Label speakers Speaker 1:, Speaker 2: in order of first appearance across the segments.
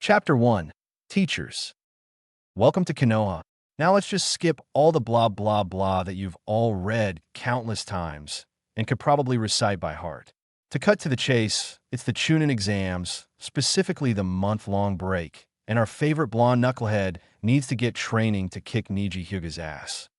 Speaker 1: Chapter 1. Teachers. Welcome to Konoha. Now let's just skip all the blah blah blah that you've all read countless times and could probably recite by heart. To cut to the chase, it's the Chūnin exams, specifically the month-long break, and our favorite blonde knucklehead needs to get training to kick Niji Hyuga's ass.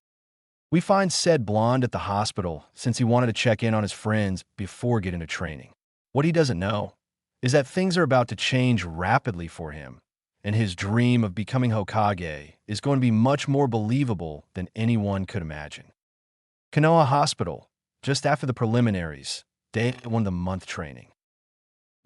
Speaker 1: We find said blonde at the hospital since he wanted to check in on his friends before getting to training. What he doesn't know is that things are about to change rapidly for him, and his dream of becoming Hokage is going to be much more believable than anyone could imagine. Konoha Hospital, just after the preliminaries, day 1 of the month training.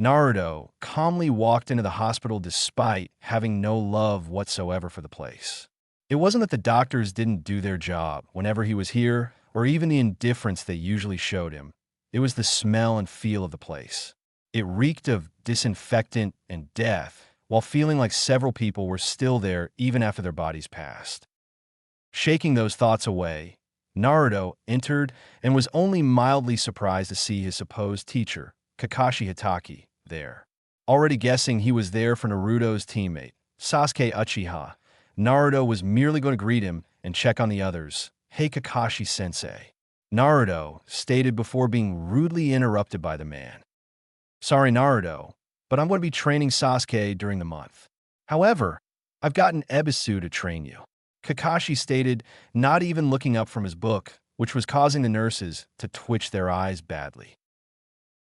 Speaker 1: Naruto calmly walked into the hospital despite having no love whatsoever for the place. It wasn't that the doctors didn't do their job whenever he was here, or even the indifference they usually showed him. It was the smell and feel of the place. It reeked of disinfectant and death, while feeling like several people were still there even after their bodies passed. Shaking those thoughts away, Naruto entered and was only mildly surprised to see his supposed teacher, Kakashi Hitaki, there. Already guessing he was there for Naruto's teammate, Sasuke Uchiha, Naruto was merely going to greet him and check on the others. "Hey Kakashi-sensei," Naruto stated before being rudely interrupted by the man. "Sorry, Naruto, but I'm going to be training Sasuke during the month. However, I've gotten Ebisu to train you," Kakashi stated, not even looking up from his book, which was causing the nurses to twitch their eyes badly.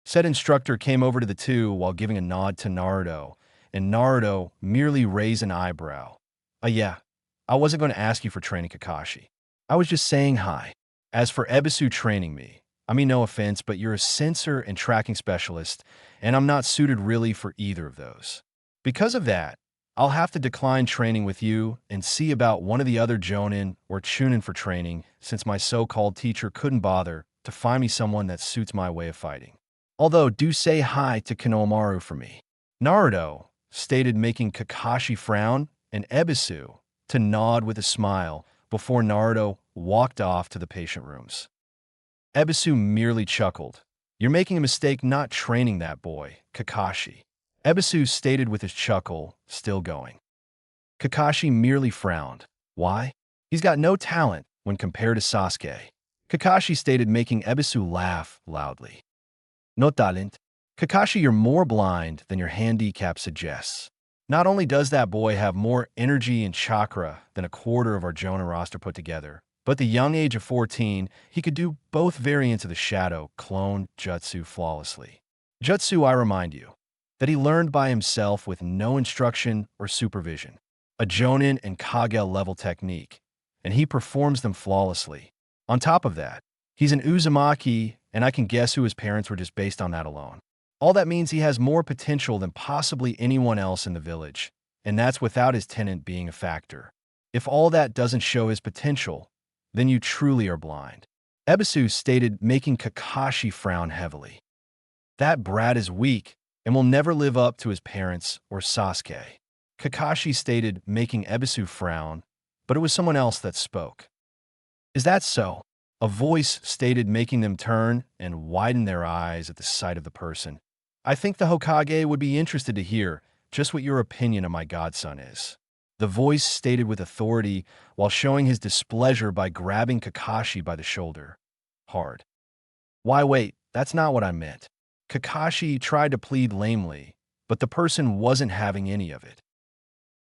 Speaker 1: Said instructor came over to the two while giving a nod to Naruto, and Naruto merely raised an eyebrow. Yeah, I wasn't going to ask you for training Kakashi. I was just saying hi. As for Ebisu training me, I mean no offense, but you're a sensor and tracking specialist, and I'm not suited really for either of those. Because of that, I'll have to decline training with you and see about one of the other Jonin or Chūnin for training since my so-called teacher couldn't bother to find me someone that suits my way of fighting. Although, do say hi to Konohamaru for me," Naruto stated, making Kakashi frown and Ebisu to nod with a smile before Naruto walked off to the patient rooms. Ebisu merely chuckled. "You're making a mistake not training that boy, Kakashi," Ebisu stated with his chuckle still going. Kakashi merely frowned. "Why? He's got no talent when compared to Sasuke," Kakashi stated, making Ebisu laugh loudly. "No talent? Kakashi, you're more blind than your handicap suggests. Not only does that boy have more energy and chakra than a quarter of our Jonin roster put together, but at the young age of 14, he could do both variants of the Shadow Clone Jutsu flawlessly. Jutsu, I remind you, that he learned by himself with no instruction or supervision. A Jonin and Kage level technique, and he performs them flawlessly. On top of that, he's an Uzumaki, and I can guess who his parents were just based on that alone. All that means he has more potential than possibly anyone else in the village, and that's without his tenant being a factor. If all that doesn't show his potential, then you truly are blind," Ebisu stated, making Kakashi frown heavily. "That brat is weak and will never live up to his parents or Sasuke," Kakashi stated, making Ebisu frown, but it was someone else that spoke. "Is that so?" A voice stated, making them turn and widen their eyes at the sight of the person. "I think the Hokage would be interested to hear just what your opinion of my godson is," the voice stated with authority while showing his displeasure by grabbing Kakashi by the shoulder. Hard. "Why wait, that's not what I meant." Kakashi tried to plead lamely, but the person wasn't having any of it.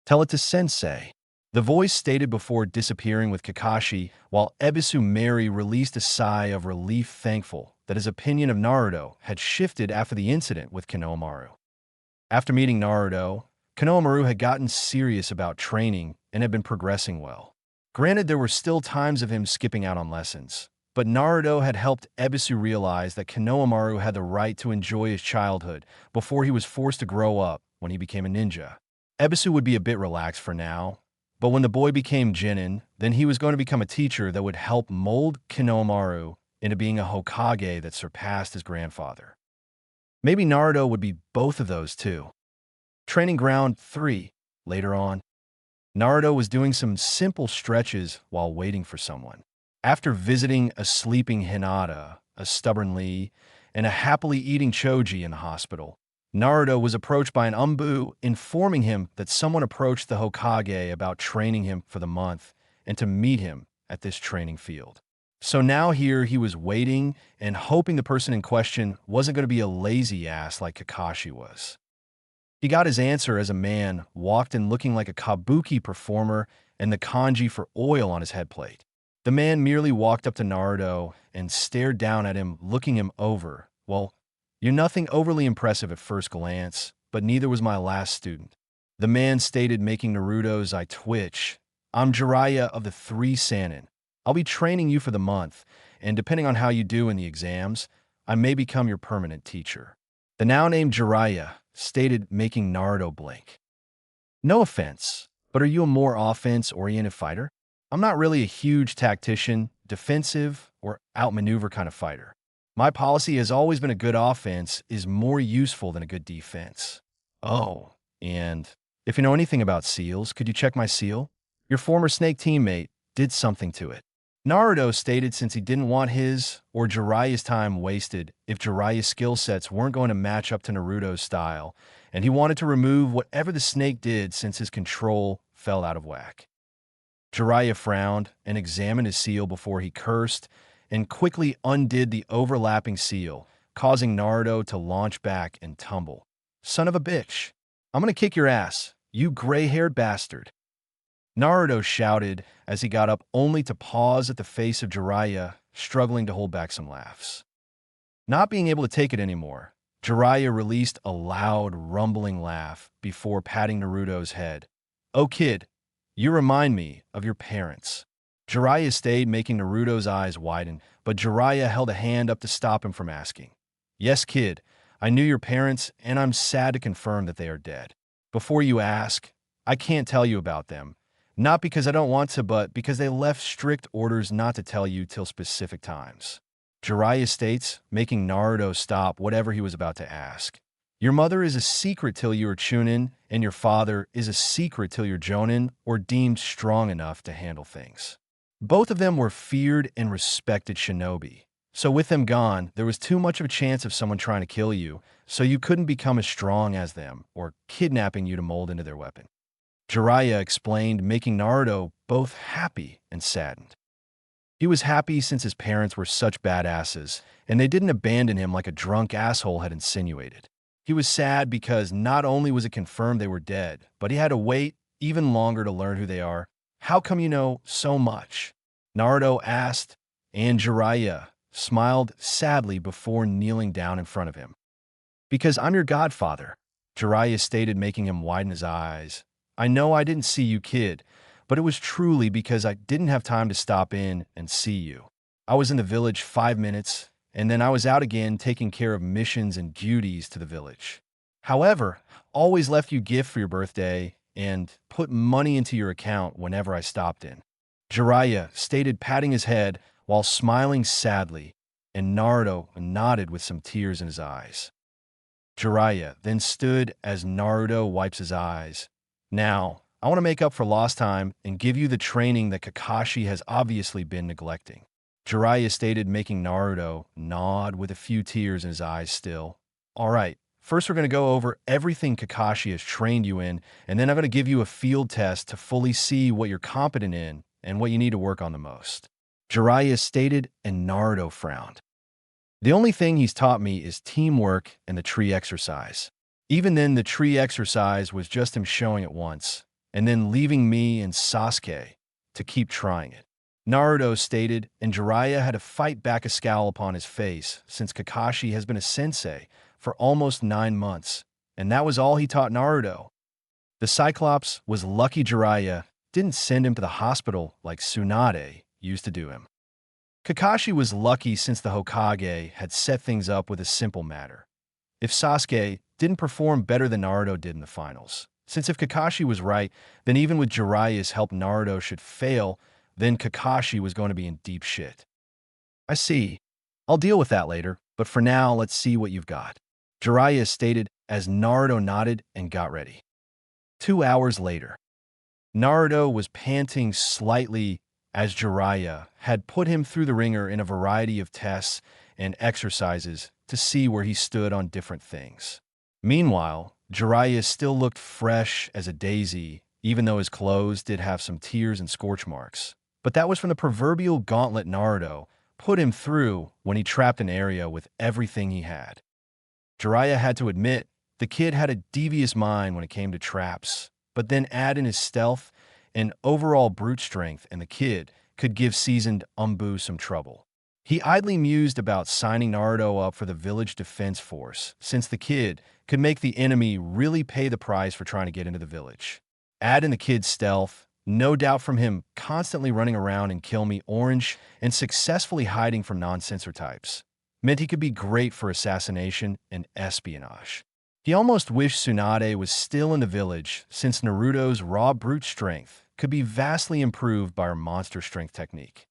Speaker 1: "Tell it to Sensei," the voice stated before disappearing with Kakashi, while Ebisu Mary released a sigh of relief, thankful that his opinion of Naruto had shifted after the incident with Konohamaru. After meeting Naruto, Konohamaru had gotten serious about training and had been progressing well. Granted, there were still times of him skipping out on lessons, but Naruto had helped Ebisu realize that Konohamaru had the right to enjoy his childhood before he was forced to grow up when he became a ninja. Ebisu would be a bit relaxed for now, but when the boy became Jonin, then he was going to become a teacher that would help mold Konohamaru into being a Hokage that surpassed his grandfather. Maybe Naruto would be both of those too. Training Ground 3. Later on, Naruto was doing some simple stretches while waiting for someone. After visiting a sleeping Hinata, a stubborn Lee, and a happily eating Choji in the hospital, Naruto was approached by an Umbu, informing him that someone approached the Hokage about training him for the month and to meet him at this training field. So now here he was waiting and hoping the person in question wasn't going to be a lazy ass like Kakashi was. He got his answer as a man walked in looking like a kabuki performer and the kanji for oil on his headplate. The man merely walked up to Naruto and stared down at him, looking him over. Well, you're nothing overly impressive at first glance, but neither was my last student. The man stated, making Naruto's eye twitch. I'm Jiraiya of the Three Sannin. I'll be training you for the month, and depending on how you do in the exams, I may become your permanent teacher. The now named Jiraiya stated, making Naruto blink. No offense, but are you a more offense-oriented fighter? I'm not really a huge tactician, defensive, or outmaneuver kind of fighter. My policy has always been a good offense is more useful than a good defense. Oh, and if you know anything about seals, could you check my seal? Your former snake teammate did something to it. Naruto stated since he didn't want his or Jiraiya's time wasted if Jiraiya's skill sets weren't going to match up to Naruto's style, and he wanted to remove whatever the snake did since his control fell out of whack. Jiraiya frowned and examined his seal before he cursed and quickly undid the overlapping seal, causing Naruto to launch back and tumble. Son of a bitch. I'm gonna kick your ass, you gray-haired bastard. Naruto shouted as he got up only to pause at the face of Jiraiya, struggling to hold back some laughs. Not being able to take it anymore, Jiraiya released a loud, rumbling laugh before patting Naruto's head. Oh kid, you remind me of your parents. Jiraiya stayed, making Naruto's eyes widen, but Jiraiya held a hand up to stop him from asking. Yes, kid, I knew your parents, and I'm sad to confirm that they are dead. Before you ask, I can't tell you about them. Not because I don't want to, but because they left strict orders not to tell you till specific times. Jiraiya states, making Naruto stop whatever he was about to ask. Your mother is a secret till you are Chūnin, and your father is a secret till you're Jonin or deemed strong enough to handle things. Both of them were feared and respected shinobi. So with them gone, there was too much of a chance of someone trying to kill you, so you couldn't become as strong as them or kidnapping you to mold into their weapon. Jiraiya explained, making Naruto both happy and saddened. He was happy since his parents were such badasses, and they didn't abandon him like a drunk asshole had insinuated. He was sad because not only was it confirmed they were dead, but he had to wait even longer to learn who they are. How come you know so much? Naruto asked, and Jiraiya smiled sadly before kneeling down in front of him. Because I'm your godfather, Jiraiya stated, making him widen his eyes. I know I didn't see you, kid, but it was truly because I didn't have time to stop in and see you. I was in the village 5 minutes, and then I was out again taking care of missions and duties to the village. However, always left you gift for your birthday and put money into your account whenever I stopped in. Jiraiya stated, patting his head while smiling sadly, and Naruto nodded with some tears in his eyes. Jiraiya then stood as Naruto wipes his eyes. Now, I want to make up for lost time and give you the training that Kakashi has obviously been neglecting. Jiraiya stated, making Naruto nod with a few tears in his eyes still. All right, first we're going to go over everything Kakashi has trained you in, and then I'm going to give you a field test to fully see what you're competent in and what you need to work on the most. Jiraiya stated, and Naruto frowned. The only thing he's taught me is teamwork and the tree exercise. Even then, the tree exercise was just him showing it once, and then leaving me and Sasuke to keep trying it. Naruto stated, and Jiraiya had to fight back a scowl upon his face since Kakashi has been a sensei for almost 9 months, and that was all he taught Naruto. The Cyclops was lucky Jiraiya didn't send him to the hospital like Tsunade used to do him. Kakashi was lucky since the Hokage had set things up with a simple matter. If Sasuke didn't perform better than Naruto did in the finals, since if Kakashi was right, then even with Jiraiya's help Naruto should fail, then Kakashi was going to be in deep shit. I see. I'll deal with that later, but for now, let's see what you've got. Jiraiya stated as Naruto nodded and got ready. 2 hours later, Naruto was panting slightly as Jiraiya had put him through the ringer in a variety of tests and exercises to see where he stood on different things. Meanwhile, Jiraiya still looked fresh as a daisy, even though his clothes did have some tears and scorch marks. But that was from the proverbial gauntlet Naruto put him through when he trapped an area with everything he had. Jiraiya had to admit the kid had a devious mind when it came to traps, but then add in his stealth and overall brute strength, and the kid could give seasoned Umbu some trouble. He idly mused about signing Naruto up for the village defense force, since the kid could make the enemy really pay the price for trying to get into the village. Add in the kid's stealth, no doubt from him constantly running around in Kill Me Orange and successfully hiding from non-censor types, meant he could be great for assassination and espionage. He almost wished Tsunade was still in the village, since Naruto's raw brute strength could be vastly improved by her monster strength technique.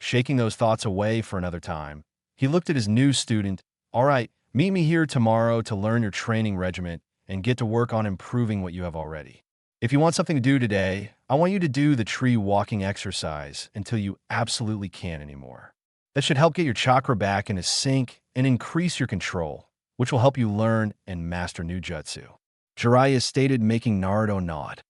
Speaker 1: Shaking those thoughts away for another time, he looked at his new student. "All right, meet me here tomorrow to learn your training regiment and get to work on improving what you have already. If you want something to do today, I want you to do the tree walking exercise until you absolutely can't anymore. That should help get your chakra back into sync and increase your control, which will help you learn and master new jutsu," Jiraiya stated, making Naruto nod.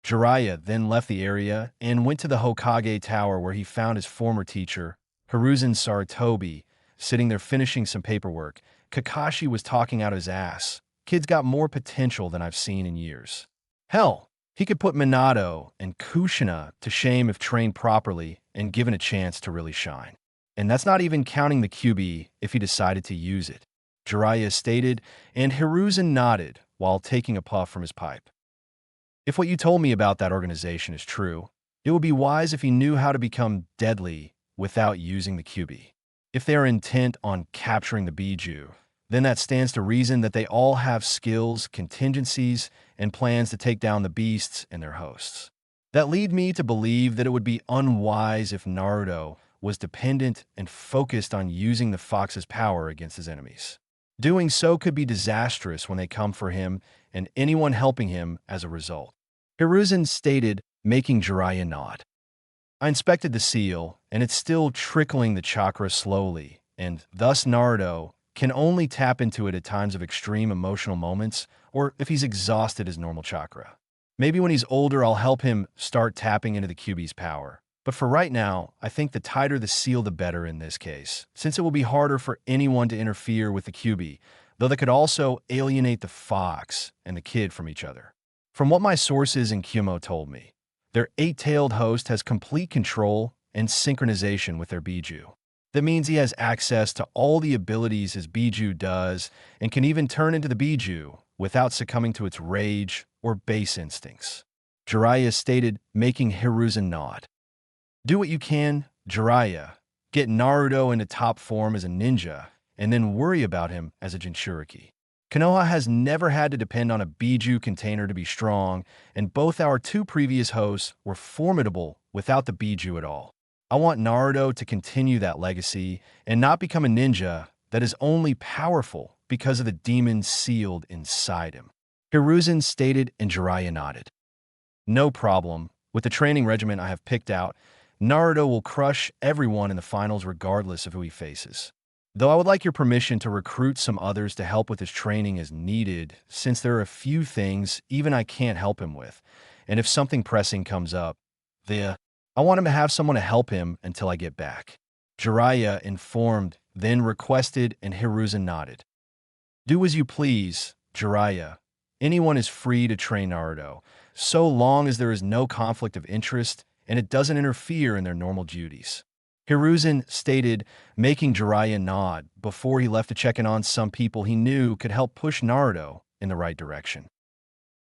Speaker 1: Jiraiya then left the area and went to the Hokage Tower, where he found his former teacher, Hiruzen Sarutobi, sitting there finishing some paperwork. Kakashi was talking out his ass. "Kid's got more potential than I've seen in years. Hell, he could put Minato and Kushina to shame if trained properly and given a chance to really shine. And that's not even counting the QB if he decided to use it," Jiraiya stated, and Hiruzen nodded while taking a puff from his pipe. "If what you told me about that organization is true, it would be wise if he knew how to become deadly without using the QB. If they are intent on capturing the Biju, then that stands to reason that they all have skills, contingencies, and plans to take down the beasts and their hosts. That lead me to believe that it would be unwise if Naruto was dependent and focused on using the fox's power against his enemies. Doing so could be disastrous when they come for him and anyone helping him as a result," Hiruzen stated, making Jiraiya nod. "I inspected the seal, and it's still trickling the chakra slowly, and thus Naruto can only tap into it at times of extreme emotional moments or if he's exhausted his normal chakra. Maybe when he's older, I'll help him start tapping into the QB's power. But for right now, I think the tighter the seal, the better in this case, since it will be harder for anyone to interfere with the QB, though that could also alienate the fox and the kid from each other. From what my sources in Kyumo told me, their eight-tailed host has complete control and synchronization with their Biju. That means he has access to all the abilities his Biju does and can even turn into the Biju without succumbing to its rage or base instincts," Jiraiya stated, making Hiruzen nod. "Do what you can, Jiraiya. Get Naruto into top form as a ninja, and then worry about him as a Jinchuriki. Konoha has never had to depend on a Biju container to be strong, and both our two previous hosts were formidable without the Biju at all. I want Naruto to continue that legacy and not become a ninja that is only powerful because of the demons sealed inside him," Hiruzen stated, and Jiraiya nodded. "No problem. With the training regimen I have picked out, Naruto will crush everyone in the finals regardless of who he faces. Though I would like your permission to recruit some others to help with his training as needed, since there are a few things even I can't help him with, and if something pressing comes up, I want him to have someone to help him until I get back," Jiraiya informed, then requested, and Hiruzen nodded. "Do as you please, Jiraiya. Anyone is free to train Naruto, so long as there is no conflict of interest and it doesn't interfere in their normal duties," Hiruzen stated, making Jiraiya nod before he left to check in on some people he knew could help push Naruto in the right direction.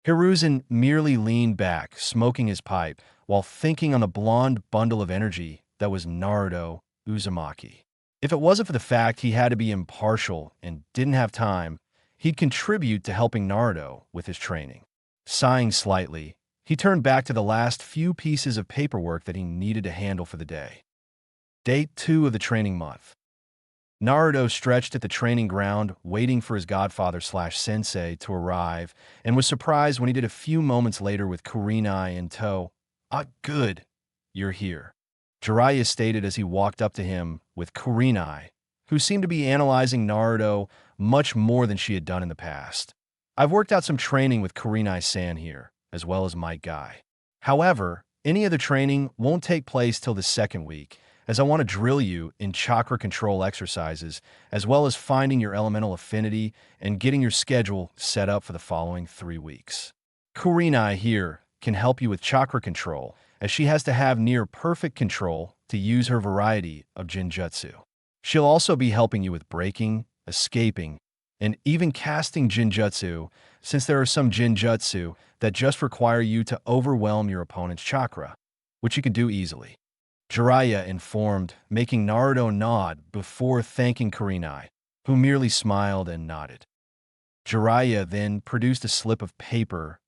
Speaker 1: Hiruzen merely leaned back, smoking his pipe, while thinking on the blonde bundle of energy that was Naruto Uzumaki. If it wasn't for the fact he had to be impartial and didn't have time, he'd contribute to helping Naruto with his training. Sighing slightly, he turned back to the last few pieces of paperwork that he needed to handle for the day. Day 2 of the training month. Naruto stretched at the training ground, waiting for his godfather/sensei to arrive, and was surprised when he did a few moments later with Kurenai in tow. "Ah, good. You're here," Jiraiya stated as he walked up to him with Kurenai, who seemed to be analyzing Naruto much more than she had done in the past. I've worked out some training with Kurenai-san here, as well as my guy. However, any of the training won't take place till the second week, as I want to drill you in chakra control exercises, as well as finding your elemental affinity and getting your schedule set up for the following 3 weeks. Kurenai here can help you with chakra control, as she has to have near perfect control to use her variety of jinjutsu. She'll also be helping you with breaking, escaping, and even casting jinjutsu, since there are some jinjutsu that just require you to overwhelm your opponent's chakra, which you can do easily. Jiraiya informed, making Naruto nod before thanking Kurenai, who merely smiled and nodded. Jiraiya then produced a slip of paper.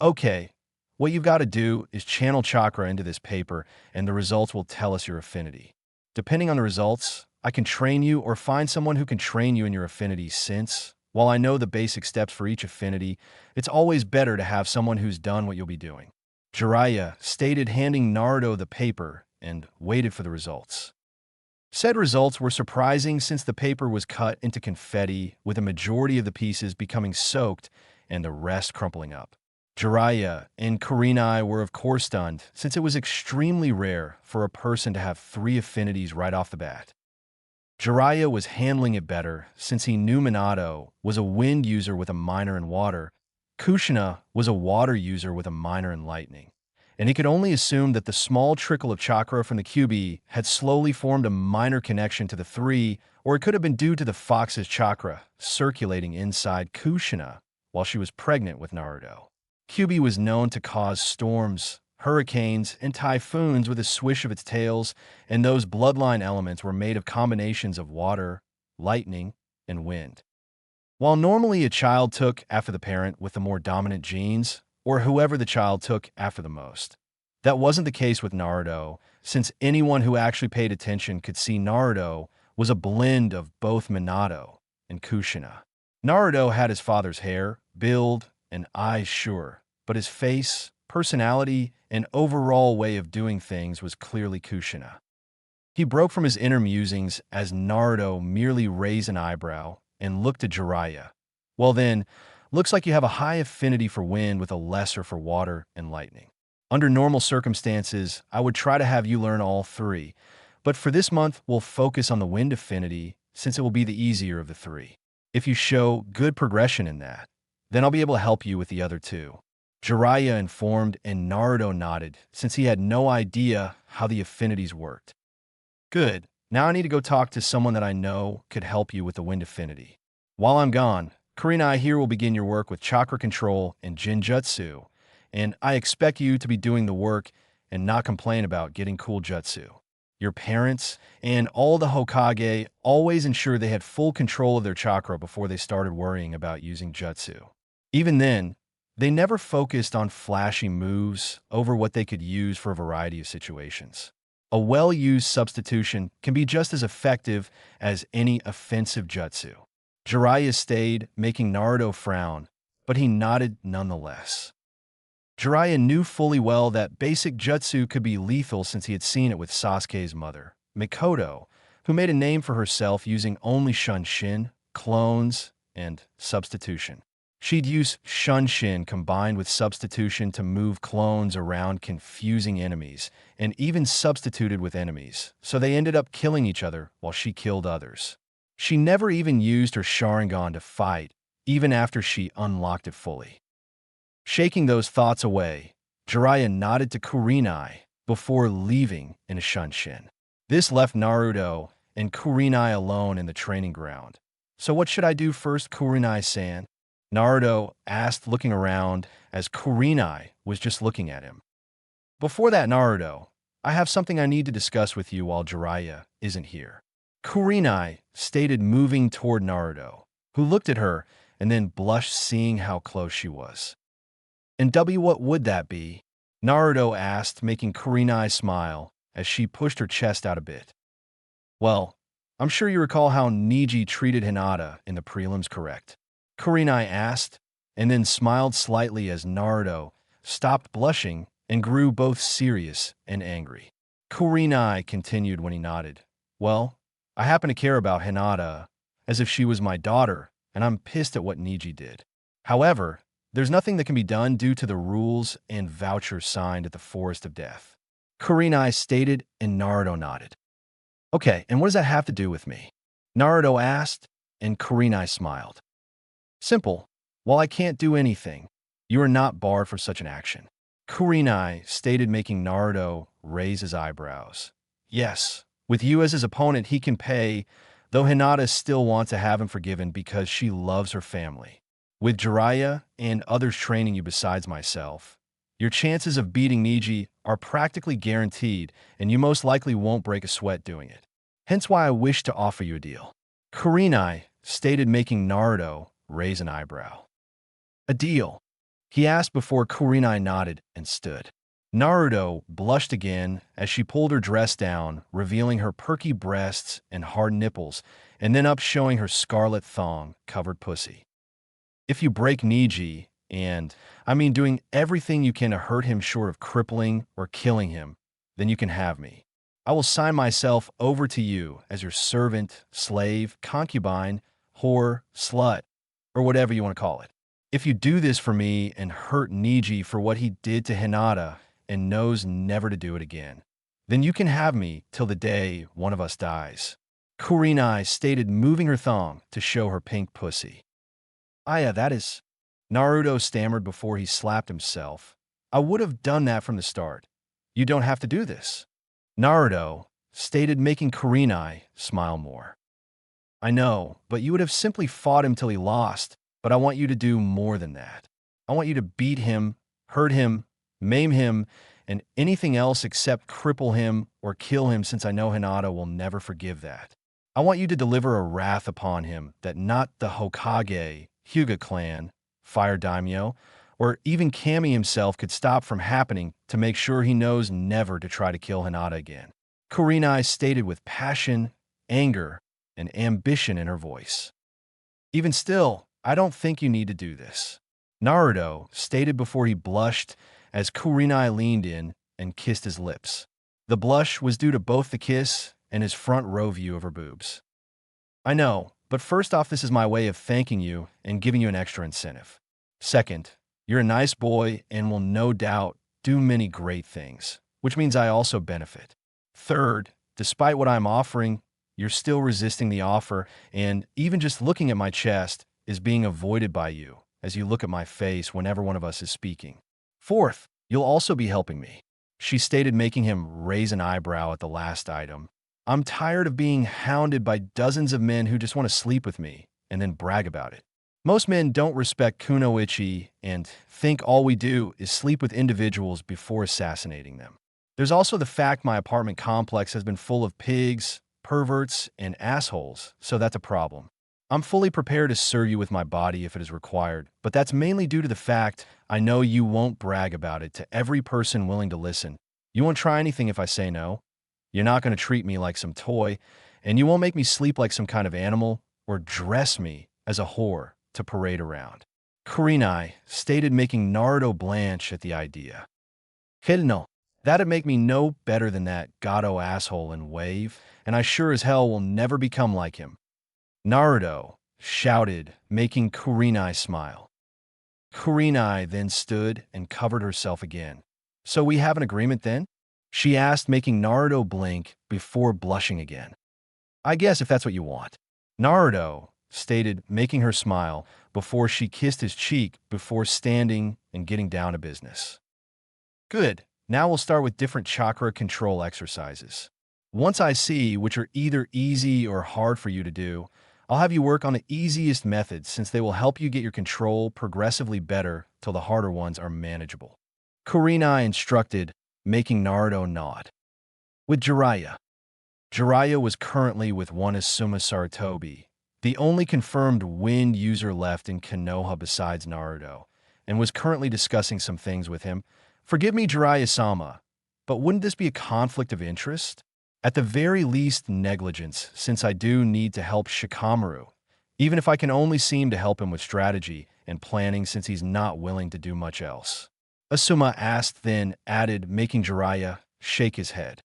Speaker 1: Okay, what you've got to do is channel chakra into this paper, and the results will tell us your affinity. Depending on the results, I can train you or find someone who can train you in your affinity since, while I know the basic steps for each affinity, it's always better to have someone who's done what you'll be doing. Jiraiya stated, handing Naruto the paper, and waited for the results. Said results were surprising since the paper was cut into confetti, with a majority of the pieces becoming soaked and the rest crumpling up. Jiraiya and Kurenai were of course stunned, since it was extremely rare for a person to have 3 affinities right off the bat. Jiraiya was handling it better, since he knew Minato was a wind user with a minor in water, Kushina was a water user with a minor in lightning, and he could only assume that the small trickle of chakra from the QB had slowly formed a minor connection to the 3, or it could have been due to the fox's chakra circulating inside Kushina while she was pregnant with Naruto. QB was known to cause storms, hurricanes, and typhoons with a swish of its tails, and those bloodline elements were made of combinations of water, lightning, and wind. While normally a child took after the parent with the more dominant genes, or whoever the child took after the most, that wasn't the case with Naruto, since anyone who actually paid attention could see Naruto was a blend of both Minato and Kushina. Naruto had his father's hair, build, and eyes, sure, but his face, personality, and overall way of doing things was clearly Kushina. He broke from his inner musings as Naruto merely raised an eyebrow and looked at Jiraiya. Well then, looks like you have a high affinity for wind with a lesser for water and lightning. Under normal circumstances, I would try to have you learn all 3, but for this month, we'll focus on the wind affinity since it will be the easier of the 3. If you show good progression in that, then I'll be able to help you with the other 2. Jiraiya informed, and Naruto nodded, since he had no idea how the affinities worked. Good. Now I need to go talk to someone that I know could help you with the wind affinity. While I'm gone, Kurenai here will begin your work with chakra control and jinjutsu, and I expect you to be doing the work and not complain about getting cool jutsu. Your parents and all the Hokage always ensured they had full control of their chakra before they started worrying about using jutsu. Even then, they never focused on flashy moves over what they could use for a variety of situations. A well-used substitution can be just as effective as any offensive jutsu. Jiraiya stayed, making Naruto frown, but he nodded nonetheless. Jiraiya knew fully well that basic jutsu could be lethal since he had seen it with Sasuke's mother, Mikoto, who made a name for herself using only shunshin, clones, and substitution. She'd use shunshin combined with substitution to move clones around confusing enemies, and even substituted with enemies, so they ended up killing each other while she killed others. She never even used her Sharingan to fight, even after she unlocked it fully. Shaking those thoughts away, Jiraiya nodded to Kurenai before leaving in a shunshin. This left Naruto and Kurenai alone in the training ground. So what should I do first, Kurenai-san? Naruto asked, looking around as Kurenai was just looking at him. Before that, Naruto, I have something I need to discuss with you while Jiraiya isn't here. Kurenai stated, moving toward Naruto, who looked at her and then blushed seeing how close she was. And what would that be? Naruto asked, making Kurenai smile as she pushed her chest out a bit. Well, I'm sure you recall how Neji treated Hinata in the prelims, correct? Kurenai asked, and then smiled slightly as Naruto stopped blushing and grew both serious and angry. Kurenai continued when he nodded. Well, I happen to care about Hinata as if she was my daughter, and I'm pissed at what Niji did. However, there's nothing that can be done due to the rules and vouchers signed at the Forest of Death. Kurenai stated, and Naruto nodded. Okay, and what does that have to do with me? Naruto asked, and Kurenai smiled. Simple. While I can't do anything, you are not barred for such an action. Kurenai stated, making Naruto raise his eyebrows. Yes, with you as his opponent, he can pay, though Hinata still wants to have him forgiven because she loves her family. With Jiraiya and others training you besides myself, your chances of beating Niji are practically guaranteed, and you most likely won't break a sweat doing it. Hence why I wish to offer you a deal. Kurenai stated, making Naruto raise an eyebrow. A deal? He asked before Kurenai nodded and stood. Naruto blushed again as she pulled her dress down, revealing her perky breasts and hard nipples, and then up showing her scarlet thong-covered pussy. If you break Niji, and I mean doing everything you can to hurt him short of crippling or killing him, then you can have me. I will sign myself over to you as your servant, slave, concubine, whore, slut, or whatever you want to call it. If you do this for me and hurt Niji for what he did to Hinata and knows never to do it again, then you can have me till the day one of us dies. Kurenai stated, moving her thong to show her pink pussy. Aya, that is... Naruto stammered before he slapped himself. I would have done that from the start. You don't have to do this. Naruto stated, making Kurenai smile more. I know, but you would have simply fought him till he lost, but I want you to do more than that. I want you to beat him, hurt him, maim him, and anything else except cripple him or kill him, since I know Hinata will never forgive that. I want you to deliver a wrath upon him that not the Hokage, Hyuga clan, Fire Daimyo, or even Kami himself could stop from happening, to make sure he knows never to try to kill Hinata again. Kurenai stated with passion, anger, and ambition in her voice. Even still, I don't think you need to do this. Naruto stated before he blushed as Kurenai leaned in and kissed his lips. The blush was due to both the kiss and his front row view of her boobs. I know, but first off, this is my way of thanking you and giving you an extra incentive. Second, you're a nice boy and will no doubt do many great things, which means I also benefit. Third, despite what I'm offering, you're still resisting the offer, and even just looking at my chest is being avoided by you as you look at my face whenever one of us is speaking. Fourth, you'll also be helping me, she stated, making him raise an eyebrow at the last item. I'm tired of being hounded by dozens of men who just want to sleep with me and then brag about it. Most men don't respect kunoichi and think all we do is sleep with individuals before assassinating them. There's also the fact my apartment complex has been full of pigs, perverts, and assholes, so that's a problem. I'm fully prepared to serve you with my body if it is required, but that's mainly due to the fact I know you won't brag about it to every person willing to listen. You won't try anything if I say no. You're not going to treat me like some toy, and you won't make me sleep like some kind of animal or dress me as a whore to parade around. Kurenai stated, making Naruto blanch at the idea. Hell no, that'd make me no better than that Gato asshole and wave, and I sure as hell will never become like him. Naruto shouted, making Kurenai smile. Kurenai then stood and covered herself again. So we have an agreement then? She asked, making Naruto blink before blushing again. I guess if that's what you want. Naruto stated, making her smile before she kissed his cheek before standing and getting down to business. Good. Now we'll start with different chakra control exercises. Once I see which are either easy or hard for you to do, I'll have you work on the easiest methods, since they will help you get your control progressively better till the harder ones are manageable. Kurenai instructed, making Naruto nod. With Jiraiya. Jiraiya was currently with one Asuma Sarutobi, the only confirmed wind user left in Konoha besides Naruto, and was currently discussing some things with him. Forgive me, Jiraiya-sama, but wouldn't this be a conflict of interest? At the very least, negligence, since I do need to help Shikamaru, even if I can only seem to help him with strategy and planning, since he's not willing to do much else. Asuma asked, then added, making Jiraiya shake his head.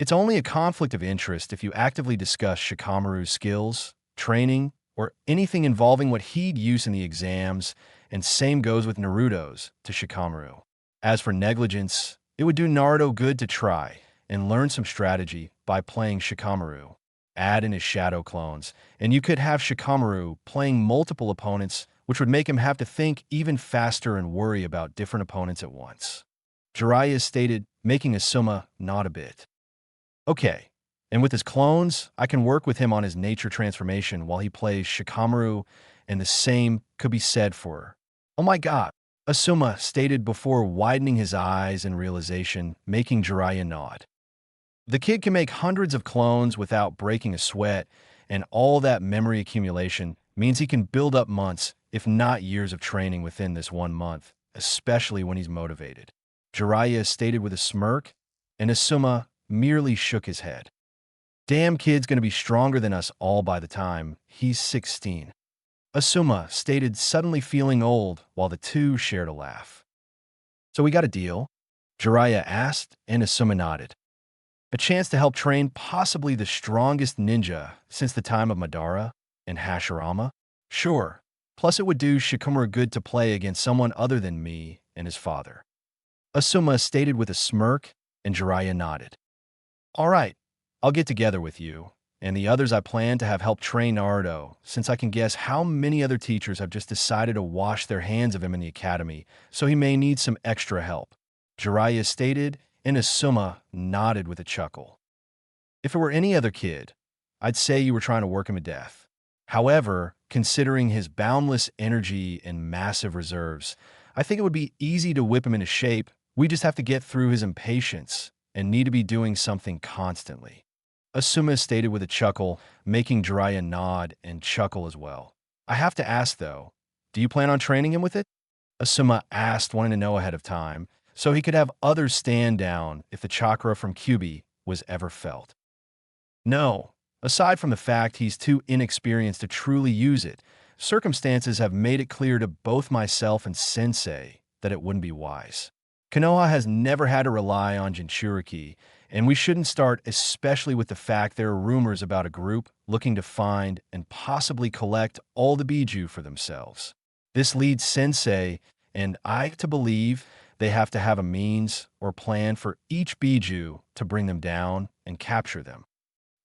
Speaker 1: It's only a conflict of interest if you actively discuss Shikamaru's skills, training, or anything involving what he'd use in the exams, and same goes with Naruto's to Shikamaru. As for negligence, it would do Naruto good to try and learn some strategy by playing Shikamaru. Add in his shadow clones, and you could have Shikamaru playing multiple opponents, which would make him have to think even faster and worry about different opponents at once. Jiraiya stated, making Asuma nod a bit. Okay, and with his clones, I can work with him on his nature transformation while he plays Shikamaru, and the same could be said for... Oh my god, Asuma stated before widening his eyes in realization, making Jiraiya nod. The kid can make hundreds of clones without breaking a sweat, and all that memory accumulation means he can build up months, if not years of training within this 1 month, especially when he's motivated. Jiraiya stated with a smirk, and Asuma merely shook his head. Damn kid's gonna be stronger than us all by the time he's 16. Asuma stated, suddenly feeling old, while the two shared a laugh. So we got a deal? Jiraiya asked, and Asuma nodded. A chance to help train possibly the strongest ninja since the time of Madara and Hashirama? Sure. Plus it would do Shikamaru good to play against someone other than me and his father. Asuma stated with a smirk, and Jiraiya nodded. All right, I'll get together with you, and the others I plan to have help train Naruto, since I can guess how many other teachers have just decided to wash their hands of him in the academy, so he may need some extra help. Jiraiya stated, and Asuma nodded with a chuckle. If it were any other kid, I'd say you were trying to work him to death. However, considering his boundless energy and massive reserves, I think it would be easy to whip him into shape. We just have to get through his impatience and need to be doing something constantly. Asuma stated with a chuckle, making Jiraiya nod and chuckle as well. I have to ask though, do you plan on training him with it? Asuma asked, wanting to know ahead of time, so he could have others stand down if the chakra from Kyuubi was ever felt. No, aside from the fact he's too inexperienced to truly use it, circumstances have made it clear to both myself and Sensei that it wouldn't be wise. Konoha has never had to rely on Jinchuriki, and we shouldn't start, especially with the fact there are rumors about a group looking to find and possibly collect all the Biju for themselves. This leads Sensei and I to believe they have to have a means or plan for each Biju to bring them down and capture them.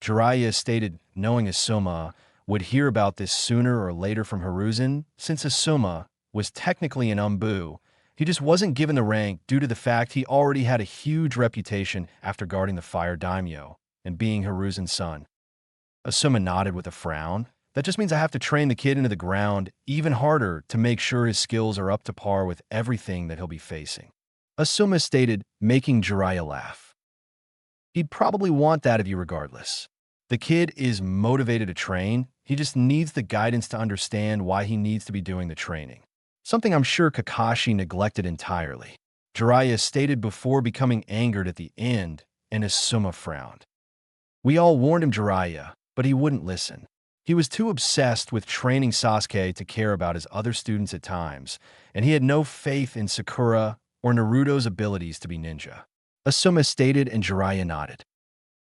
Speaker 1: Jiraiya stated, knowing Asuma would hear about this sooner or later from Hiruzen, since Asuma was technically an Umbu. He just wasn't given the rank due to the fact he already had a huge reputation after guarding the Fire Daimyo and being Hiruzen's son. Asuma nodded with a frown. That just means I have to train the kid into the ground even harder to make sure his skills are up to par with everything that he'll be facing. Asuma stated, making Jiraiya laugh. He'd probably want that of you regardless. The kid is motivated to train, he just needs the guidance to understand why he needs to be doing the training. Something I'm sure Kakashi neglected entirely. Jiraiya stated before becoming angered at the end, and Asuma frowned. We all warned him, Jiraiya, but he wouldn't listen. He was too obsessed with training Sasuke to care about his other students at times, and he had no faith in Sakura or Naruto's abilities to be ninja. Asuma stated, and Jiraiya nodded.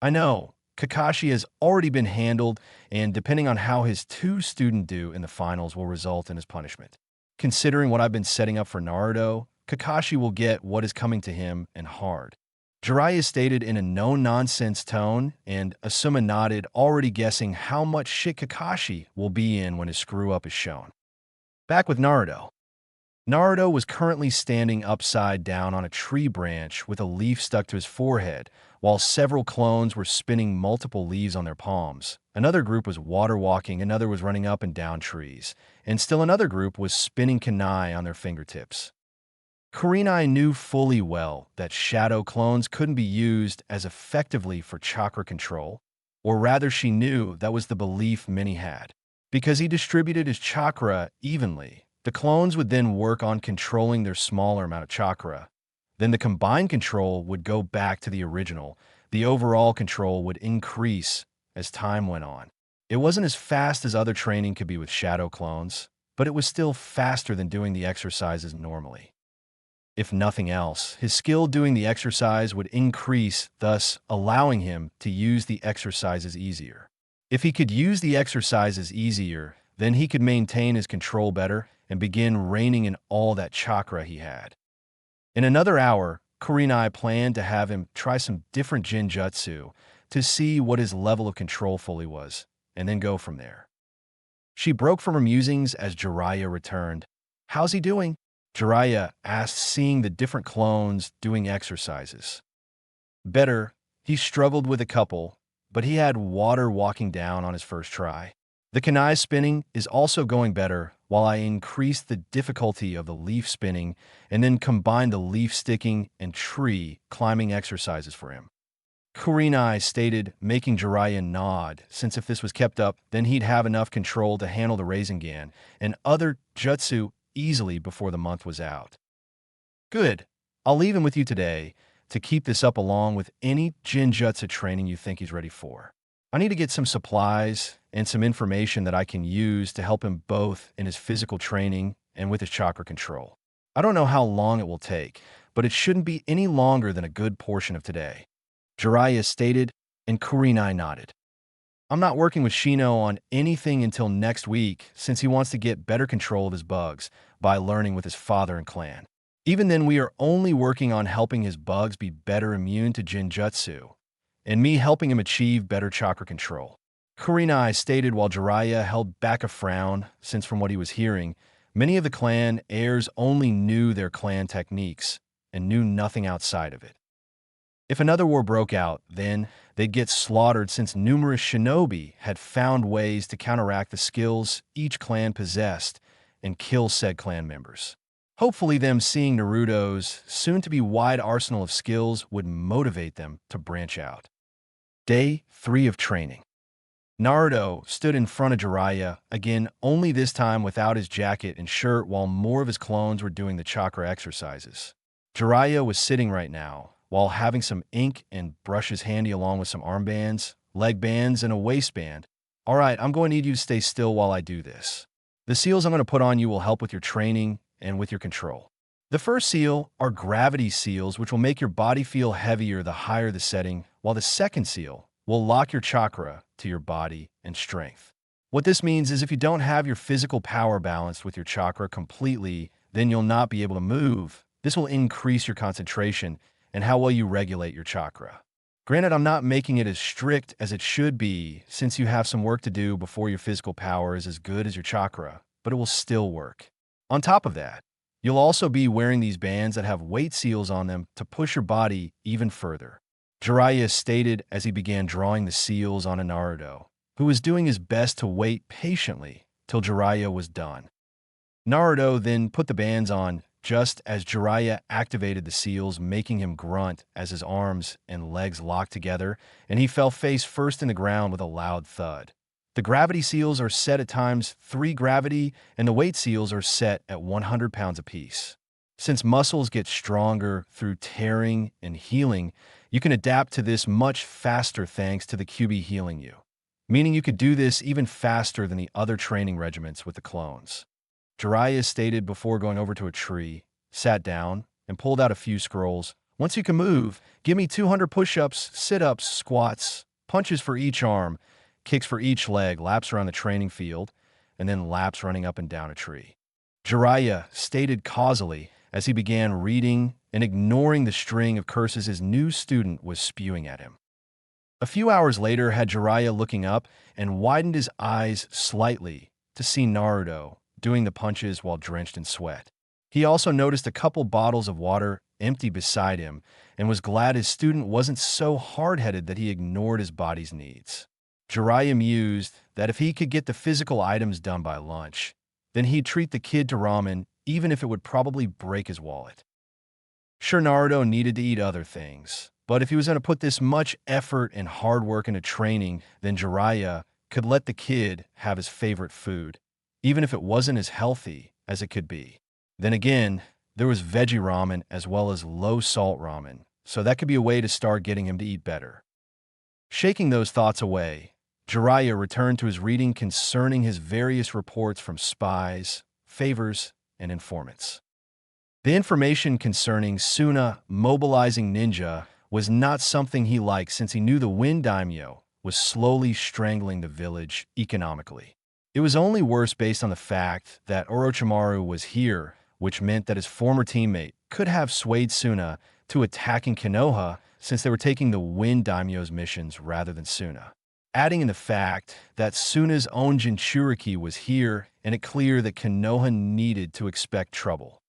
Speaker 1: I know, Kakashi has already been handled, and depending on how his two students do in the finals will result in his punishment. Considering what I've been setting up for Naruto, Kakashi will get what is coming to him, and hard. Jiraiya stated in a no-nonsense tone, and Asuma nodded, already guessing how much shit Kakashi will be in when his screw-up is shown. Back with Naruto. Naruto was currently standing upside down on a tree branch with a leaf stuck to his forehead, while several clones were spinning multiple leaves on their palms. Another group was water walking, another was running up and down trees, and still another group was spinning kunai on their fingertips. Kurenai knew fully well that shadow clones couldn't be used as effectively for chakra control, or rather she knew that was the belief many had. Because he distributed his chakra evenly, the clones would then work on controlling their smaller amount of chakra. Then the combined control would go back to the original. The overall control would increase as time went on. It wasn't as fast as other training could be with shadow clones, but it was still faster than doing the exercises normally. If nothing else, his skill doing the exercise would increase, thus allowing him to use the exercises easier. If he could use the exercises easier, then he could maintain his control better and begin reigning in all that chakra he had. In another hour, Kurenai planned to have him try some different jinjutsu to see what his level of control fully was, and then go from there. She broke from her musings as Jiraiya returned. "How's he doing?" Jiraiya asked, seeing the different clones doing exercises. "Better. He struggled with a couple, but he had water walking down on his first try. The kunai spinning is also going better, while I increased the difficulty of the leaf spinning and then combined the leaf sticking and tree climbing exercises for him." Kurenai stated, making Jiraiya nod, since if this was kept up, then he'd have enough control to handle the Rasengan and other jutsu easily before the month was out. "Good. I'll leave him with you today to keep this up along with any jinjutsu training you think he's ready for. I need to get some supplies and some information that I can use to help him both in his physical training and with his chakra control. I don't know how long it will take, but it shouldn't be any longer than a good portion of today," Jiraiya stated, and Kurenai nodded. "I'm not working with Shino on anything until next week, since he wants to get better control of his bugs by learning with his father and clan. Even then, we are only working on helping his bugs be better immune to jinjutsu, and me helping him achieve better chakra control," Kurenai stated, while Jiraiya held back a frown, since from what he was hearing, many of the clan heirs only knew their clan techniques and knew nothing outside of it. If another war broke out, then they'd get slaughtered, since numerous shinobi had found ways to counteract the skills each clan possessed and kill said clan members. Hopefully them seeing Naruto's soon-to-be wide arsenal of skills would motivate them to branch out. Day 3 of training. Naruto stood in front of Jiraiya, again only this time without his jacket and shirt, while more of his clones were doing the chakra exercises. Jiraiya was sitting right now, while having some ink and brushes handy along with some armbands, leg bands, and a waistband. "All right, I'm going to need you to stay still while I do this. The seals I'm going to put on you will help with your training and with your control. The first seal are gravity seals, which will make your body feel heavier the higher the setting, while the second seal will lock your chakra to your body and strength. What this means is if you don't have your physical power balanced with your chakra completely, then you'll not be able to move. This will increase your concentration and how well you regulate your chakra. Granted, I'm not making it as strict as it should be, since you have some work to do before your physical power is as good as your chakra, but it will still work. On top of that, you'll also be wearing these bands that have weight seals on them to push your body even further," Jiraiya stated as he began drawing the seals on Naruto, who was doing his best to wait patiently till Jiraiya was done. Naruto then put the bands on just as Jiraiya activated the seals, making him grunt as his arms and legs locked together, and he fell face first in the ground with a loud thud. The gravity seals are set at ×3 gravity, and the weight seals are set at 100 pounds apiece. Since muscles get stronger through tearing and healing, you can adapt to this much faster thanks to the QB healing you, meaning you could do this even faster than the other training regiments with the clones. Jiraiya stated before going over to a tree, sat down, and pulled out a few scrolls. "Once you can move, give me 200 push-ups, sit-ups, squats, punches for each arm, kicks for each leg, laps around the training field, and then laps running up and down a tree," Jiraiya stated causally as he began reading and ignoring the string of curses his new student was spewing at him. A few hours later had Jiraiya looking up and widened his eyes slightly to see Naruto doing the punches while drenched in sweat. He also noticed a couple bottles of water empty beside him and was glad his student wasn't so hard-headed that he ignored his body's needs. Jiraiya mused that if he could get the physical items done by lunch, then he'd treat the kid to ramen, even if it would probably break his wallet. Sure, Naruto needed to eat other things, but if he was going to put this much effort and hard work into training, then Jiraiya could let the kid have his favorite food, even if it wasn't as healthy as it could be. Then again, there was veggie ramen as well as low-salt ramen, so that could be a way to start getting him to eat better. Shaking those thoughts away, Jiraiya returned to his reading concerning his various reports from spies, favors, and informants. The information concerning Suna mobilizing ninja was not something he liked since he knew the Wind Daimyo was slowly strangling the village economically. It was only worse based on the fact that Orochimaru was here, which meant that his former teammate could have swayed Suna to attacking Konoha since they were taking the Wind Daimyo's missions rather than Suna. Adding in the fact that Suna's own Jinchuriki was here, and it clear that Konoha needed to expect trouble.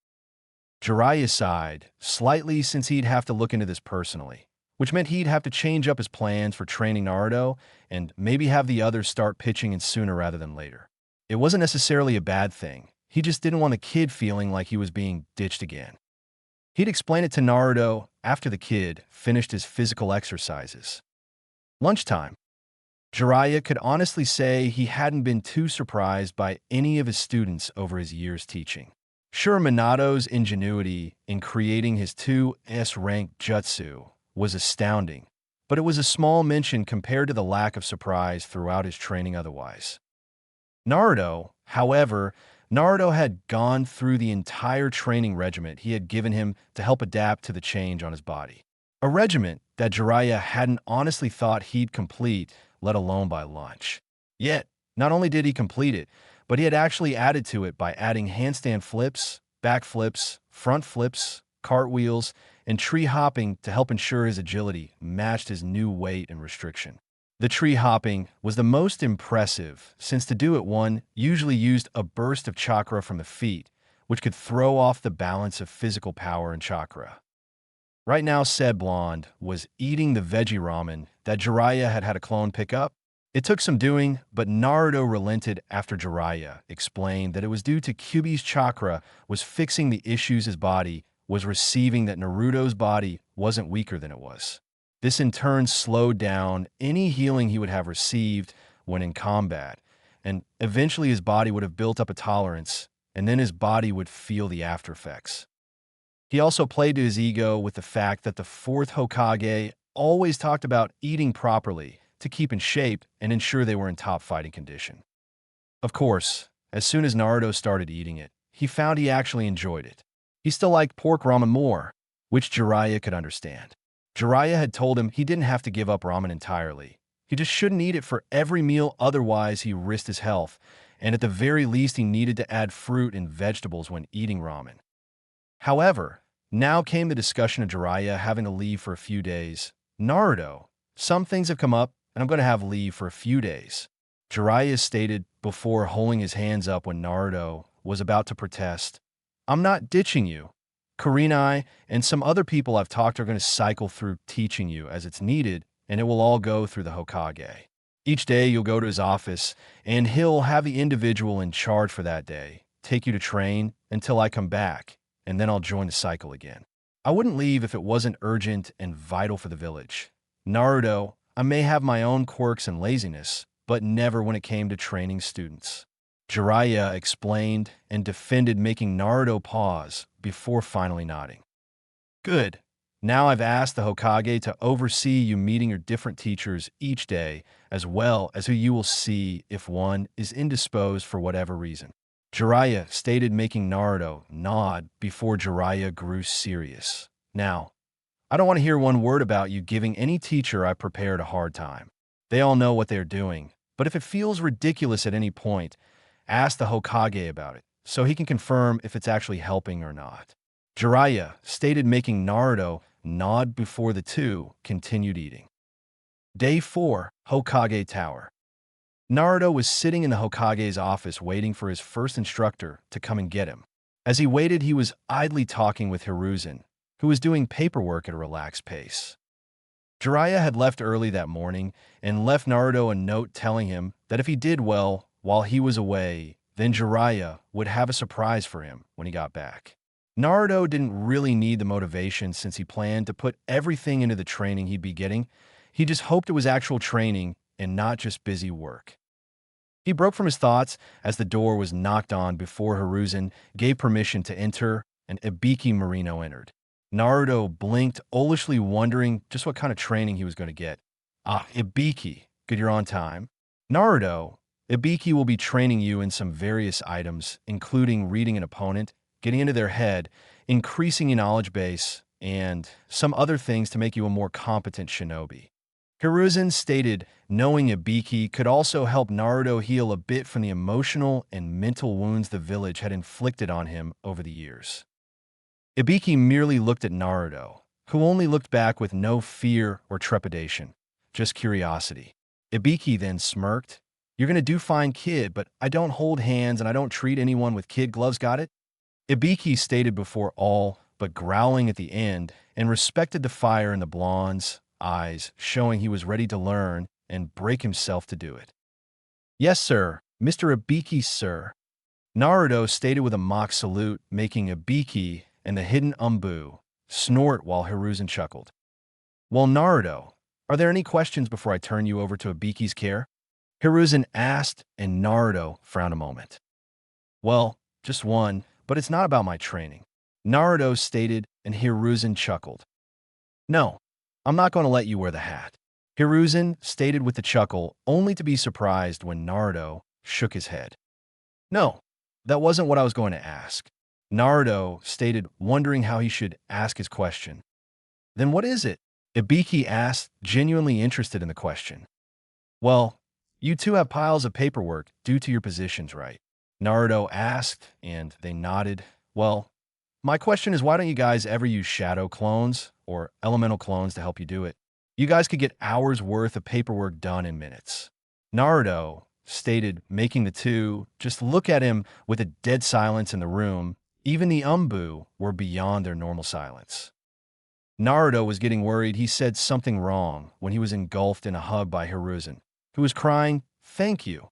Speaker 1: Jiraiya sighed slightly since he'd have to look into this personally, which meant he'd have to change up his plans for training Naruto and maybe have the others start pitching in sooner rather than later. It wasn't necessarily a bad thing. He just didn't want the kid feeling like he was being ditched again. He'd explain it to Naruto after the kid finished his physical exercises. Lunchtime. Jiraiya could honestly say he hadn't been too surprised by any of his students over his years teaching. Sure, Minato's ingenuity in creating his 2S-rank jutsu was astounding, but it was a small mention compared to the lack of surprise throughout his training otherwise. Naruto, however, had gone through the entire training regiment he had given him to help adapt to the change on his body. A regiment that Jiraiya hadn't honestly thought he'd complete, let alone by lunch. Yet, not only did he complete it, but he had actually added to it by adding handstand flips, back flips, front flips, cartwheels, and tree hopping to help ensure his agility matched his new weight and restriction. The tree hopping was the most impressive, since to do it one usually used a burst of chakra from the feet, which could throw off the balance of physical power and chakra. Right now, said blonde was eating the veggie ramen that Jiraiya had a clone pick up. It took some doing, but Naruto relented after Jiraiya explained that it was due to Kyuubi's chakra was fixing the issues his body was receiving, that Naruto's body wasn't weaker than it was. This in turn slowed down any healing he would have received when in combat, and eventually his body would have built up a tolerance, and then his body would feel the after effects. He also played to his ego with the fact that the fourth Hokage always talked about eating properly to keep in shape and ensure they were in top fighting condition. Of course, as soon as Naruto started eating it, he found he actually enjoyed it. He still liked pork ramen more, which Jiraiya could understand. Jiraiya had told him he didn't have to give up ramen entirely. He just shouldn't eat it for every meal, otherwise he risked his health, and at the very least he needed to add fruit and vegetables when eating ramen. However, now came the discussion of Jiraiya having to leave for a few days. Naruto, some things have come up, and I'm going to have leave for a few days. Jiraiya stated before holding his hands up when Naruto was about to protest. I'm not ditching you. Kurenai and some other people I've talked are going to cycle through teaching you as it's needed, and it will all go through the Hokage. Each day you'll go to his office, and he'll have the individual in charge for that day take you to train until I come back, and then I'll join the cycle again. I wouldn't leave if it wasn't urgent and vital for the village. Naruto, I may have my own quirks and laziness, but never when it came to training students. Jiraiya explained and defended, making Naruto pause before finally nodding. Good. Now I've asked the Hokage to oversee you meeting your different teachers each day, as well as who you will see if one is indisposed for whatever reason. Jiraiya stated, making Naruto nod before Jiraiya grew serious. Now, I don't want to hear one word about you giving any teacher I prepared a hard time. They all know what they're doing, but if it feels ridiculous at any point, ask the Hokage about it, so he can confirm if it's actually helping or not. Jiraiya stated, making Naruto nod before the two continued eating. Day 4, Hokage Tower. Naruto was sitting in the Hokage's office waiting for his first instructor to come and get him. As he waited, he was idly talking with Hiruzen, who was doing paperwork at a relaxed pace. Jiraiya had left early that morning and left Naruto a note telling him that if he did well while he was away, then Jiraiya would have a surprise for him when he got back. Naruto didn't really need the motivation since he planned to put everything into the training he'd be getting. He just hoped it was actual training and not just busy work. He broke from his thoughts as the door was knocked on before Hiruzen gave permission to enter and Ibiki Marino entered. Naruto blinked, olishly wondering just what kind of training he was going to get. Ah, Ibiki, good, you're on time. Naruto, Ibiki will be training you in some various items, including reading an opponent getting into their head, increasing your knowledge base, and some other things to make you a more competent shinobi. Hiruzen stated knowing Ibiki could also help Naruto heal a bit from the emotional and mental wounds the village had inflicted on him over the years. Ibiki merely looked at Naruto, who only looked back with no fear or trepidation, just curiosity. Ibiki then smirked. "You're gonna do fine, kid, but I don't hold hands and I don't treat anyone with kid gloves, got it?" Ibiki stated before all but growling at the end and respected the fire in the blonde's eyes, showing he was ready to learn and break himself to do it. "Yes, sir, Mr. Ibiki, sir." Naruto stated with a mock salute, making Ibiki and the hidden Umbu snort while Hiruzen chuckled. "Well, Naruto, are there any questions before I turn you over to Ibiki's care?" Hiruzen asked, and Naruto frowned a moment. "Well, just one, but it's not about my training," Naruto stated, and Hiruzen chuckled. "No, I'm not going to let you wear the hat," Hiruzen stated with a chuckle, only to be surprised when Naruto shook his head. "No, that wasn't what I was going to ask," Naruto stated, wondering how he should ask his question. "Then what is it?" Ibiki asked, genuinely interested in the question. "Well, you two have piles of paperwork due to your positions, right?" Naruto asked, and they nodded. "Well, my question is, why don't you guys ever use shadow clones or elemental clones to help you do it? You guys could get hours worth of paperwork done in minutes." Naruto stated, making the two just look at him with a dead silence in the room. Even the Umbu were beyond their normal silence. Naruto was getting worried he said something wrong when he was engulfed in a hug by Hiruzen, who was crying, "Thank you."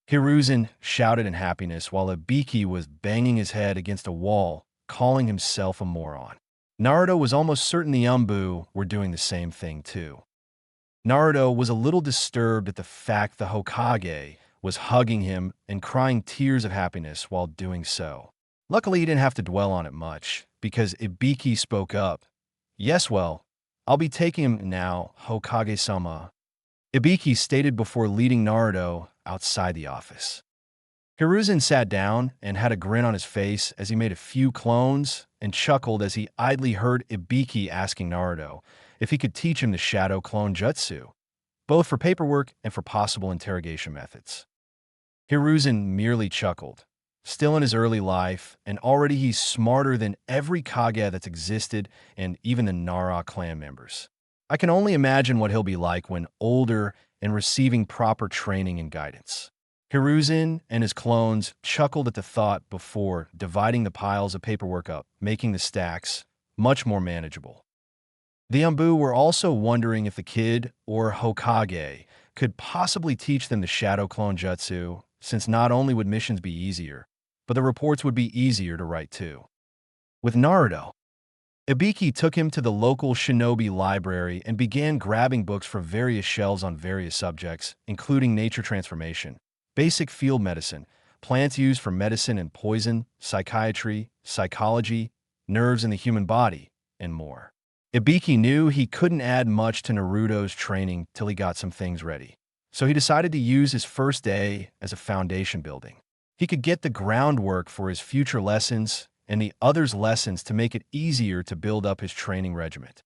Speaker 1: Hiruzen shouted in happiness while Ibiki was banging his head against a wall, calling himself a moron. Naruto was almost certain the Umbu were doing the same thing too. Naruto was a little disturbed at the fact the Hokage was hugging him and crying tears of happiness while doing so. Luckily, he didn't have to dwell on it much, because Ibiki spoke up. "Yes, well, I'll be taking him now, Hokage-sama," Ibiki stated before leading Naruto outside the office. Hiruzen sat down and had a grin on his face as he made a few clones and chuckled as he idly heard Ibiki asking Naruto if he could teach him the shadow clone jutsu, both for paperwork and for possible interrogation methods. Hiruzen merely chuckled. Still in his early life, and already he's smarter than every Kage that's existed and even the Nara clan members. I can only imagine what he'll be like when older and receiving proper training and guidance. Hiruzen and his clones chuckled at the thought before dividing the piles of paperwork up, making the stacks much more manageable. The Umbu were also wondering if the kid or Hokage could possibly teach them the shadow clone jutsu, since not only would missions be easier, but the reports would be easier to write too. With Naruto, Ibiki took him to the local shinobi library and began grabbing books from various shelves on various subjects, including nature transformation, basic field medicine, plants used for medicine and poison, psychiatry, psychology, nerves in the human body, and more. Ibiki knew he couldn't add much to Naruto's training till he got some things ready, so he decided to use his first day as a foundation building. He could get the groundwork for his future lessons and the others' lessons to make it easier to build up his training regiment.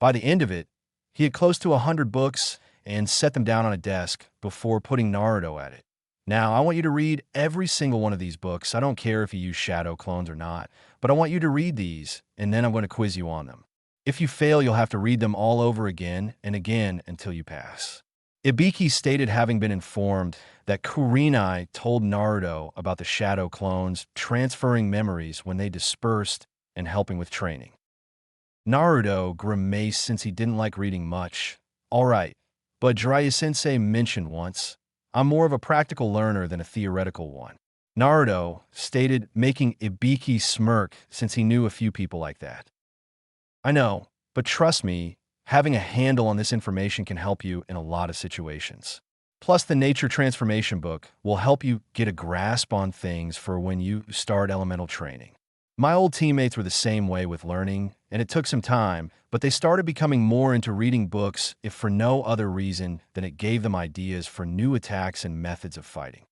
Speaker 1: By the end of it, he had close to 100 books and set them down on a desk before putting Naruto at it. "Now, I want you to read every single one of these books. I don't care if you use shadow clones or not, but I want you to read these, and then I'm going to quiz you on them. If you fail, you'll have to read them all over again and again until you pass." Ibiki stated having been informed that Kurenai told Naruto about the shadow clones transferring memories when they dispersed and helping with training. Naruto grimaced since he didn't like reading much. "All right, but Jiraiya-sensei mentioned once, I'm more of a practical learner than a theoretical one," Naruto stated, making Ibiki smirk since he knew a few people like that. "I know, but trust me, having a handle on this information can help you in a lot of situations. Plus, the Nature Transformation book will help you get a grasp on things for when you start elemental training. My old teammates were the same way with learning, and it took some time, but they started becoming more into reading books if for no other reason than it gave them ideas for new attacks and methods of fighting."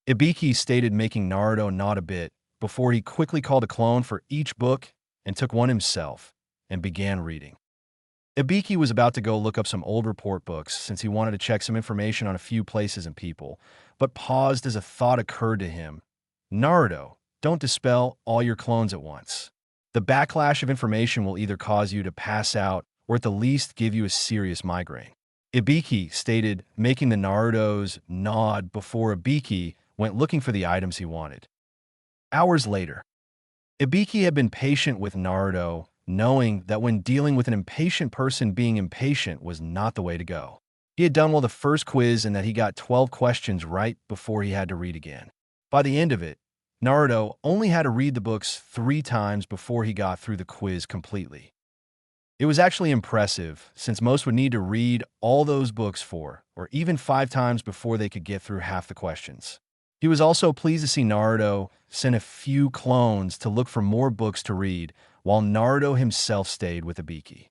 Speaker 1: Ibiki stated, making Naruto nod a bit, before he quickly called a clone for each book and took one himself and began reading. Ibiki was about to go look up some old report books since he wanted to check some information on a few places and people, but paused as a thought occurred to him. Naruto, don't dispel all your clones at once. The backlash of information will either cause you to pass out or at the least give you a serious migraine. Ibiki stated, making the Naruto's nod before Ibiki went looking for the items he wanted. Hours later, Ibiki had been patient with Naruto, knowing that when dealing with an impatient person, being impatient was not the way to go. He had done well the first quiz and that he got 12 questions right before he had to read again. By the end of it, Naruto only had to read the books 3 times before he got through the quiz completely. It was actually impressive, since most would need to read all those books 4 or even 5 times before they could get through half the questions. He was also pleased to see Naruto send a few clones to look for more books to read, while Naruto himself stayed with Ibiki.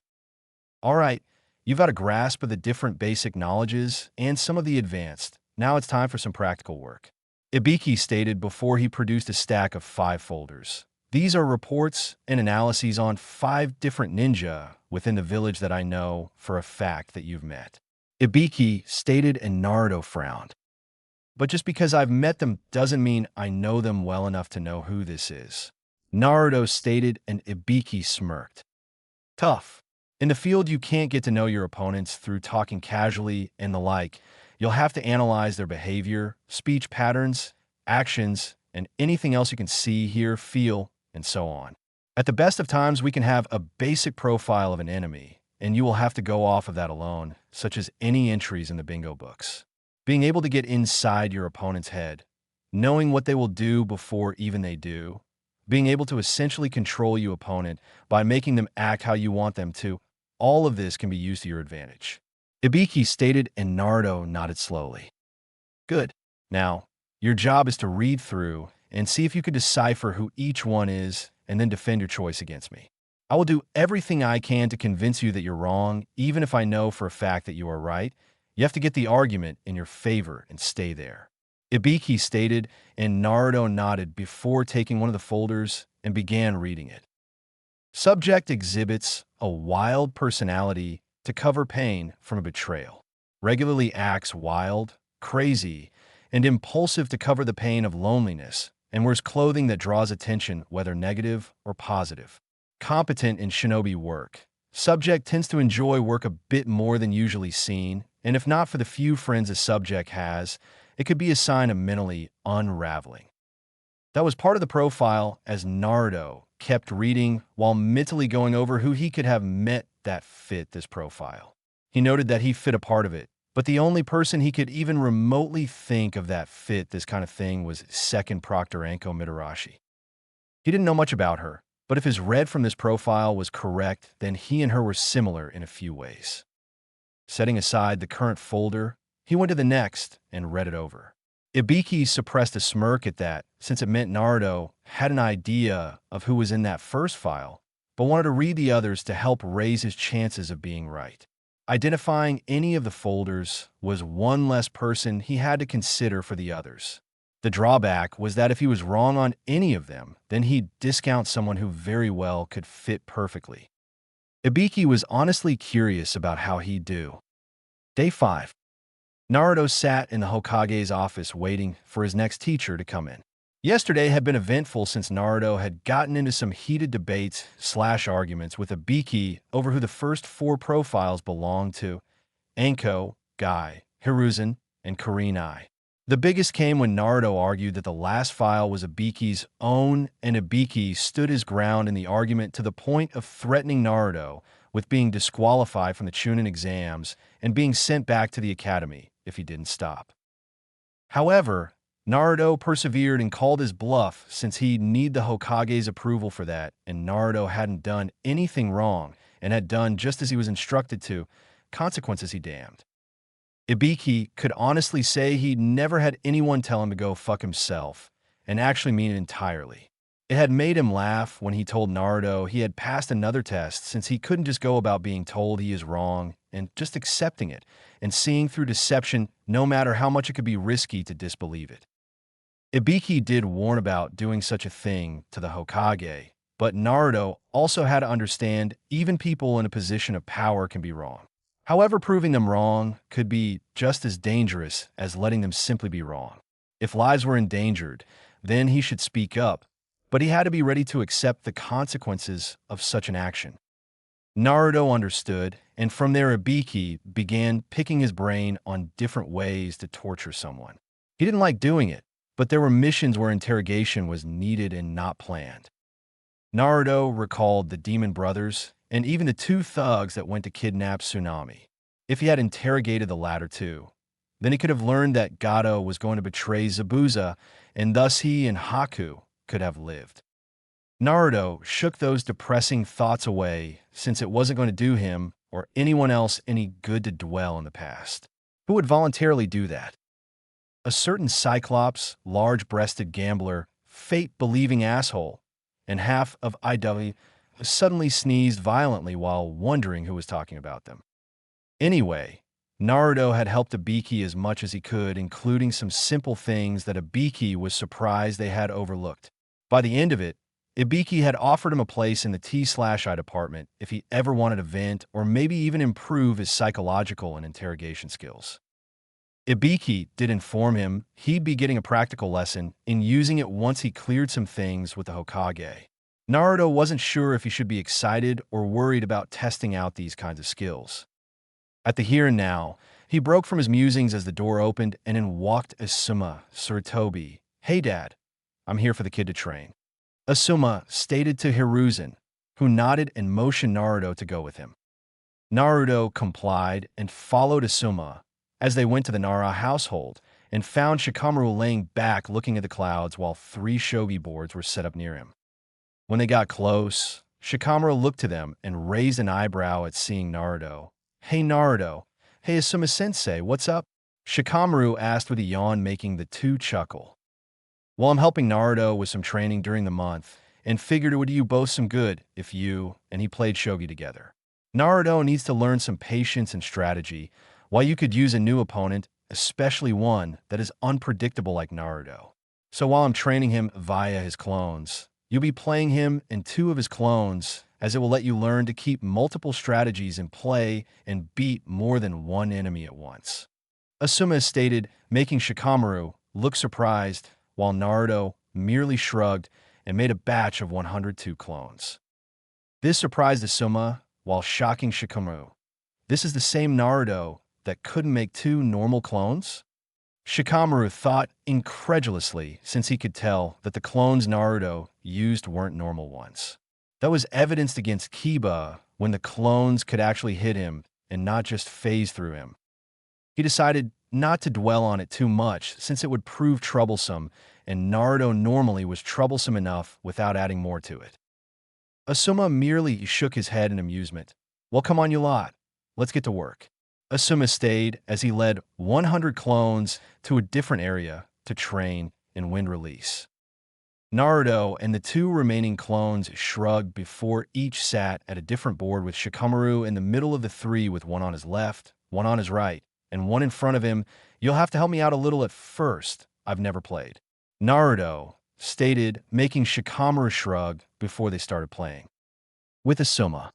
Speaker 1: Alright, you've got a grasp of the different basic knowledges and some of the advanced. Now it's time for some practical work. Ibiki stated before he produced a stack of 5 folders. These are reports and analyses on 5 different ninja within the village that I know for a fact that you've met. Ibiki stated and Naruto frowned. But just because I've met them doesn't mean I know them well enough to know who this is. Naruto stated and Ibiki smirked. Tough. In the field, you can't get to know your opponents through talking casually and the like. You'll have to analyze their behavior, speech patterns, actions, and anything else you can see, hear, feel, and so on. At the best of times, we can have a basic profile of an enemy, and you will have to go off of that alone, such as any entries in the bingo books. Being able to get inside your opponent's head, knowing what they will do before even they do, being able to essentially control your opponent by making them act how you want them to, all of this can be used to your advantage. Ibiki stated and Naruto nodded slowly. Good. Now, your job is to read through and see if you can decipher who each one is and then defend your choice against me. I will do everything I can to convince you that you're wrong, even if I know for a fact that you are right. You have to get the argument in your favor and stay there. Ibiki stated, and Naruto nodded before taking one of the folders and began reading it. Subject exhibits a wild personality to cover pain from a betrayal. Regularly acts wild, crazy, and impulsive to cover the pain of loneliness, and wears clothing that draws attention, whether negative or positive. Competent in shinobi work. Subject tends to enjoy work a bit more than usually seen, and if not for the few friends a subject has, it could be a sign of mentally unraveling. That was part of the profile as Naruto kept reading while mentally going over who he could have met that fit this profile. He noted that he fit a part of it, but the only person he could even remotely think of that fit this kind of thing was second Proctor Anko Mitarashi. He didn't know much about her, but if his read from this profile was correct, then he and her were similar in a few ways. Setting aside the current folder, he went to the next and read it over. Ibiki suppressed a smirk at that, since it meant Naruto had an idea of who was in that first file, but wanted to read the others to help raise his chances of being right. Identifying any of the folders was one less person he had to consider for the others. The drawback was that if he was wrong on any of them, then he'd discount someone who very well could fit perfectly. Ibiki was honestly curious about how he'd do. Day 5. Naruto sat in the Hokage's office waiting for his next teacher to come in. Yesterday had been eventful since Naruto had gotten into some heated debates/arguments with Ibiki over who the first 4 profiles belonged to: Anko, Guy, Hiruzen, and Kurenai. The biggest came when Naruto argued that the last file was Ibiki's own, and Ibiki stood his ground in the argument to the point of threatening Naruto with being disqualified from the Chūnin exams and being sent back to the academy if he didn't stop. However, Naruto persevered and called his bluff since he'd need the Hokage's approval for that, and Naruto hadn't done anything wrong and had done just as he was instructed to. Consequences he damned. Ibiki could honestly say he'd never had anyone tell him to go fuck himself, and actually mean it entirely. It had made him laugh when he told Naruto he had passed another test, since he couldn't just go about being told he is wrong and just accepting it and seeing through deception, no matter how much it could be risky to disbelieve it. Ibiki did warn about doing such a thing to the Hokage, but Naruto also had to understand even people in a position of power can be wrong. However, proving them wrong could be just as dangerous as letting them simply be wrong. If lives were endangered, then he should speak up, but he had to be ready to accept the consequences of such an action. Naruto understood, and from there Ibiki began picking his brain on different ways to torture someone. He didn't like doing it, but there were missions where interrogation was needed and not planned. Naruto recalled the demon brothers and even the two thugs that went to kidnap Tsunami. If he had interrogated the latter two, then he could have learned that Gato was going to betray Zabuza, and thus he and Haku could have lived. Naruto shook those depressing thoughts away since it wasn't going to do him or anyone else any good to dwell in the past. Who would voluntarily do that? A certain Cyclops, large-breasted gambler, fate-believing asshole, and half of IW suddenly sneezed violently while wondering who was talking about them. Anyway, Naruto had helped Ibiki as much as he could, including some simple things that Ibiki was surprised they had overlooked. By the end of it, Ibiki had offered him a place in the T/I department if he ever wanted to vent or maybe even improve his psychological and interrogation skills. Ibiki did inform him he'd be getting a practical lesson in using it once he cleared some things with the Hokage. Naruto wasn't sure if he should be excited or worried about testing out these kinds of skills. At the here and now, he broke from his musings as the door opened and in walked Asuma Sarutobi. "Hey Dad, I'm here for the kid to train." Asuma stated to Hiruzen, who nodded and motioned Naruto to go with him. Naruto complied and followed Asuma as they went to the Nara household and found Shikamaru laying back looking at the clouds while 3 shogi boards were set up near him. When they got close, Shikamaru looked to them and raised an eyebrow at seeing Naruto. "Hey Naruto, hey Asuma-sensei, what's up?" Shikamaru asked with a yawn, making the two chuckle. "Well, I'm helping Naruto with some training during the month and figured it would do you both some good if you and he played shogi together. Naruto needs to learn some patience and strategy, while you could use a new opponent, especially one that is unpredictable like Naruto. So while I'm training him via his clones, you'll be playing him in 2 of his clones, as it will let you learn to keep multiple strategies in play and beat more than one enemy at once." Asuma stated, making Shikamaru look surprised, while Naruto merely shrugged and made a batch of 102 clones. This surprised Asuma while shocking Shikamaru. This is the same Naruto that couldn't make 2 normal clones? Shikamaru thought incredulously since he could tell that the clones Naruto used weren't normal ones. That was evidenced against Kiba when the clones could actually hit him and not just phase through him. He decided not to dwell on it too much since it would prove troublesome, and Naruto normally was troublesome enough without adding more to it. Asuma merely shook his head in amusement. "Well, come on, you lot. Let's get to work." Asuma stayed as he led 100 clones to a different area to train in wind release. Naruto and the 2 remaining clones shrugged before each sat at a different board with Shikamaru in the middle of the 3 with one on his left, one on his right, and one in front of him. "You'll have to help me out a little at first. I've never played." Naruto stated, making Shikamaru shrug before they started playing. With Asuma.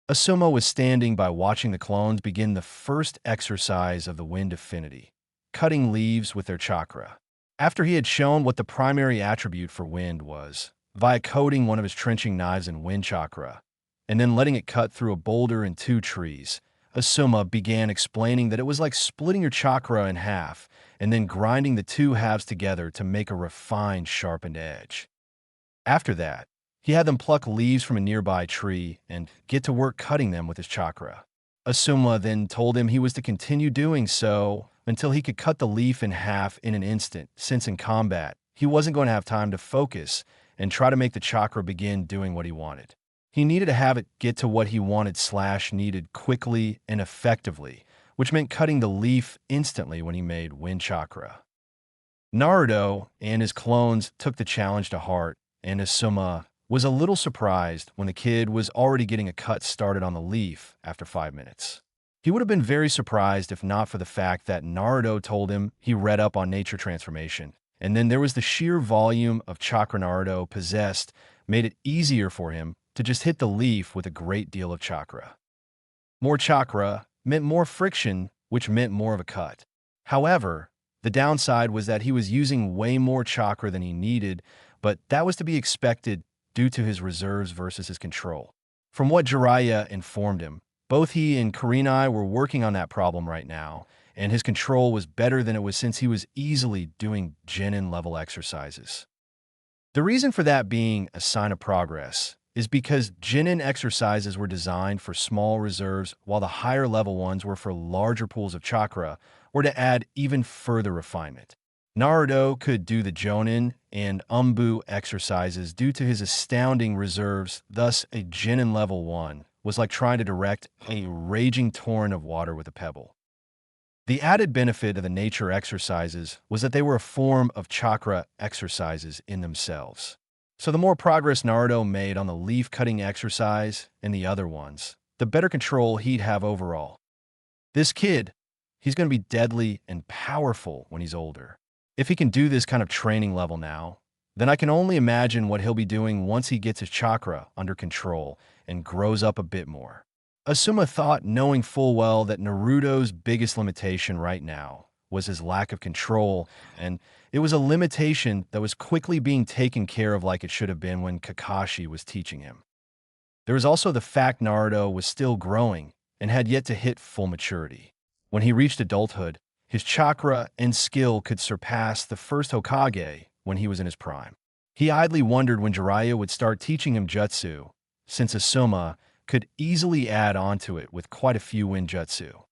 Speaker 1: Asuma was standing by watching the clones begin the first exercise of the wind affinity, cutting leaves with their chakra. After he had shown what the primary attribute for wind was, via coating one of his trenching knives in wind chakra, and then letting it cut through a boulder and 2 trees, Asuma began explaining that it was like splitting your chakra in half and then grinding the 2 halves together to make a refined, sharpened edge. After that, he had them pluck leaves from a nearby tree and get to work cutting them with his chakra. Asuma then told him he was to continue doing so until he could cut the leaf in half in an instant, since in combat, he wasn't going to have time to focus and try to make the chakra begin doing what he wanted. He needed to have it get to what he wanted/needed quickly and effectively, which meant cutting the leaf instantly when he made wind chakra. Naruto and his clones took the challenge to heart, and Asuma was a little surprised when the kid was already getting a cut started on the leaf after 5 minutes. He would have been very surprised if not for the fact that Naruto told him he read up on nature transformation. And then there was the sheer volume of chakra Naruto possessed made it easier for him to just hit the leaf with a great deal of chakra. More chakra meant more friction, which meant more of a cut. However, the downside was that he was using way more chakra than he needed, but that was to be expected due to his reserves versus his control. From what Jiraiya informed him, both he and Kurenai were working on that problem right now, and his control was better than it was since he was easily doing Genin level exercises. The reason for that being a sign of progress is because Genin exercises were designed for small reserves while the higher level ones were for larger pools of chakra or to add even further refinement. Naruto could do the Jonin and Umbu exercises due to his astounding reserves, thus a Genin level 1 was like trying to direct a raging torrent of water with a pebble. The added benefit of the nature exercises was that they were a form of chakra exercises in themselves. So the more progress Naruto made on the leaf-cutting exercise and the other ones, the better control he'd have overall. This kid, he's going to be deadly and powerful when he's older. If he can do this kind of training level now, then I can only imagine what he'll be doing once he gets his chakra under control and grows up a bit more. Asuma thought, knowing full well that Naruto's biggest limitation right now was his lack of control, and it was a limitation that was quickly being taken care of like it should have been when Kakashi was teaching him. There was also the fact Naruto was still growing and had yet to hit full maturity. When he reached adulthood, his chakra and skill could surpass the first Hokage when he was in his prime. He idly wondered when Jiraiya would start teaching him jutsu, since Asuma could easily add onto it with quite a few ninjutsu.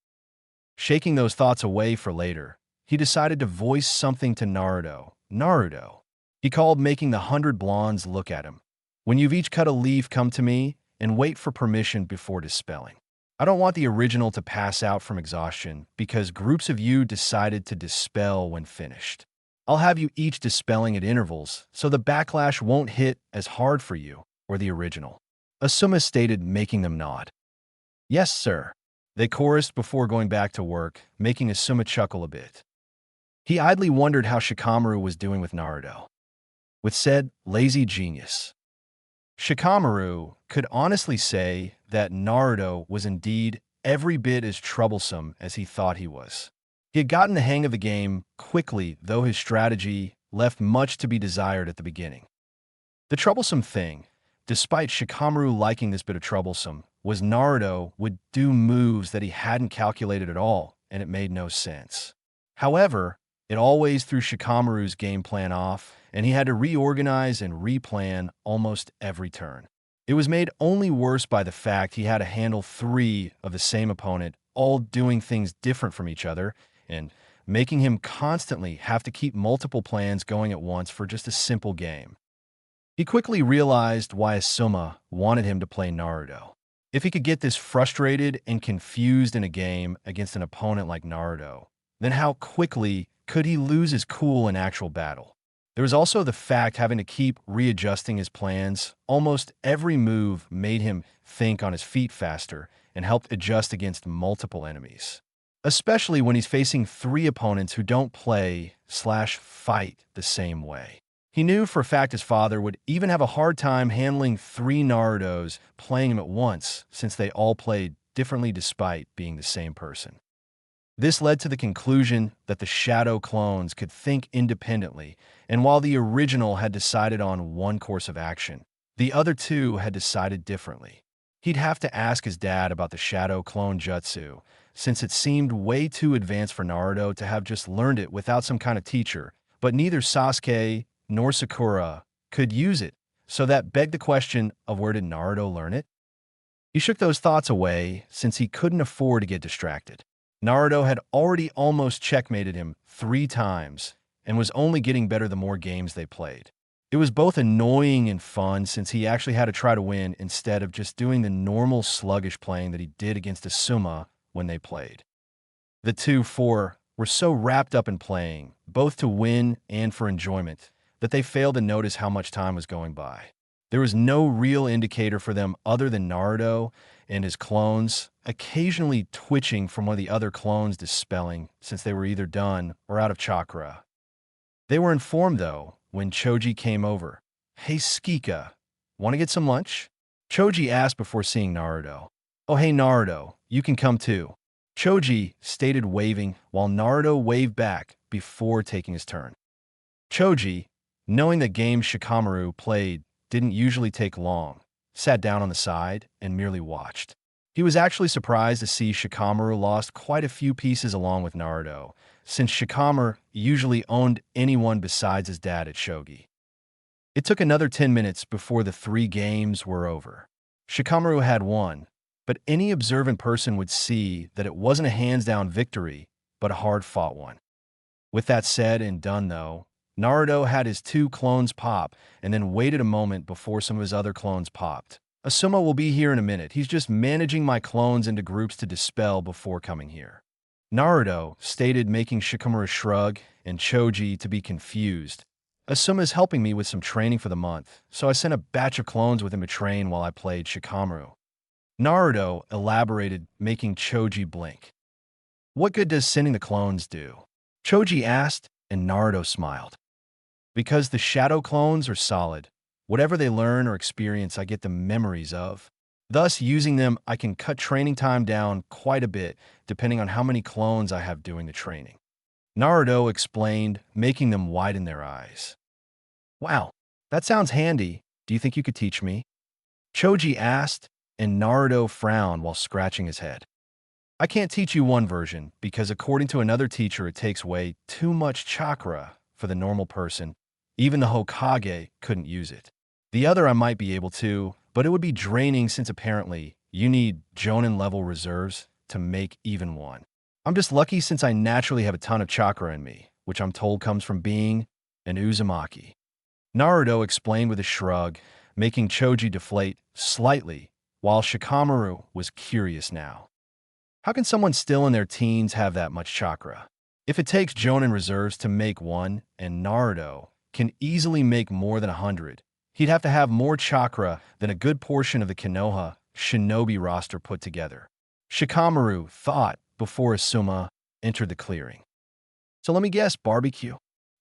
Speaker 1: Shaking those thoughts away for later, he decided to voice something to Naruto. Naruto. He called making the 100 blondes look at him. When you've each cut a leaf, come to me and wait for permission before dispelling. I don't want the original to pass out from exhaustion because groups of you decided to dispel when finished. I'll have you each dispelling at intervals so the backlash won't hit as hard for you or the original. Asuma stated, making them nod. Yes, sir. They chorused before going back to work, making Asuma chuckle a bit. He idly wondered how Shikamaru was doing with Naruto. With said lazy genius. Shikamaru could honestly say that Naruto was indeed every bit as troublesome as he thought he was. He had gotten the hang of the game quickly, though his strategy left much to be desired at the beginning. The troublesome thing, despite Shikamaru liking this bit of troublesome, was Naruto would do moves that he hadn't calculated at all, and it made no sense. However, it always threw Shikamaru's game plan off, and he had to reorganize and replan almost every turn. It was made only worse by the fact he had to handle 3 of the same opponent, all doing things different from each other, and making him constantly have to keep multiple plans going at once for just a simple game. He quickly realized why Asuma wanted him to play Naruto. If he could get this frustrated and confused in a game against an opponent like Naruto, then how quickly could he lose his cool in actual battle? There was also the fact having to keep readjusting his plans. Almost every move made him think on his feet faster and helped adjust against multiple enemies. Especially when he's facing 3 opponents who don't play/fight the same way. He knew for a fact his father would even have a hard time handling 3 Narutos playing him at once, since they all played differently despite being the same person. This led to the conclusion that the shadow clones could think independently, and while the original had decided on one course of action, the other 2 had decided differently. He'd have to ask his dad about the shadow clone jutsu, since it seemed way too advanced for Naruto to have just learned it without some kind of teacher, but neither Sasuke nor Sakura could use it, so that begged the question of where did Naruto learn it? He shook those thoughts away since he couldn't afford to get distracted. Naruto had already almost checkmated him 3 times and was only getting better the more games they played. It was both annoying and fun since he actually had to try to win instead of just doing the normal sluggish playing that he did against Asuma when they played. The 2-4 were so wrapped up in playing, both to win and for enjoyment, that they failed to notice how much time was going by. There was no real indicator for them other than Naruto and his clones, occasionally twitching from one of the other clones dispelling since they were either done or out of chakra. They were informed, though, when Choji came over. "Hey, Skika, want to get some lunch?" Choji asked before seeing Naruto. "Oh, hey, Naruto, you can come too," Choji stated, waving, while Naruto waved back before taking his turn. Choji, knowing the game Shikamaru played didn't usually take long, sat down on the side and merely watched. He was actually surprised to see Shikamaru lost quite a few pieces along with Naruto, since Shikamaru usually owned anyone besides his dad at shogi. It took another 10 minutes before the 3 games were over. Shikamaru had won, but any observant person would see that it wasn't a hands-down victory, but a hard-fought one. With that said and done, though, Naruto had his 2 clones pop and then waited a moment before some of his other clones popped. "Asuma will be here in a minute. He's just managing my clones into groups to dispel before coming here," Naruto stated, making Shikamaru shrug and Choji to be confused. "Asuma is helping me with some training for the month, so I sent a batch of clones with him to train while I played Shikamaru," Naruto elaborated, making Choji blink. "What good does sending the clones do?" Choji asked, and Naruto smiled. "Because the shadow clones are solid. Whatever they learn or experience, I get the memories of. Thus, using them, I can cut training time down quite a bit, depending on how many clones I have doing the training," Naruto explained, making them widen their eyes. "Wow, that sounds handy. Do you think you could teach me?" Choji asked, and Naruto frowned while scratching his head. "I can't teach you one version, because according to another teacher, it takes way too much chakra for the normal person. Even the Hokage couldn't use it. The other I might be able to, but it would be draining since apparently you need Jonin-level reserves to make even one. I'm just lucky since I naturally have a ton of chakra in me, which I'm told comes from being an Uzumaki," Naruto explained with a shrug, making Choji deflate slightly, while Shikamaru was curious now. How can someone still in their teens have that much chakra? If it takes Jonin reserves to make one, and Naruto can easily make more than 100, he'd have to have more chakra than a good portion of the Konoha shinobi roster put together, Shikamaru thought before Asuma entered the clearing. "So let me guess, barbecue,"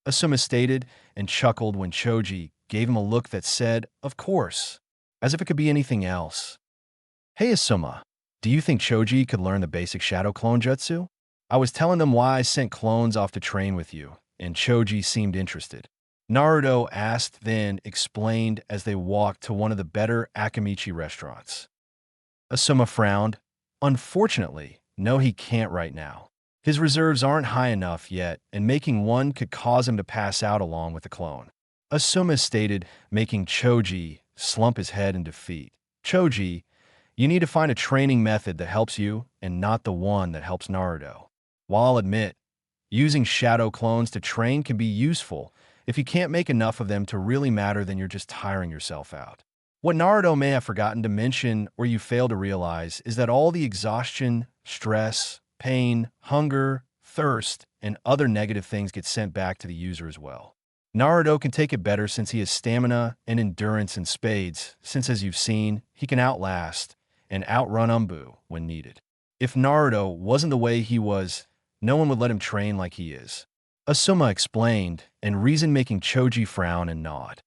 Speaker 1: Asuma stated, and chuckled when Choji gave him a look that said, "Of course," as if it could be anything else. "Hey, Asuma, do you think Choji could learn the basic shadow clone jutsu? I was telling them why I sent clones off to train with you, and Choji seemed interested," Naruto asked, then explained as they walked to one of the better Akamichi restaurants. Asuma frowned. "Unfortunately, no, he can't right now. His reserves aren't high enough yet, and making one could cause him to pass out along with the clone," Asuma stated, making Choji slump his head in defeat. "Choji, you need to find a training method that helps you and not the one that helps Naruto. While I'll admit, using shadow clones to train can be useful, if you can't make enough of them to really matter, then you're just tiring yourself out. What Naruto may have forgotten to mention or you fail to realize is that all the exhaustion, stress, pain, hunger, thirst, and other negative things get sent back to the user as well. Naruto can take it better since he has stamina and endurance in spades, since as you've seen, he can outlast and outrun Umbu when needed. If Naruto wasn't the way he was, no one would let him train like he is," Asuma explained, and reason making Choji frown and nod.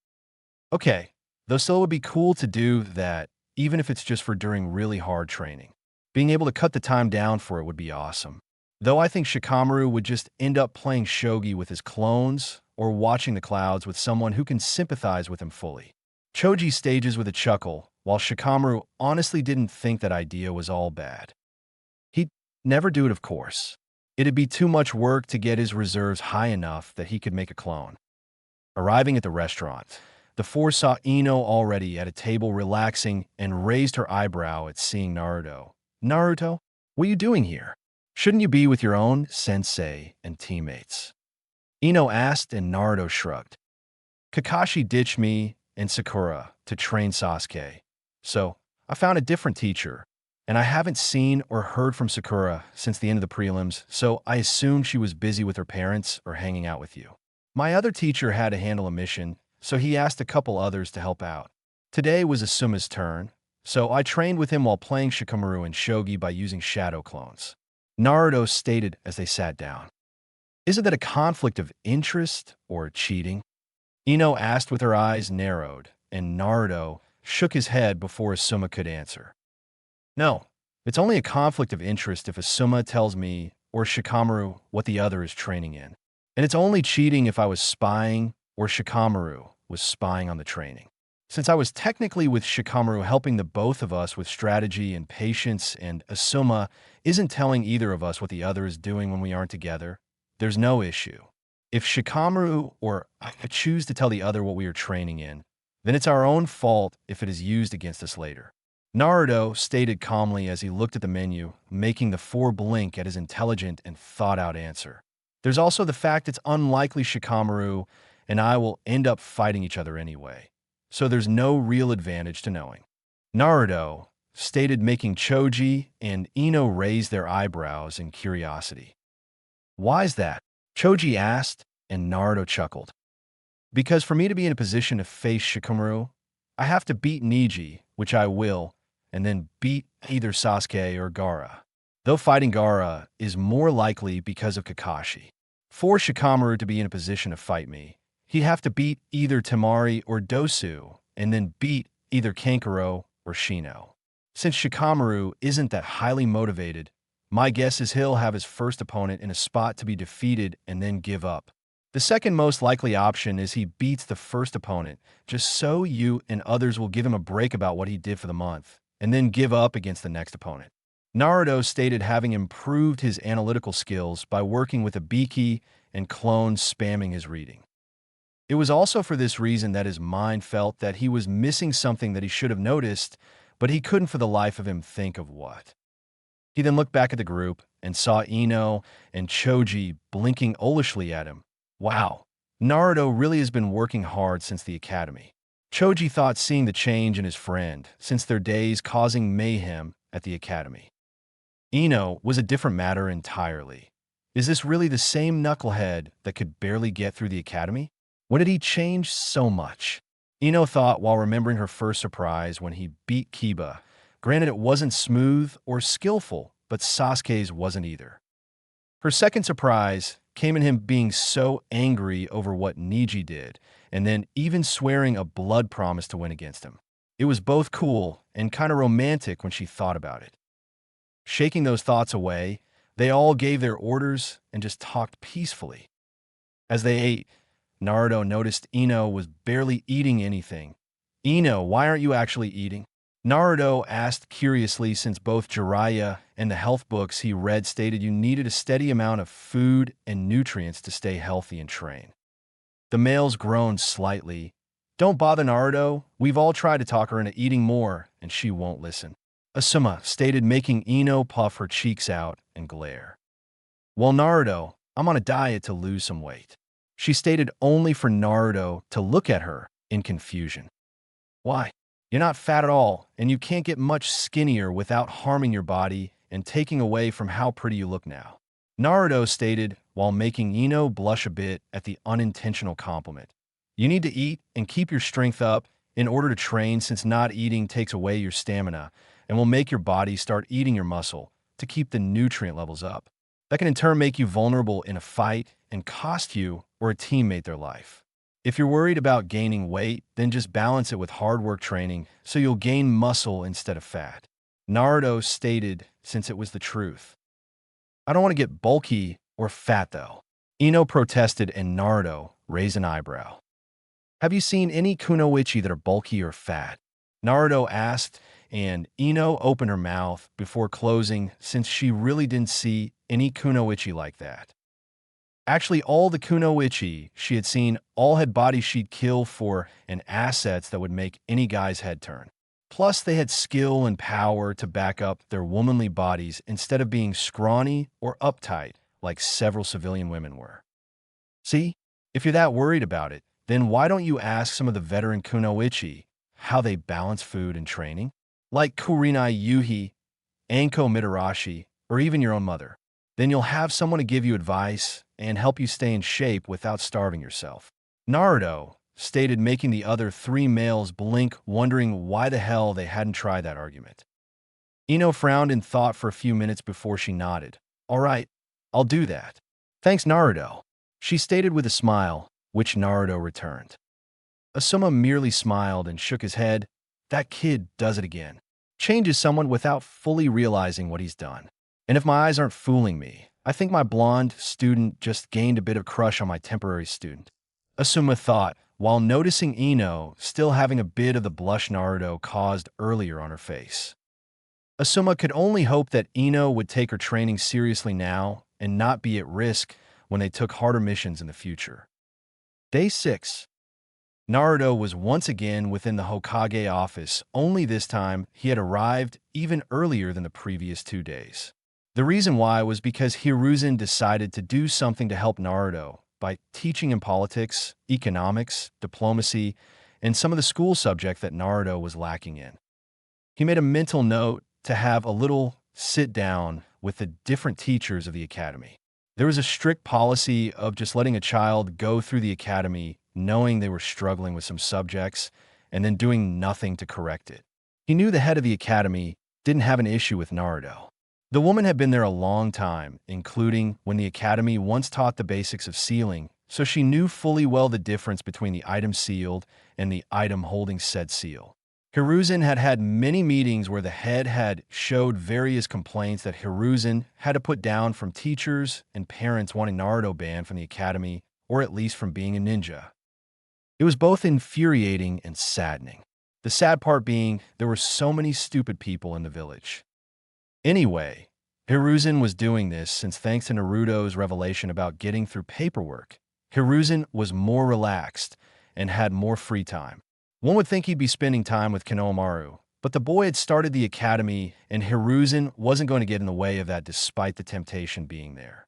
Speaker 1: "Okay, though still it would be cool to do that, even if it's just for during really hard training. Being able to cut the time down for it would be awesome. Though I think Shikamaru would just end up playing shogi with his clones or watching the clouds with someone who can sympathize with him fully." Choji stages with a chuckle, while Shikamaru honestly didn't think that idea was all bad. He'd never do it, of course. It'd be too much work to get his reserves high enough that he could make a clone. Arriving at the restaurant, the 4 saw Ino already at a table relaxing and raised her eyebrow at seeing Naruto. "Naruto, what are you doing here? Shouldn't you be with your own sensei and teammates?" Ino asked, and Naruto shrugged. "Kakashi ditched me and Sakura to train Sasuke, so I found a different teacher, and I haven't seen or heard from Sakura since the end of the prelims, so I assumed she was busy with her parents or hanging out with you. My other teacher had to handle a mission, so he asked a couple others to help out. Today was Asuma's turn, so I trained with him while playing Shikamaru and Shogi by using shadow clones. Naruto stated as they sat down. Isn't that a conflict of interest or cheating? Ino asked with her eyes narrowed, and Naruto shook his head before Asuma could answer. No, it's only a conflict of interest if Asuma tells me or Shikamaru what the other is training in. And it's only cheating if I was spying or Shikamaru was spying on the training. Since I was technically with Shikamaru helping the both of us with strategy and patience, and Asuma isn't telling either of us what the other is doing when we aren't together, there's no issue. If Shikamaru or I choose to tell the other what we are training in, then it's our own fault if it is used against us later. Naruto stated calmly as he looked at the menu, making the four blink at his intelligent and thought-out answer. There's also the fact it's unlikely Shikamaru and I will end up fighting each other anyway, so there's no real advantage to knowing. Naruto stated, making Choji and Ino raise their eyebrows in curiosity. Why's that? Choji asked, and Naruto chuckled. Because for me to be in a position to face Shikamaru, I have to beat Neji, which I will, and then beat either Sasuke or Gaara. Though fighting Gaara is more likely because of Kakashi. For Shikamaru to be in a position to fight me, he'd have to beat either Temari or Dosu, and then beat either Kankuro or Shino. Since Shikamaru isn't that highly motivated, my guess is he'll have his first opponent in a spot to be defeated and then give up. The second most likely option is he beats the first opponent, just so you and others will give him a break about what he did for the month, and then give up against the next opponent. Naruto stated having improved his analytical skills by working with Ibiki and clones spamming his reading. It was also for this reason that his mind felt that he was missing something that he should have noticed, but he couldn't for the life of him think of what. He then looked back at the group and saw Ino and Choji blinking olishly at him. Wow, Naruto really has been working hard since the academy. Choji thought, seeing the change in his friend since their days causing mayhem at the academy. Ino was a different matter entirely. Is this really the same knucklehead that could barely get through the academy? When did he change so much? Ino thought while remembering her first surprise when he beat Kiba. Granted, it wasn't smooth or skillful, but Sasuke's wasn't either. Her second surprise came in him being so angry over what Neji did, and then even swearing a blood promise to win against him. It was both cool and kind of romantic when she thought about it. Shaking those thoughts away, they all gave their orders and just talked peacefully. As they ate, Naruto noticed Ino was barely eating anything. Ino, why aren't you actually eating? Naruto asked curiously, since both Jiraiya and the health books he read stated you needed a steady amount of food and nutrients to stay healthy and train. The males groaned slightly. Don't bother Naruto, we've all tried to talk her into eating more, and she won't listen. Asuma stated, making Ino puff her cheeks out and glare. Well, Naruto, I'm on a diet to lose some weight. She stated, only for Naruto to look at her in confusion. Why? You're not fat at all, and you can't get much skinnier without harming your body and taking away from how pretty you look now. Naruto stated, while making Ino blush a bit at the unintentional compliment. You need to eat and keep your strength up in order to train, since not eating takes away your stamina and will make your body start eating your muscle to keep the nutrient levels up. That can in turn make you vulnerable in a fight and cost you or a teammate their life. If you're worried about gaining weight, then just balance it with hard work training so you'll gain muscle instead of fat. Naruto stated, since it was the truth. I don't want to get bulky or fat though. Ino protested, and Naruto raised an eyebrow. Have you seen any kunoichi that are bulky or fat? Naruto asked, and Ino opened her mouth before closing, since she really didn't see any kunoichi like that. Actually, all the kunoichi she had seen all had bodies she'd kill for and assets that would make any guy's head turn. Plus, they had skill and power to back up their womanly bodies instead of being scrawny or uptight like several civilian women were. See, if you're that worried about it, then why don't you ask some of the veteran kunoichi how they balance food and training? Like Kurenai Yuhi, Anko Mitarashi, or even your own mother. Then you'll have someone to give you advice and help you stay in shape without starving yourself. Naruto stated, making the other three males blink, wondering why the hell they hadn't tried that argument. Ino frowned in thought for a few minutes before she nodded. All right, I'll do that. Thanks, Naruto, she stated with a smile, which Naruto returned. Asuma merely smiled and shook his head. That kid does it again. Changes someone without fully realizing what he's done. And if my eyes aren't fooling me, I think my blonde student just gained a bit of crush on my temporary student. Asuma thought, while noticing Ino still having a bit of the blush Naruto caused earlier on her face. Asuma could only hope that Ino would take her training seriously now and not be at risk when they took harder missions in the future. Day 6. Naruto was once again within the Hokage office, only this time he had arrived even earlier than the previous 2 days. The reason why was because Hiruzen decided to do something to help Naruto by teaching him politics, economics, diplomacy, and some of the school subjects that Naruto was lacking in. He made a mental note to have a little sit-down with the different teachers of the academy. There was a strict policy of just letting a child go through the academy knowing they were struggling with some subjects and then doing nothing to correct it. He knew the head of the academy didn't have an issue with Naruto. The woman had been there a long time, including when the academy once taught the basics of sealing, so she knew fully well the difference between the item sealed and the item holding said seal. Hiruzen had had many meetings where the head had showed various complaints that Hiruzen had to put down from teachers and parents wanting Naruto banned from the academy, or at least from being a ninja. It was both infuriating and saddening. The sad part being there were so many stupid people in the village. Anyway, Hiruzen was doing this since thanks to Naruto's revelation about getting through paperwork, Hiruzen was more relaxed and had more free time. One would think he'd be spending time with Konohamaru, but the boy had started the academy and Hiruzen wasn't going to get in the way of that despite the temptation being there.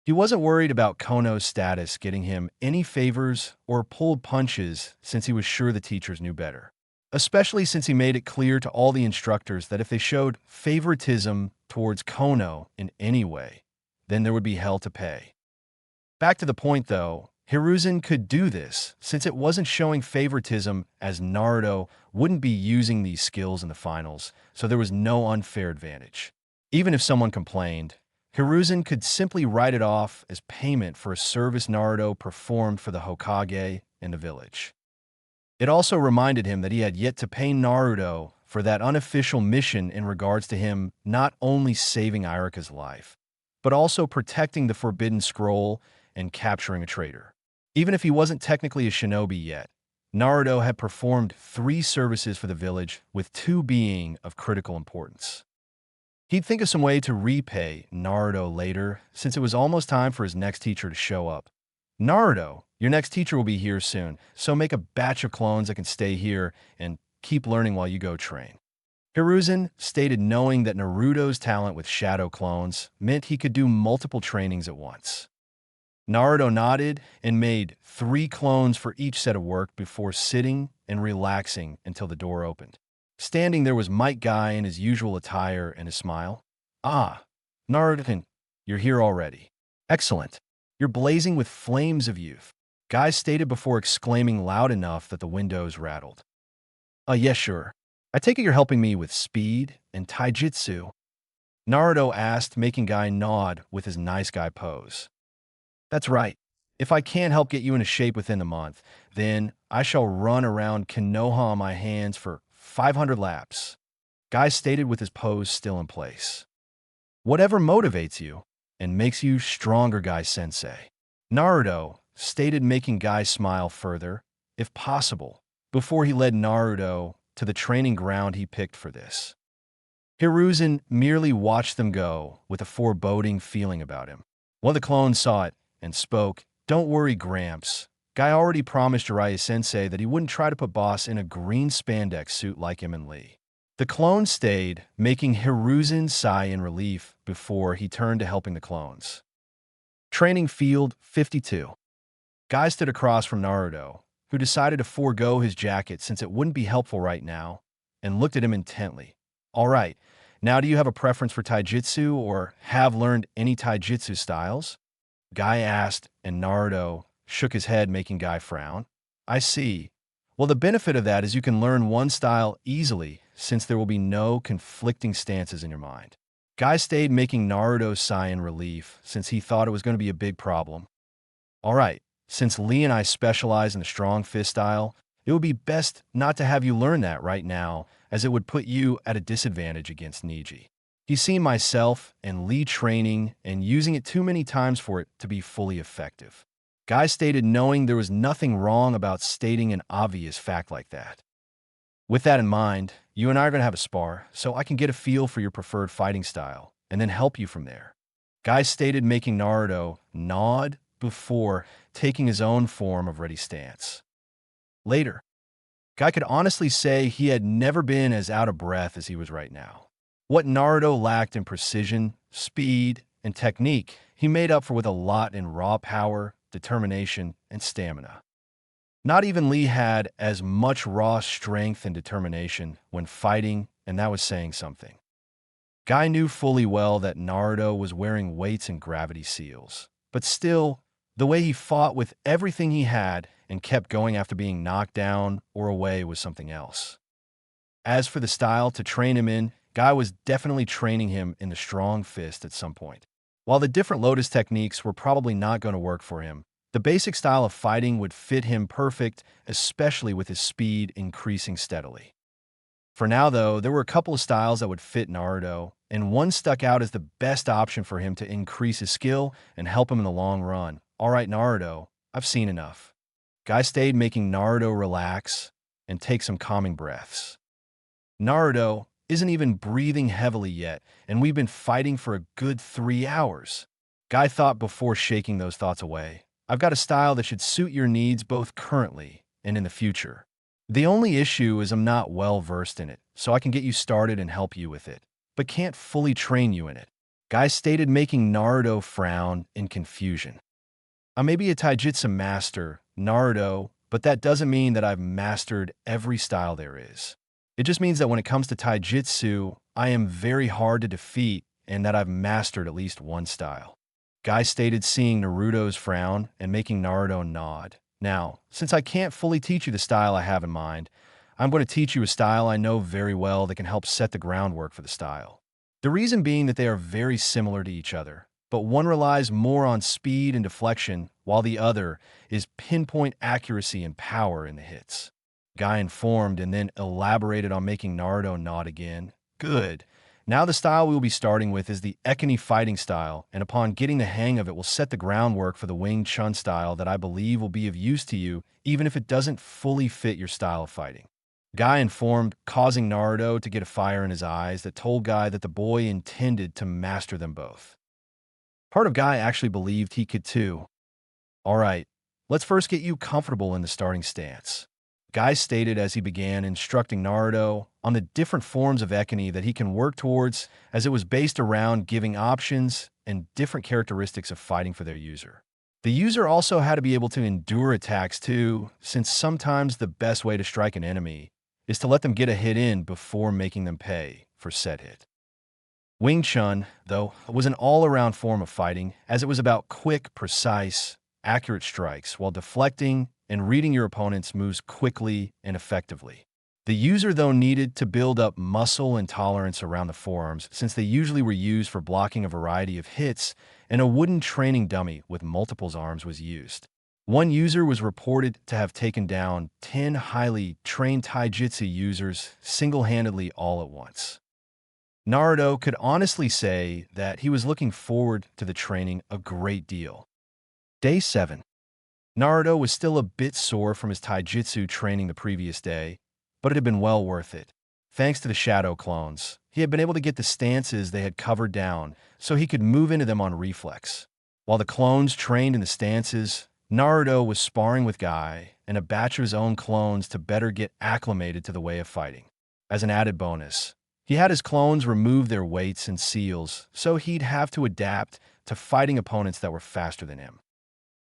Speaker 1: He wasn't worried about Kono's status getting him any favors or pulled punches since he was sure the teachers knew better. Especially since he made it clear to all the instructors that if they showed favoritism towards Kono in any way, then there would be hell to pay. Back to the point though, Hiruzen could do this since it wasn't showing favoritism as Naruto wouldn't be using these skills in the finals, so there was no unfair advantage. Even if someone complained, Hiruzen could simply write it off as payment for a service Naruto performed for the Hokage in the village. It also reminded him that he had yet to pay Naruto for that unofficial mission in regards to him not only saving Irika's life, but also protecting the Forbidden Scroll and capturing a traitor. Even if he wasn't technically a shinobi yet, Naruto had performed 3 services for the village, with 2 being of critical importance. He'd think of some way to repay Naruto later, since it was almost time for his next teacher to show up. Naruto, your next teacher will be here soon, so make a batch of clones that can stay here and keep learning while you go train. Hiruzen stated knowing that Naruto's talent with shadow clones meant he could do multiple trainings at once. Naruto nodded and made 3 clones for each set of work before sitting and relaxing until the door opened. Standing there was Might Guy in his usual attire and his smile. Ah, Naruto, you're here already. Excellent. You're blazing with flames of youth, Guy stated before exclaiming loud enough that the windows rattled. Yes, sure. I take it you're helping me with speed and taijutsu? Naruto asked, making Guy nod with his nice guy pose. That's right. If I can't help get you into shape within a month, then I shall run around Konoha on my hands for 500 laps, Guy stated with his pose still in place. Whatever motivates you and makes you stronger, Guy-sensei, Naruto stated, making Guy smile further, if possible, before he led Naruto to the training ground he picked for this. Hiruzen merely watched them go with a foreboding feeling about him. One of the clones saw it and spoke. Don't worry, Gramps. Guy already promised Jiraiya-sensei that he wouldn't try to put Boss in a green spandex suit like him and Lee. The clone stayed, making Hiruzen sigh in relief before he turned to helping the clones. Training Field 52. Guy stood across from Naruto, who decided to forego his jacket since it wouldn't be helpful right now, and looked at him intently. All right, now do you have a preference for taijutsu or have learned any taijutsu styles? Guy asked, and Naruto shook his head, making Guy frown. I see. Well, the benefit of that is you can learn one style easily since there will be no conflicting stances in your mind. Guy stayed making Naruto sigh in relief since he thought it was going to be a big problem. All right, since Lee and I specialize in the strong fist style, it would be best not to have you learn that right now, as it would put you at a disadvantage against Niji. He's seen myself and Lee training and using it too many times for it to be fully effective. Guy stated knowing there was nothing wrong about stating an obvious fact like that. With that in mind, you and I are going to have a spar, so I can get a feel for your preferred fighting style, and then help you from there. Guy stated making Naruto nod before taking his own form of ready stance. Later, Guy could honestly say he had never been as out of breath as he was right now. What Naruto lacked in precision, speed, and technique, he made up for with a lot in raw power, determination, and stamina. Not even Lee had as much raw strength and determination when fighting, and that was saying something. Guy knew fully well that Naruto was wearing weights and gravity seals, but still, the way he fought with everything he had and kept going after being knocked down or away was something else. As for the style to train him in, Guy was definitely training him in the strong fist at some point. While the different Lotus techniques were probably not going to work for him, the basic style of fighting would fit him perfect, especially with his speed increasing steadily. For now, though, there were a couple of styles that would fit Naruto, and one stuck out as the best option for him to increase his skill and help him in the long run. All right, Naruto, I've seen enough. Guy stayed making Naruto relax and take some calming breaths. Naruto isn't even breathing heavily yet, and we've been fighting for a good 3 hours. Guy thought before shaking those thoughts away. I've got a style that should suit your needs both currently and in the future. The only issue is I'm not well versed in it, so I can get you started and help you with it, but can't fully train you in it. Guy stated making Naruto frown in confusion. I may be a taijutsu master, Naruto, but that doesn't mean that I've mastered every style there is. It just means that when it comes to taijutsu, I am very hard to defeat and that I've mastered at least one style. Guy stated seeing Naruto's frown and making Naruto nod. Now, since I can't fully teach you the style I have in mind, I'm going to teach you a style I know very well that can help set the groundwork for the style. The reason being that they are very similar to each other, but one relies more on speed and deflection, while the other is pinpoint accuracy and power in the hits. Guy informed and then elaborated on making Naruto nod again. Good. Now the style we will be starting with is the Ekani fighting style, and upon getting the hang of it will set the groundwork for the Wing Chun style that I believe will be of use to you, even if it doesn't fully fit your style of fighting. Guy informed, causing Naruto to get a fire in his eyes that told Guy that the boy intended to master them both. Part of Guy actually believed he could too. All right, let's first get you comfortable in the starting stance. Guy stated as he began instructing Naruto on the different forms of Ekani that he can work towards, as it was based around giving options and different characteristics of fighting for their user. The user also had to be able to endure attacks too, since sometimes the best way to strike an enemy is to let them get a hit in before making them pay for said hit. Wing Chun, though, was an all-around form of fighting, as it was about quick, precise, accurate strikes while deflecting and reading your opponent's moves quickly and effectively. The user, though, needed to build up muscle and tolerance around the forearms, since they usually were used for blocking a variety of hits, and a wooden training dummy with multiple arms was used. One user was reported to have taken down 10 highly trained taijutsu users single-handedly all at once. Naruto could honestly say that he was looking forward to the training a great deal. Day 7. Naruto was still a bit sore from his taijutsu training the previous day, but it had been well worth it. Thanks to the shadow clones, he had been able to get the stances they had covered down so he could move into them on reflex. While the clones trained in the stances, Naruto was sparring with Guy and a batch of his own clones to better get acclimated to the way of fighting. As an added bonus, he had his clones remove their weights and seals so he'd have to adapt to fighting opponents that were faster than him.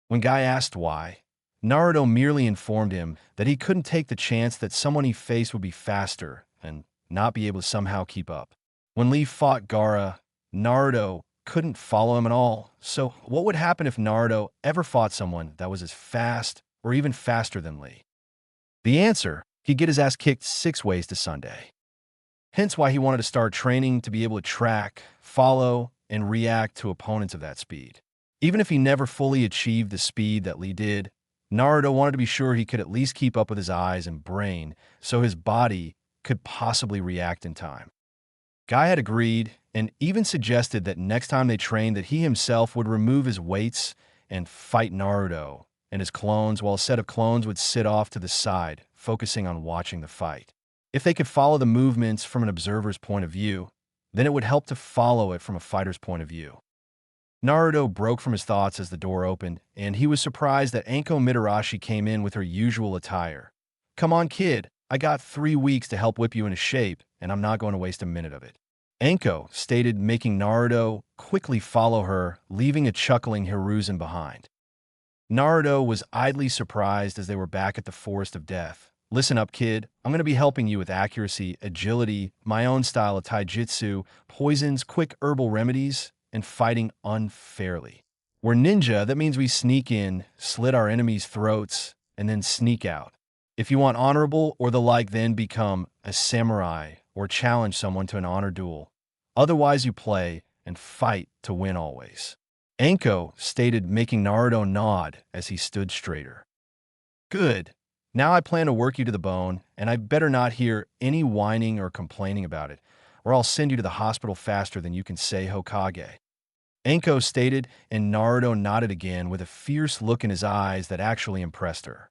Speaker 1: When Guy asked why, Naruto merely informed him that he couldn't take the chance that someone he faced would be faster and not be able to somehow keep up. When Lee fought Gaara, Naruto couldn't follow him at all, so what would happen if Naruto ever fought someone that was as fast or even faster than Lee? The answer, he'd get his ass kicked 6 ways to Sunday. Hence why he wanted to start training to be able to track, follow, and react to opponents of that speed. Even if he never fully achieved the speed that Lee did, Naruto wanted to be sure he could at least keep up with his eyes and brain so his body could possibly react in time. Guy had agreed and even suggested that next time they trained that he himself would remove his weights and fight Naruto and his clones while a set of clones would sit off to the side, focusing on watching the fight. If they could follow the movements from an observer's point of view, then it would help to follow it from a fighter's point of view. Naruto broke from his thoughts as the door opened, and he was surprised that Anko Mitarashi came in with her usual attire. "Come on, kid. I got 3 weeks to help whip you into shape, and I'm not going to waste a minute of it," Anko stated, making Naruto quickly follow her, leaving a chuckling Hiruzen behind. Naruto was idly surprised as they were back at the Forest of Death. "Listen up, kid. I'm going to be helping you with accuracy, agility, my own style of taijutsu, poisons, quick herbal remedies, and fighting unfairly. We're ninja, that means we sneak in, slit our enemies' throats, and then sneak out. If you want honorable or the like, then become a samurai or challenge someone to an honor duel. Otherwise, you play and fight to win always," Anko stated, making Naruto nod as he stood straighter. "Good. Now I plan to work you to the bone, and I better not hear any whining or complaining about it, or I'll send you to the hospital faster than you can say Hokage," Anko stated, and Naruto nodded again with a fierce look in his eyes that actually impressed her.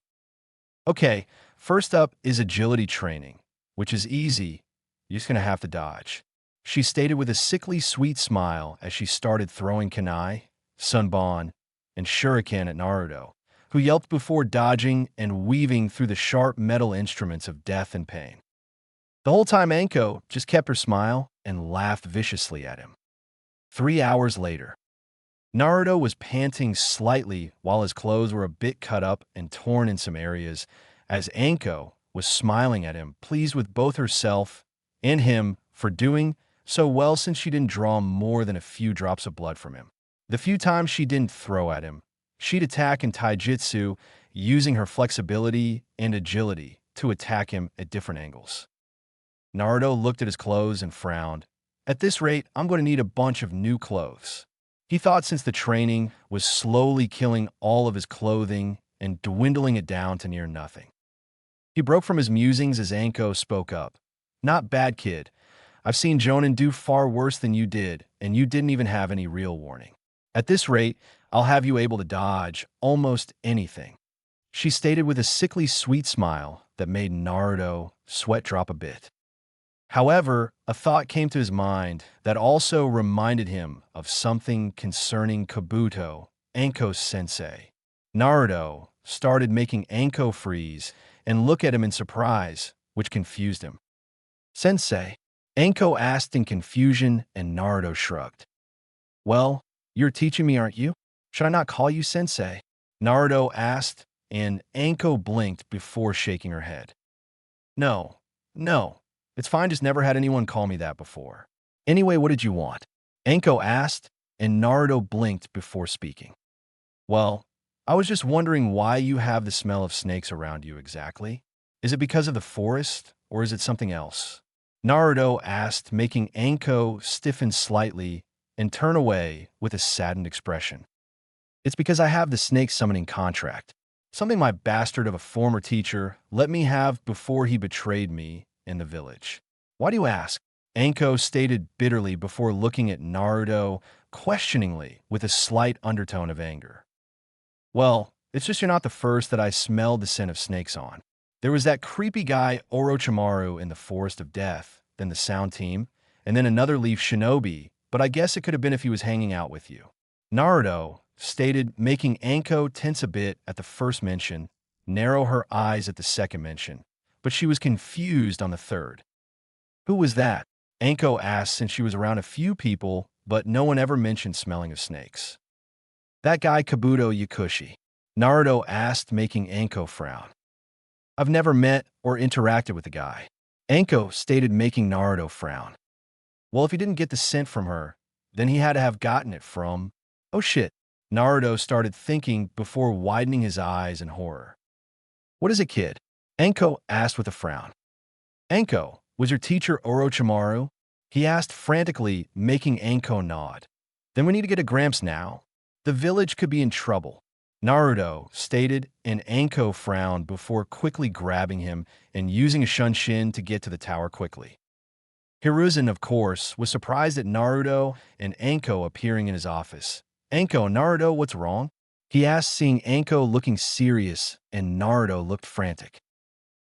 Speaker 1: "Okay, first up is agility training, which is easy. You're just going to have to dodge," she stated with a sickly sweet smile as she started throwing kunai, sunbon, and shuriken at Naruto, who yelped before dodging and weaving through the sharp metal instruments of death and pain. The whole time Anko just kept her smile and laughed viciously at him. 3 hours later, Naruto was panting slightly while his clothes were a bit cut up and torn in some areas, as Anko was smiling at him, pleased with both herself and him for doing so well since she didn't draw more than a few drops of blood from him. The few times she didn't throw at him, she'd attack in taijutsu, using her flexibility and agility to attack him at different angles. Naruto looked at his clothes and frowned. "At this rate, I'm going to need a bunch of new clothes," he thought, since the training was slowly killing all of his clothing and dwindling it down to near nothing. He broke from his musings as Anko spoke up. "Not bad, kid. I've seen Chūnin do far worse than you did, and you didn't even have any real warning. At this rate, I'll have you able to dodge almost anything," she stated with a sickly sweet smile that made Naruto sweat drop a bit. However, a thought came to his mind that also reminded him of something concerning Kabuto, Anko's sensei. Naruto started making Anko freeze and look at him in surprise, which confused him. "Sensei?" Anko asked in confusion, and Naruto shrugged. "Well, you're teaching me, aren't you? Should I not call you sensei?" Naruto asked, and Anko blinked before shaking her head. No. It's fine, just never had anyone call me that before. Anyway, what did you want?" Anko asked, and Naruto blinked before speaking. "Well, I was just wondering why you have the smell of snakes around you exactly. Is it because of the forest, or is it something else?" Naruto asked, making Anko stiffen slightly and turn away with a saddened expression. "It's because I have the snake summoning contract, something my bastard of a former teacher let me have before he betrayed me in the village." "Why do you ask?" Anko stated bitterly before looking at Naruto questioningly with a slight undertone of anger. "Well, it's just you're not the first that I smelled the scent of snakes on. There was that creepy guy Orochimaru in the Forest of Death, then the Sound Team, and then another leaf shinobi, but I guess it could have been if he was hanging out with you," Naruto stated, making Anko tense a bit at the first mention, narrow her eyes at the second mention, but she was confused on the third. "Who was that?" Anko asked, since she was around a few people, but no one ever mentioned smelling of snakes. "That guy Kabuto Yakushi," Naruto asked, making Anko frown. "I've never met or interacted with the guy," Anko stated, making Naruto frown. "Well, if he didn't get the scent from her, then he had to have gotten it from—" "Oh shit," Naruto started thinking before widening his eyes in horror. "What is it, kid?" Anko asked with a frown. Anko, was your teacher Orochimaru? He asked frantically, making Anko nod. Then we need to get a Gramps now. The village could be in trouble. Naruto stated, and Anko frowned before quickly grabbing him and using a Shunshin to get to the tower quickly. Hiruzen, of course, was surprised at Naruto and Anko appearing in his office. Anko, Naruto, what's wrong? He asked, seeing Anko looking serious and Naruto looked frantic.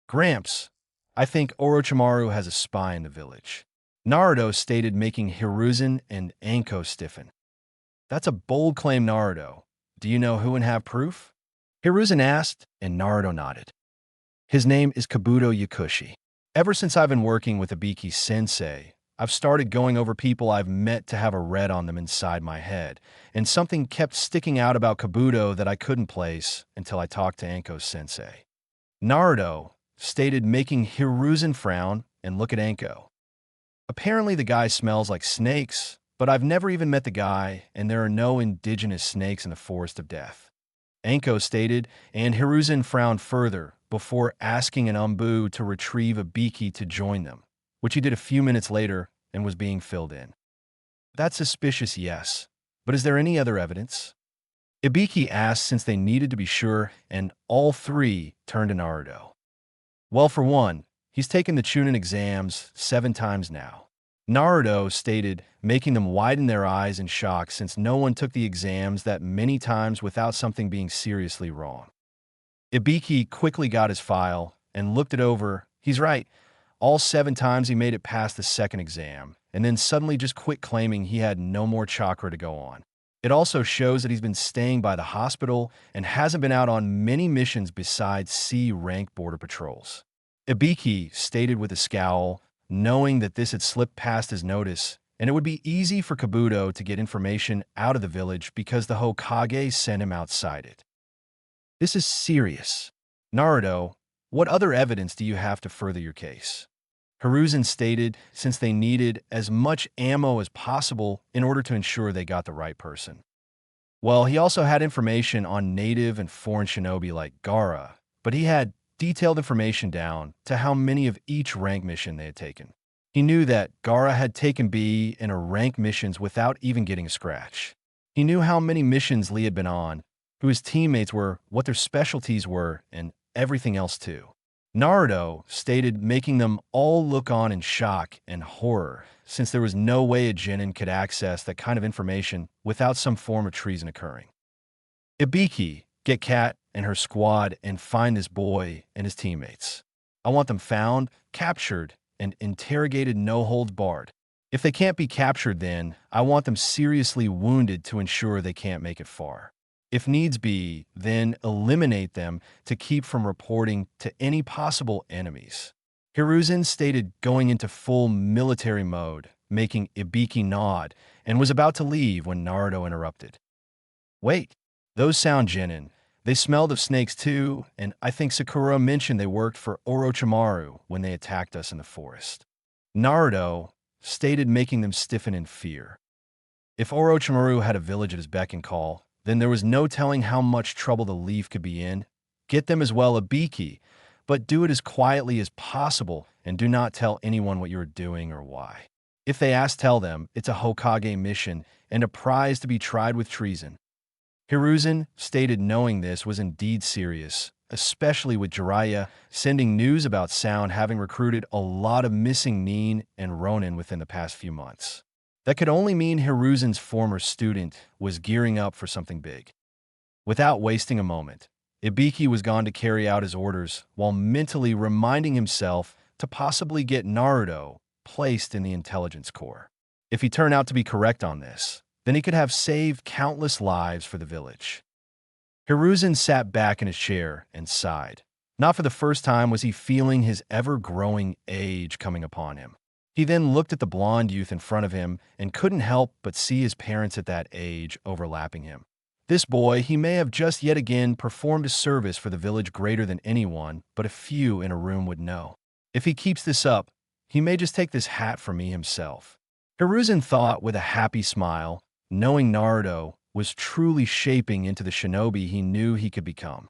Speaker 1: Gramps, I think Orochimaru has a spy in the village. Naruto stated, making Hiruzen and Anko stiffen. That's a bold claim, Naruto. Do you know who and have proof? Hiruzen asked, and Naruto nodded. His name is Kabuto Yakushi. Ever since I've been working with Ibiki-sensei, I've started going over people I've met to have a read on them inside my head, and something kept sticking out about Kabuto that I couldn't place until I talked to Anko-sensei. Naruto stated, making Hiruzen frown and look at Anko. Apparently the guy smells like snakes, but I've never even met the guy, and there are no indigenous snakes in the Forest of Death. Anko stated, and Hiruzen frowned further before asking an Umbu to retrieve Ibiki to join them, which he did a few minutes later and was being filled in. That's suspicious, yes, but is there any other evidence? Ibiki asked, since they needed to be sure, and all three turned to Naruto. Well, for one, he's taken the Chūnin exams 7 times now. Naruto stated, making them widen their eyes in shock since no one took the exams that many times without something being seriously wrong. Ibiki quickly got his file and looked it over. He's right. All 7 times he made it past the second exam, and then suddenly just quit, claiming he had no more chakra to go on. It also shows that he's been staying by the hospital and hasn't been out on many missions besides C-rank border patrols. Ibiki stated with a scowl, knowing that this had slipped past his notice, and it would be easy for Kabuto to get information out of the village because the Hokage sent him outside it. This is serious. Naruto, what other evidence do you have to further your case? Hiruzen stated, since they needed as much ammo as possible in order to ensure they got the right person. Well, he also had information on native and foreign shinobi like Gaara, but he had detailed information down to how many of each rank mission they had taken. He knew that Gaara had taken B in a rank missions without even getting a scratch. He knew how many missions Lee had been on, who his teammates were, what their specialties were, and everything else too. Naruto stated, making them all look on in shock and horror, since there was no way a genin could access that kind of information without some form of treason occurring. Ibiki, get Kat and her squad and find this boy and his teammates. I want them found, captured, and interrogated, no holds barred. If they can't be captured, then I want them seriously wounded to ensure they can't make it far. If needs be, then eliminate them to keep from reporting to any possible enemies. Hiruzen stated, going into full military mode, making Ibiki nod, and was about to leave when Naruto interrupted. Wait, those sound genin. They smelled of snakes too, and I think Sakura mentioned they worked for Orochimaru when they attacked us in the forest. Naruto stated, making them stiffen in fear. If Orochimaru had a village at his beck and call, then there was no telling how much trouble the Leaf could be in. Get them as well, Ibiki, but do it as quietly as possible and do not tell anyone what you are doing or why. If they ask, tell them it's a Hokage mission and a prize to be tried with treason. Hiruzen stated, knowing this was indeed serious, especially with Jiraiya sending news about Sound having recruited a lot of missing Nin and Ronin within the past few months. That could only mean Hiruzen's former student was gearing up for something big. Without wasting a moment, Ibiki was gone to carry out his orders while mentally reminding himself to possibly get Naruto placed in the intelligence corps. If he turned out to be correct on this, then he could have saved countless lives for the village. Hiruzen sat back in his chair and sighed. Not for the first time was he feeling his ever-growing age coming upon him. He then looked at the blonde youth in front of him and couldn't help but see his parents at that age overlapping him. This boy, he may have just yet again performed a service for the village greater than anyone but a few in a room would know. If he keeps this up, he may just take this hat from me himself. Hiruzen thought with a happy smile, knowing Naruto was truly shaping into the shinobi he knew he could become.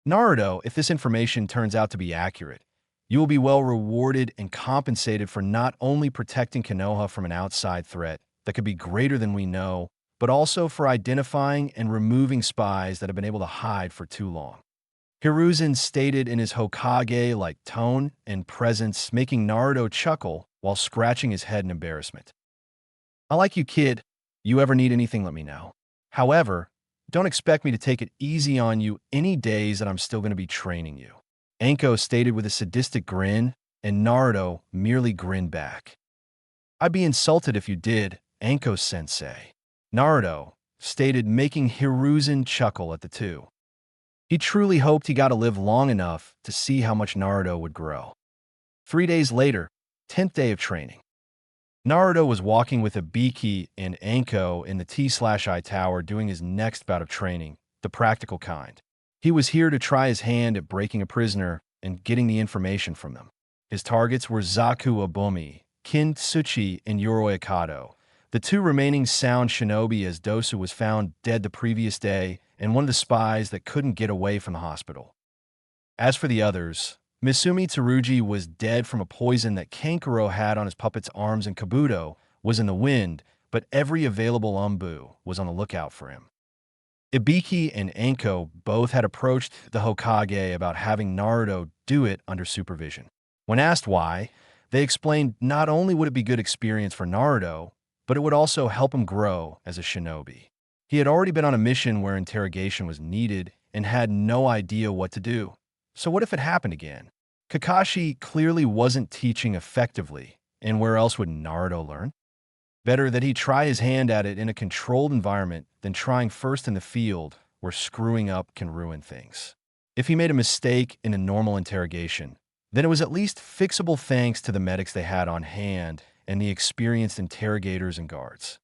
Speaker 1: Naruto, if this information turns out to be accurate, you will be well rewarded and compensated for not only protecting Konoha from an outside threat that could be greater than we know, but also for identifying and removing spies that have been able to hide for too long. Hiruzen stated in his Hokage-like tone and presence, making Naruto chuckle while scratching his head in embarrassment. I like you, kid. You ever need anything, let me know. However, don't expect me to take it easy on you any days that I'm still going to be training you. Anko stated with a sadistic grin, and Naruto merely grinned back. I'd be insulted if you did, Anko-sensei. Naruto stated, making Hiruzen chuckle at the two. He truly hoped he got to live long enough to see how much Naruto would grow. 3 days later, 10th day of training. Naruto was walking with Ibiki and Anko in the T/I Tower doing his next bout of training, the practical kind. He was here to try his hand at breaking a prisoner and getting the information from them. His targets were Zaku Abomi, Kin Tsuchi, and Yoroi Akato, the two remaining sound shinobi, as Dosu was found dead the previous day and one of the spies that couldn't get away from the hospital. As for the others, Misumi Tsurugi was dead from a poison that Kankuro had on his puppet's arms, and Kabuto was in the wind, but every available Umbu was on the lookout for him. Ibiki and Anko both had approached the Hokage about having Naruto do it under supervision. When asked why, they explained not only would it be good experience for Naruto, but it would also help him grow as a shinobi. He had already been on a mission where interrogation was needed and had no idea what to do. So what if it happened again? Kakashi clearly wasn't teaching effectively, and where else would Naruto learn? Better that he try his hand at it in a controlled environment than trying first in the field where screwing up can ruin things. If he made a mistake in a normal interrogation, then it was at least fixable thanks to the medics they had on hand and the experienced interrogators and guards.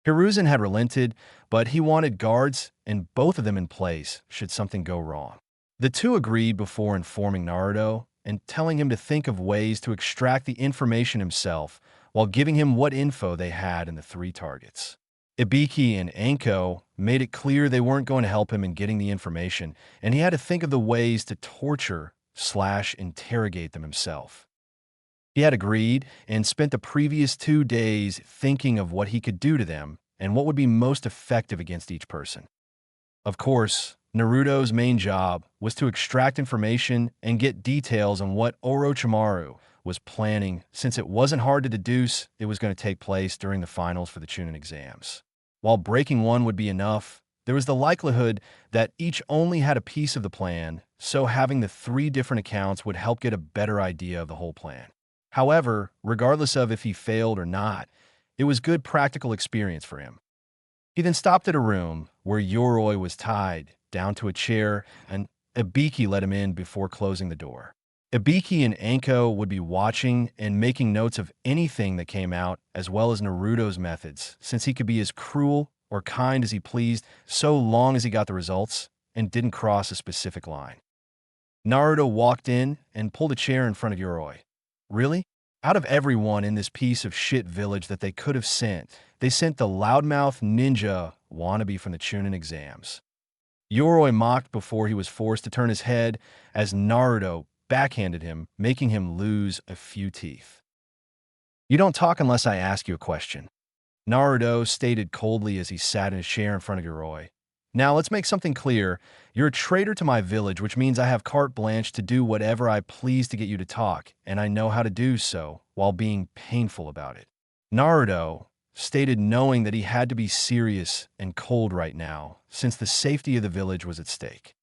Speaker 1: Hiruzen had relented, but he wanted guards and both of them in place should something go wrong. The two agreed before informing Naruto and telling him to think of ways to extract the information himself while giving him what info they had in the three targets. Ibiki and Anko made it clear they weren't going to help him in getting the information, and he had to think of the ways to torture/interrogate them himself. He had agreed and spent the previous 2 days thinking of what he could do to them and what would be most effective against each person. Of course, Naruto's main job was to extract information and get details on what Orochimaru was planning, since it wasn't hard to deduce it was going to take place during the finals for the Chūnin exams. While breaking one would be enough, there was the likelihood that each only had a piece of the plan, so having the 3 different accounts would help get a better idea of the whole plan. However, regardless of if he failed or not, it was good practical experience for him. He then stopped at a room where Yoroi was tied down to a chair, and Ibiki let him in before closing the door. Ibiki and Anko would be watching and making notes of anything that came out, as well as Naruto's methods, since he could be as cruel or kind as he pleased so long as he got the results and didn't cross a specific line. Naruto walked in and pulled a chair in front of Yoroi. Really? Out of everyone in this piece of shit village that they could have sent, they sent the loudmouth ninja wannabe from the Chūnin exams. Yoroi mocked before he was forced to turn his head as Naruto backhanded him, making him lose a few teeth. You don't talk unless I ask you a question, Naruto stated coldly as he sat in his chair in front of Yoroi. Now let's make something clear. You're a traitor to my village, which means I have carte blanche to do whatever I please to get you to talk, and I know how to do so while being painful about it. Naruto stated, knowing that he had to be serious and cold right now, since the safety of the village was at stake.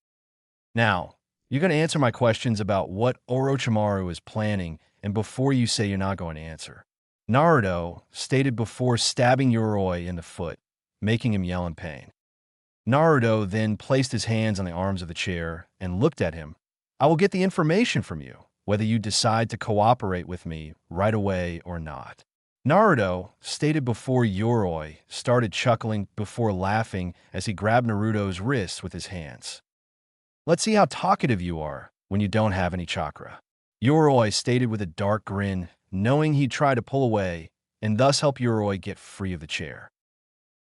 Speaker 1: Now, you're going to answer my questions about what Orochimaru is planning, and before you say you're not going to answer. Naruto stated before stabbing Yoroi in the foot, making him yell in pain. Naruto then placed his hands on the arms of the chair and looked at him. I will get the information from you, whether you decide to cooperate with me right away or not. Naruto stated before Yoroi started chuckling before laughing as he grabbed Naruto's wrists with his hands. Let's see how talkative you are when you don't have any chakra. Yoroi stated with a dark grin, knowing he'd try to pull away and thus help Yoroi get free of the chair.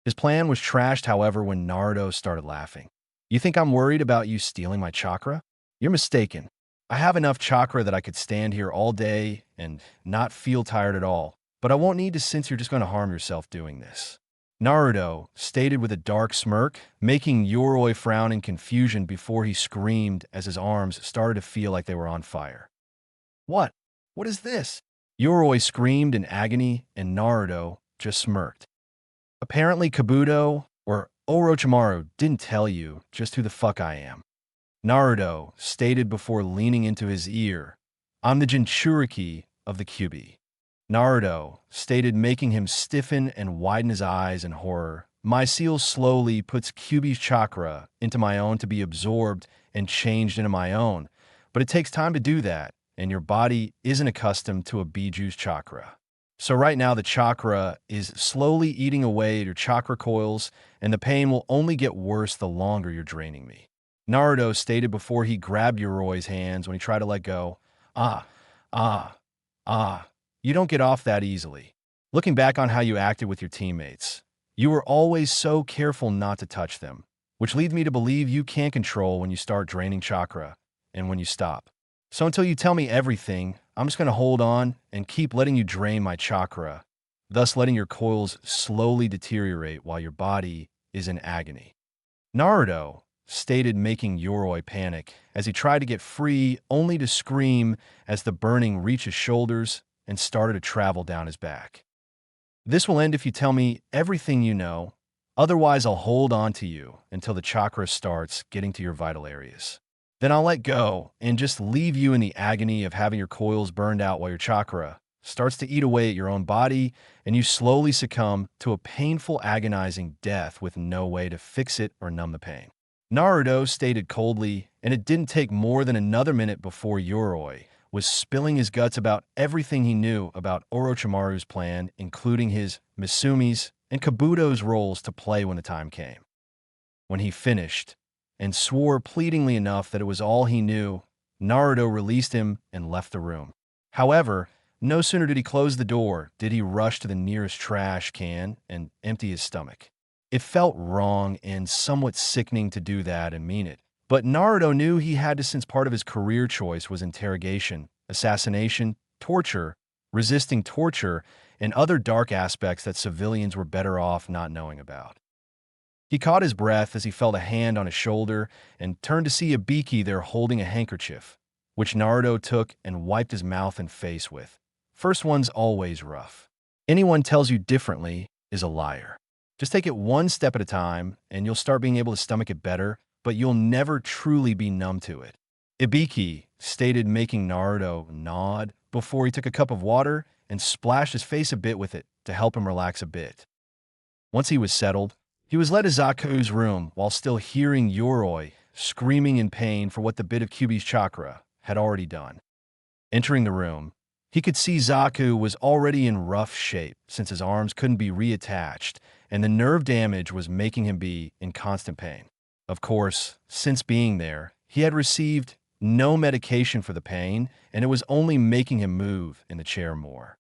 Speaker 1: His plan was trashed, however, when Naruto started laughing. You think I'm worried about you stealing my chakra? You're mistaken. I have enough chakra that I could stand here all day and not feel tired at all, but I won't need to since you're just going to harm yourself doing this. Naruto stated with a dark smirk, making Yoroi frown in confusion before he screamed as his arms started to feel like they were on fire. What? What is this? Yoroi screamed in agony and Naruto just smirked. Apparently Kabuto or Orochimaru didn't tell you just who the fuck I am. Naruto stated before leaning into his ear, I'm the Jinchuriki of the Kyuubi. Naruto stated, making him stiffen and widen his eyes in horror. My seal slowly puts Kyuubi's chakra into my own to be absorbed and changed into my own, but it takes time to do that, and your body isn't accustomed to a Biju's chakra. So right now the chakra is slowly eating away at your chakra coils, and the pain will only get worse the longer you're draining me. Naruto stated before he grabbed Yoroi's hands when he tried to let go. Ah, ah, ah. You don't get off that easily. Looking back on how you acted with your teammates, you were always so careful not to touch them, which leads me to believe you can't control when you start draining chakra and when you stop. So until you tell me everything, I'm just going to hold on and keep letting you drain my chakra, thus letting your coils slowly deteriorate while your body is in agony. Naruto stated, making Yoroi panic as he tried to get free, only to scream as the burning reached his shoulders and started to travel down his back. This will end if you tell me everything you know, otherwise I'll hold on to you until the chakra starts getting to your vital areas. Then I'll let go and just leave you in the agony of having your coils burned out while your chakra starts to eat away at your own body and you slowly succumb to a painful, agonizing death with no way to fix it or numb the pain. Naruto stated coldly, and it didn't take more than another minute before Yoroi was spilling his guts about everything he knew about Orochimaru's plan, including his Misumi's and Kabuto's roles to play when the time came. When he finished, and swore pleadingly enough that it was all he knew, Naruto released him and left the room. However, no sooner did he close the door did he rush to the nearest trash can and empty his stomach. It felt wrong and somewhat sickening to do that and mean it. But Naruto knew he had to, since part of his career choice was interrogation, assassination, torture, resisting torture, and other dark aspects that civilians were better off not knowing about. He caught his breath as he felt a hand on his shoulder and turned to see Ibiki there holding a handkerchief, which Naruto took and wiped his mouth and face with. First one's always rough. Anyone tells you differently is a liar. Just take it one step at a time and you'll start being able to stomach it better, but you'll never truly be numb to it. Ibiki stated, making Naruto nod before he took a cup of water and splashed his face a bit with it to help him relax a bit. Once he was settled, he was led to Zaku's room while still hearing Yoroi screaming in pain for what the bit of Kyuubi's chakra had already done. Entering the room, he could see Zaku was already in rough shape since his arms couldn't be reattached and the nerve damage was making him be in constant pain. Of course, since being there, he had received no medication for the pain, and it was only making him move in the chair more.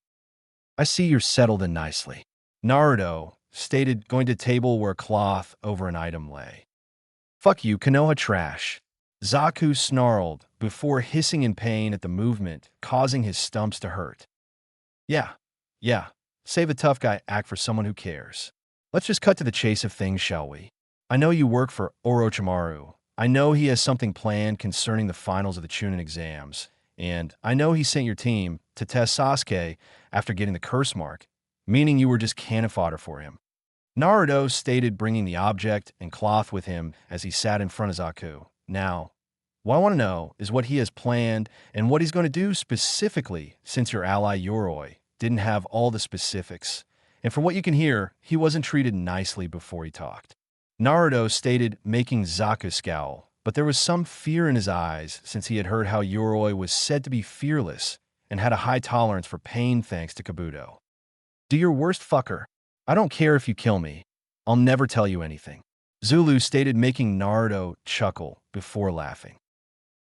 Speaker 1: I see you're settled in nicely. Naruto stated, going to a table where a cloth over an item lay. Fuck you, Konoha trash. Zaku snarled before hissing in pain at the movement, causing his stumps to hurt. Yeah. Save a tough guy act for someone who cares. Let's just cut to the chase of things, shall we? I know you work for Orochimaru. I know he has something planned concerning the finals of the Chūnin exams, and I know he sent your team to test Sasuke after getting the curse mark, meaning you were just cannon fodder for him. Naruto stated, bringing the object and cloth with him as he sat in front of Zaku. Now, what I want to know is what he has planned and what he's going to do specifically, since your ally Yoroi didn't have all the specifics, and from what you can hear, he wasn't treated nicely before he talked. Naruto stated, making Zaku scowl, but there was some fear in his eyes since he had heard how Yoroi was said to be fearless and had a high tolerance for pain thanks to Kabuto. Do your worst, fucker. I don't care if you kill me. I'll never tell you anything. Zulu stated, making Naruto chuckle before laughing.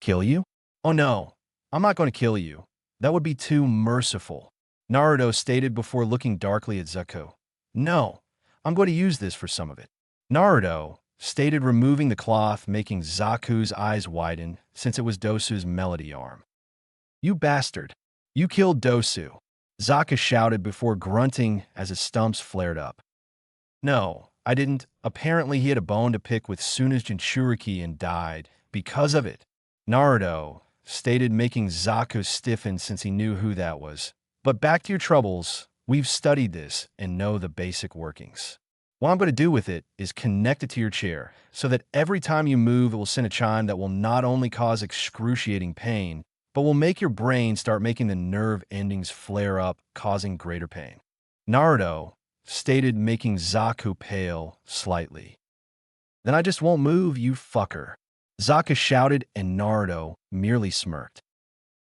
Speaker 1: Kill you? Oh no, I'm not going to kill you. That would be too merciful. Naruto stated before looking darkly at Zaku. No, I'm going to use this for some of it. Naruto stated, removing the cloth, making Zaku's eyes widen since it was Dosu's melody arm. "You bastard! You killed Dosu!" Zaka shouted before grunting as his stumps flared up. "No, I didn't. Apparently he had a bone to pick with Suna's Jinchuriki and died because of it," Naruto stated, making Zaku stiffen since he knew who that was. "But back to your troubles. We've studied this and know the basic workings. What I'm going to do with it is connect it to your chair so that every time you move, it will send a chime that will not only cause excruciating pain, but will make your brain start making the nerve endings flare up, causing greater pain," Naruto stated, making Zaku pale slightly. "Then I just won't move, you fucker," Zaka shouted, and Naruto merely smirked.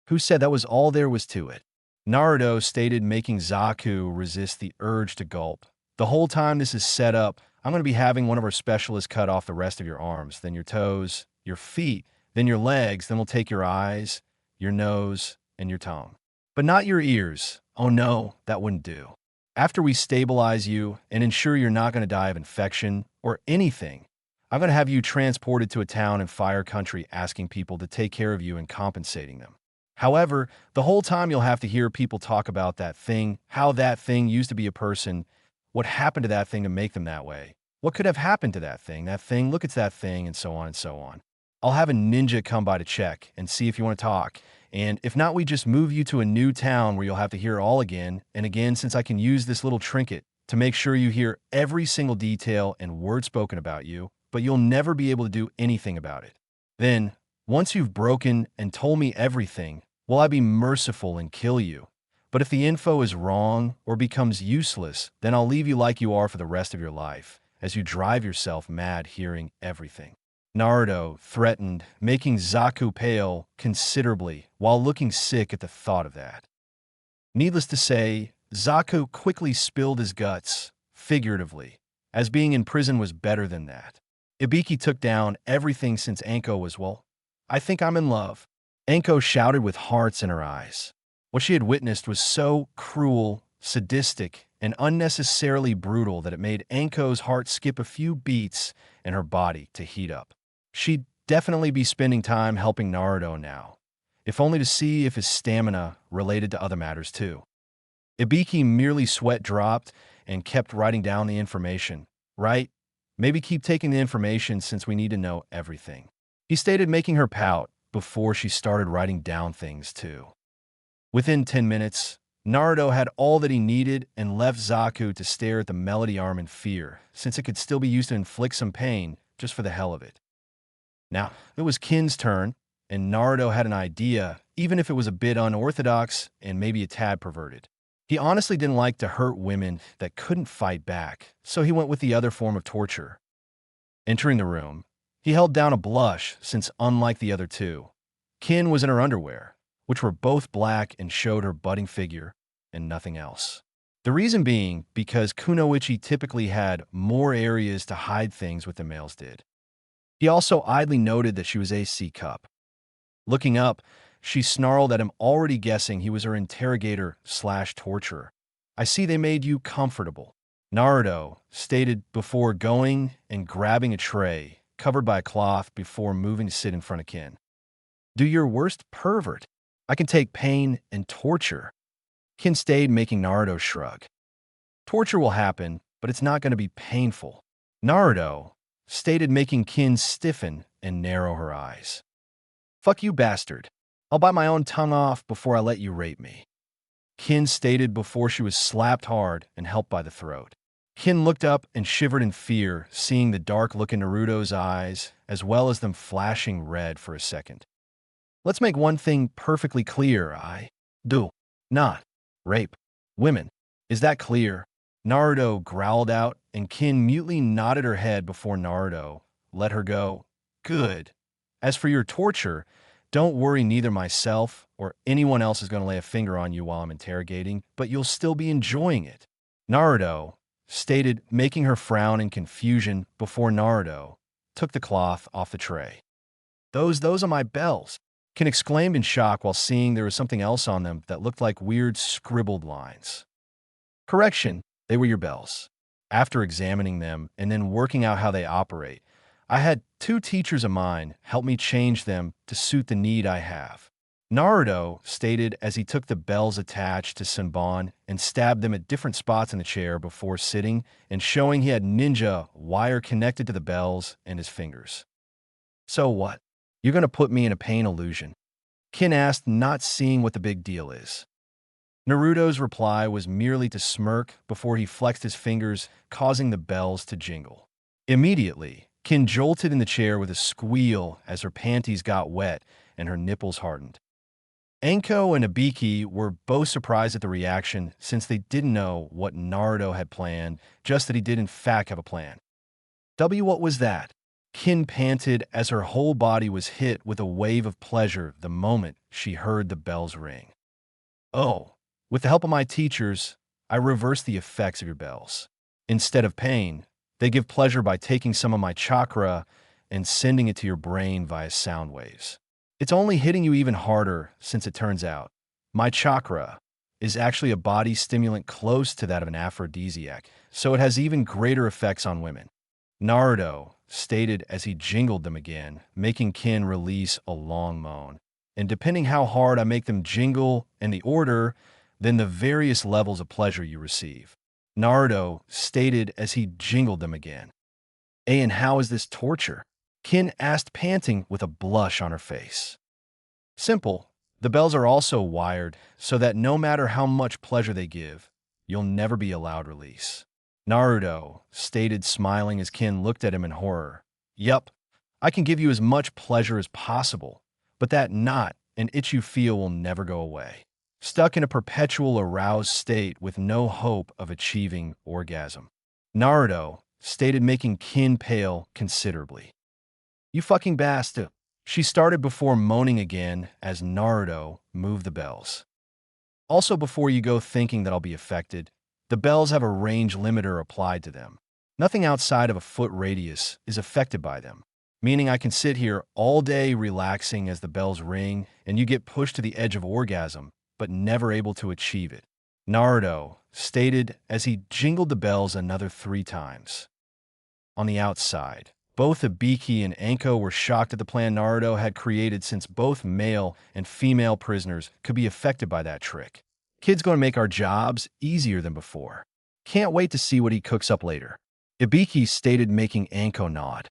Speaker 1: "Who said that was all there was to it?" Naruto stated, making Zaku resist the urge to gulp. "The whole time this is set up, I'm going to be having one of our specialists cut off the rest of your arms, then your toes, your feet, then your legs, then we'll take your eyes, your nose, and your tongue. But not your ears. Oh no, that wouldn't do. After we stabilize you and ensure you're not going to die of infection or anything, I'm going to have you transported to a town in Fire Country asking people to take care of you and compensating them. However, the whole time you'll have to hear people talk about that thing, how that thing used to be a person, what happened to that thing to make them that way, what could have happened to that thing, look at that thing, and so on and so on. I'll have a ninja come by to check and see if you want to talk, and if not, we just move you to a new town where you'll have to hear it all again and again, since I can use this little trinket to make sure you hear every single detail and word spoken about you, but you'll never be able to do anything about it. Then, once you've broken and told me everything, will I be merciful and kill you? But if the info is wrong or becomes useless, then I'll leave you like you are for the rest of your life, as you drive yourself mad hearing everything," Naruto threatened, making Zaku pale considerably while looking sick at the thought of that. Needless to say, Zaku quickly spilled his guts, figuratively, as being in prison was better than that. Ibiki took down everything since Anko was, "Well, I think I'm in love," Anko shouted with hearts in her eyes. What she had witnessed was so cruel, sadistic, and unnecessarily brutal that it made Anko's heart skip a few beats and her body to heat up. She'd definitely be spending time helping Naruto now, if only to see if his stamina related to other matters too. Ibiki merely sweat dropped and kept writing down the information. "Right? Maybe keep taking the information since we need to know everything," he stated, making her pout before she started writing down things too. Within 10 minutes, Naruto had all that he needed and left Zaku to stare at the melody arm in fear, since it could still be used to inflict some pain just for the hell of it. Now, it was Kin's turn, and Naruto had an idea, even if it was a bit unorthodox and maybe a tad perverted. He honestly didn't like to hurt women that couldn't fight back, so he went with the other form of torture. Entering the room, he held down a blush since, unlike the other two, Kin was in her underwear, which were both black and showed her budding figure and nothing else. The reason being because Kunoichi typically had more areas to hide things with than males did. He also idly noted that she was a C-cup. Looking up, she snarled at him, already guessing he was her interrogator/torturer. "I see they made you comfortable," Naruto stated before going and grabbing a tray covered by a cloth before moving to sit in front of Kin. "Do your worst, pervert. I can take pain and torture," Kin stayed, making Naruto shrug. "Torture will happen, but it's not going to be painful," Naruto stated, making Kin stiffen and narrow her eyes. "Fuck you, bastard. I'll bite my own tongue off before I let you rape me," Kin stated before she was slapped hard and helped by the throat. Kin looked up and shivered in fear, seeing the dark look in Naruto's eyes, as well as them flashing red for a second. "Let's make one thing perfectly clear. I do not rape women. Is that clear?" Naruto growled out, and Kin mutely nodded her head before Naruto let her go. "Good. As for your torture, don't worry, neither myself or anyone else is going to lay a finger on you while I'm interrogating, but you'll still be enjoying it," Naruto stated, making her frown in confusion before Naruto took the cloth off the tray. Those are my bells," Kin exclaimed in shock while seeing there was something else on them that looked like weird scribbled lines. "Correction, they were your bells." After examining them and then working out how they operate, I had 2 teachers of mine help me change them to suit the need I have. Naruto stated as he took the bells attached to Senbon and stabbed them at different spots in the chair before sitting and showing he had ninja wire connected to the bells and his fingers. So what? You're going to put me in a pain illusion? Kin asked, not seeing what the big deal is. Naruto's reply was merely to smirk before he flexed his fingers, causing the bells to jingle. Immediately, Kin jolted in the chair with a squeal as her panties got wet and her nipples hardened. Anko and Ibiki were both surprised at the reaction since they didn't know what Naruto had planned, just that he did in fact have a plan. What was that? Kin panted as her whole body was hit with a wave of pleasure the moment she heard the bells ring. Oh, with the help of my teachers, I reversed the effects of your bells. Instead of pain, they give pleasure by taking some of my chakra and sending it to your brain via sound waves. It's only hitting you even harder since it turns out my chakra is actually a body stimulant close to that of an aphrodisiac, so it has even greater effects on women. Naruto stated as he jingled them again, making Kin release a long moan. And depending how hard I make them jingle and the order, then the various levels of pleasure you receive. Naruto stated as he jingled them again. And how is this torture? Kin asked, panting with a blush on her face. Simple. The bells are also wired so that no matter how much pleasure they give, you'll never be allowed release. Naruto stated, smiling as Kin looked at him in horror. Yup, I can give you as much pleasure as possible, but that knot and itch you feel will never go away. Stuck in a perpetual aroused state with no hope of achieving orgasm. Naruto stated, making Kin pale considerably. You fucking bastard. She started before moaning again as Naruto moved the bells. Also, before you go thinking that I'll be affected, the bells have a range limiter applied to them. Nothing outside of a foot radius is affected by them, meaning I can sit here all day relaxing as the bells ring and you get pushed to the edge of orgasm, but never able to achieve it. Naruto stated as he jingled the bells another 3 times. On the outside, both Ibiki and Anko were shocked at the plan Naruto had created since both male and female prisoners could be affected by that trick. Kid's going to make our jobs easier than before. Can't wait to see what he cooks up later. Ibiki stated, making Anko nod.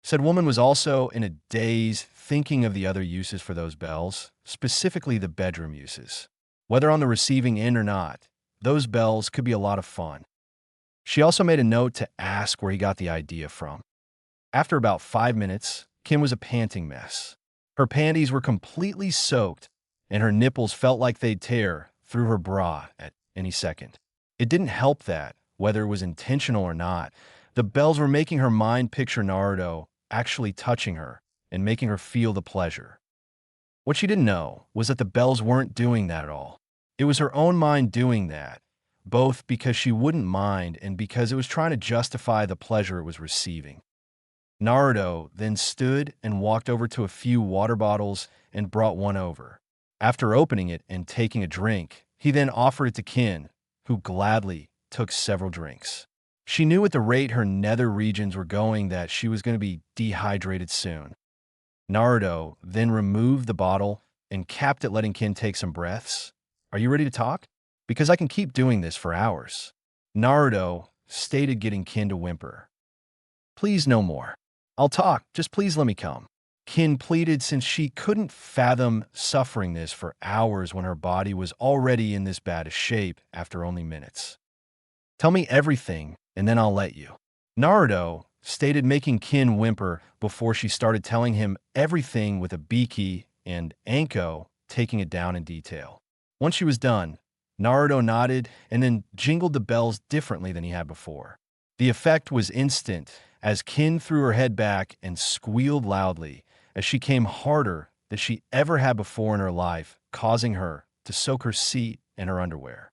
Speaker 1: Said woman was also in a daze, thinking of the other uses for those bells, specifically the bedroom uses. Whether on the receiving end or not, those bells could be a lot of fun. She also made a note to ask where he got the idea from. After about 5 minutes, Kim was a panting mess. Her panties were completely soaked, and her nipples felt like they'd tear through her bra at any second. It didn't help that, whether it was intentional or not, the bells were making her mind picture Naruto actually touching her and making her feel the pleasure. What she didn't know was that the bells weren't doing that at all. It was her own mind doing that, both because she wouldn't mind and because it was trying to justify the pleasure it was receiving. Naruto then stood and walked over to a few water bottles and brought one over. After opening it and taking a drink, he then offered it to Kin, who gladly took several drinks. She knew at the rate her nether regions were going that she was going to be dehydrated soon. Naruto then removed the bottle and capped it, letting Kin take some breaths. Are you ready to talk? Because I can keep doing this for hours. Naruto stated, getting Kin to whimper. Please, no more. I'll talk, just please let me come. Kin pleaded, since she couldn't fathom suffering this for hours when her body was already in this bad a shape after only minutes. Tell me everything, and then I'll let you. Naruto stated, making Kin whimper before she started telling him everything, with Ibiki and Anko taking it down in detail. Once she was done, Naruto nodded and then jingled the bells differently than he had before. The effect was instant, as Kin threw her head back and squealed loudly as she came harder than she ever had before in her life, causing her to soak her seat and her underwear.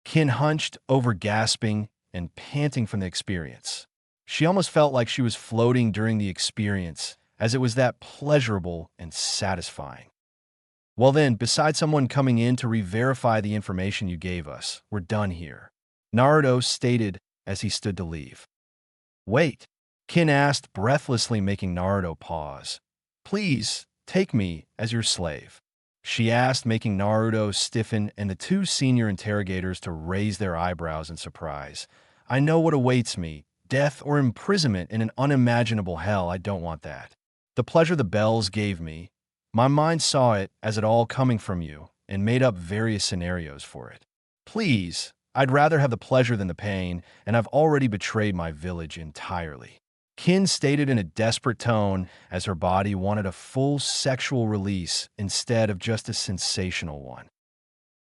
Speaker 1: Kin hunched over, gasping and panting from the experience. She almost felt like she was floating during the experience, as it was that pleasurable and satisfying. Well then, besides someone coming in to re-verify the information you gave us, we're done here. Naruto stated as he stood to leave. Wait, Kin asked, breathlessly, making Naruto pause. Please, take me as your slave. She asked, making Naruto stiffen and the two senior interrogators to raise their eyebrows in surprise. I know what awaits me, death or imprisonment in an unimaginable hell. I don't want that. The pleasure the bells gave me, my mind saw it as it all coming from you and made up various scenarios for it. Please, I'd rather have the pleasure than the pain, and I've already betrayed my village entirely. Kin stated in a desperate tone as her body wanted a full sexual release instead of just a sensational one.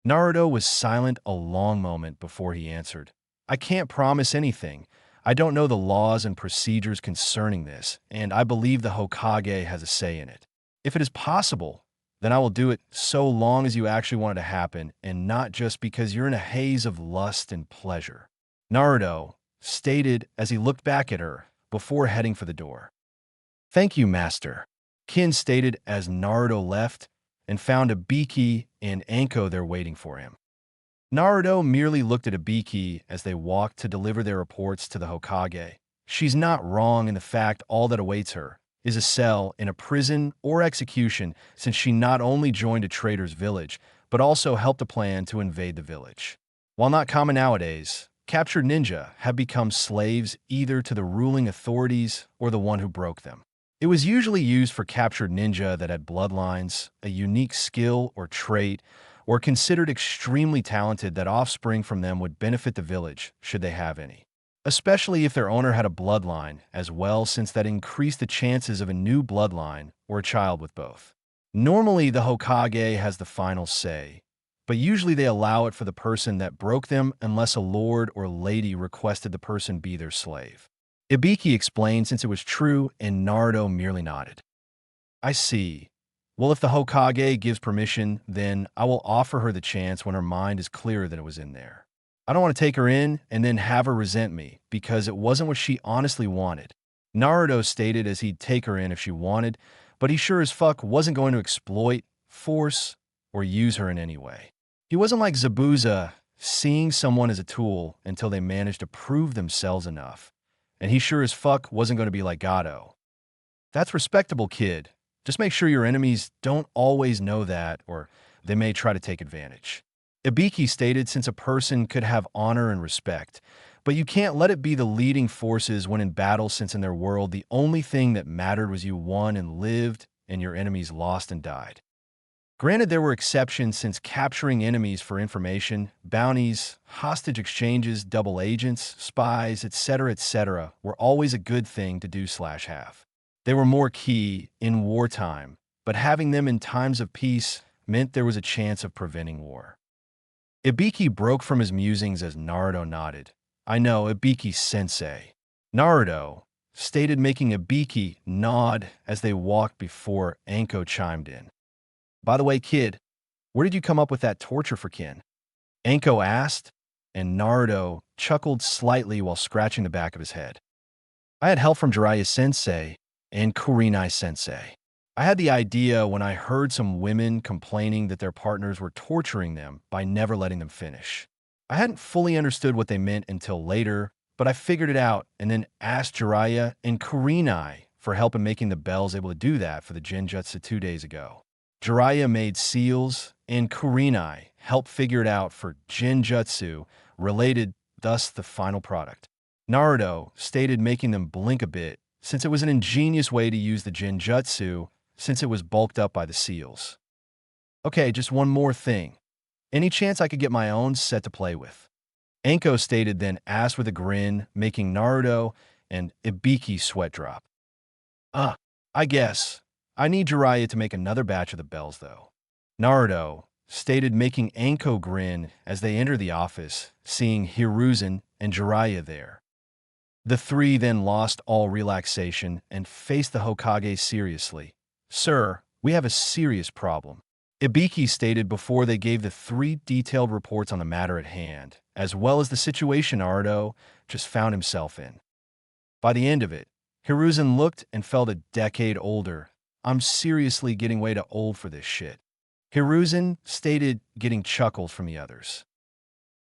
Speaker 1: Naruto was silent a long moment before he answered. I can't promise anything. I don't know the laws and procedures concerning this, and I believe the Hokage has a say in it. If it is possible, then I will do it so long as you actually want it to happen and not just because you're in a haze of lust and pleasure. Naruto stated as he looked back at her before heading for the door. Thank you, Master, Kin stated as Naruto left and found Ibiki and Anko there waiting for him. Naruto merely looked at Ibiki as they walked to deliver their reports to the Hokage. She's not wrong in the fact all that awaits her is a cell in a prison or execution, since she not only joined a traitor's village, but also helped a plan to invade the village. While not common nowadays, captured ninja have become slaves either to the ruling authorities or the one who broke them. It was usually used for captured ninja that had bloodlines, a unique skill or trait, or considered extremely talented that offspring from them would benefit the village, should they have any. Especially if their owner had a bloodline as well, since that increased the chances of a new bloodline or a child with both. Normally, the Hokage has the final say, but usually they allow it for the person that broke them unless a lord or lady requested the person be their slave. Ibiki explained since it was true, and Naruto merely nodded. I see. Well, if the Hokage gives permission, then I will offer her the chance when her mind is clearer than it was in there. I don't want to take her in and then have her resent me because it wasn't what she honestly wanted. Naruto stated as he'd take her in if she wanted, but he sure as fuck wasn't going to exploit, force, or use her in any way. He wasn't like Zabuza, seeing someone as a tool until they managed to prove themselves enough. And he sure as fuck wasn't going to be like Gato. That's respectable, kid. Just make sure your enemies don't always know that, or they may try to take advantage. Ibiki stated since a person could have honor and respect, but you can't let it be the leading forces when in battle, since in their world the only thing that mattered was you won and lived and your enemies lost and died. Granted, there were exceptions, since capturing enemies for information, bounties, hostage exchanges, double agents, spies, etc. were always a good thing to do/have. They were more key in wartime, but having them in times of peace meant there was a chance of preventing war. Ibiki broke from his musings as Naruto nodded. I know, Ibiki-sensei. Naruto stated, making Ibiki nod as they walked before Anko chimed in. By the way, kid, where did you come up with that torture for Kin? Anko asked, and Naruto chuckled slightly while scratching the back of his head. I had help from Jiraiya-sensei and Kurenai-sensei. I had the idea when I heard some women complaining that their partners were torturing them by never letting them finish. I hadn't fully understood what they meant until later, but I figured it out and then asked Jiraiya and Kurenai for help in making the bells able to do that for the Genjutsu 2 days ago. Jiraiya made seals, and Kurenai helped figure it out for Genjutsu related, thus the final product. Naruto stated, making them blink a bit, since it was an ingenious way to use the Genjutsu since it was bulked up by the seals. Okay, just one more thing. Any chance I could get my own set to play with? Anko stated, then asked with a grin, making Naruto and Ibiki sweat drop. I guess. I need Jiraiya to make another batch of the bells, though. Naruto stated, making Anko grin as they enter the office, seeing Hiruzen and Jiraiya there. The three then lost all relaxation and faced the Hokage seriously. Sir, we have a serious problem, Ibiki stated before they gave the 3 detailed reports on the matter at hand, as well as the situation Naruto just found himself in. By the end of it, Hiruzen looked and felt a decade older. I'm seriously getting way too old for this shit, Hiruzen stated, getting chuckles from the others.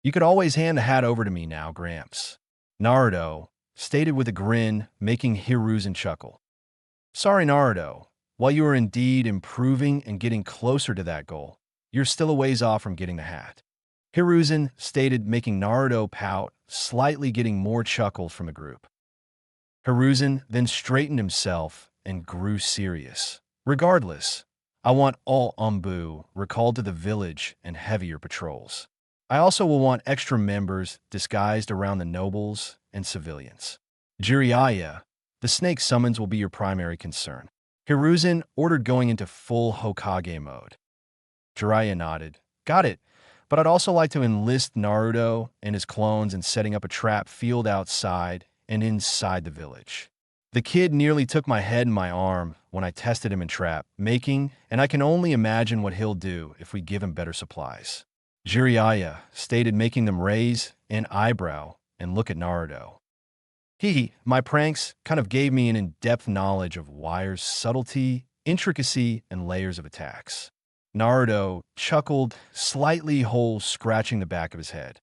Speaker 1: You could always hand the hat over to me now, Gramps. Naruto stated with a grin, making Hiruzen chuckle. Sorry, Naruto. While you are indeed improving and getting closer to that goal, you're still a ways off from getting the hat. Hiruzen stated, making Naruto pout, slightly getting more chuckles from the group. Hiruzen then straightened himself and grew serious. Regardless, I want all Umbu recalled to the village and heavier patrols. I also will want extra members disguised around the nobles and civilians. Jiraiya, the snake summons will be your primary concern. Hiruzen ordered, going into full Hokage mode. Jiraiya nodded. Got it, but I'd also like to enlist Naruto and his clones in setting up a trap field outside and inside the village. The kid nearly took my head and my arm when I tested him in trap making, and I can only imagine what he'll do if we give him better supplies. Jiraiya stated, making them raise an eyebrow and look at Naruto. My pranks kind of gave me an in-depth knowledge of Wire's subtlety, intricacy, and layers of attacks. Naruto chuckled, slightly scratching the back of his head.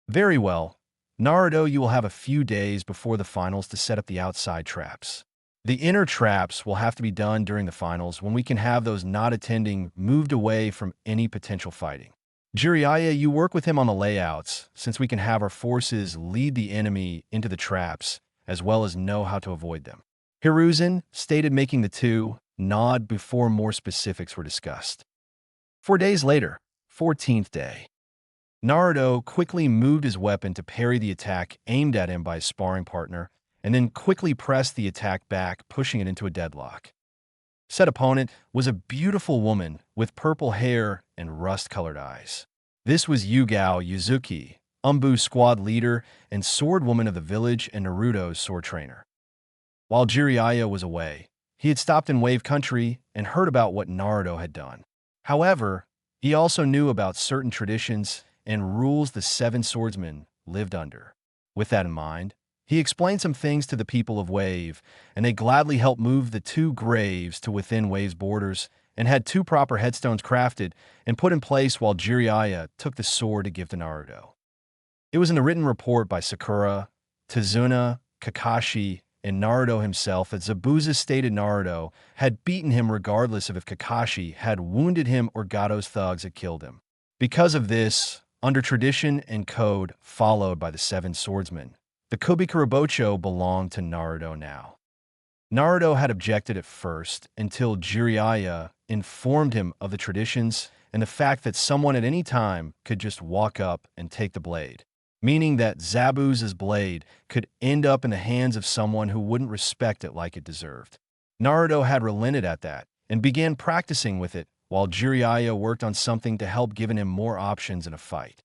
Speaker 1: Very well. Naruto, you will have a few days before the finals to set up the outside traps. The inner traps will have to be done during the finals when we can have those not attending moved away from any potential fighting. Jiraiya, you work with him on the layouts, since we can have our forces lead the enemy into the traps, as well as know how to avoid them. Hiruzen stated, making the two nod before more specifics were discussed. 4 days later, 14th day. Naruto quickly moved his weapon to parry the attack aimed at him by his sparring partner, and then quickly pressed the attack back, pushing it into a deadlock. Said opponent was a beautiful woman with purple hair and rust-colored eyes. This was Yugao Yuzuki, Umbu squad leader and swordwoman of the village and Naruto's sword trainer. While Jiraiya was away, he had stopped in Wave Country and heard about what Naruto had done. However, he also knew about certain traditions and rules the seven swordsmen lived under. With that in mind, he explained some things to the people of Wave, and they gladly helped move the 2 graves to within Wave's borders and had 2 proper headstones crafted and put in place while Jiraiya took the sword to give to Naruto. It was in the written report by Sakura, Tazuna, Kakashi, and Naruto himself that Zabuza stated Naruto had beaten him regardless of if Kakashi had wounded him or Gato's thugs had killed him. Because of this, under tradition and code followed by the 7 swordsmen, the Kubikurabocho belonged to Naruto now. Naruto had objected at first until Jiraiya informed him of the traditions and the fact that someone at any time could just walk up and take the blade, meaning that Zabuza's blade could end up in the hands of someone who wouldn't respect it like it deserved. Naruto had relented at that and began practicing with it while Jiraiya worked on something to help giving him more options in a fight,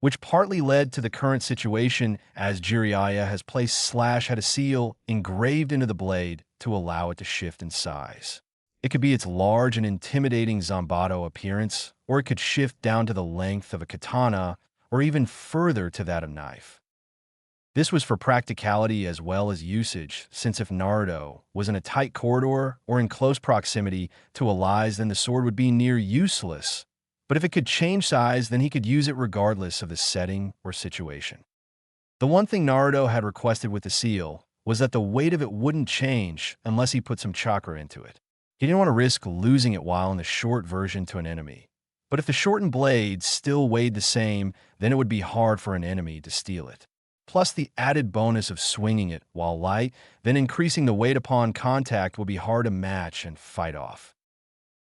Speaker 1: which partly led to the current situation as Jiraiya has placed had a seal engraved into the blade to allow it to shift in size. It could be its large and intimidating Zanbato appearance, or it could shift down to the length of a katana, or even further to that of knife. This was for practicality as well as usage, since if Naruto was in a tight corridor or in close proximity to allies, then the sword would be near useless. But if it could change size, then he could use it regardless of the setting or situation. The one thing Naruto had requested with the seal was that the weight of it wouldn't change unless he put some chakra into it. He didn't want to risk losing it while in the short version to an enemy. But if the shortened blade still weighed the same, then it would be hard for an enemy to steal it. Plus the added bonus of swinging it while light, then increasing the weight upon contact would be hard to match and fight off.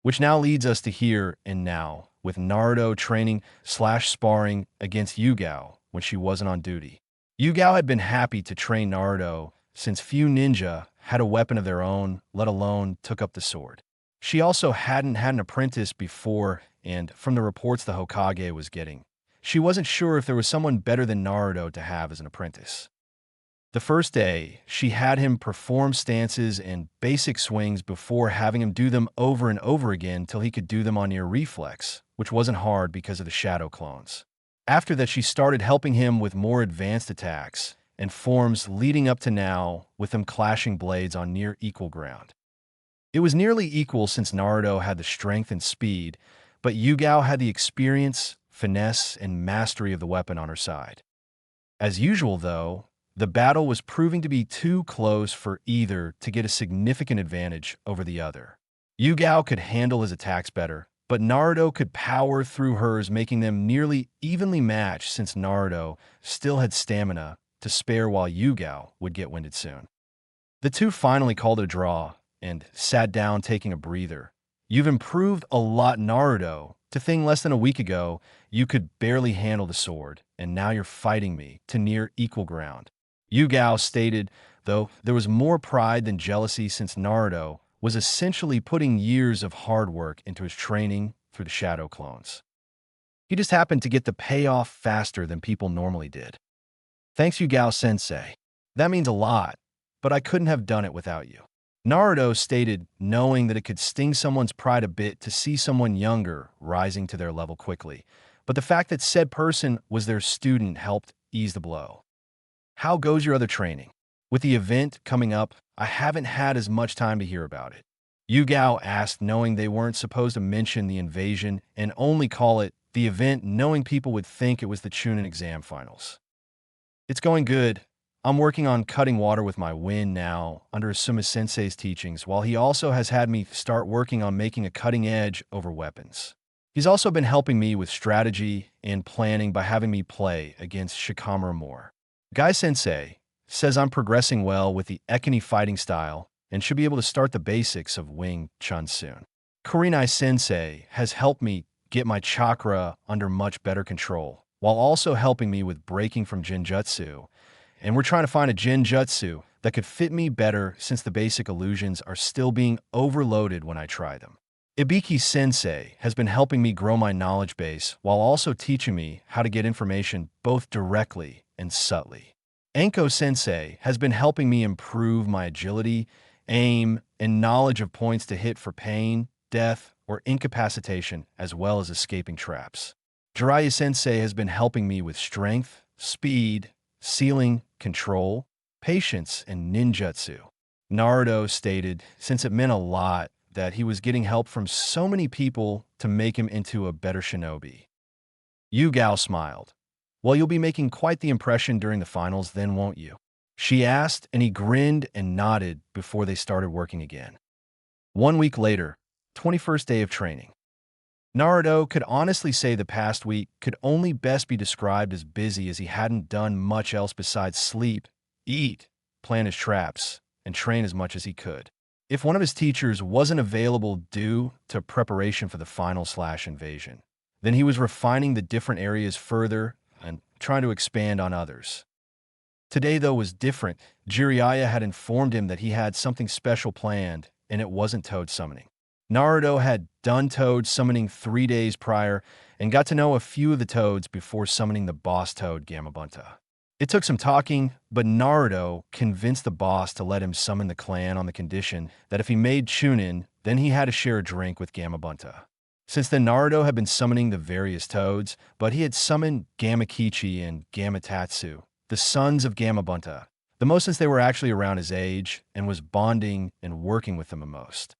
Speaker 1: Which now leads us to here and now, with Naruto training / sparring against Yugao when she wasn't on duty. Yugao had been happy to train Naruto since few ninja had a weapon of their own, let alone took up the sword. She also hadn't had an apprentice before, and from the reports the Hokage was getting, she wasn't sure if there was someone better than Naruto to have as an apprentice. The first day, she had him perform stances and basic swings before having him do them over and over again till he could do them on near reflex, which wasn't hard because of the shadow clones. After that, she started helping him with more advanced attacks and forms leading up to now with them clashing blades on near equal ground. It was nearly equal since Naruto had the strength and speed, but Yugao had the experience, finesse, and mastery of the weapon on her side. As usual, though, The battle was proving to be too close for either to get a significant advantage over the other. Yugao could handle his attacks better, but Naruto could power through hers, making them nearly evenly matched since Naruto still had stamina to spare while Yugao would get winded soon. The two finally called it a draw and sat down taking a breather. You've improved a lot, Naruto. To think less than a week ago, you could barely handle the sword, and now you're fighting me to near equal ground. Yugao stated, though there was more pride than jealousy since Naruto was essentially putting years of hard work into his training through the shadow clones. He just happened to get the payoff faster than people normally did. Thanks, Yugao-sensei. That means a lot, but I couldn't have done it without you. Naruto stated, knowing that it could sting someone's pride a bit to see someone younger rising to their level quickly, but the fact that said person was their student helped ease the blow. How goes your other training? With the event coming up, I haven't had as much time to hear about it. Yugao asked, knowing they weren't supposed to mention the invasion and only call it the event, knowing people would think it was the Chūnin exam finals. It's going good. I'm working on cutting water with my wind now under Asuma-sensei's teachings, while he also has had me start working on making a cutting edge over weapons. He's also been helping me with strategy and planning by having me play against Shikamaru more. Guy-sensei says I'm progressing well with the Ekini fighting style and should be able to start the basics of Wing Chun soon. Kurenai-sensei has helped me get my chakra under much better control, while also helping me with breaking from Genjutsu, and we're trying to find a Genjutsu that could fit me better since the basic illusions are still being overloaded when I try them. Ibiki-sensei has been helping me grow my knowledge base while also teaching me how to get information both directly and subtly. Anko-sensei has been helping me improve my agility, aim, and knowledge of points to hit for pain, death, or incapacitation, as well as escaping traps. Jiraiya-sensei has been helping me with strength, speed, sealing, control, patience, and ninjutsu. Naruto stated, since it meant a lot that he was getting help from so many people to make him into a better shinobi. Yugao smiled. Well, you'll be making quite the impression during the finals then, won't you? She asked, and he grinned and nodded before they started working again. 1 week later, 21st day of training. Naruto could honestly say the past week could only best be described as busy, as he hadn't done much else besides sleep, eat, plan his traps, and train as much as he could. If one of his teachers wasn't available due to preparation for the final/invasion, then he was refining the different areas further and trying to expand on others. Today, though, was different. Jiraiya had informed him that he had something special planned, and it wasn't toad summoning. Naruto had done toad summoning 3 days prior and got to know a few of the toads before summoning the boss toad Gamabunta. It took some talking, but Naruto convinced the boss to let him summon the clan on the condition that if he made Chūnin, then he had to share a drink with Gamabunta. Since then, Naruto had been summoning the various toads, but he had summoned Gamakichi and Gamatatsu, the sons of Gamabunta, the most since they were actually around his age, and was bonding and working with them the most.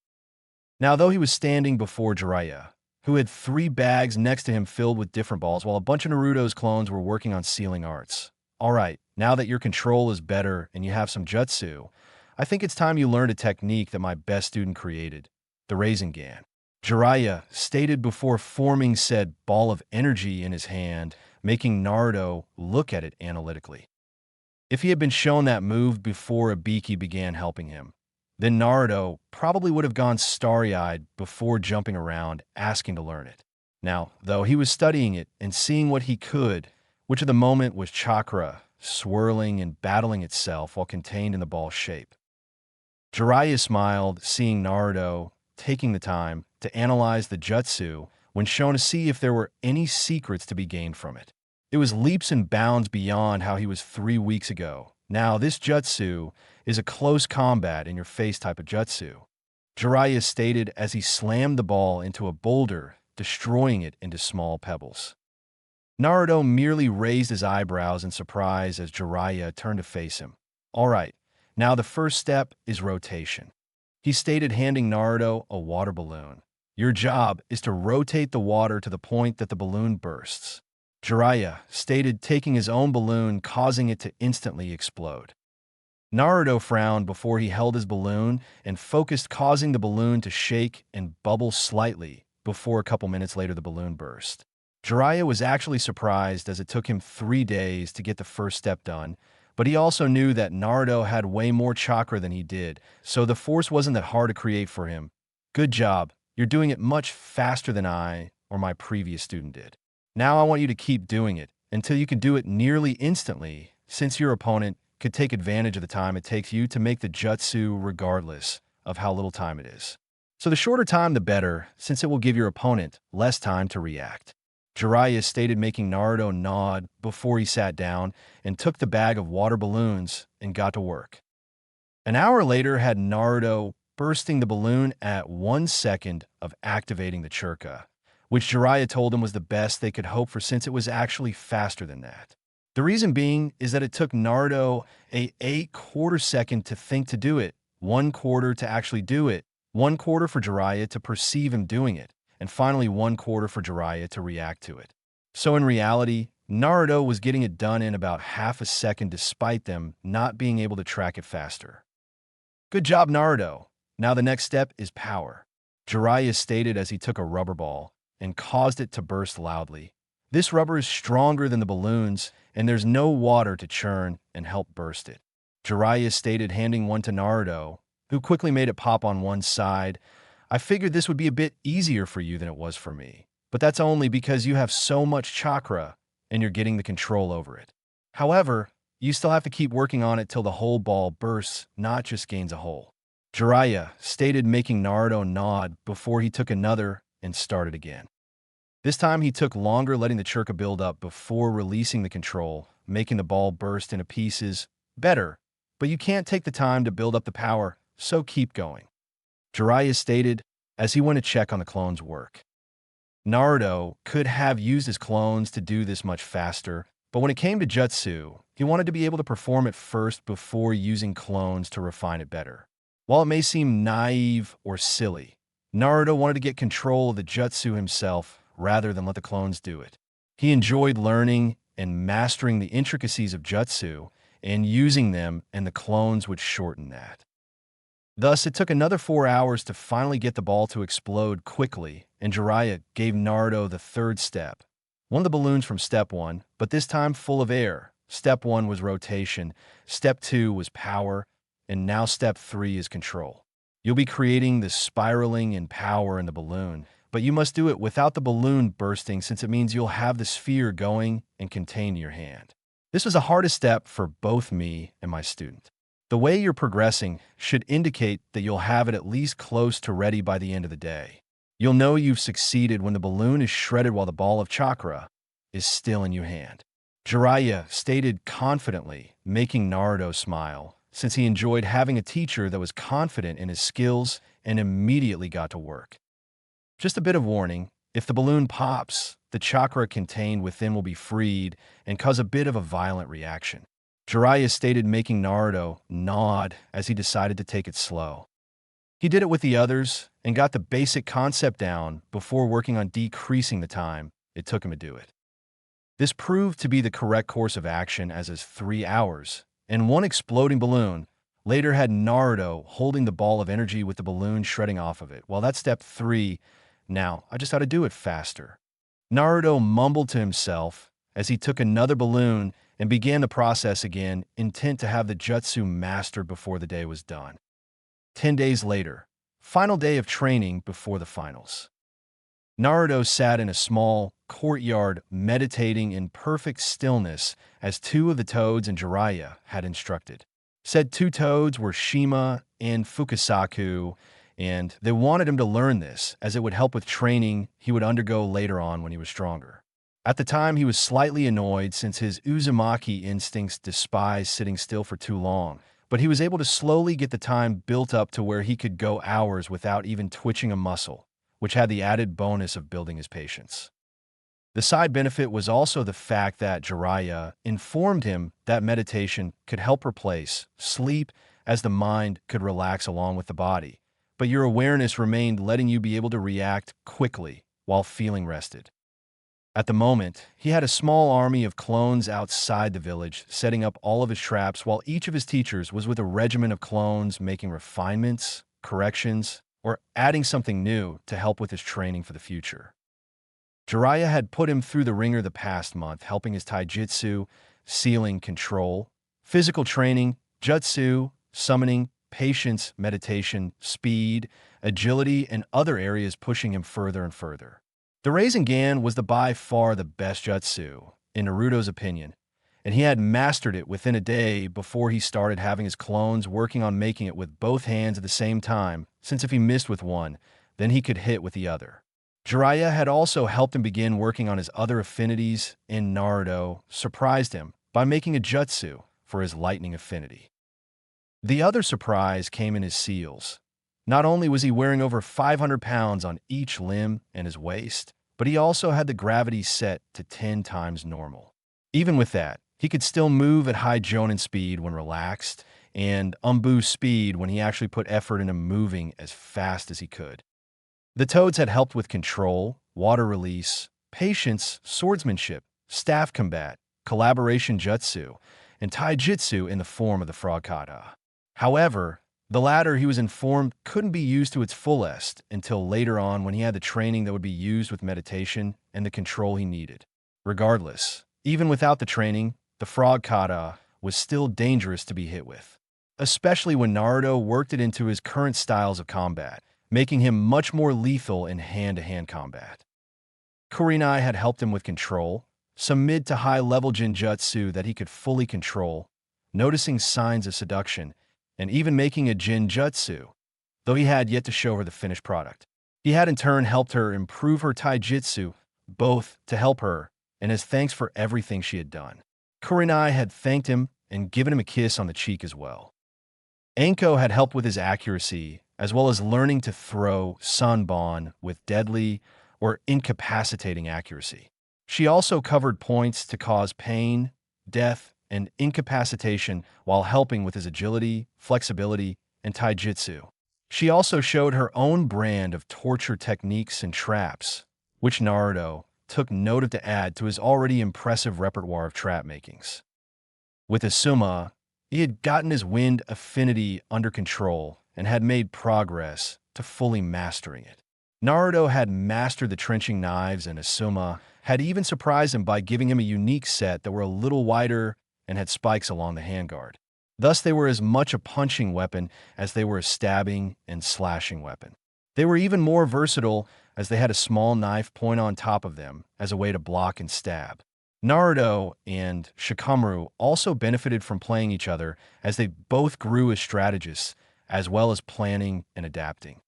Speaker 1: Now, though he was standing before Jiraiya, who had 3 bags next to him filled with different balls, while a bunch of Naruto's clones were working on sealing arts. All right, now that your control is better and you have some jutsu, I think it's time you learned a technique that my best student created, the Rasengan. Jiraiya stated before forming said ball of energy in his hand, making Naruto look at it analytically. If he had been shown that move before Ibiki began helping him, then Naruto probably would have gone starry-eyed before jumping around, asking to learn it. Now, though, he was studying it and seeing what he could, which at the moment was chakra, swirling and battling itself while contained in the ball shape. Jiraiya smiled, seeing Naruto taking the time to analyze the jutsu when shown to see if there were any secrets to be gained from it. It was leaps and bounds beyond how he was 3 weeks ago. Now, this jutsu is a close combat in your face type of jutsu, Jiraiya stated as he slammed the ball into a boulder, destroying it into small pebbles. Naruto merely raised his eyebrows in surprise as Jiraiya turned to face him. All right, now the first step is rotation, he stated, handing Naruto a water balloon. Your job is to rotate the water to the point that the balloon bursts. Jiraiya stated, taking his own balloon, causing it to instantly explode. Naruto frowned before he held his balloon and focused, causing the balloon to shake and bubble slightly before a couple minutes later the balloon burst. Jiraiya was actually surprised as it took him 3 days to get the first step done, but he also knew that Naruto had way more chakra than he did, so the force wasn't that hard to create for him. Good job, you're doing it much faster than I or my previous student did. Now I want you to keep doing it until you can do it nearly instantly, since your opponent could take advantage of the time it takes you to make the jutsu regardless of how little time it is. So the shorter time the better, since it will give your opponent less time to react. Jiraiya stated, making Naruto nod before he sat down and took the bag of water balloons and got to work. An hour later had Naruto bursting the balloon at 1 second of activating the churka, which Jiraiya told him was the best they could hope for since it was actually faster than that. The reason being is that it took Naruto a quarter second to think to do it, 1/4 to actually do it, 1/4 for Jiraiya to perceive him doing it, and finally 1/4 for Jiraiya to react to it. So in reality, Naruto was getting it done in about half a second despite them not being able to track it faster. Good job, Naruto. Now the next step is power. Jiraiya stated as he took a rubber ball and caused it to burst loudly. This rubber is stronger than the balloons, and there's no water to churn and help burst it. Jiraiya stated, handing one to Naruto, who quickly made it pop on one side. I figured this would be a bit easier for you than it was for me, but that's only because you have so much chakra and you're getting the control over it. However, you still have to keep working on it till the whole ball bursts, not just gains a hole. Jiraiya stated, making Naruto nod before he took another and started again. This time he took longer, letting the churka build up before releasing the control, making the ball burst into pieces. Better, but you can't take the time to build up the power, so keep going. Jiraiya stated as he went to check on the clone's work. Naruto could have used his clones to do this much faster, but when it came to jutsu, he wanted to be able to perform it first before using clones to refine it better. While it may seem naive or silly, Naruto wanted to get control of the jutsu himself rather than let the clones do it. He enjoyed learning and mastering the intricacies of jutsu and using them, and the clones would shorten that. Thus, it took another 4 hours to finally get the ball to explode quickly, and Jiraiya gave Naruto the third step. One of the balloons from step 1, but this time full of air. Step 1 was rotation, step 2 was power, and now step 3 is control. You'll be creating this spiraling in power in the balloon, but you must do it without the balloon bursting, since it means you'll have the sphere going and contained in your hand. This was the hardest step for both me and my student. The way you're progressing should indicate that you'll have it at least close to ready by the end of the day. You'll know you've succeeded when the balloon is shredded while the ball of chakra is still in your hand. Jiraiya stated confidently, making Naruto smile, since he enjoyed having a teacher that was confident in his skills and immediately got to work. Just a bit of warning, if the balloon pops, the chakra contained within will be freed and cause a bit of a violent reaction. Jiraiya stated, making Naruto nod as he decided to take it slow. He did it with the others and got the basic concept down before working on decreasing the time it took him to do it. This proved to be the correct course of action, as is 3 hours, and one exploding balloon later had Naruto holding the ball of energy with the balloon shredding off of it. Well, that's step 3. Now, I just had to do it faster. Naruto mumbled to himself as he took another balloon and began the process again, intent to have the jutsu mastered before the day was done. 10 days later, final day of training before the finals. Naruto sat in a small courtyard meditating in perfect stillness as 2 of the toads and Jiraiya had instructed. Said 2 toads were Shima and Fukasaku, and they wanted him to learn this, as it would help with training he would undergo later on when he was stronger. At the time, he was slightly annoyed since his Uzumaki instincts despise sitting still for too long, but he was able to slowly get the time built up to where he could go hours without even twitching a muscle, which had the added bonus of building his patience. The side benefit was also the fact that Jiraiya informed him that meditation could help replace sleep, as the mind could relax along with the body, but your awareness remained, letting you be able to react quickly while feeling rested. At the moment, he had a small army of clones outside the village, setting up all of his traps while each of his teachers was with a regiment of clones making refinements, corrections, or adding something new to help with his training for the future. Jiraiya had put him through the ringer the past month, helping his taijutsu, sealing control, physical training, jutsu, summoning, patience, meditation, speed, agility, and other areas pushing him further and further. The Rasengan was by far the best jutsu, in Naruto's opinion, and he had mastered it within a day before he started having his clones working on making it with both hands at the same time, since if he missed with one, then he could hit with the other. Jiraiya had also helped him begin working on his other affinities, and Naruto surprised him by making a jutsu for his lightning affinity. The other surprise came in his seals. Not only was he wearing over 500 pounds on each limb and his waist, but he also had the gravity set to 10 times normal. Even with that, he could still move at high Chūnin speed when relaxed, and unboost speed when he actually put effort into moving as fast as he could. The Toads had helped with control, water release, patience, swordsmanship, staff combat, collaboration jutsu, and taijutsu in the form of the frog kata. However, the latter, he was informed, couldn't be used to its fullest until later on when he had the training that would be used with meditation and the control he needed. Regardless, even without the training, the frog kata was still dangerous to be hit with, especially when Naruto worked it into his current styles of combat, making him much more lethal in hand-to-hand combat. Kurenai had helped him with control, some mid to high-level genjutsu that he could fully control, noticing signs of seduction, and even making a genjutsu, though he had yet to show her the finished product. He had in turn helped her improve her taijutsu, both to help her and as thanks for everything she had done. Kurenai had thanked him and given him a kiss on the cheek as well. Anko had helped with his accuracy, as well as learning to throw Sanbon with deadly or incapacitating accuracy. She also covered points to cause pain, death, and incapacitation while helping with his agility, flexibility, and taijutsu. She also showed her own brand of torture techniques and traps, which Naruto took note of to add to his already impressive repertoire of trap makings. With Asuma, he had gotten his wind affinity under control and had made progress to fully mastering it. Naruto had mastered the trenching knives, and Asuma had even surprised him by giving him a unique set that were a little wider and had spikes along the handguard. Thus, they were as much a punching weapon as they were a stabbing and slashing weapon. They were even more versatile as they had a small knife point on top of them as a way to block and stab. Naruto and Shikamaru also benefited from playing each other as they both grew as strategists, as well as planning and adapting.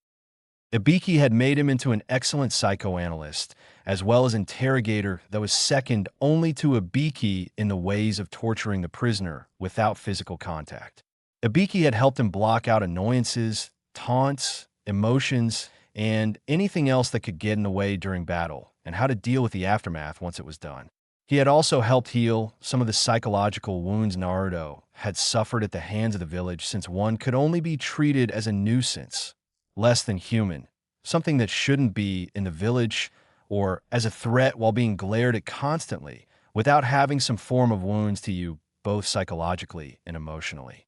Speaker 1: Ibiki had made him into an excellent psychoanalyst, as well as interrogator that was second only to Ibiki in the ways of torturing the prisoner without physical contact. Ibiki had helped him block out annoyances, taunts, emotions, and anything else that could get in the way during battle, and how to deal with the aftermath once it was done. He had also helped heal some of the psychological wounds Naruto had suffered at the hands of the village, since one could only be treated as a nuisance, less than human, something that shouldn't be in the village, or as a threat while being glared at constantly, without having some form of wounds to you, both psychologically and emotionally.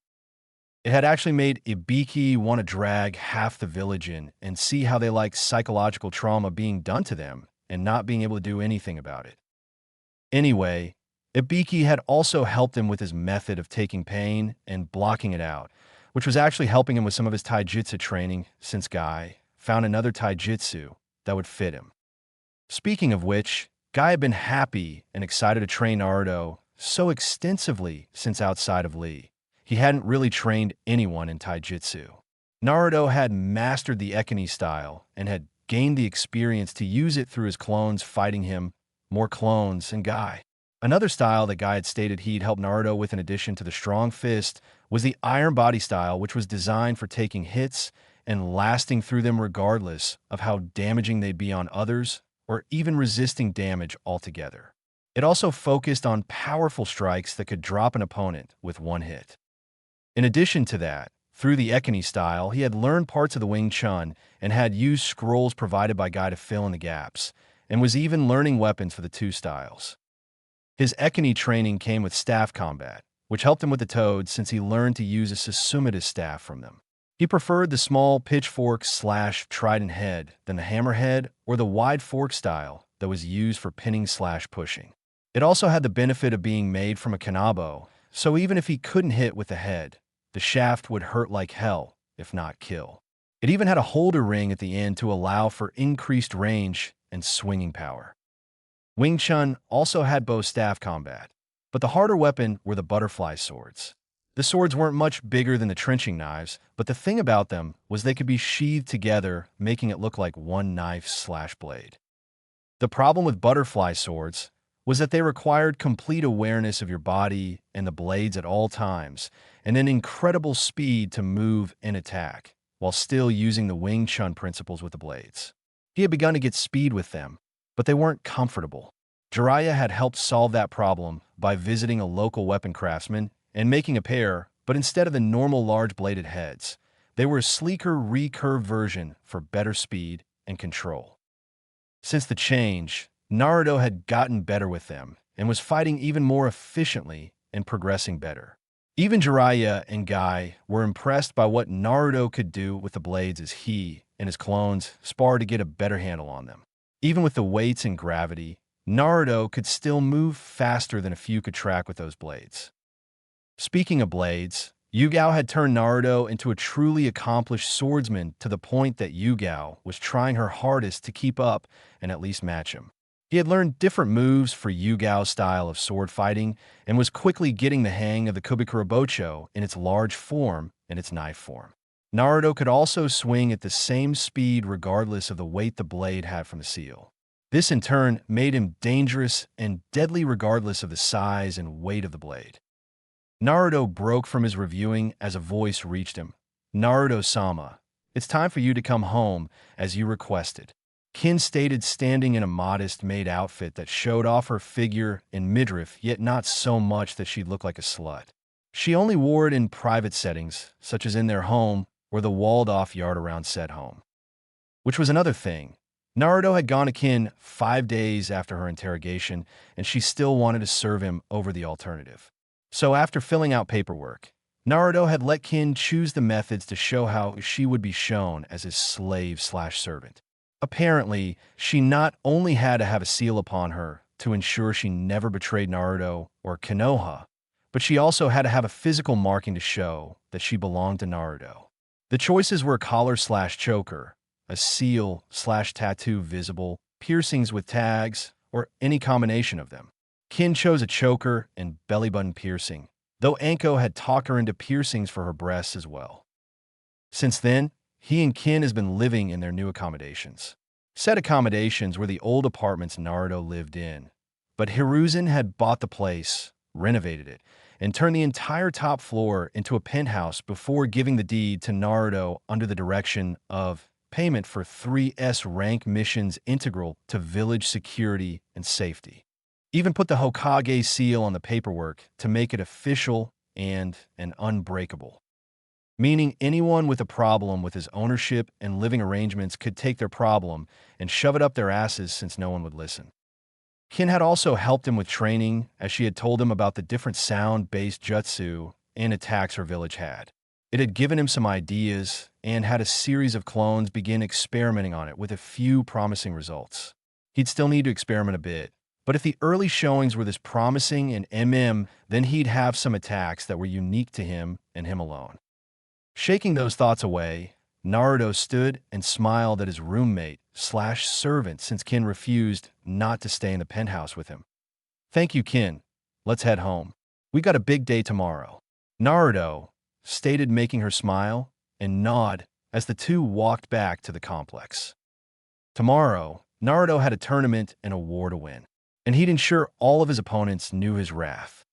Speaker 1: It had actually made Ibiki want to drag half the village in and see how they like psychological trauma being done to them and not being able to do anything about it. Anyway, Ibiki had also helped him with his method of taking pain and blocking it out, which was actually helping him with some of his taijutsu training, since Guy found another taijutsu that would fit him. Speaking of which, Guy had been happy and excited to train Naruto so extensively since outside of Lee. He hadn't really trained anyone in taijutsu. Naruto had mastered the Ekini style and had gained the experience to use it through his clones fighting him, more clones, and Guy. Another style that Guy had stated he'd help Naruto with in addition to the strong fist was the Iron Body style, which was designed for taking hits and lasting through them regardless of how damaging they'd be on others or even resisting damage altogether. It also focused on powerful strikes that could drop an opponent with one hit. In addition to that, through the Ekini style, he had learned parts of the Wing Chun and had used scrolls provided by Guy to fill in the gaps, and was even learning weapons for the two styles. His Ekani training came with staff combat, which helped him with the toads since he learned to use a Susumida's staff from them. He preferred the small pitchfork/trident head than the hammerhead or the wide fork style that was used for pinning/pushing. It also had the benefit of being made from a kanabo, so even if he couldn't hit with the head, the shaft would hurt like hell, if not kill. It even had a holder ring at the end to allow for increased range and swinging power. Wing Chun also had bow staff combat, but the harder weapon were the butterfly swords. The swords weren't much bigger than the trenching knives, but the thing about them was they could be sheathed together, making it look like one knife/blade. The problem with butterfly swords was that they required complete awareness of your body and the blades at all times, and an incredible speed to move and attack, while still using the Wing Chun principles with the blades. He had begun to get speed with them, but they weren't comfortable. Jiraiya had helped solve that problem by visiting a local weapon craftsman and making a pair, but instead of the normal large-bladed heads, they were a sleeker recurved version for better speed and control. Since the change, Naruto had gotten better with them and was fighting even more efficiently and progressing better. Even Jiraiya and Guy were impressed by what Naruto could do with the blades as he and his clones sparred to get a better handle on them. Even with the weights and gravity, Naruto could still move faster than a few could track with those blades. Speaking of blades, Yugao had turned Naruto into a truly accomplished swordsman to the point that Yugao was trying her hardest to keep up and at least match him. He had learned different moves for Yugao's style of sword fighting and was quickly getting the hang of the Kubikurabocho in its large form and its knife form. Naruto could also swing at the same speed regardless of the weight the blade had from the seal. This in turn made him dangerous and deadly regardless of the size and weight of the blade. Naruto broke from his reviewing as a voice reached him. "Naruto-sama, it's time for you to come home, as you requested," Kin stated, standing in a modest maid outfit that showed off her figure and midriff, yet not so much that she looked like a slut. She only wore it in private settings, such as in their home or the walled-off yard around said home. Which was another thing. Naruto had gone to Kin 5 days after her interrogation, and she still wanted to serve him over the alternative. So after filling out paperwork, Naruto had let Kin choose the methods to show how she would be shown as his slave/servant. Apparently, she not only had to have a seal upon her to ensure she never betrayed Naruto or Konoha, but she also had to have a physical marking to show that she belonged to Naruto. The choices were a collar/choker, a seal/tattoo visible, piercings with tags, or any combination of them. Kin chose a choker and belly button piercing, though Anko had talked her into piercings for her breasts as well. Since then, he and Kin has been living in their new accommodations. Said accommodations were the old apartments Naruto lived in, but Hiruzen had bought the place, renovated it, and turned the entire top floor into a penthouse before giving the deed to Naruto under the direction of payment for 3S rank missions integral to village security and safety. Even put the Hokage seal on the paperwork to make it official and unbreakable. Meaning anyone with a problem with his ownership and living arrangements could take their problem and shove it up their asses since no one would listen. Kin had also helped him with training, as she had told him about the different sound-based jutsu and attacks her village had. It had given him some ideas and had a series of clones begin experimenting on it with a few promising results. He'd still need to experiment a bit, but if the early showings were this promising and then he'd have some attacks that were unique to him and him alone. Shaking those thoughts away, Naruto stood and smiled at his roommate/servant since Kin refused not to stay in the penthouse with him. "Thank you, Kin. Let's head home. We got a big day tomorrow," Naruto stated, making her smile and nod as the two walked back to the complex. Tomorrow, Naruto had a tournament and a war to win, and he'd ensure all of his opponents knew his wrath.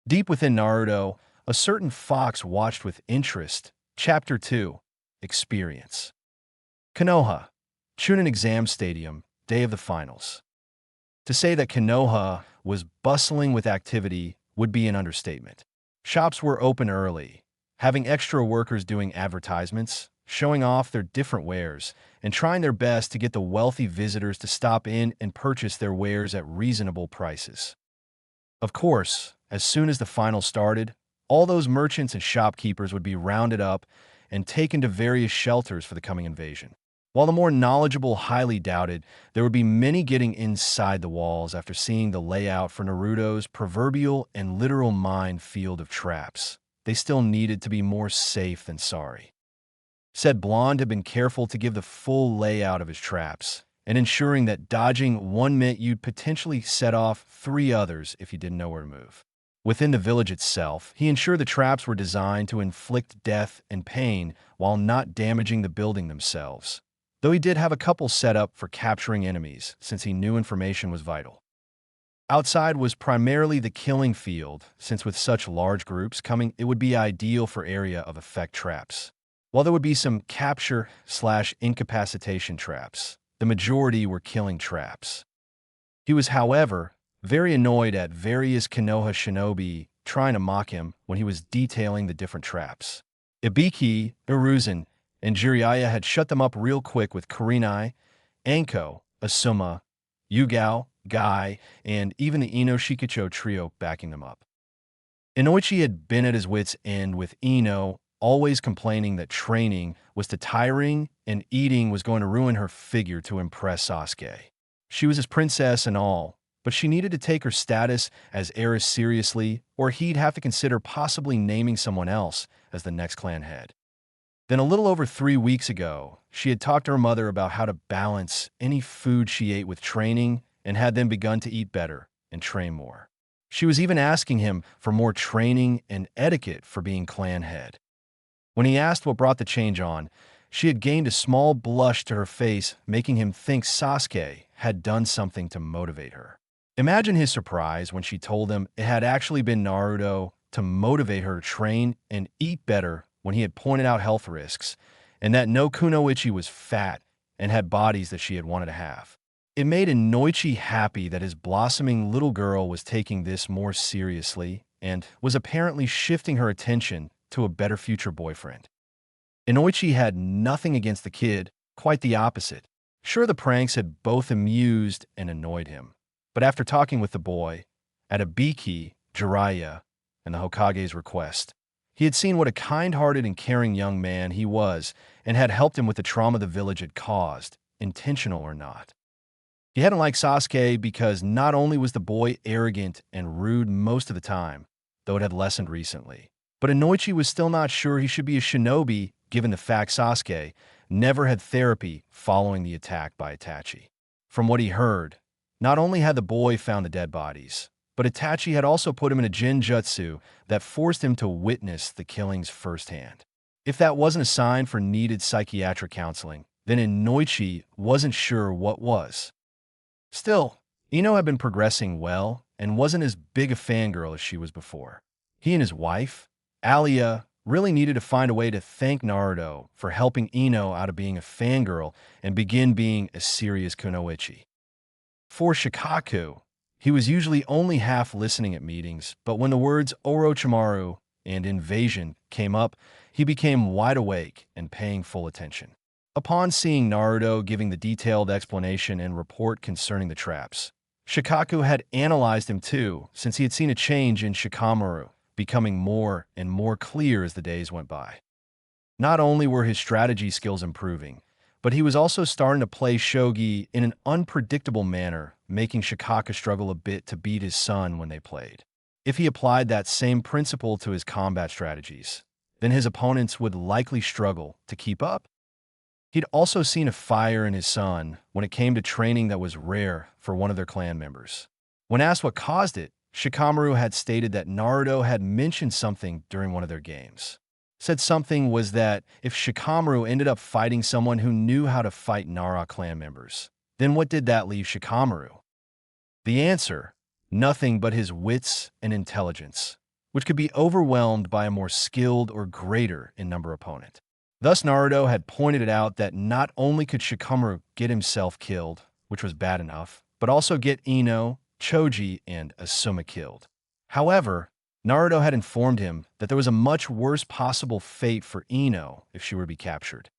Speaker 1: Deep within Naruto, a certain fox watched with interest. Chapter 2, Experience. Konoha, Chūnin Exam Stadium, day of the finals. To say that Konoha was bustling with activity would be an understatement. Shops were open early, having extra workers doing advertisements, showing off their different wares and trying their best to get the wealthy visitors to stop in and purchase their wares at reasonable prices. Of course, as soon as the final started, all those merchants and shopkeepers would be rounded up and taken to various shelters for the coming invasion. While the more knowledgeable highly doubted, there would be many getting inside the walls after seeing the layout for Naruto's proverbial and literal minefield of traps. They still needed to be more safe than sorry. Said Blonde had been careful to give the full layout of his traps, and ensuring that dodging one meant you'd potentially set off 3 others if you didn't know where to move. Within the village itself, he ensured the traps were designed to inflict death and pain while not damaging the building themselves, though he did have a couple set up for capturing enemies, since he knew information was vital. Outside was primarily the killing field, since with such large groups coming, it would be ideal for area of effect traps. While there would be some capture/incapacitation traps, the majority were killing traps. He was, however, very annoyed at various Konoha shinobi trying to mock him when he was detailing the different traps. Ibiki, Iruzan, and Jiraiya had shut them up real quick with Kurenai, Anko, Asuma, Yugao, Guy, and even the Ino Shikicho trio backing them up. Inoichi had been at his wit's end with Ino, always complaining that training was too tiring and eating was going to ruin her figure to impress Sasuke. She was his princess and all, but she needed to take her status as heiress seriously, or he'd have to consider possibly naming someone else as the next clan head. Then a little over 3 weeks ago, she had talked to her mother about how to balance any food she ate with training and had then begun to eat better and train more. She was even asking him for more training and etiquette for being clan head. When he asked what brought the change on, she had gained a small blush to her face, making him think Sasuke had done something to motivate her. Imagine his surprise when she told him it had actually been Naruto to motivate her to train and eat better when he had pointed out health risks, and that no kunoichi was fat and had bodies that she had wanted to have. It made Inoichi happy that his blossoming little girl was taking this more seriously and was apparently shifting her attention to a better future boyfriend. Inoichi had nothing against the kid, quite the opposite. Sure, the pranks had both amused and annoyed him, but after talking with the boy, at Ibiki, Jiraiya, and the Hokage's request, he had seen what a kind-hearted and caring young man he was and had helped him with the trauma the village had caused, intentional or not. He hadn't liked Sasuke because not only was the boy arrogant and rude most of the time, though it had lessened recently, but Inoichi was still not sure he should be a shinobi given the fact Sasuke never had therapy following the attack by Itachi. From what he heard, not only had the boy found the dead bodies, but Itachi had also put him in a genjutsu that forced him to witness the killings firsthand. If that wasn't a sign for needed psychiatric counseling, then Inoichi wasn't sure what was. Still, Ino had been progressing well and wasn't as big a fangirl as she was before. He and his wife, Alia, really needed to find a way to thank Naruto for helping Ino out of being a fangirl and begin being a serious kunoichi. For Shikaku, he was usually only half listening at meetings, but when the words Orochimaru and invasion came up, he became wide awake and paying full attention. Upon seeing Naruto giving the detailed explanation and report concerning the traps, Shikaku had analyzed him too, since he had seen a change in Shikamaru, becoming more and more clear as the days went by. Not only were his strategy skills improving, but he was also starting to play shogi in an unpredictable manner, making Shikaku struggle a bit to beat his son when they played. If he applied that same principle to his combat strategies, then his opponents would likely struggle to keep up. He'd also seen a fire in his son when it came to training that was rare for one of their clan members. When asked what caused it, Shikamaru had stated that Naruto had mentioned something during one of their games. Said something was that if Shikamaru ended up fighting someone who knew how to fight Nara clan members, then what did that leave Shikamaru? The answer, nothing but his wits and intelligence, which could be overwhelmed by a more skilled or greater in number opponent. Thus, Naruto had pointed it out that not only could Shikamaru get himself killed, which was bad enough, but also get Ino, Choji, and Asuma killed. However, Naruto had informed him that there was a much worse possible fate for Ino if she were to be captured.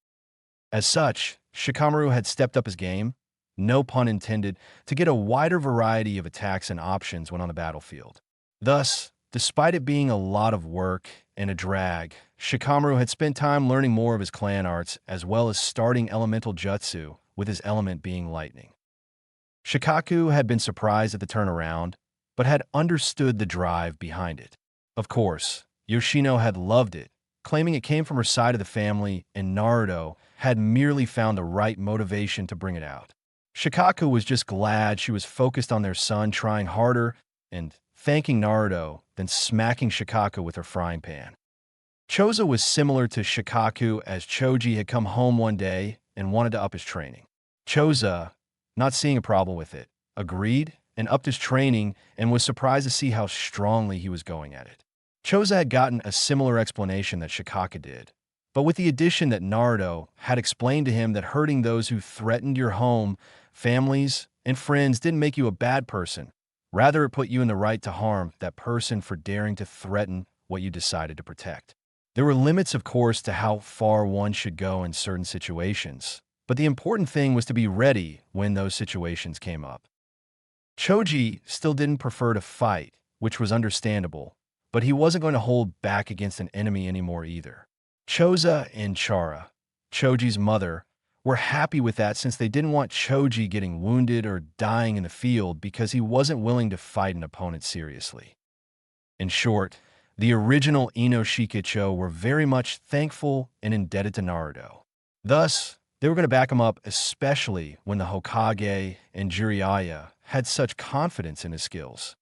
Speaker 1: As such, Shikamaru had stepped up his game, no pun intended, to get a wider variety of attacks and options when on the battlefield. Thus, despite it being a lot of work and a drag, Shikamaru had spent time learning more of his clan arts as well as starting elemental jutsu, with his element being lightning. Shikaku had been surprised at the turnaround, but had understood the drive behind it. Of course, Yoshino had loved it, claiming it came from her side of the family, and Naruto had merely found the right motivation to bring it out. Shikaku was just glad she was focused on their son trying harder and thanking Naruto, then smacking Shikaku with her frying pan. Choza was similar to Shikaku, as Choji had come home one day and wanted to up his training. Choza, not seeing a problem with it, agreed and upped his training and was surprised to see how strongly he was going at it. Choza had gotten a similar explanation that Shikaku did, but with the addition that Naruto had explained to him that hurting those who threatened your home, families, and friends didn't make you a bad person. Rather, it put you in the right to harm that person for daring to threaten what you decided to protect. There were limits, of course, to how far one should go in certain situations, but the important thing was to be ready when those situations came up. Choji still didn't prefer to fight, which was understandable, but he wasn't going to hold back against an enemy anymore either. Choza and Chara, Choji's mother, were happy with that since they didn't want Choji getting wounded or dying in the field because he wasn't willing to fight an opponent seriously. In short, the original Ino-Shikicho were very much thankful and indebted to Naruto. Thus, they were going to back him up, especially when the Hokage and Jiraiya had such confidence in his skills.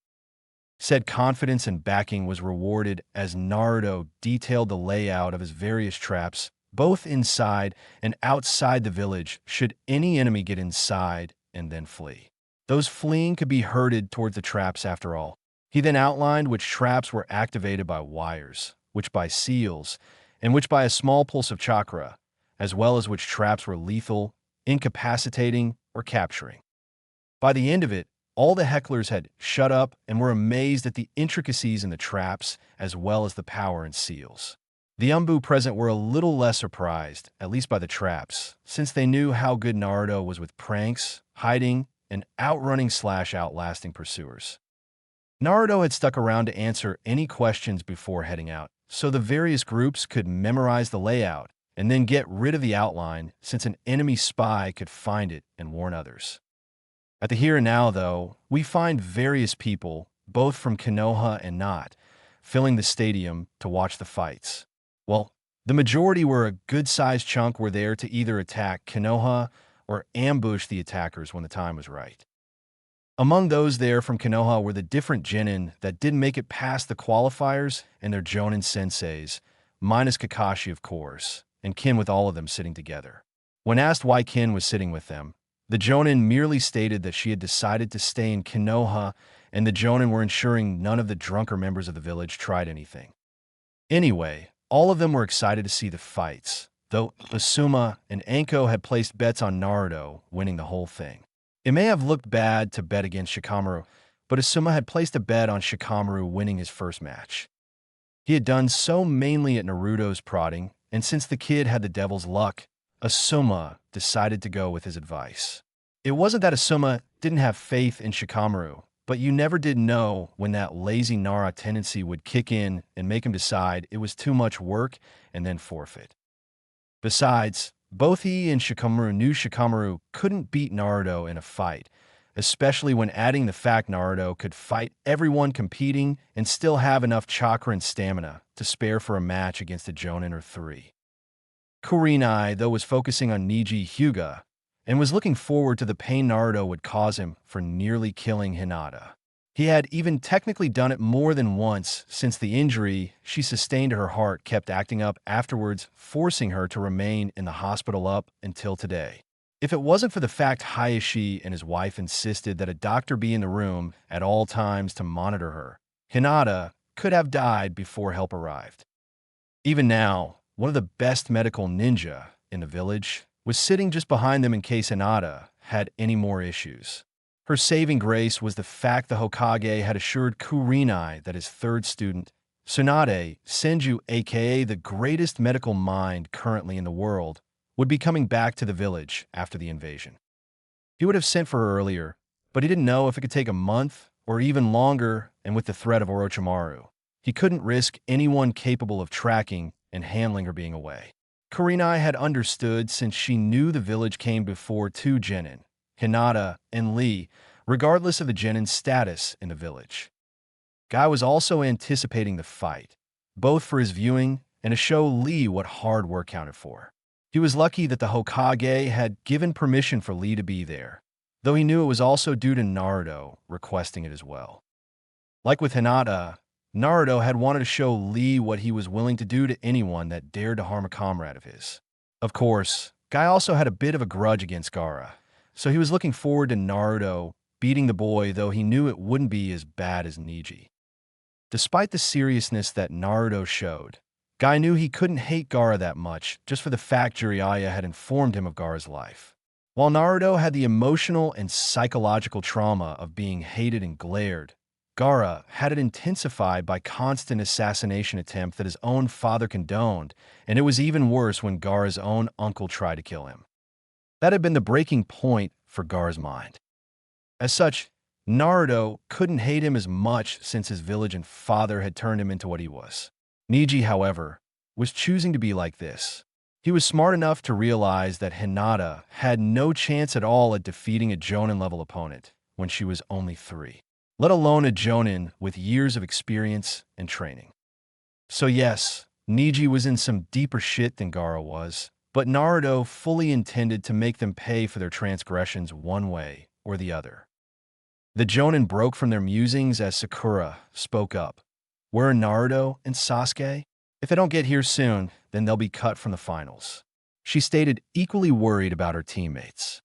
Speaker 1: Said confidence and backing was rewarded as Naruto detailed the layout of his various traps, both inside and outside the village, should any enemy get inside and then flee. Those fleeing could be herded towards the traps after all. He then outlined which traps were activated by wires, which by seals, and which by a small pulse of chakra, as well as which traps were lethal, incapacitating, or capturing. By the end of it, all the hecklers had shut up and were amazed at the intricacies in the traps as well as the power in seals. The Umbu present were a little less surprised, at least by the traps, since they knew how good Naruto was with pranks, hiding, and outrunning/outlasting pursuers. Naruto had stuck around to answer any questions before heading out, so the various groups could memorize the layout and then get rid of the outline since an enemy spy could find it and warn others. At the here and now, though, we find various people, both from Konoha and not, filling the stadium to watch the fights. Well, the majority were a good-sized chunk were there to either attack Konoha or ambush the attackers when the time was right. Among those there from Konoha were the different genin that didn't make it past the qualifiers and their jonin senseis, minus Kakashi, of course, and Kin with all of them sitting together. When asked why Kin was sitting with them, the jonin merely stated that she had decided to stay in Konoha and the jonin were ensuring none of the drunker members of the village tried anything. Anyway, all of them were excited to see the fights, though Asuma and Anko had placed bets on Naruto winning the whole thing. It may have looked bad to bet against Shikamaru, but Asuma had placed a bet on Shikamaru winning his first match. He had done so mainly at Naruto's prodding, and since the kid had the devil's luck, Asuma decided to go with his advice. It wasn't that Asuma didn't have faith in Shikamaru, but you never did know when that lazy Nara tendency would kick in and make him decide it was too much work and then forfeit. Besides, both he and Shikamaru knew Shikamaru couldn't beat Naruto in a fight, especially when adding the fact Naruto could fight everyone competing and still have enough chakra and stamina to spare for a match against a Jonin or three. Kurenai, though, was focusing on Niji Hyuga and was looking forward to the pain Naruto would cause him for nearly killing Hinata. He had even technically done it more than once since the injury she sustained to her heart kept acting up afterwards, forcing her to remain in the hospital up until today. If it wasn't for the fact Hayashi and his wife insisted that a doctor be in the room at all times to monitor her, Hinata could have died before help arrived. Even now, one of the best medical ninja in the village was sitting just behind them in case Hinata had any more issues. Her saving grace was the fact the Hokage had assured Kurenai that his third student, Tsunade Senju, aka the greatest medical mind currently in the world, would be coming back to the village after the invasion. He would have sent for her earlier, but he didn't know if it could take a month or even longer, and with the threat of Orochimaru, he couldn't risk anyone capable of tracking and handling her being away. Kurenai had understood since she knew the village came before two genin, Hinata and Lee, regardless of the genin's status in the village. Guy was also anticipating the fight, both for his viewing and to show Lee what hard work counted for. He was lucky that the Hokage had given permission for Lee to be there, though he knew it was also due to Naruto requesting it as well. Like with Hinata, Naruto had wanted to show Lee what he was willing to do to anyone that dared to harm a comrade of his. Of course, Guy also had a bit of a grudge against Gaara, so he was looking forward to Naruto beating the boy, though he knew it wouldn't be as bad as Neji. Despite the seriousness that Naruto showed, Guy knew he couldn't hate Gaara that much just for the fact Jiraiya had informed him of Gaara's life. While Naruto had the emotional and psychological trauma of being hated and glared, Gaara had it intensified by constant assassination attempts that his own father condoned, and it was even worse when Gaara's own uncle tried to kill him. That had been the breaking point for Gaara's mind. As such, Naruto couldn't hate him as much since his village and father had turned him into what he was. Neji, however, was choosing to be like this. He was smart enough to realize that Hinata had no chance at all at defeating a Jonin-level opponent when she was only 3, let alone a Jonin with years of experience and training. So yes, Neji was in some deeper shit than Gaara was, but Naruto fully intended to make them pay for their transgressions one way or the other. The Jonin broke from their musings as Sakura spoke up. Where are Naruto and Sasuke? If they don't get here soon, then they'll be cut from the finals. She stated, equally worried about her teammates.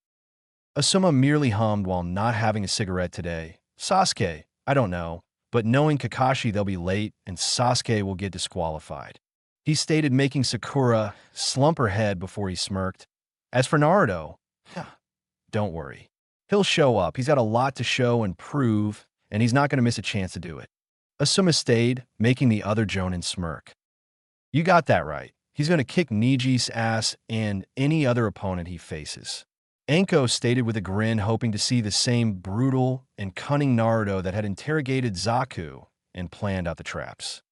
Speaker 1: Asuma merely hummed while not having a cigarette today. Sasuke, I don't know, but knowing Kakashi they'll be late and Sasuke will get disqualified. He stated, making Sakura slump her head before he smirked. As for Naruto, don't worry. He'll show up. He's got a lot to show and prove, and he's not going to miss a chance to do it. Asuma stayed, making the other Jonin smirk. You got that right. He's going to kick Neji's ass and any other opponent he faces. Anko stated with a grin, hoping to see the same brutal and cunning Naruto that had interrogated Zaku and planned out the traps.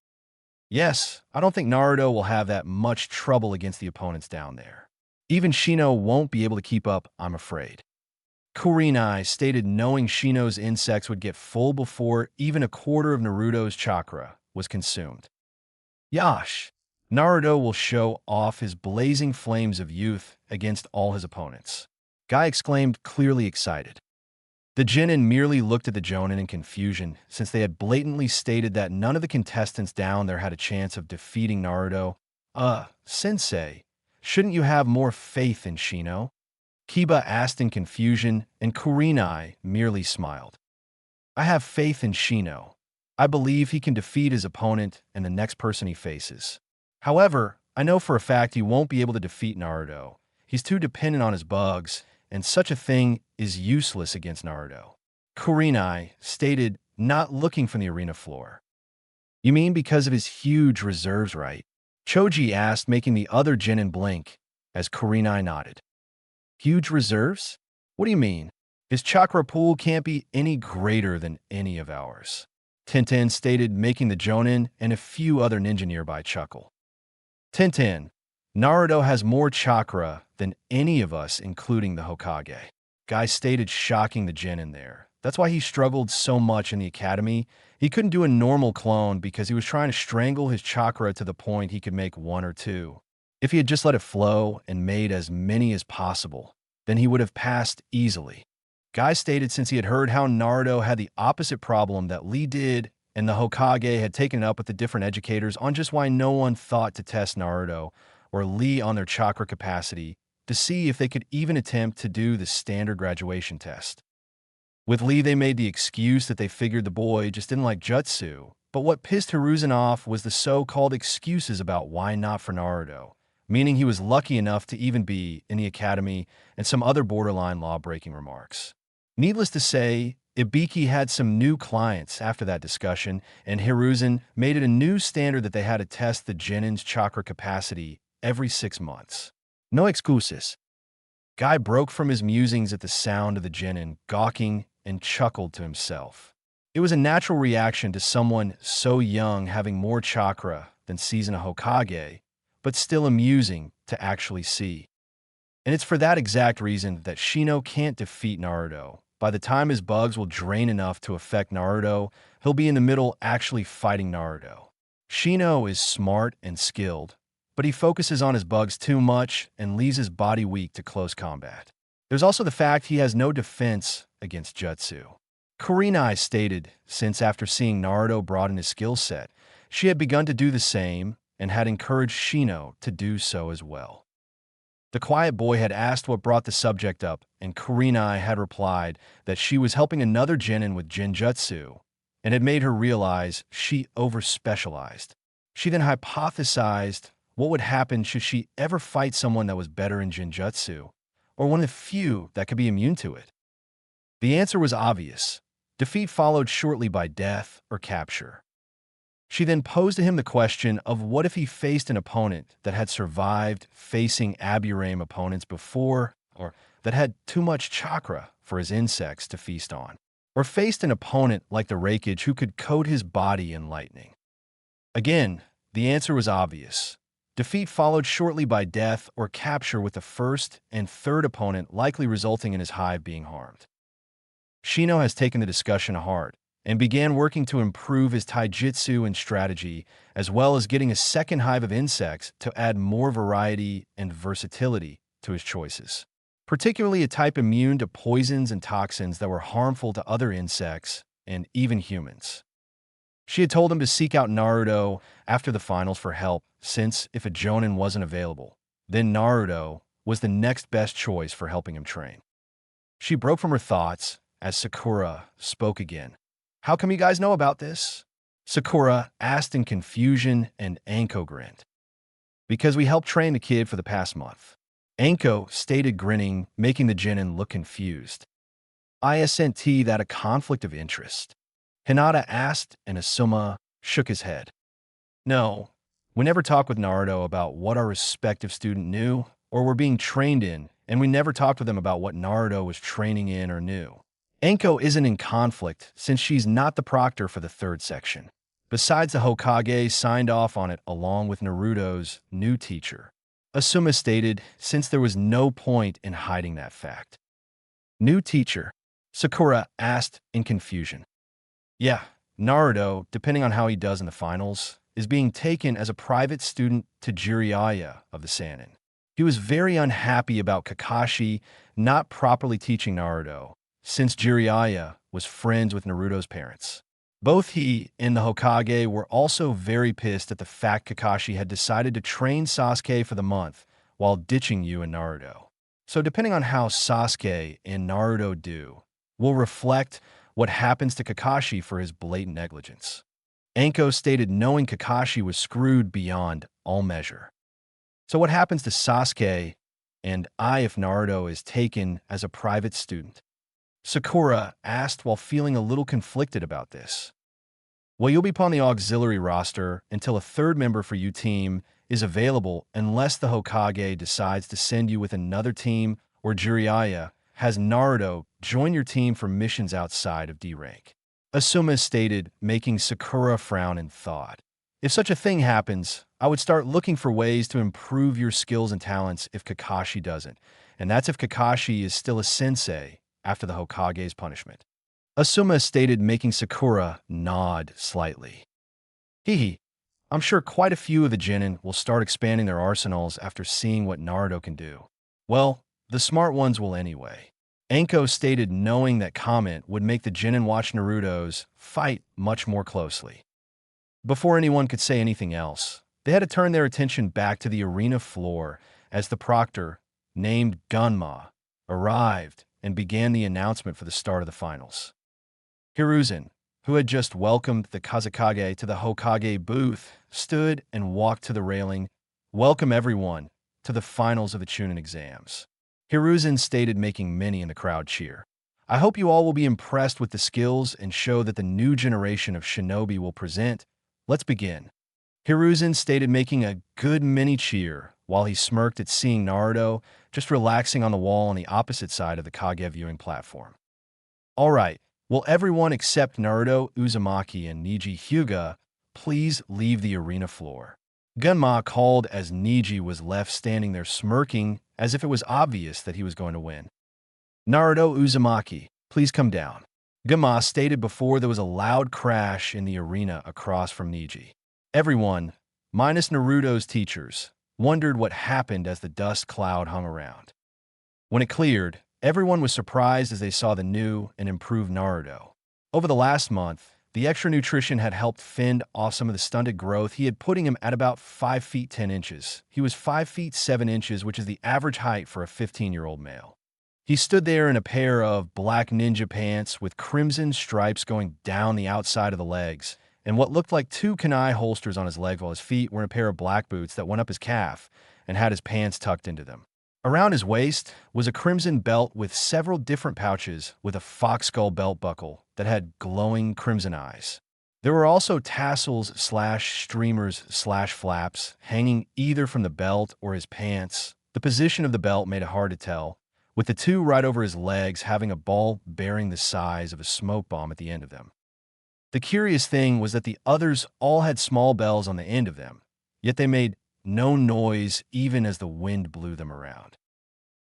Speaker 1: Yes, I don't think Naruto will have that much trouble against the opponents down there. Even Shino won't be able to keep up, I'm afraid. Kurenai stated, knowing Shino's insects would get full before even a quarter of Naruto's chakra was consumed. Yash, Naruto will show off his blazing flames of youth against all his opponents. Guy exclaimed, clearly excited. The Genin merely looked at the Jonin in confusion, since they had blatantly stated that none of the contestants down there had a chance of defeating Naruto. Sensei, shouldn't you have more faith in Shino? Kiba asked in confusion, and Kurenai merely smiled. I have faith in Shino. I believe he can defeat his opponent and the next person he faces. However, I know for a fact he won't be able to defeat Naruto. He's too dependent on his bugs, and such a thing is useless against Naruto. Kurenai stated, not looking from the arena floor. You mean because of his huge reserves, right? Choji asked, making the other Genin blink, as Kurenai nodded. Huge reserves? What do you mean? His chakra pool can't be any greater than any of ours. Tenten stated, making the Jonin and a few other ninja nearby chuckle. Tenten, Naruto has more chakra than any of us, including the Hokage. Guy stated, shocking the Genin there. That's why he struggled so much in the academy. He couldn't do a normal clone because he was trying to strangle his chakra to the point he could make 1 or 2. If he had just let it flow and made as many as possible, then he would have passed easily. Guy stated, since he had heard how Naruto had the opposite problem that Lee did, and the Hokage had taken it up with the different educators on just why no one thought to test Naruto or Lee on their chakra capacity to see if they could even attempt to do the standard graduation test. With Lee, they made the excuse that they figured the boy just didn't like jutsu, but what pissed Hiruzen off was the so-called excuses about why not for Naruto, meaning he was lucky enough to even be in the academy, and some other borderline law-breaking remarks. Needless to say, Ibiki had some new clients after that discussion, and Hiruzen made it a new standard that they had to test the Genin's chakra capacity every 6 months. No excuses. Guy broke from his musings at the sound of the genin, gawking and chuckled to himself. It was a natural reaction to someone so young having more chakra than season a Hokage, but still amusing to actually see. And it's for that exact reason that Shino can't defeat Naruto. By the time his bugs will drain enough to affect Naruto, he'll be in the middle actually fighting Naruto. Shino is smart and skilled, but he focuses on his bugs too much and leaves his body weak to close combat. There's also the fact he has no defense against jutsu. Kurenai stated, since after seeing Naruto broaden his skill set, she had begun to do the same and had encouraged Shino to do so as well. The quiet boy had asked what brought the subject up, and Kurenai had replied that she was helping another genin with genjutsu, and had made her realize she overspecialized. She then hypothesized what would happen should she ever fight someone that was better in genjutsu, or one of the few that could be immune to it. The answer was obvious. Defeat followed shortly by death or capture. She then posed to him the question of what if he faced an opponent that had survived facing Aburame opponents before, or that had too much chakra for his insects to feast on, or faced an opponent like the Raikage who could coat his body in lightning. Again, the answer was obvious. Defeat followed shortly by death or capture, with the first and third opponent likely resulting in his hive being harmed. Shino has taken the discussion to heart and began working to improve his taijutsu and strategy, as well as getting a second hive of insects to add more variety and versatility to his choices, particularly a type immune to poisons and toxins that were harmful to other insects and even humans. She had told him to seek out Naruto after the finals for help, since if a Jonin wasn't available, then Naruto was the next best choice for helping him train. She broke from her thoughts as Sakura spoke again. "How come you guys know about this?" Sakura asked in confusion, and Anko grinned. "Because we helped train the kid for the past month." Anko stated, grinning, making the genin look confused. "Isn't that a conflict of interest?" Hinata asked, and Asuma shook his head. "No, we never talked with Naruto about what our respective student knew or were being trained in, and we never talked with them about what Naruto was training in or knew. Anko isn't in conflict since she's not the proctor for the third section. Besides, the Hokage signed off on it along with Naruto's new teacher," Asuma stated, since there was no point in hiding that fact. "New teacher?" Sakura asked in confusion. "Yeah, Naruto, depending on how he does in the finals, is being taken as a private student to Jiraiya of the Sannin. He was very unhappy about Kakashi not properly teaching Naruto, since Jiraiya was friends with Naruto's parents. Both he and the Hokage were also very pissed at the fact Kakashi had decided to train Sasuke for the month while ditching you and Naruto. So depending on how Sasuke and Naruto do, will reflect what happens to Kakashi for his blatant negligence." Anko stated, knowing Kakashi was screwed beyond all measure. "So what happens to Sasuke and I if Naruto is taken as a private student?" Sakura asked while feeling a little conflicted about this. "Well, you'll be put on the auxiliary roster until a third member for your team is available, unless the Hokage decides to send you with another team or Jiraiya has Naruto join your team for missions outside of D rank," Asuma stated, making Sakura frown in thought. "If such a thing happens, I would start looking for ways to improve your skills and talents if Kakashi doesn't, and that's if Kakashi is still a sensei after the Hokage's punishment," Asuma stated, making Sakura nod slightly. "Hee, I'm sure quite a few of the genin will start expanding their arsenals after seeing what Naruto can do. Well, the smart ones will anyway," Anko stated, knowing that comment would make the genin watch Naruto's fight much more closely. Before anyone could say anything else, they had to turn their attention back to the arena floor as the proctor, named Gunma, arrived and began the announcement for the start of the finals. Hiruzen, who had just welcomed the Kazekage to the Hokage booth, stood and walked to the railing. "Welcome everyone to the finals of the Chūnin exams," Hiruzen stated, making many in the crowd cheer. "I hope you all will be impressed with the skills and show that the new generation of shinobi will present. Let's begin." Hiruzen stated, making a good mini cheer while he smirked at seeing Naruto just relaxing on the wall on the opposite side of the Kage viewing platform. All right, will everyone except Naruto, Uzumaki, and Niji Hyuga please leave the arena floor? Gunma called as Niji was left standing there smirking as if it was obvious that he was going to win. Naruto, Uzumaki, please come down. Gunma stated before there was a loud crash in the arena across from Niji. Everyone, minus Naruto's teachers, wondered what happened as the dust cloud hung around. When it cleared, everyone was surprised as they saw the new and improved Naruto. Over the last month, the extra nutrition had helped fend off some of the stunted growth he had, putting him at about 5 feet 10 inches. He was 5 feet 7 inches, which is the average height for a 15-year-old male. He stood there in a pair of black ninja pants with crimson stripes going down the outside of the legs, and what looked like 2 kunai holsters on his legs, while his feet were in a pair of black boots that went up his calf and had his pants tucked into them. Around his waist was a crimson belt with several different pouches with a fox skull belt buckle that had glowing crimson eyes. There were also tassels/streamers/flaps hanging either from the belt or his pants. The position of the belt made it hard to tell, with the 2 right over his legs having a ball bearing the size of a smoke bomb at the end of them. The curious thing was that the others all had small bells on the end of them, yet they made no noise even as the wind blew them around.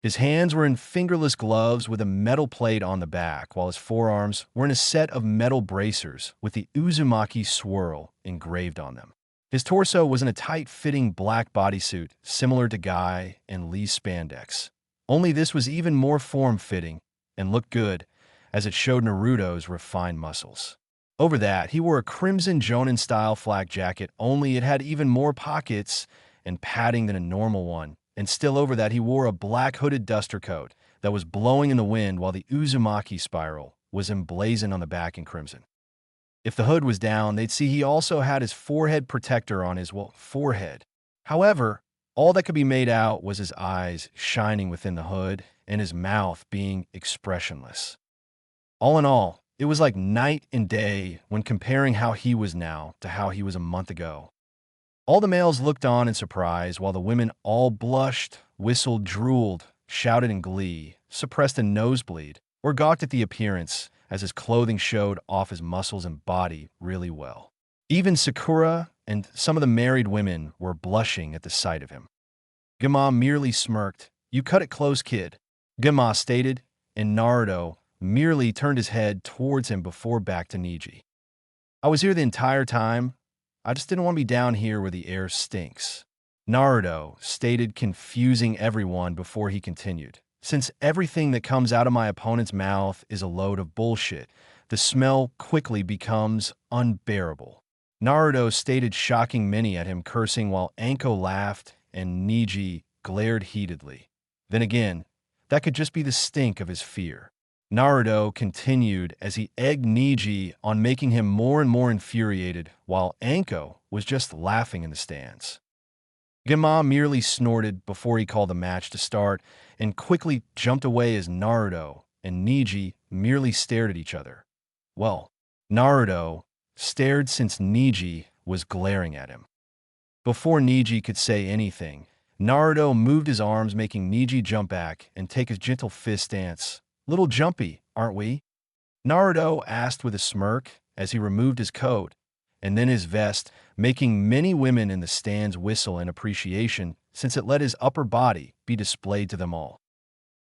Speaker 1: His hands were in fingerless gloves with a metal plate on the back, while his forearms were in a set of metal bracers with the Uzumaki swirl engraved on them. His torso was in a tight-fitting black bodysuit similar to Guy and Lee's spandex. Only this was even more form-fitting and looked good, as it showed Naruto's refined muscles. Over that, he wore a crimson Jonin-style flak jacket, only it had even more pockets and padding than a normal one, and still over that he wore a black hooded duster coat that was blowing in the wind while the Uzumaki spiral was emblazoned on the back in crimson. If the hood was down, they'd see he also had his forehead protector on his, forehead. However, all that could be made out was his eyes shining within the hood and his mouth being expressionless. All in all, it was like night and day when comparing how he was now to how he was a month ago. All the males looked on in surprise, while the women all blushed, whistled, drooled, shouted in glee, suppressed a nosebleed, or gawked at the appearance, as his clothing showed off his muscles and body really well. Even Sakura and some of the married women were blushing at the sight of him. Gama merely smirked. "You cut it close, kid," Gama stated, and Naruto merely turned his head towards him before back to Niji. "I was here the entire time. I just didn't want to be down here where the air stinks," Naruto stated, confusing everyone before he continued. "Since everything that comes out of my opponent's mouth is a load of bullshit, the smell quickly becomes unbearable," Naruto stated, shocking many at him, cursing while Anko laughed and Niji glared heatedly. Then again, that could just be the stink of his fear. Naruto continued as he egged Niji on, making him more and more infuriated, while Anko was just laughing in the stands. Gama merely snorted before he called the match to start and quickly jumped away as Naruto and Niji merely stared at each other. Well, Naruto stared since Niji was glaring at him. Before Niji could say anything, Naruto moved his arms, making Niji jump back and take his gentle fist stance. "Little jumpy, aren't we?" Naruto asked with a smirk as he removed his coat and then his vest, making many women in the stands whistle in appreciation since it let his upper body be displayed to them all.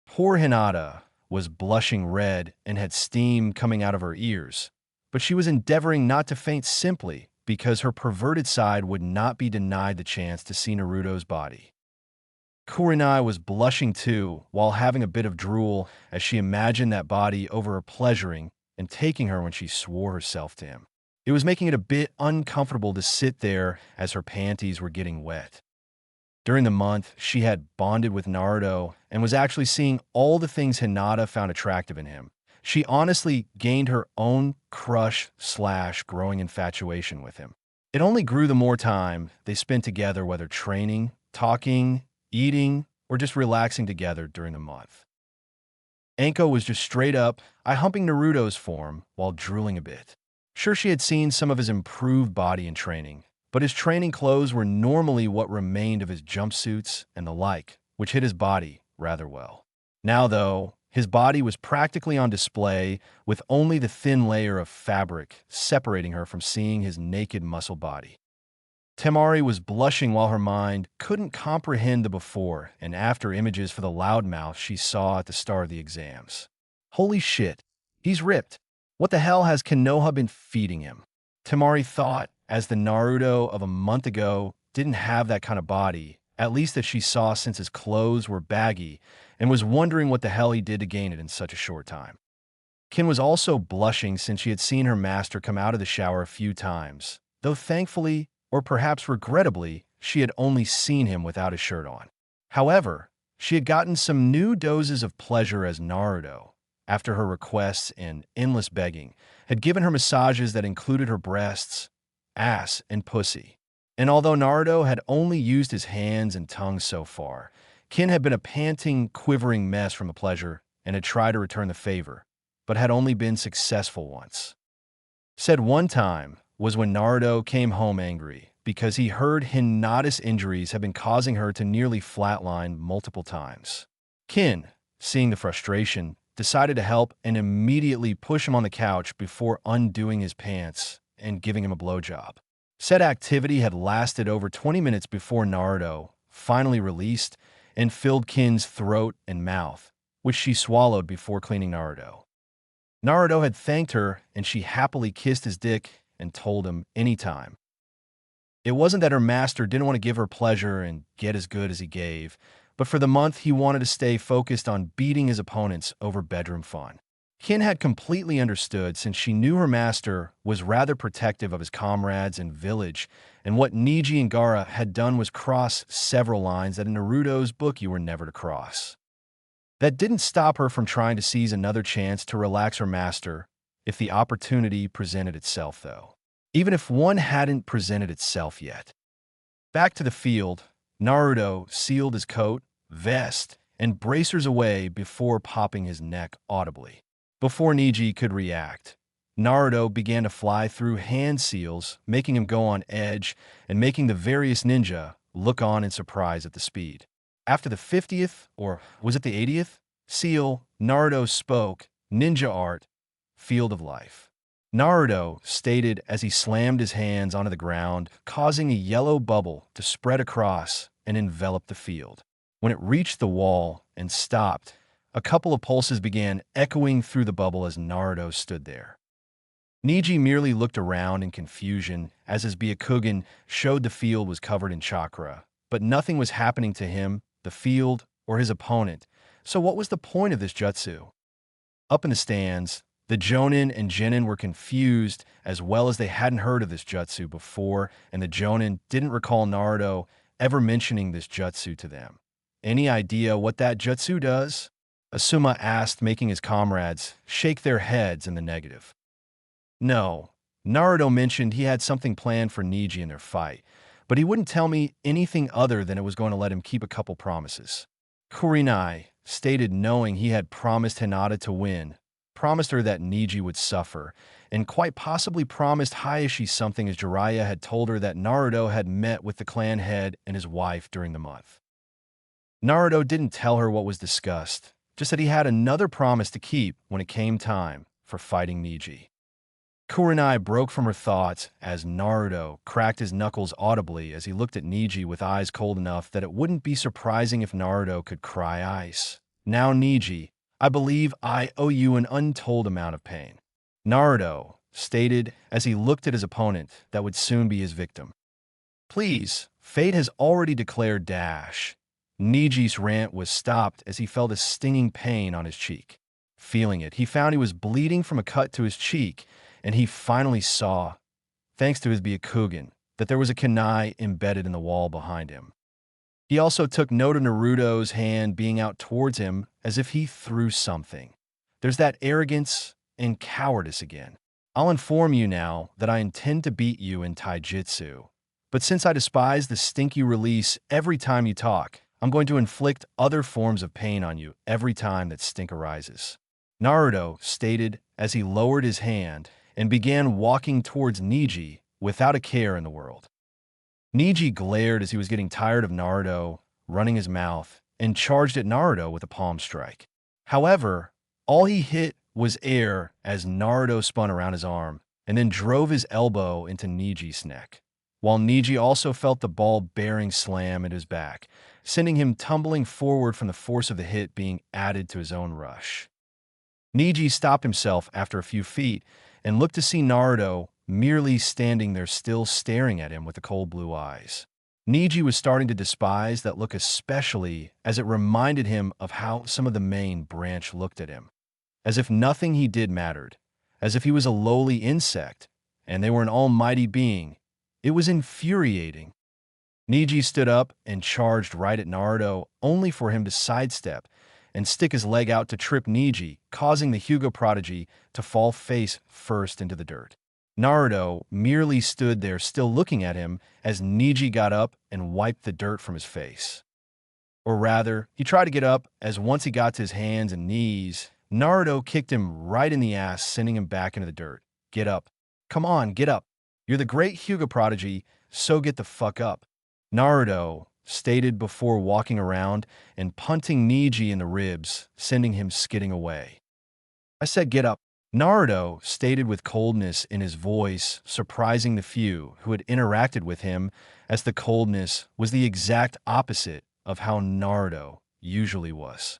Speaker 1: Poor Hinata was blushing red and had steam coming out of her ears, but she was endeavoring not to faint simply because her perverted side would not be denied the chance to see Naruto's body. Kurenai was blushing too, while having a bit of drool as she imagined that body over her pleasuring and taking her when she swore herself to him. It was making it a bit uncomfortable to sit there as her panties were getting wet. During the month, she had bonded with Naruto and was actually seeing all the things Hinata found attractive in him. She honestly gained her own crush/growing infatuation with him. It only grew the more time they spent together, whether training, talking, eating, or just relaxing together during the month. Anko was just straight up humping Naruto's form while drooling a bit. Sure, she had seen some of his improved body and training, but his training clothes were normally what remained of his jumpsuits and the like, which hid his body rather well. Now, though, his body was practically on display, with only the thin layer of fabric separating her from seeing his naked muscle body. Temari was blushing while her mind couldn't comprehend the before and after images for the loudmouth she saw at the start of the exams. Holy shit, he's ripped. What the hell has Konoha been feeding him? Temari thought, as the Naruto of a month ago didn't have that kind of body, at least that she saw since his clothes were baggy, and was wondering what the hell he did to gain it in such a short time. Kin was also blushing since she had seen her master come out of the shower a few times, though thankfully, or perhaps regrettably, she had only seen him without his shirt on. However, she had gotten some new doses of pleasure as Naruto, after her requests and endless begging, had given her massages that included her breasts, ass, and pussy. And although Naruto had only used his hands and tongue so far, Kin had been a panting, quivering mess from the pleasure and had tried to return the favor, but had only been successful once. Said one time was when Naruto came home angry because he heard Hinata's injuries had been causing her to nearly flatline multiple times. Kin, seeing the frustration, decided to help and immediately push him on the couch before undoing his pants and giving him a blowjob. Said activity had lasted over 20 minutes before Naruto finally released and filled Kin's throat and mouth, which she swallowed before cleaning Naruto. Naruto had thanked her, and she happily kissed his dick and told him anytime. It wasn't that her master didn't want to give her pleasure and get as good as he gave, but for the month he wanted to stay focused on beating his opponents over bedroom fun. Kin had completely understood since she knew her master was rather protective of his comrades and village, and what Neji and Gaara had done was cross several lines that in Naruto's book you were never to cross. That didn't stop her from trying to seize another chance to relax her master if the opportunity presented itself, though. Even if one hadn't presented itself yet. Back to the field, Naruto sealed his coat, vest, and bracers away before popping his neck audibly. Before Neji could react, Naruto began to fly through hand seals, making him go on edge and making the various ninja look on in surprise at the speed. After the 50th, or was it the 80th, seal, Naruto spoke, ninja art, field of life. Naruto stated as he slammed his hands onto the ground, causing a yellow bubble to spread across and envelop the field. When it reached the wall and stopped, a couple of pulses began echoing through the bubble as Naruto stood there. Neji merely looked around in confusion as his Byakugan showed the field was covered in chakra, but nothing was happening to him, the field, or his opponent, so what was the point of this jutsu? Up in the stands, the Jonin and Genin were confused as well as they hadn't heard of this jutsu before, and the Jonin didn't recall Naruto ever mentioning this jutsu to them. Any idea what that jutsu does? Asuma asked, making his comrades shake their heads in the negative. No, Naruto mentioned he had something planned for Neji in their fight, but he wouldn't tell me anything other than it was going to let him keep a couple promises. Kurenai stated knowing he had promised Hinata to win, promised her that Neji would suffer, and quite possibly promised Hayashi something as Jiraiya had told her that Naruto had met with the clan head and his wife during the month. Naruto didn't tell her what was discussed, just that he had another promise to keep when it came time for fighting Neji. Kurenai broke from her thoughts as Naruto cracked his knuckles audibly as he looked at Neji with eyes cold enough that it wouldn't be surprising if Naruto could cry ice. Now Neji, I believe I owe you an untold amount of pain. Naruto stated as he looked at his opponent that would soon be his victim. Please, fate has already declared dash. Neji's rant was stopped as he felt a stinging pain on his cheek. Feeling it, he found he was bleeding from a cut to his cheek, and he finally saw, thanks to his Byakugan, that there was a kunai embedded in the wall behind him. He also took note of Naruto's hand being out towards him as if he threw something. There's that arrogance and cowardice again. I'll inform you now that I intend to beat you in taijutsu, but since I despise the stinky release every time you talk, I'm going to inflict other forms of pain on you every time that stink arises. Naruto stated as he lowered his hand and began walking towards Neji without a care in the world. Niji glared as he was getting tired of Naruto running his mouth and charged at Naruto with a palm strike. However, all he hit was air as Naruto spun around his arm and then drove his elbow into Niji's neck, while Niji also felt the ball-bearing slam at his back, sending him tumbling forward from the force of the hit being added to his own rush. Niji stopped himself after a few feet and looked to see Naruto merely standing there still staring at him with the cold blue eyes. Niji was starting to despise that look, especially as it reminded him of how some of the main branch looked at him, as if nothing he did mattered, as if he was a lowly insect and they were an almighty being. It was infuriating. Niji stood up and charged right at Naruto, only for him to sidestep and stick his leg out to trip Niji, causing the Hyuga prodigy to fall face first into the dirt. Naruto merely stood there still looking at him as Niji got up and wiped the dirt from his face. Or rather, he tried to get up as once he got to his hands and knees, Naruto kicked him right in the ass, sending him back into the dirt. Get up. Come on, get up. You're the great Hyuga prodigy, so get the fuck up. Naruto stated before walking around and punting Niji in the ribs, sending him skidding away. I said get up. Naruto stated with coldness in his voice, surprising the few who had interacted with him, as the coldness was the exact opposite of how Naruto usually was.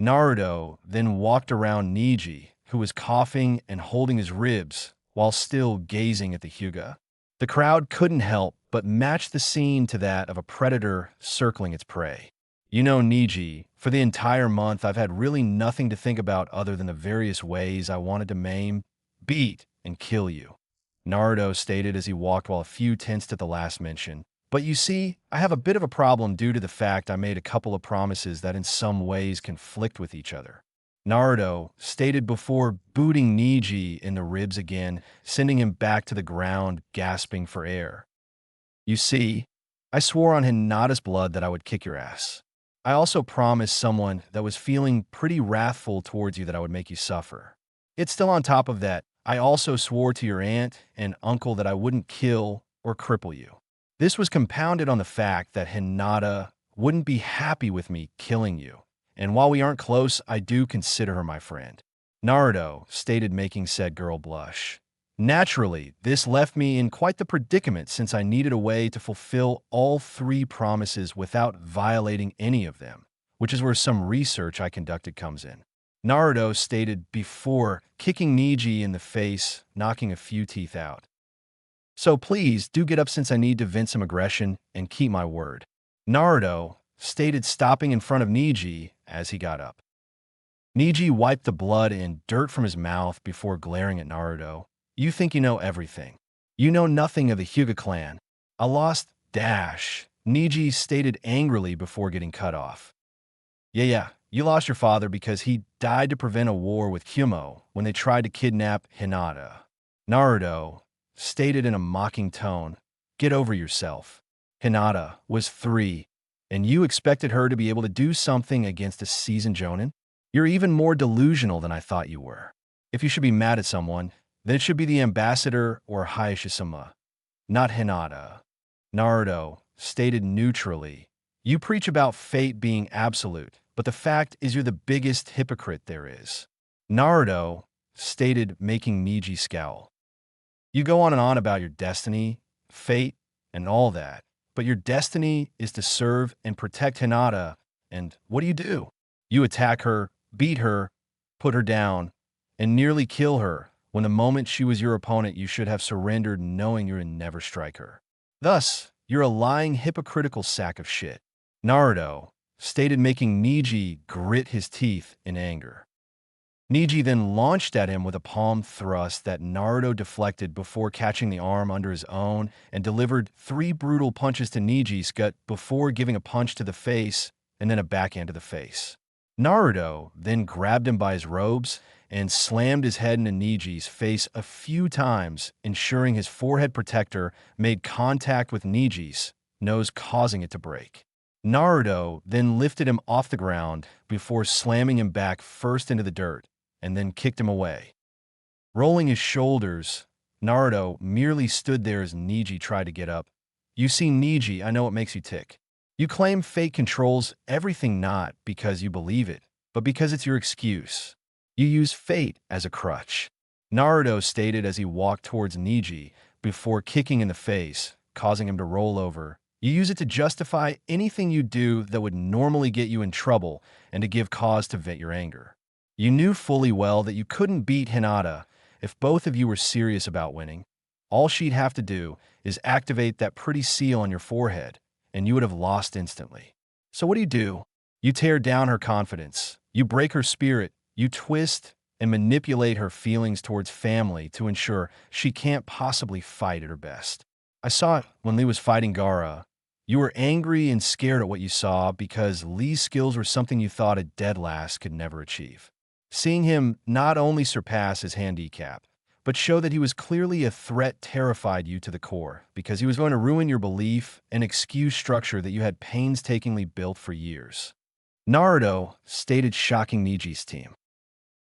Speaker 1: Naruto then walked around Niji, who was coughing and holding his ribs while still gazing at the Hyuga. The crowd couldn't help but match the scene to that of a predator circling its prey. You know, Niji, for the entire month I've had really nothing to think about other than the various ways I wanted to maim, beat, and kill you, Naruto stated as he walked while a few tensed at the last mention. But you see, I have a bit of a problem due to the fact I made a couple of promises that in some ways conflict with each other, Naruto stated before booting Niji in the ribs again, sending him back to the ground, gasping for air. You see, I swore on Hinata's blood that I would kick your ass. I also promised someone that was feeling pretty wrathful towards you that I would make you suffer. It's still on top of that, I also swore to your aunt and uncle that I wouldn't kill or cripple you. This was compounded on the fact that Hinata wouldn't be happy with me killing you, and while we aren't close, I do consider her my friend, Naruto stated, making said girl blush. Naturally, this left me in quite the predicament since I needed a way to fulfill all three promises without violating any of them, which is where some research I conducted comes in, Naruto stated before kicking Niji in the face, knocking a few teeth out. So please do get up since I need to vent some aggression and keep my word, Naruto stated, stopping in front of Niji as he got up. Niji wiped the blood and dirt from his mouth before glaring at Naruto. You think you know everything. You know nothing of the Hyuga clan. I lost dash, Niji stated angrily before getting cut off. Yeah, you lost your father because he died to prevent a war with Hyumo when they tried to kidnap Hinata, Naruto stated in a mocking tone. Get over yourself. Hinata was 3, and you expected her to be able to do something against a seasoned Chūnin? You're even more delusional than I thought you were. If you should be mad at someone, then it should be the ambassador or Hayashishima, not Hinata, Naruto stated neutrally. You preach about fate being absolute, but the fact is you're the biggest hypocrite there is, Naruto stated, making Niji scowl. You go on and on about your destiny, fate, and all that, but your destiny is to serve and protect Hinata, and what do? You attack her, beat her, put her down, and nearly kill her, when the moment she was your opponent you should have surrendered knowing you would never strike her. Thus, you're a lying, hypocritical sack of shit, Naruto stated, making Niji grit his teeth in anger. Niji then launched at him with a palm thrust that Naruto deflected before catching the arm under his own and delivered 3 brutal punches to Niji's gut before giving a punch to the face and then a backhand to the face. Naruto then grabbed him by his robes and slammed his head into Niji's face a few times, ensuring his forehead protector made contact with Niji's nose, causing it to break. Naruto then lifted him off the ground before slamming him back first into the dirt and then kicked him away. Rolling his shoulders, Naruto merely stood there as Niji tried to get up, You see Niji, I know what makes you tick. You claim fate controls everything not because you believe it, but because it's your excuse. You use fate as a crutch. Naruto stated as he walked towards Niji before kicking in the face, causing him to roll over. You use it to justify anything you do that would normally get you in trouble and to give cause to vent your anger. You knew fully well that you couldn't beat Hinata if both of you were serious about winning. All she'd have to do is activate that pretty seal on your forehead, and you would have lost instantly. So what do? You tear down her confidence. You break her spirit. You twist and manipulate her feelings towards family to ensure she can't possibly fight at her best. I saw it when Lee was fighting Gaara. You were angry and scared at what you saw because Lee's skills were something you thought a dead last could never achieve. Seeing him not only surpass his handicap, but show that he was clearly a threat terrified you to the core because he was going to ruin your belief and excuse structure that you had painstakingly built for years. Naruto stated shocking Niji's team.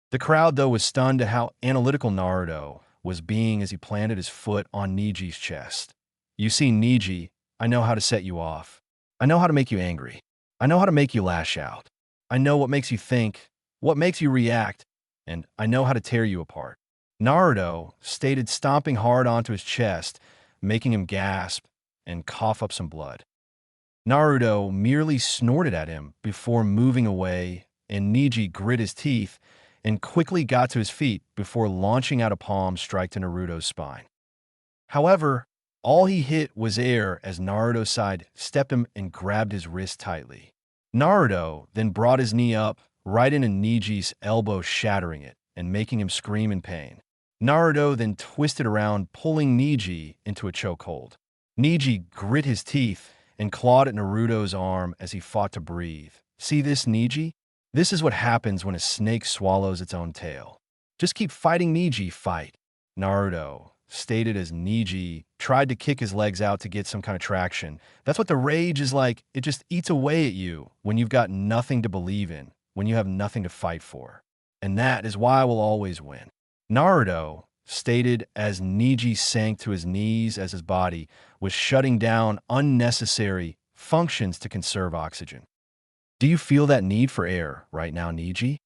Speaker 1: The crowd, though, was stunned at how analytical Naruto was being as he planted his foot on Niji's chest. You see, Niji, I know how to set you off. I know how to make you angry. I know how to make you lash out. I know what makes you think, what makes you react, and I know how to tear you apart. Naruto stated, stomping hard onto his chest, making him gasp and cough up some blood. Naruto merely snorted at him before moving away, and Niji grit his teeth and quickly got to his feet before launching out a palm strike to Naruto's spine. However, all he hit was air as Naruto sidestepped him and grabbed his wrist tightly. Naruto then brought his knee up right into Niji's elbow, shattering it and making him scream in pain. Naruto then twisted around, pulling Niji into a chokehold. Niji grit his teeth and clawed at Naruto's arm as he fought to breathe. See this, Niji? This is what happens when a snake swallows its own tail. Just keep fighting, Niji, fight. Naruto stated as Niji tried to kick his legs out to get some kind of traction. That's what the rage is like. It just eats away at you when you've got nothing to believe in, when you have nothing to fight for. And that is why I will always win. Naruto stated as Niji sank to his knees as his body was shutting down unnecessary functions to conserve oxygen. Do you feel that need for air right now, Niji?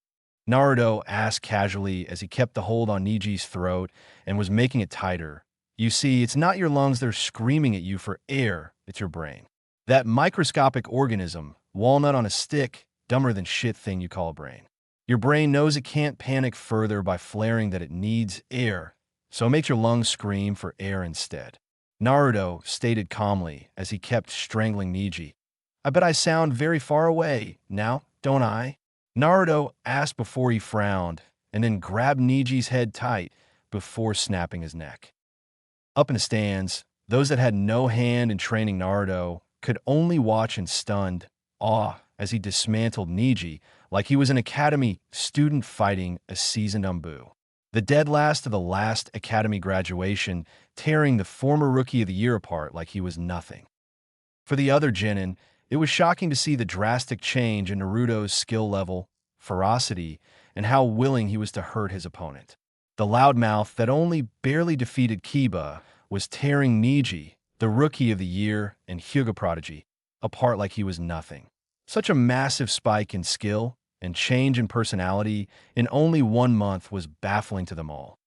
Speaker 1: Naruto asked casually as he kept the hold on Niji's throat and was making it tighter. You see, it's not your lungs that are screaming at you for air, it's your brain. That microscopic organism, walnut on a stick, dumber than shit thing you call a brain. Your brain knows it can't panic further by flaring that it needs air, so it makes your lungs scream for air instead. Naruto stated calmly as he kept strangling Niji. I bet I sound very far away now, don't I? Naruto asked before he frowned, and then grabbed Niji's head tight before snapping his neck. Up in the stands, those that had no hand in training Naruto could only watch in stunned awe as he dismantled Niji like he was an academy student fighting a seasoned umbu. The dead last of the last academy graduation, tearing the former rookie of the year apart like he was nothing. For the other Genin, it was shocking to see the drastic change in Naruto's skill level, ferocity, and how willing he was to hurt his opponent. The loudmouth that only barely defeated Kiba was tearing Niji, the rookie of the year and Hyuga prodigy, apart like he was nothing. Such a massive spike in skill and change in personality in only 1 month was baffling to them all.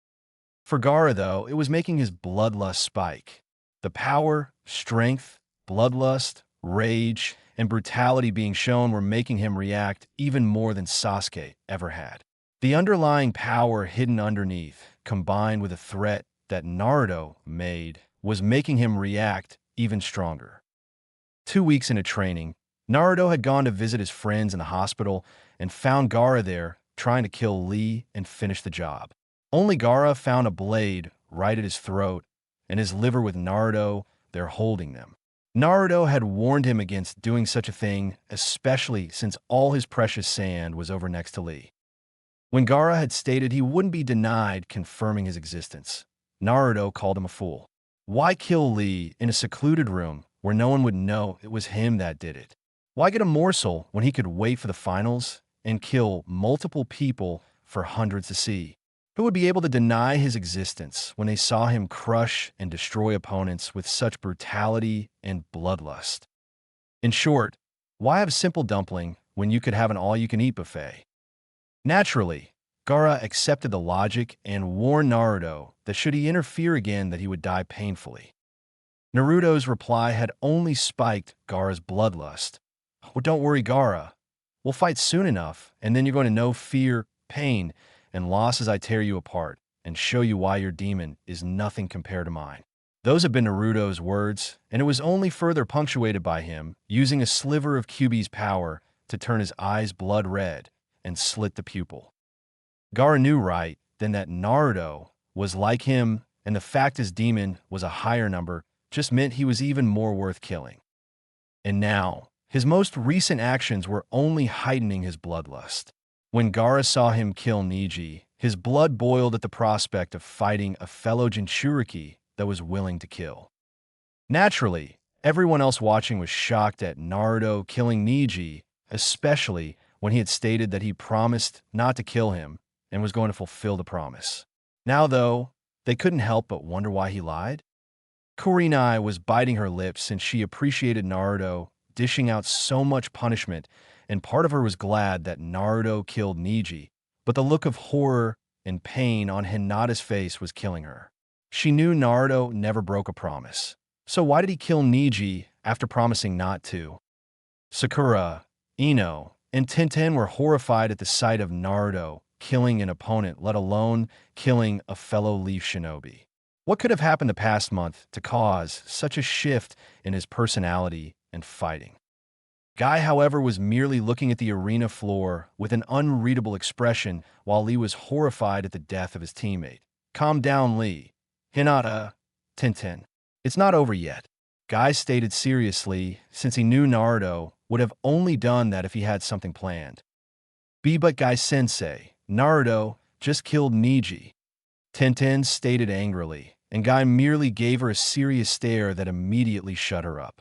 Speaker 1: For Gaara, though, it was making his bloodlust spike. The power, strength, bloodlust, rage, and brutality being shown were making him react even more than Sasuke ever had. The underlying power hidden underneath, combined with a threat that Naruto made, was making him react even stronger. 2 weeks into training, Naruto had gone to visit his friends in the hospital and found Gaara there trying to kill Lee and finish the job. Only Gaara found a blade right at his throat and his liver with Naruto there holding them. Naruto had warned him against doing such a thing, especially since all his precious sand was over next to Lee. When Gaara had stated he wouldn't be denied confirming his existence, Naruto called him a fool. Why kill Lee in a secluded room where no one would know it was him that did it? Why get a morsel when he could wait for the finals and kill multiple people for hundreds to see? Who would be able to deny his existence when they saw him crush and destroy opponents with such brutality and bloodlust? In short, why have a simple dumpling when you could have an all-you-can-eat buffet? Naturally, Gaara accepted the logic and warned Naruto that should he interfere again that he would die painfully. Naruto's reply had only spiked Gaara's bloodlust. "Well, don't worry, Gaara. We'll fight soon enough, and then you're going to know fear, pain, and loss as I tear you apart and show you why your demon is nothing compared to mine." Those have been Naruto's words, and it was only further punctuated by him using a sliver of Kyuubi's power to turn his eyes blood red and slit the pupil. Gaara knew right then that Naruto was like him, and the fact his demon was a higher number just meant he was even more worth killing. And now, his most recent actions were only heightening his bloodlust. When Gaara saw him kill Neji, his blood boiled at the prospect of fighting a fellow Jinchuriki that was willing to kill. Naturally, everyone else watching was shocked at Naruto killing Neji, especially when he had stated that he promised not to kill him and was going to fulfill the promise. Now, though, they couldn't help but wonder why he lied. Kurenai was biting her lips since she appreciated Naruto dishing out so much punishment, and part of her was glad that Naruto killed Neji, but the look of horror and pain on Hinata's face was killing her. She knew Naruto never broke a promise. So why did he kill Neji after promising not to? Sakura, Ino, and Tenten were horrified at the sight of Naruto killing an opponent, let alone killing a fellow Leaf Shinobi. What could have happened the past month to cause such a shift in his personality and fighting? Guy, however, was merely looking at the arena floor with an unreadable expression while Lee was horrified at the death of his teammate. "Calm down, Lee. Hinata, Tenten. It's not over yet." Guy stated seriously, since he knew Naruto would have only done that if he had something planned. But Guy-sensei, Naruto just killed Neji," Tenten stated angrily, and Guy merely gave her a serious stare that immediately shut her up.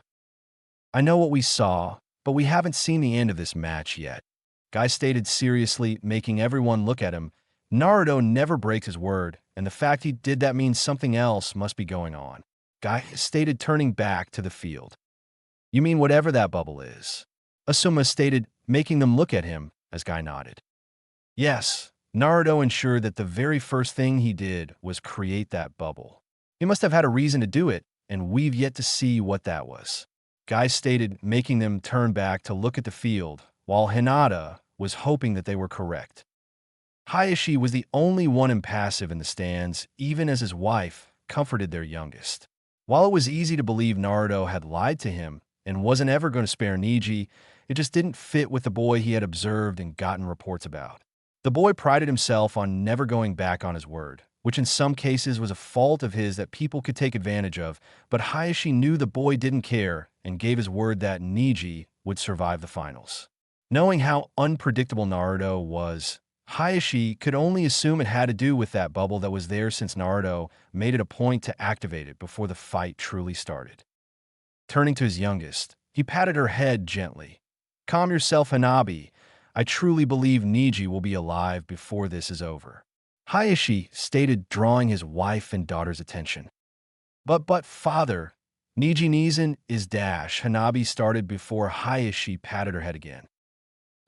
Speaker 1: "I know what we saw, but we haven't seen the end of this match yet," Guy stated seriously, making everyone look at him. Naruto never breaks his word, and the fact he did that means something else must be going on, Guy stated, turning back to the field. "You mean whatever that bubble is?" Asuma stated, making them look at him as Guy nodded. Yes, Naruto ensured that the very first thing he did was create that bubble. He must have had a reason to do it, and we've yet to see what that was, Guy stated, making them turn back to look at the field, while Hinata was hoping that they were correct. Hayashi was the only one impassive in the stands, even as his wife comforted their youngest. While it was easy to believe Naruto had lied to him and wasn't ever going to spare Neji, it just didn't fit with the boy he had observed and gotten reports about. The boy prided himself on never going back on his word, which in some cases was a fault of his that people could take advantage of, but Hayashi knew the boy didn't care and gave his word that Neji would survive the finals. Knowing how unpredictable Naruto was, Hayashi could only assume it had to do with that bubble that was there since Naruto made it a point to activate it before the fight truly started. Turning to his youngest, he patted her head gently. "Calm yourself, Hanabi. I truly believe Neji will be alive before this is over," Hayashi stated, drawing his wife and daughter's attention. But father, Neji Nizan is dash," Hanabi started before Hayashi patted her head again.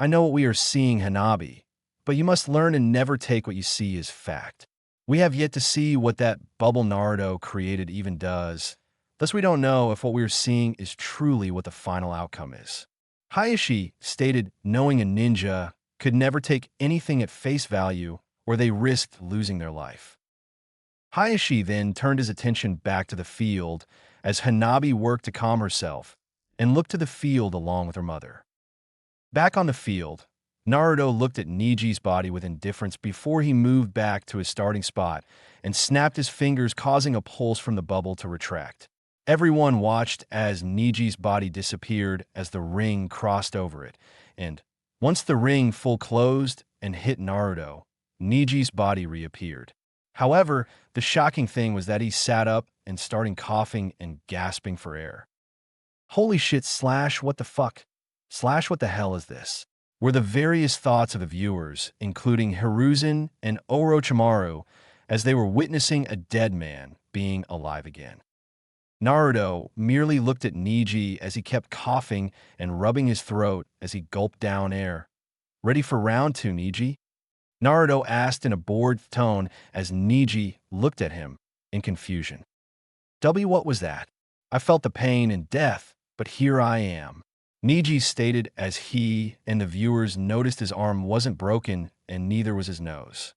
Speaker 1: "I know what we are seeing, Hanabi, but you must learn and never take what you see as fact. We have yet to see what that bubble Naruto created even does, thus we don't know if what we are seeing is truly what the final outcome is," Hayashi stated, knowing a ninja could never take anything at face value or they risked losing their life. Hayashi then turned his attention back to the field as Hanabi worked to calm herself and looked to the field along with her mother. Back on the field, Naruto looked at Neji's body with indifference before he moved back to his starting spot and snapped his fingers, causing a pulse from the bubble to retract. Everyone watched as Neji's body disappeared as the ring crossed over it, and once the ring full closed and hit Naruto, Neji's body reappeared. However, the shocking thing was that he sat up and started coughing and gasping for air. "Holy shit, Slash, what the fuck? Slash, what the hell is this? were the various thoughts of the viewers, including Hiruzen and Orochimaru, as they were witnessing a dead man being alive again. Naruto merely looked at Neji as he kept coughing and rubbing his throat as he gulped down air. "Ready for round two, Neji?" Naruto asked in a bored tone as Neji looked at him in confusion. What was that? I felt the pain and death, but here I am," Neji stated as he and the viewers noticed his arm wasn't broken and neither was his nose.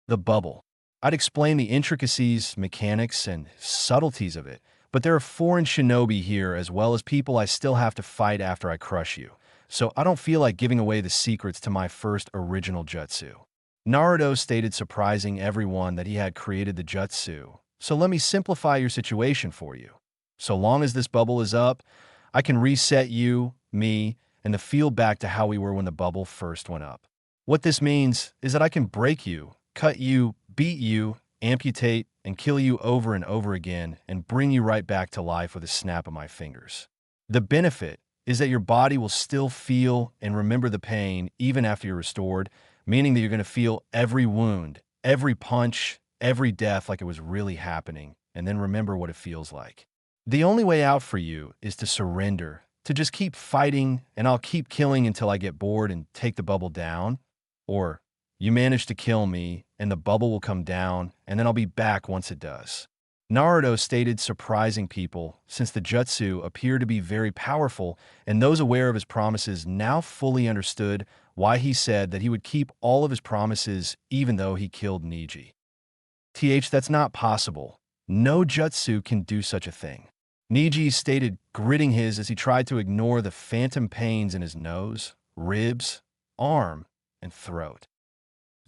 Speaker 1: The bubble. I'd explain the intricacies, mechanics, and subtleties of it, but there are foreign shinobi here as well as people I still have to fight after I crush you, so I don't feel like giving away the secrets to my first original jutsu. Naruto stated, surprising everyone that he had created the jutsu. So let me simplify your situation for you. So long as this bubble is up, I can reset you, me, and the field back to how we were when the bubble first went up. What this means is that I can break you, cut you, beat you, amputate, and kill you over and over again and bring you right back to life with a snap of my fingers. The benefit is that your body will still feel and remember the pain even after you're restored, meaning that you're going to feel every wound, every punch, every death like it was really happening, and then remember what it feels like. The only way out for you is to surrender, to just keep fighting, and I'll keep killing until I get bored and take the bubble down. Or, you manage to kill me, and the bubble will come down, and then I'll be back once it does. Naruto stated, surprising people, since the jutsu appeared to be very powerful, and those aware of his promises now fully understood why he said that he would keep all of his promises even though he killed Neji. That's not possible. No jutsu can do such a thing. Neji stated, gritting his as he tried to ignore the phantom pains in his nose, ribs, arm, and throat.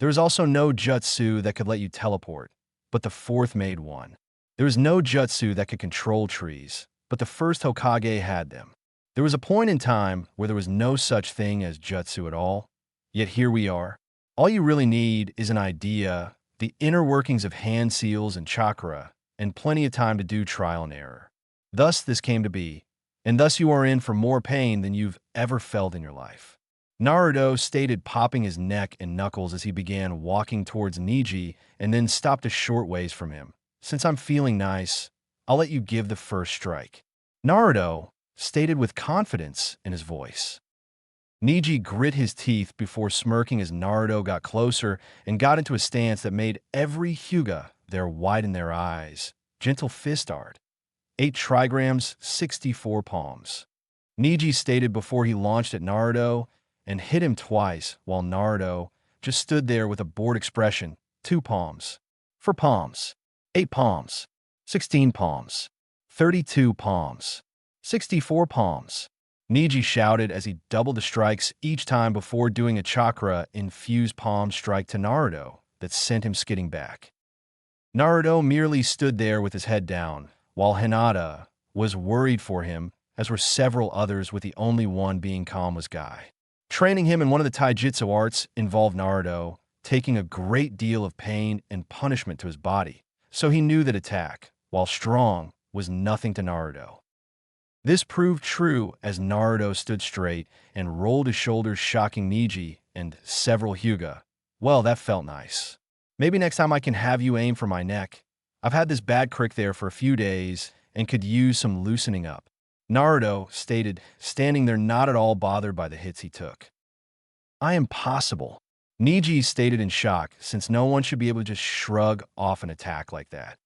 Speaker 1: There is also no jutsu that could let you teleport, but the fourth made one. There is no jutsu that could control trees, but the first Hokage had them. There was a point in time where there was no such thing as jutsu at all, yet here we are. All you really need is an idea, the inner workings of hand seals and chakra, and plenty of time to do trial and error. Thus this came to be, and thus you are in for more pain than you've ever felt in your life. Naruto stated, popping his neck and knuckles as he began walking towards Neji and then stopped a short ways from him. Since I'm feeling nice, I'll let you give the first strike. Naruto stated with confidence in his voice. Neji grit his teeth before smirking as Naruto got closer and got into a stance that made every Hyuga there widen their eyes. Gentle fist art. 8 trigrams, 64 palms. Neji stated before he launched at Naruto and hit him twice while Naruto just stood there with a bored expression. 2 palms. 4 palms. 8 palms. 16 palms. 32 palms. 64 palms. Neji shouted as he doubled the strikes each time before doing a chakra-infused palm strike to Naruto that sent him skidding back. Naruto merely stood there with his head down, while Hinata was worried for him, as were several others, with the only one being calm was Guy. Training him in one of the taijutsu arts involved Naruto taking a great deal of pain and punishment to his body, so he knew that attack, while strong, was nothing to Naruto. This proved true as Naruto stood straight and rolled his shoulders, shocking Neji and several Hyuga. Well, that felt nice. Maybe next time I can have you aim for my neck. I've had this bad crick there for a few days and could use some loosening up. Naruto stated, standing there not at all bothered by the hits he took. I am possible. Neji stated in shock, since no one should be able to just shrug off an attack like that.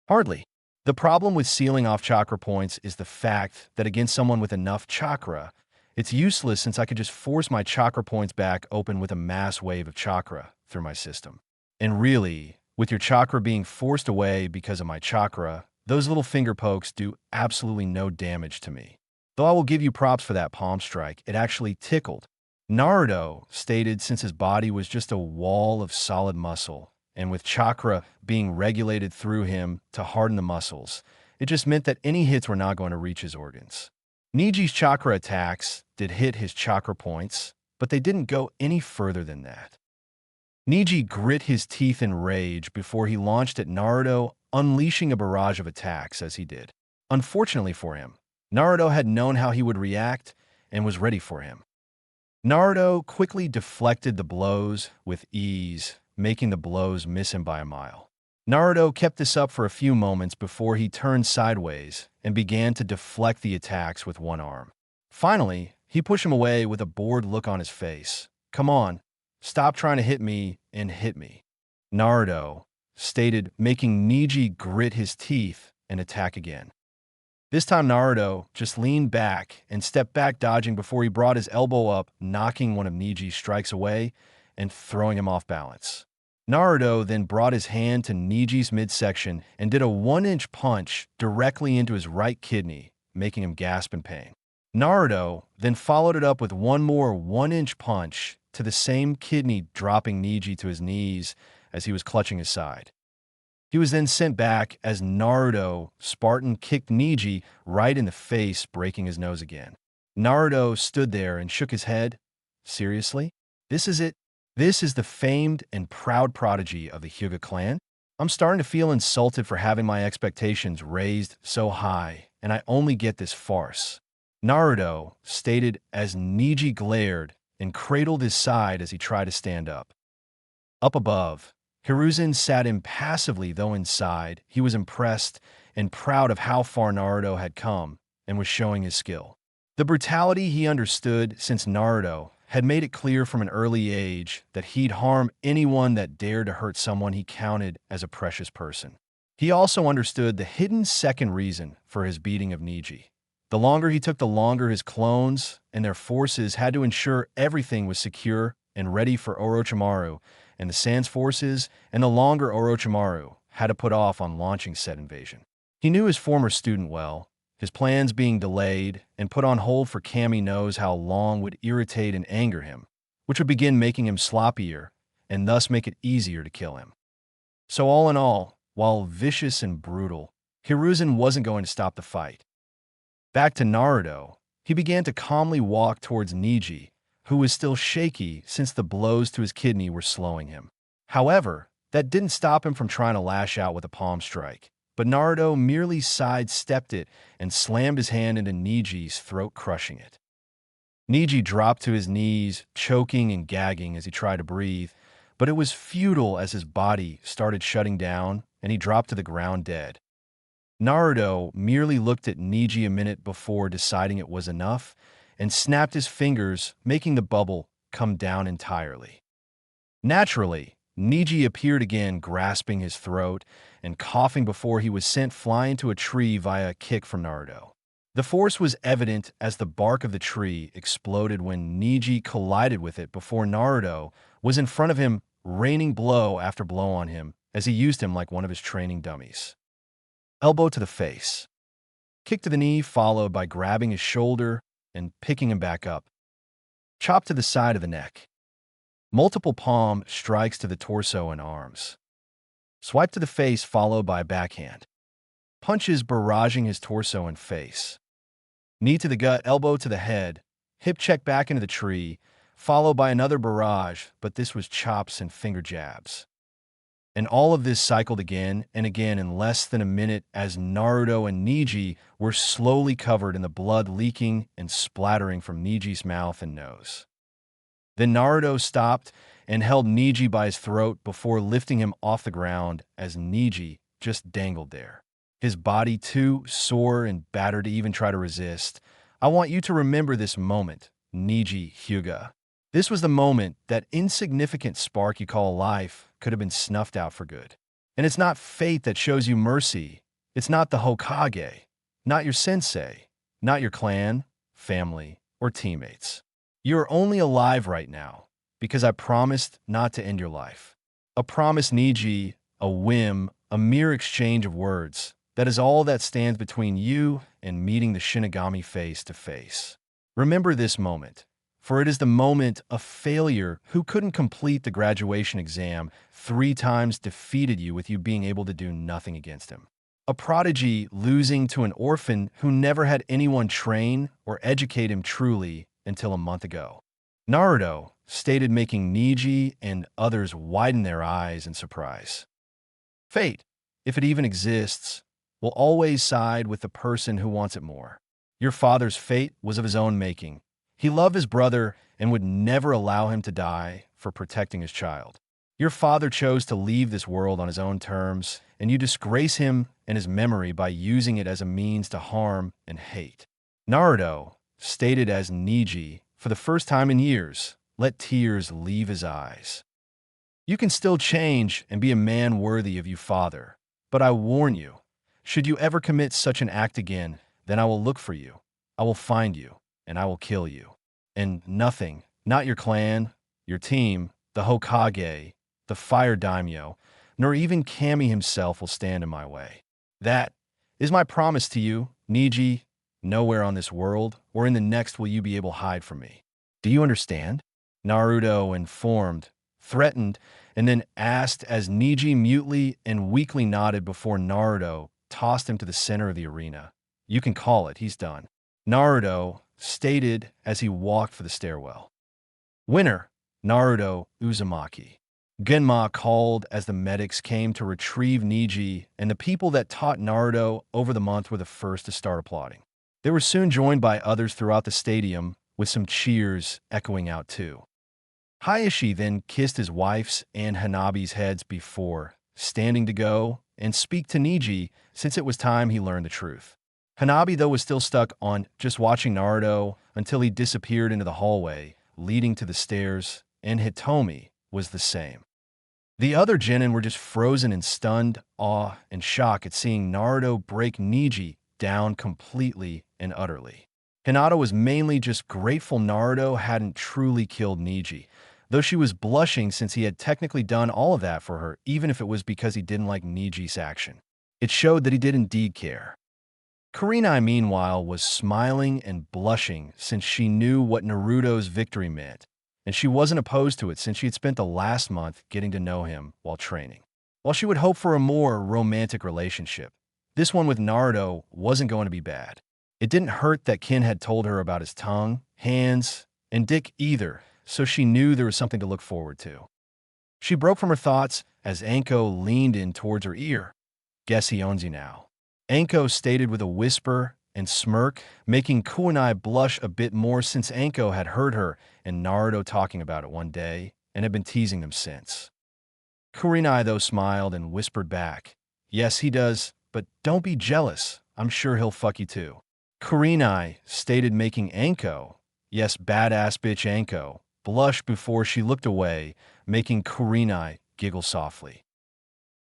Speaker 1: Hardly. The problem with sealing off chakra points is the fact that against someone with enough chakra, it's useless since I could just force my chakra points back open with a mass wave of chakra through my system. And really, with your chakra being forced away because of my chakra, those little finger pokes do absolutely no damage to me. Though I will give you props for that palm strike, it actually tickled. Naruto stated, since his body was just a wall of solid muscle, and with chakra being regulated through him to harden the muscles, it just meant that any hits were not going to reach his organs. Neji's chakra attacks did hit his chakra points, but they didn't go any further than that. Neji grit his teeth in rage before he launched at Naruto, unleashing a barrage of attacks as he did. Unfortunately for him, Naruto had known how he would react and was ready for him. Naruto quickly deflected the blows with ease, making the blows miss him by a mile. Naruto kept this up for a few moments before he turned sideways and began to deflect the attacks with one arm. Finally, he pushed him away with a bored look on his face. "Come on, stop trying to hit me and hit me," Naruto stated, making Neji grit his teeth and attack again. This time Naruto just leaned back and stepped back, dodging before he brought his elbow up, knocking one of Neji's strikes away and throwing him off balance. Naruto then brought his hand to Neji's midsection and did a 1-inch punch directly into his right kidney, making him gasp in pain. Naruto then followed it up with one more 1-inch punch to the same kidney, dropping Neji to his knees as he was clutching his side. He was then sent back as Naruto Spartan kicked Neji right in the face, breaking his nose again. Naruto stood there and shook his head. Seriously? This is it? This is the famed and proud prodigy of the Hyuga clan? I'm starting to feel insulted for having my expectations raised so high, and I only get this farce, Naruto stated as Neji glared and cradled his side as he tried to stand up. Up above, Hiruzen sat impassively, though inside, he was impressed and proud of how far Naruto had come and was showing his skill. The brutality he understood, since Naruto had made it clear from an early age that he'd harm anyone that dared to hurt someone he counted as a precious person. He also understood the hidden second reason for his beating of Neji. The longer he took, the longer his clones and their forces had to ensure everything was secure and ready for Orochimaru and the Sans forces, and the longer Orochimaru had to put off on launching said invasion. He knew his former student well. His plans being delayed and put on hold for Kami knows how long would irritate and anger him, which would begin making him sloppier and thus make it easier to kill him. So all in all, while vicious and brutal, Hiruzen wasn't going to stop the fight. Back to Naruto, he began to calmly walk towards Neji, who was still shaky since the blows to his kidney were slowing him. However, that didn't stop him from trying to lash out with a palm strike, but Naruto merely sidestepped it and slammed his hand into Neji's throat, crushing it. Neji dropped to his knees, choking and gagging as he tried to breathe, but it was futile as his body started shutting down and he dropped to the ground dead. Naruto merely looked at Neji a minute before deciding it was enough and snapped his fingers, making the bubble come down entirely. Naturally, Neji appeared again, grasping his throat and coughing before he was sent flying to a tree via a kick from Naruto. The force was evident as the bark of the tree exploded when Neji collided with it before Naruto was in front of him, raining blow after blow on him as he used him like one of his training dummies. Elbow to the face. Kick to the knee, followed by grabbing his shoulder and picking him back up. Chop to the side of the neck. Multiple palm strikes to the torso and arms. Swipe to the face, followed by a backhand. Punches barraging his torso and face. Knee to the gut, elbow to the head. Hip check back into the tree, followed by another barrage, but this was chops and finger jabs. And all of this cycled again and again in less than a minute as Naruto and Neji were slowly covered in the blood leaking and splattering from Neji's mouth and nose. Then Naruto stopped and held Neji by his throat before lifting him off the ground as Neji just dangled there. His body too sore and battered to even try to resist. I want you to remember this moment, Neji Hyuga. This was the moment that insignificant spark you call life could have been snuffed out for good. And it's not fate that shows you mercy. It's not the Hokage, not your sensei, not your clan, family, or teammates. You're only alive right now because I promised not to end your life. A promise, Neji, a whim, a mere exchange of words. That is all that stands between you and meeting the Shinigami face to face. Remember this moment, for it is the moment a failure who couldn't complete the graduation exam 3 times defeated you with you being able to do nothing against him. A prodigy losing to an orphan who never had anyone train or educate him truly until a month ago. Naruto stated, making Neji and others widen their eyes in surprise. Fate, if it even exists, will always side with the person who wants it more. Your father's fate was of his own making. He loved his brother and would never allow him to die for protecting his child. Your father chose to leave this world on his own terms, and you disgrace him and his memory by using it as a means to harm and hate. Naruto, stated as Neji, for the first time in years, let tears leave his eyes. You can still change and be a man worthy of you, father, but I warn you, should you ever commit such an act again, then I will look for you, I will find you, and I will kill you. And nothing, not your clan, your team, the Hokage, the Fire Daimyo, nor even Kami himself will stand in my way. That is my promise to you, Neji. Nowhere on this world or in the next will you be able to hide from me. Do you understand? Naruto informed, threatened, and then asked as Neji mutely and weakly nodded before Naruto tossed him to the center of the arena. You can call it, he's done. Naruto stated as he walked for the stairwell. Winner, Naruto Uzumaki. Genma called as the medics came to retrieve Neji, and the people that taught Naruto over the month were the first to start applauding. They were soon joined by others throughout the stadium, with some cheers echoing out too. Hayashi then kissed his wife's and Hanabi's heads before standing to go and speak to Neji, since it was time he learned the truth. Hanabi, though, was still stuck on just watching Naruto until he disappeared into the hallway leading to the stairs, and Hitomi was the same. The other genin were just frozen in stunned awe and shock at seeing Naruto break Neji down completely and utterly. Hinata was mainly just grateful Naruto hadn't truly killed Neji, though she was blushing since he had technically done all of that for her, even if it was because he didn't like Neji's action. It showed that he did indeed care. Kurenai, meanwhile, was smiling and blushing since she knew what Naruto's victory meant, and she wasn't opposed to it since she had spent the last month getting to know him while training. While she would hope for a more romantic relationship, this one with Naruto wasn't going to be bad. It didn't hurt that Kin had told her about his tongue, hands, and dick either, so she knew there was something to look forward to. She broke from her thoughts as Anko leaned in towards her ear. Guess he owns you now. Anko stated with a whisper and smirk, making Kurenai blush a bit more since Anko had heard her and Naruto talking about it one day and had been teasing them since. Kurenai, though, smiled and whispered back, yes, he does, but don't be jealous. I'm sure he'll fuck you too. Kurenai stated, making Anko, yes, badass bitch Anko, blush before she looked away, making Kurenai giggle softly.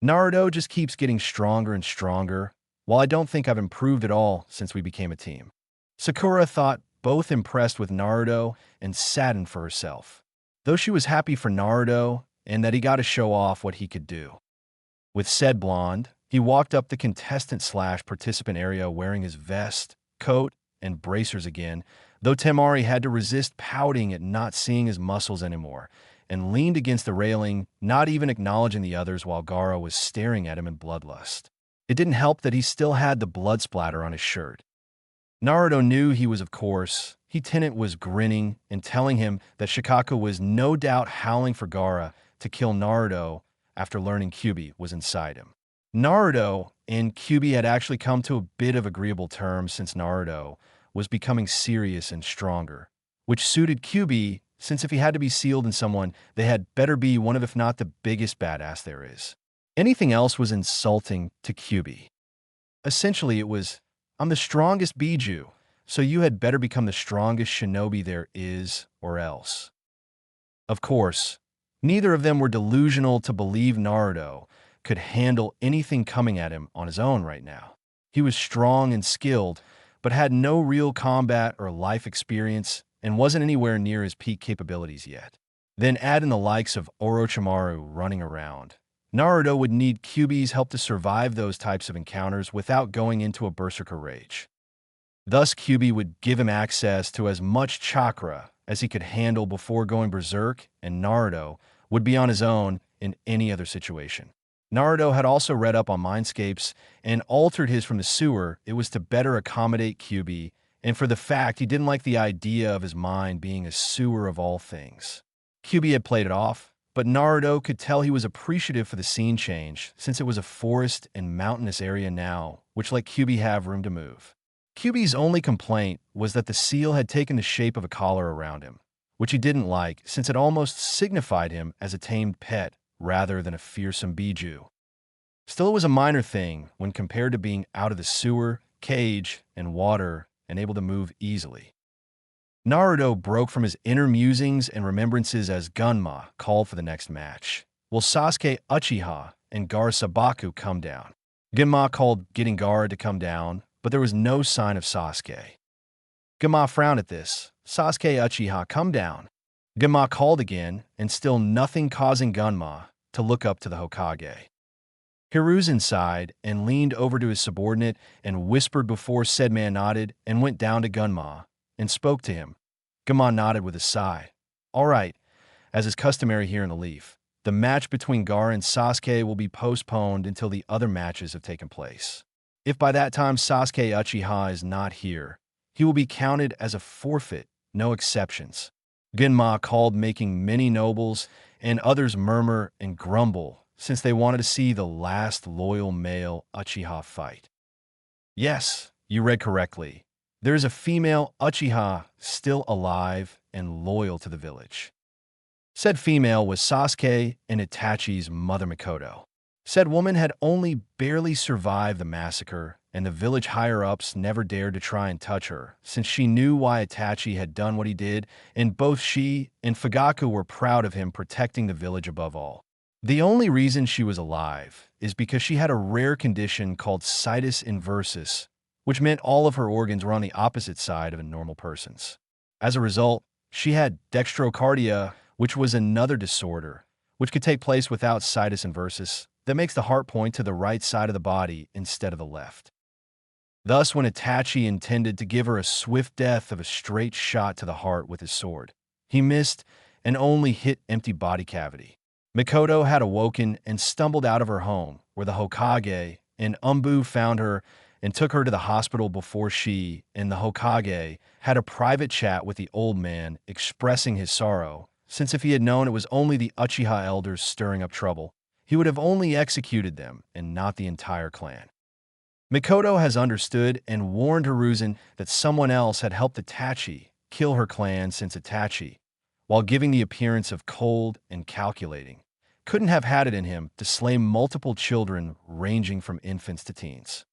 Speaker 1: Naruto just keeps getting stronger and stronger, while I don't think I've improved at all since we became a team. Sakura thought, both impressed with Naruto and saddened for herself, though she was happy for Naruto and that he got to show off what he could do. With said blonde, he walked up the contestant/participant area wearing his vest, coat, and bracers again, though Temari had to resist pouting at not seeing his muscles anymore, and leaned against the railing, not even acknowledging the others while Gaara was staring at him in bloodlust. It didn't help that he still had the blood splatter on his shirt. Naruto knew he was, of course. Tenant was grinning and telling him that Shikaku was no doubt howling for Gaara to kill Naruto after learning Kyuubi was inside him. Naruto and Kyuubi had actually come to a bit of agreeable terms since Naruto was becoming serious and stronger, which suited Kyuubi since if he had to be sealed in someone, they had better be one of, if not the biggest badass there is. Anything else was insulting to Kyuubi. Essentially, it was, I'm the strongest Biju, so you had better become the strongest shinobi there is, or else. Of course, neither of them were delusional to believe Naruto could handle anything coming at him on his own right now. He was strong and skilled, but had no real combat or life experience and wasn't anywhere near his peak capabilities yet. Then add in the likes of Orochimaru running around. Naruto would need Kyuubi's help to survive those types of encounters without going into a berserker rage. Thus, Kyuubi would give him access to as much chakra as he could handle before going berserk, and Naruto would be on his own in any other situation. Naruto had also read up on mindscapes and altered his from the sewer. It was to better accommodate Kyuubi, and for the fact he didn't like the idea of his mind being a sewer of all things. Kyuubi had played it off, but Naruto could tell he was appreciative for the scene change, since it was a forest and mountainous area now, which let Kyuubi have room to move. Kyuubi's only complaint was that the seal had taken the shape of a collar around him, which he didn't like since it almost signified him as a tamed pet rather than a fearsome biju. Still, it was a minor thing when compared to being out of the sewer, cage, and water and able to move easily. Naruto broke from his inner musings and remembrances as Gunma called for the next match, while Sasuke Uchiha and Gaara Sabaku come down. Gunma called getting Gaara to come down, but there was no sign of Sasuke. Gunma frowned at this. Sasuke Uchiha, come down. Gunma called again, and still nothing causing Gunma to look up to the Hokage. Hiruzen sighed and leaned over to his subordinate and whispered before said man nodded and went down to Gunma and spoke to him. Gunma nodded with a sigh. All right, as is customary here in the Leaf, the match between Gaara and Sasuke will be postponed until the other matches have taken place. If by that time Sasuke Uchiha is not here, he will be counted as a forfeit, no exceptions. Gunma called, making many nobles and others murmur and grumble since they wanted to see the last loyal male Uchiha fight. Yes, you read correctly. There is a female Uchiha still alive and loyal to the village. Said female was Sasuke and Itachi's mother Mikoto. Said woman had only barely survived the massacre, and the village higher-ups never dared to try and touch her, since she knew why Itachi had done what he did, and both she and Fugaku were proud of him protecting the village above all. The only reason she was alive is because she had a rare condition called situs inversus, which meant all of her organs were on the opposite side of a normal person's. As a result, she had dextrocardia, which was another disorder, which could take place without situs inversus, that makes the heart point to the right side of the body instead of the left. Thus, when Itachi intended to give her a swift death of a straight shot to the heart with his sword, he missed and only hit empty body cavity. Mikoto had awoken and stumbled out of her home, where the Hokage and Umbu found her and took her to the hospital before she and the Hokage had a private chat with the old man expressing his sorrow, since if he had known it was only the Uchiha elders stirring up trouble, he would have only executed them and not the entire clan. Mikoto has understood and warned Hiruzen that someone else had helped Itachi kill her clan, since Itachi, while giving the appearance of cold and calculating, couldn't have had it in him to slay multiple children ranging from infants to teens.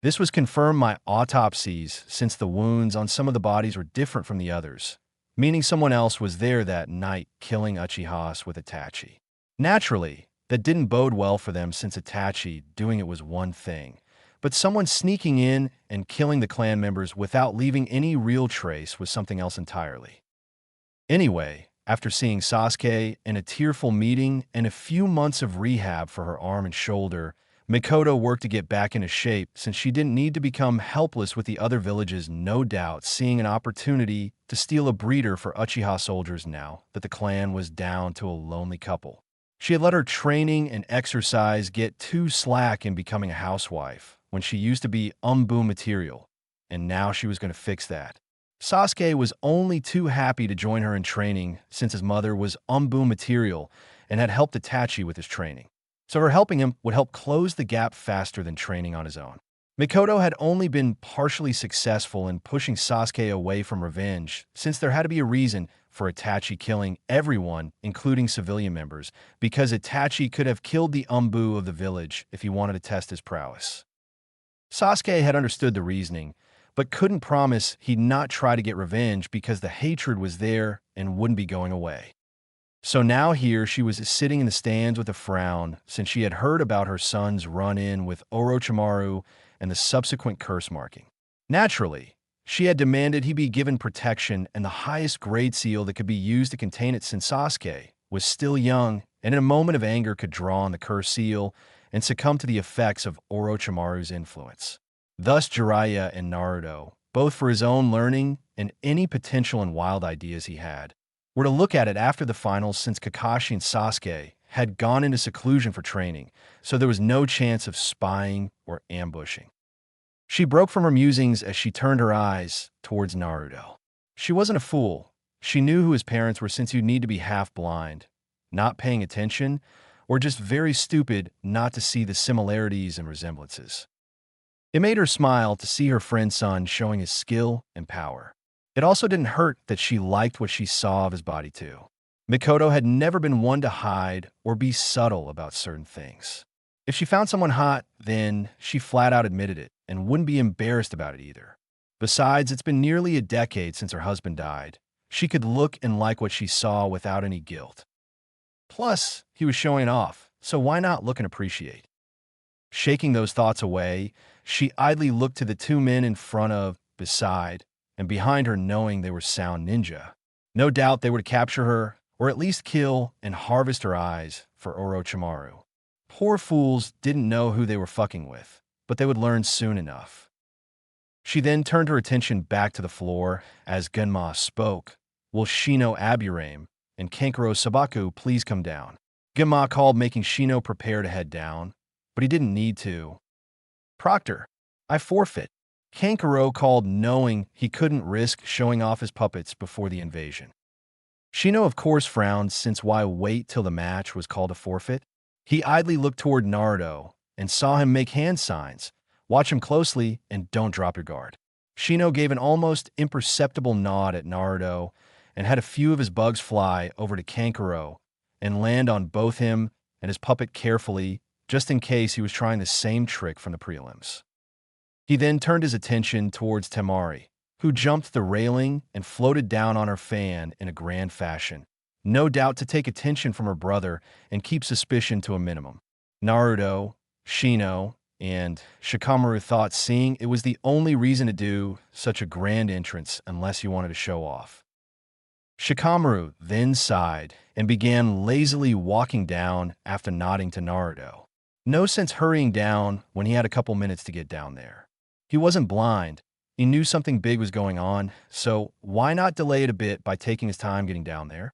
Speaker 1: This was confirmed by autopsies, since the wounds on some of the bodies were different from the others, meaning someone else was there that night killing Uchihas with Itachi. Naturally, that didn't bode well for them, since Itachi doing it was one thing, but someone sneaking in and killing the clan members without leaving any real trace was something else entirely. Anyway, after seeing Sasuke and a tearful meeting and a few months of rehab for her arm and shoulder, Mikoto worked to get back into shape, since she didn't need to become helpless with the other villages, no doubt seeing an opportunity to steal a breeder for Uchiha soldiers now that the clan was down to a lonely couple. She had let her training and exercise get too slack in becoming a housewife when she used to be Umbu material, and now she was going to fix that. Sasuke was only too happy to join her in training, since his mother was Umbu material and had helped Itachi with his training. So her helping him would help close the gap faster than training on his own. Mikoto had only been partially successful in pushing Sasuke away from revenge, since there had to be a reason for Itachi killing everyone, including civilian members, because Itachi could have killed the Umbu of the village if he wanted to test his prowess. Sasuke had understood the reasoning, but couldn't promise he'd not try to get revenge because the hatred was there and wouldn't be going away. So now here she was sitting in the stands with a frown, since she had heard about her son's run-in with Orochimaru and the subsequent curse marking. Naturally, she had demanded he be given protection and the highest grade seal that could be used to contain it, since Sasuke was still young and in a moment of anger could draw on the curse seal and succumb to the effects of Orochimaru's influence. Thus Jiraiya and Naruto, both for his own learning and any potential and wild ideas he had, were to look at it after the finals, since Kakashi and Sasuke had gone into seclusion for training, so there was no chance of spying or ambushing. She broke from her musings as she turned her eyes towards Naruto. She wasn't a fool. She knew who his parents were, since you'd need to be half blind, not paying attention, or just very stupid not to see the similarities and resemblances. It made her smile to see her friend's son showing his skill and power. It also didn't hurt that she liked what she saw of his body too. Mikoto had never been one to hide or be subtle about certain things. If she found someone hot, then she flat out admitted it and wouldn't be embarrassed about it either. Besides, it's been nearly a decade since her husband died. She could look and like what she saw without any guilt. Plus, he was showing off, so why not look and appreciate? Shaking those thoughts away, she idly looked to the two men in front of, beside, and behind her, knowing they were sound ninja. No doubt they would capture her, or at least kill and harvest her eyes for Orochimaru. Poor fools didn't know who they were fucking with, but they would learn soon enough. She then turned her attention back to the floor as Genma spoke. Will Shino Aburame and Kankuro Sabaku please come down? Genma called, making Shino prepare to head down, but he didn't need to. Proctor, I forfeit. Kankuro called, knowing he couldn't risk showing off his puppets before the invasion. Shino of course frowned, since why wait till the match was called a forfeit? He idly looked toward Naruto and saw him make hand signs. Watch him closely and don't drop your guard. Shino gave an almost imperceptible nod at Naruto and had a few of his bugs fly over to Kankuro and land on both him and his puppet carefully, just in case he was trying the same trick from the prelims. He then turned his attention towards Temari, who jumped the railing and floated down on her fan in a grand fashion, no doubt to take attention from her brother and keep suspicion to a minimum. Naruto, Shino, and Shikamaru thought seeing it was the only reason to do such a grand entrance unless you wanted to show off. Shikamaru then sighed and began lazily walking down after nodding to Naruto. No sense hurrying down when he had a couple minutes to get down there. He wasn't blind. He knew something big was going on, so why not delay it a bit by taking his time getting down there?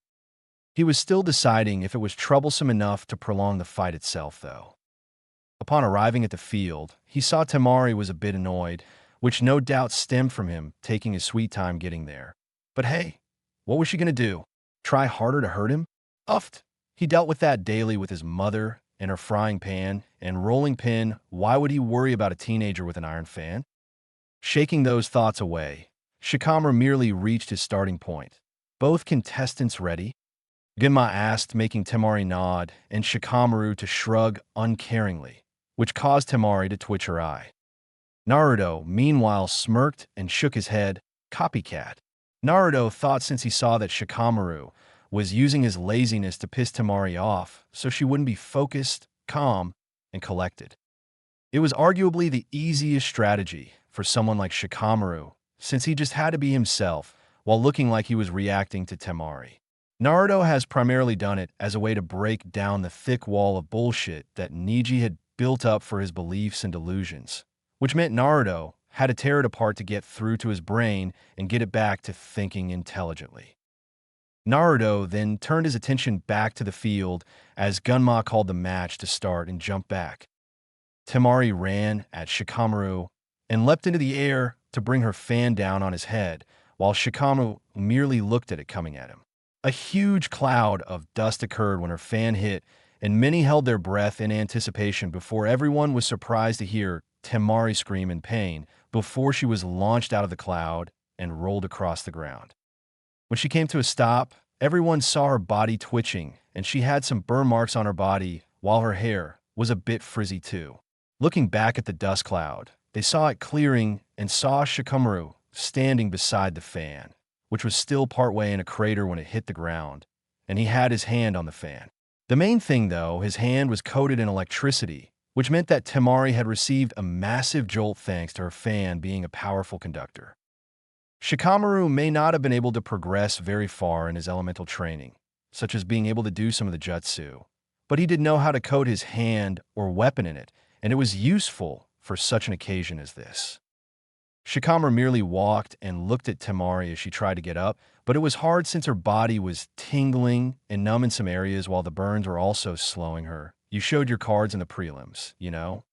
Speaker 1: He was still deciding if it was troublesome enough to prolong the fight itself, though. Upon arriving at the field, he saw Temari was a bit annoyed, which no doubt stemmed from him taking his sweet time getting there. But hey, what was she going to do? Try harder to hurt him? Uffed. He dealt with that daily with his mother and her frying pan and rolling pin. Why would he worry about a teenager with an iron fan? Shaking those thoughts away, Shikamaru merely reached his starting point. Both contestants ready? Genma asked, making Temari nod and Shikamaru to shrug uncaringly, which caused Temari to twitch her eye. Naruto, meanwhile, smirked and shook his head. Copycat. Naruto thought, since he saw that Shikamaru was using his laziness to piss Temari off so she wouldn't be focused, calm, and collected. It was arguably the easiest strategy for someone like Shikamaru, since he just had to be himself while looking like he was reacting to Temari. Naruto has primarily done it as a way to break down the thick wall of bullshit that Neji had built up for his beliefs and delusions, which meant Naruto had to tear it apart to get through to his brain and get it back to thinking intelligently. Naruto then turned his attention back to the field as Gunma called the match to start and jumped back. Temari ran at Shikamaru and leapt into the air to bring her fan down on his head, while Shikamaru merely looked at it coming at him. A huge cloud of dust occurred when her fan hit, and many held their breath in anticipation before everyone was surprised to hear Temari scream in pain before she was launched out of the cloud and rolled across the ground. When she came to a stop, everyone saw her body twitching, and she had some burn marks on her body, while her hair was a bit frizzy too. Looking back at the dust cloud, they saw it clearing and saw Shikamaru standing beside the fan, which was still partway in a crater when it hit the ground, and he had his hand on the fan. The main thing, though, his hand was coated in electricity, which meant that Temari had received a massive jolt thanks to her fan being a powerful conductor. Shikamaru may not have been able to progress very far in his elemental training, such as being able to do some of the jutsu, but he did know how to coat his hand or weapon in it, and it was useful for such an occasion as this. Shikamaru merely walked and looked at Temari as she tried to get up, but it was hard since her body was tingling and numb in some areas while the burns were also slowing her. You showed your cards in the prelims, you know?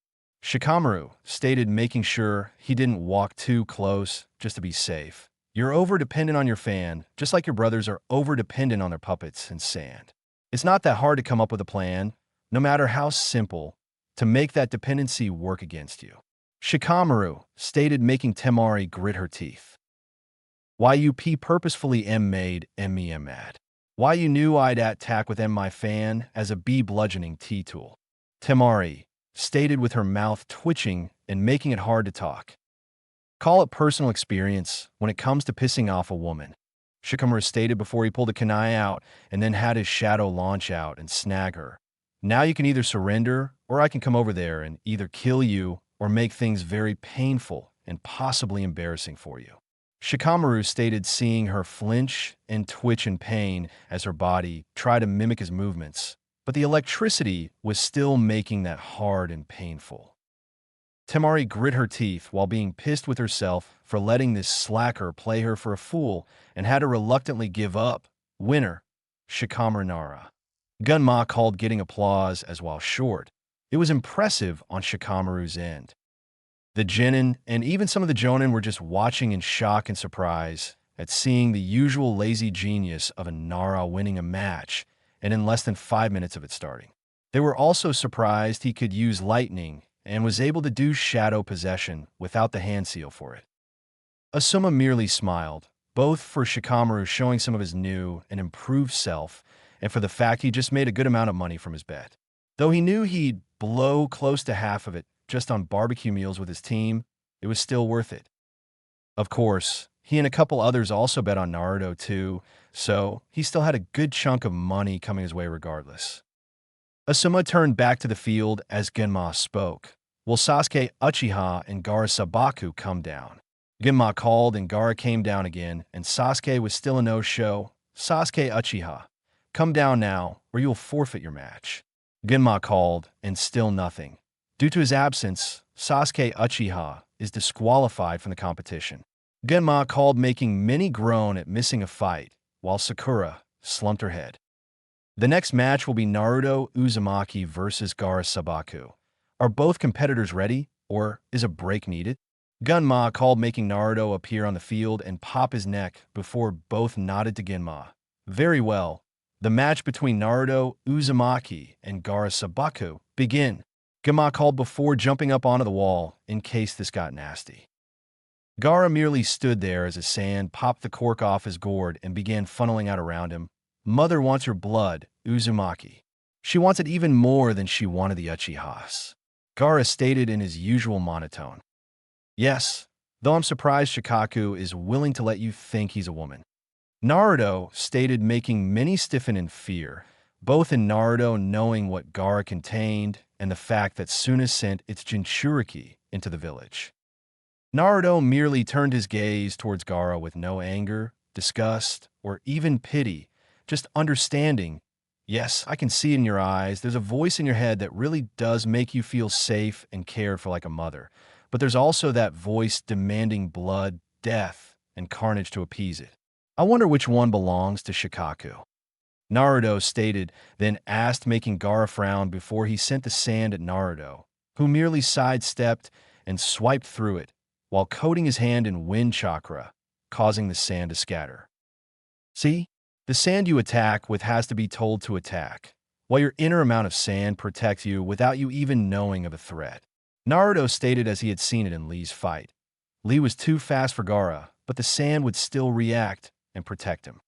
Speaker 1: Shikamaru stated, making sure he didn't walk too close just to be safe. You're over-dependent on your fan, just like your brothers are over-dependent on their puppets and sand. It's not that hard to come up with a plan, no matter how simple, to make that dependency work against you. Shikamaru stated, making Temari grit her teeth. Why you p purposefully m made me am mad. Why you knew I'd attack with my fan as a b bludgeoning t tool. Temari stated with her mouth twitching and making it hard to talk. Call it personal experience when it comes to pissing off a woman. Shikamaru stated before he pulled a kunai out and then had his shadow launch out and snag her. Now you can either surrender or I can come over there and either kill you or make things very painful and possibly embarrassing for you. Shikamaru stated seeing her flinch and twitch in pain as her body tried to mimic his movements, but the electricity was still making that hard and painful. Temari grit her teeth while being pissed with herself for letting this slacker play her for a fool and had to reluctantly give up. Winner, Shikamaru Nara. Gunma called getting applause as while short. It was impressive on Shikamaru's end. The Genin and even some of the Jonin were just watching in shock and surprise at seeing the usual lazy genius of a Nara winning a match and in less than 5 minutes of it starting. They were also surprised he could use lightning and was able to do shadow possession without the hand seal for it. Asuma merely smiled, both for Shikamaru showing some of his new and improved self and for the fact he just made a good amount of money from his bet. Though he knew he'd blow close to half of it just on barbecue meals with his team, it was still worth it. Of course, he and a couple others also bet on Naruto too, so he still had a good chunk of money coming his way regardless. Asuma turned back to the field as Genma spoke. Will Sasuke Uchiha and Gaara Sabaku come down? Genma called and Gaara came down again, and Sasuke was still a no-show. Sasuke Uchiha, come down now, or you'll forfeit your match. Genma called, and still nothing. Due to his absence, Sasuke Uchiha is disqualified from the competition. Genma called, making many groan at missing a fight, while Sakura slumped her head. The next match will be Naruto Uzumaki versus Gaara Sabaku. Are both competitors ready, or is a break needed? Gunma called, making Naruto appear on the field and pop his neck before both nodded to Genma. Very well. The match between Naruto Uzumaki and Gaara Sabaku begin. Genma called before jumping up onto the wall in case this got nasty. Gaara merely stood there as his sand popped the cork off his gourd and began funneling out around him. Mother wants her blood, Uzumaki. She wants it even more than she wanted the Uchihas. Gaara stated in his usual monotone. Yes, though I'm surprised Shikaku is willing to let you think he's a woman. Naruto stated, making many stiffen in fear, both in Naruto knowing what Gaara contained and the fact that Suna sent its Jinchuriki into the village. Naruto merely turned his gaze towards Gaara with no anger, disgust, or even pity, just understanding. Yes, I can see in your eyes, there's a voice in your head that really does make you feel safe and cared for like a mother. But there's also that voice demanding blood, death, and carnage to appease it. I wonder which one belongs to Shikaku. Naruto stated, then asked, making Gaara frown before he sent the sand at Naruto, who merely sidestepped and swiped through it, while coating his hand in wind chakra, causing the sand to scatter. See? The sand you attack with has to be told to attack, while your inner amount of sand protects you without you even knowing of a threat. Naruto stated as he had seen it in Lee's fight. Lee was too fast for Gaara, but the sand would still react and protect him.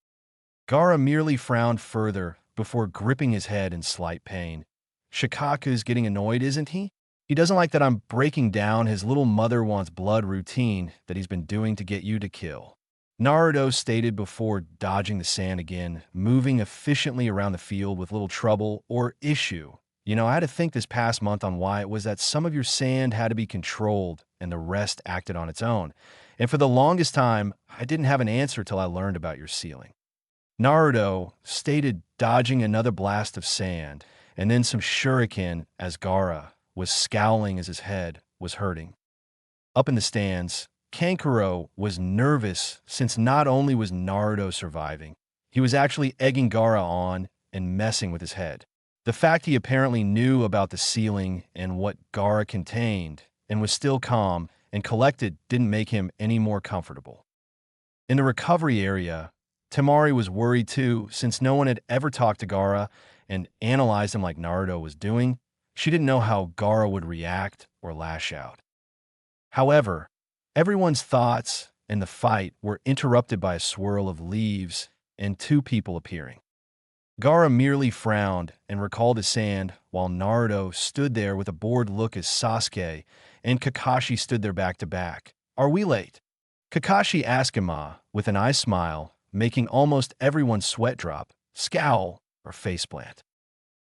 Speaker 1: Gaara merely frowned further before gripping his head in slight pain. Shikaku's getting annoyed, isn't he? He doesn't like that I'm breaking down his little mother wants blood routine that he's been doing to get you to kill. Naruto stated before dodging the sand again, moving efficiently around the field with little trouble or issue. You know, I had to think this past month on why it was that some of your sand had to be controlled and the rest acted on its own. And for the longest time, I didn't have an answer till I learned about your sealing. Naruto stated, dodging another blast of sand and then some shuriken as Gaara was scowling as his head was hurting. Up in the stands, Kankuro was nervous since not only was Naruto surviving, he was actually egging Gaara on and messing with his head. The fact he apparently knew about the sealing and what Gaara contained and was still calm and collected didn't make him any more comfortable. In the recovery area, Temari was worried too since no one had ever talked to Gaara and analyzed him like Naruto was doing. She didn't know how Gaara would react or lash out. However, everyone's thoughts and the fight were interrupted by a swirl of leaves and two people appearing. Gaara merely frowned and recalled his sand, while Naruto stood there with a bored look as Sasuke and Kakashi stood there back to back. "Are we late?" Kakashi asked Ima with an eye smile, making almost everyone's sweat drop, scowl, or faceplant.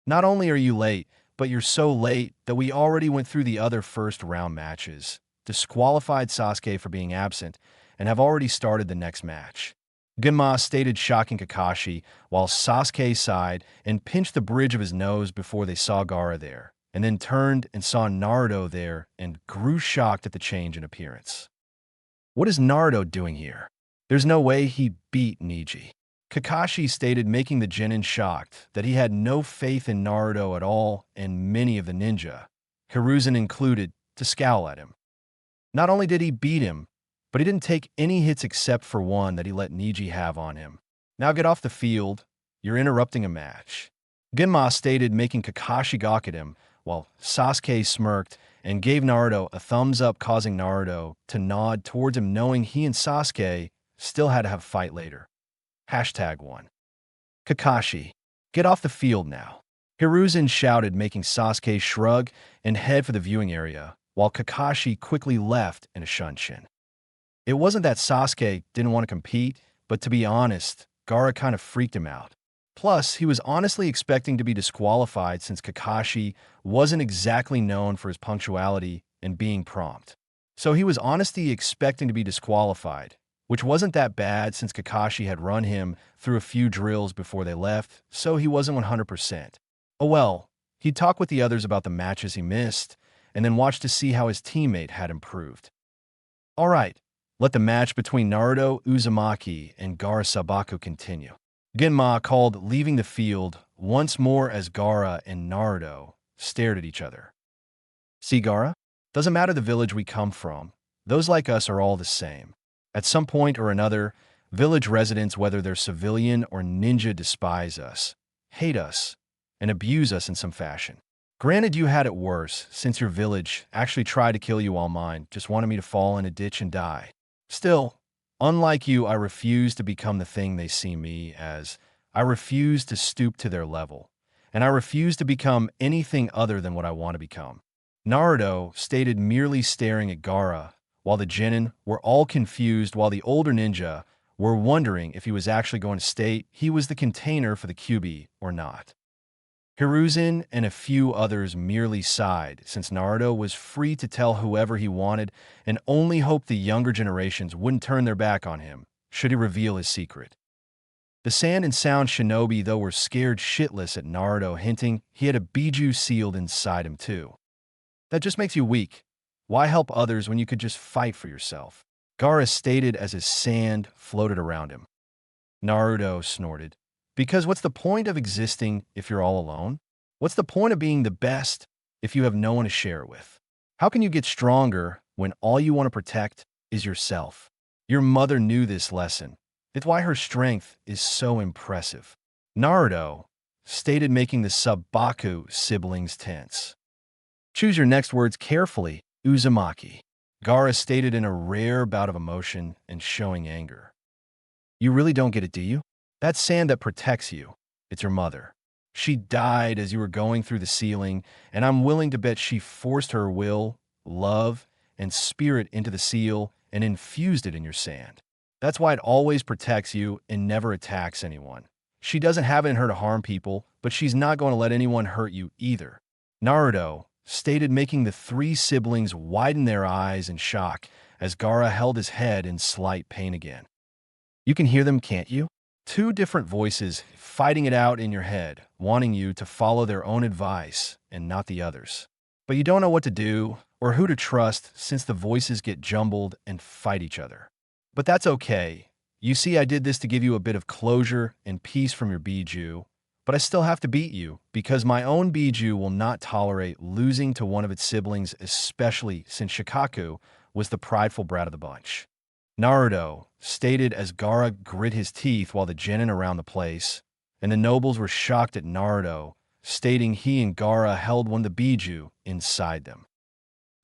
Speaker 1: "Not only are you late, but you're so late that we already went through the other first-round matches, disqualified Sasuke for being absent, and have already started the next match." Genma stated, shocking Kakashi, while Sasuke sighed and pinched the bridge of his nose before they saw Gaara there, and then turned and saw Naruto there and grew shocked at the change in appearance. What is Naruto doing here? There's no way he beat Neji. Kakashi stated, making the genin shocked that he had no faith in Naruto at all, and many of the ninja, Hiruzen included, to scowl at him. Not only did he beat him, but he didn't take any hits except for one that he let Neji have on him. "Now get off the field. You're interrupting a match," Genma stated, making Kakashi gawk at him, while Sasuke smirked and gave Naruto a thumbs up, causing Naruto to nod towards him, knowing he and Sasuke still had to have a fight later. #1. Kakashi, get off the field now, Hiruzen shouted, making Sasuke shrug and head for the viewing area, while Kakashi quickly left in a shunshin. It wasn't that Sasuke didn't want to compete, but to be honest, Gaara kind of freaked him out. Plus, he was honestly expecting to be disqualified since Kakashi wasn't exactly known for his punctuality and being prompt. So he was honestly expecting to be disqualified, which wasn't that bad since Kakashi had run him through a few drills before they left, so he wasn't 100%. Oh well, he'd talk with the others about the matches he missed, and then watch to see how his teammate had improved. Alright, let the match between Naruto Uzumaki and Gaara Sabaku continue, Genma called, leaving the field once more as Gaara and Naruto stared at each other. "See, Gaara? Doesn't matter the village we come from, those like us are all the same. At some point or another, village residents, whether they're civilian or ninja, despise us, hate us, and abuse us in some fashion. Granted, you had it worse, since your village actually tried to kill you while mine just wanted me to fall in a ditch and die. Still, unlike you, I refuse to become the thing they see me as. I refuse to stoop to their level, and I refuse to become anything other than what I want to become," Naruto stated, merely staring at Gaara, while the genin were all confused, while the older ninja were wondering if he was actually going to state he was the container for the Kyuubi or not. Hiruzen and a few others merely sighed, since Naruto was free to tell whoever he wanted and only hoped the younger generations wouldn't turn their back on him should he reveal his secret. The sand and sound shinobi, though, were scared shitless at Naruto, hinting he had a biju sealed inside him too. "That just makes you weak. Why help others when you could just fight for yourself?" Gaara stated as his sand floated around him. Naruto snorted. "Because what's the point of existing if you're all alone? What's the point of being the best if you have no one to share it with? How can you get stronger when all you want to protect is yourself? Your mother knew this lesson. It's why her strength is so impressive," Naruto stated, making the Sabaku siblings tense. "Choose your next words carefully, Uzumaki," Gaara stated in a rare bout of emotion and showing anger. "You really don't get it, do you? That sand that protects you, it's your mother. She died as you were going through the ceiling, and I'm willing to bet she forced her will, love, and spirit into the seal and infused it in your sand. That's why it always protects you and never attacks anyone. She doesn't have it in her to harm people, but she's not going to let anyone hurt you either," Naruto stated, making the three siblings widen their eyes in shock as Gaara held his head in slight pain again. "You can hear them, can't you? Two different voices fighting it out in your head, wanting you to follow their own advice and not the others. But you don't know what to do or who to trust since the voices get jumbled and fight each other. But that's okay. You see, I did this to give you a bit of closure and peace from your biju, but I still have to beat you because my own biju will not tolerate losing to one of its siblings, especially since Shikaku was the prideful brat of the bunch," Naruto stated as Gaara grit his teeth, while the genin around the place and the nobles were shocked at Naruto, stating he and Gaara held one of the biju inside them.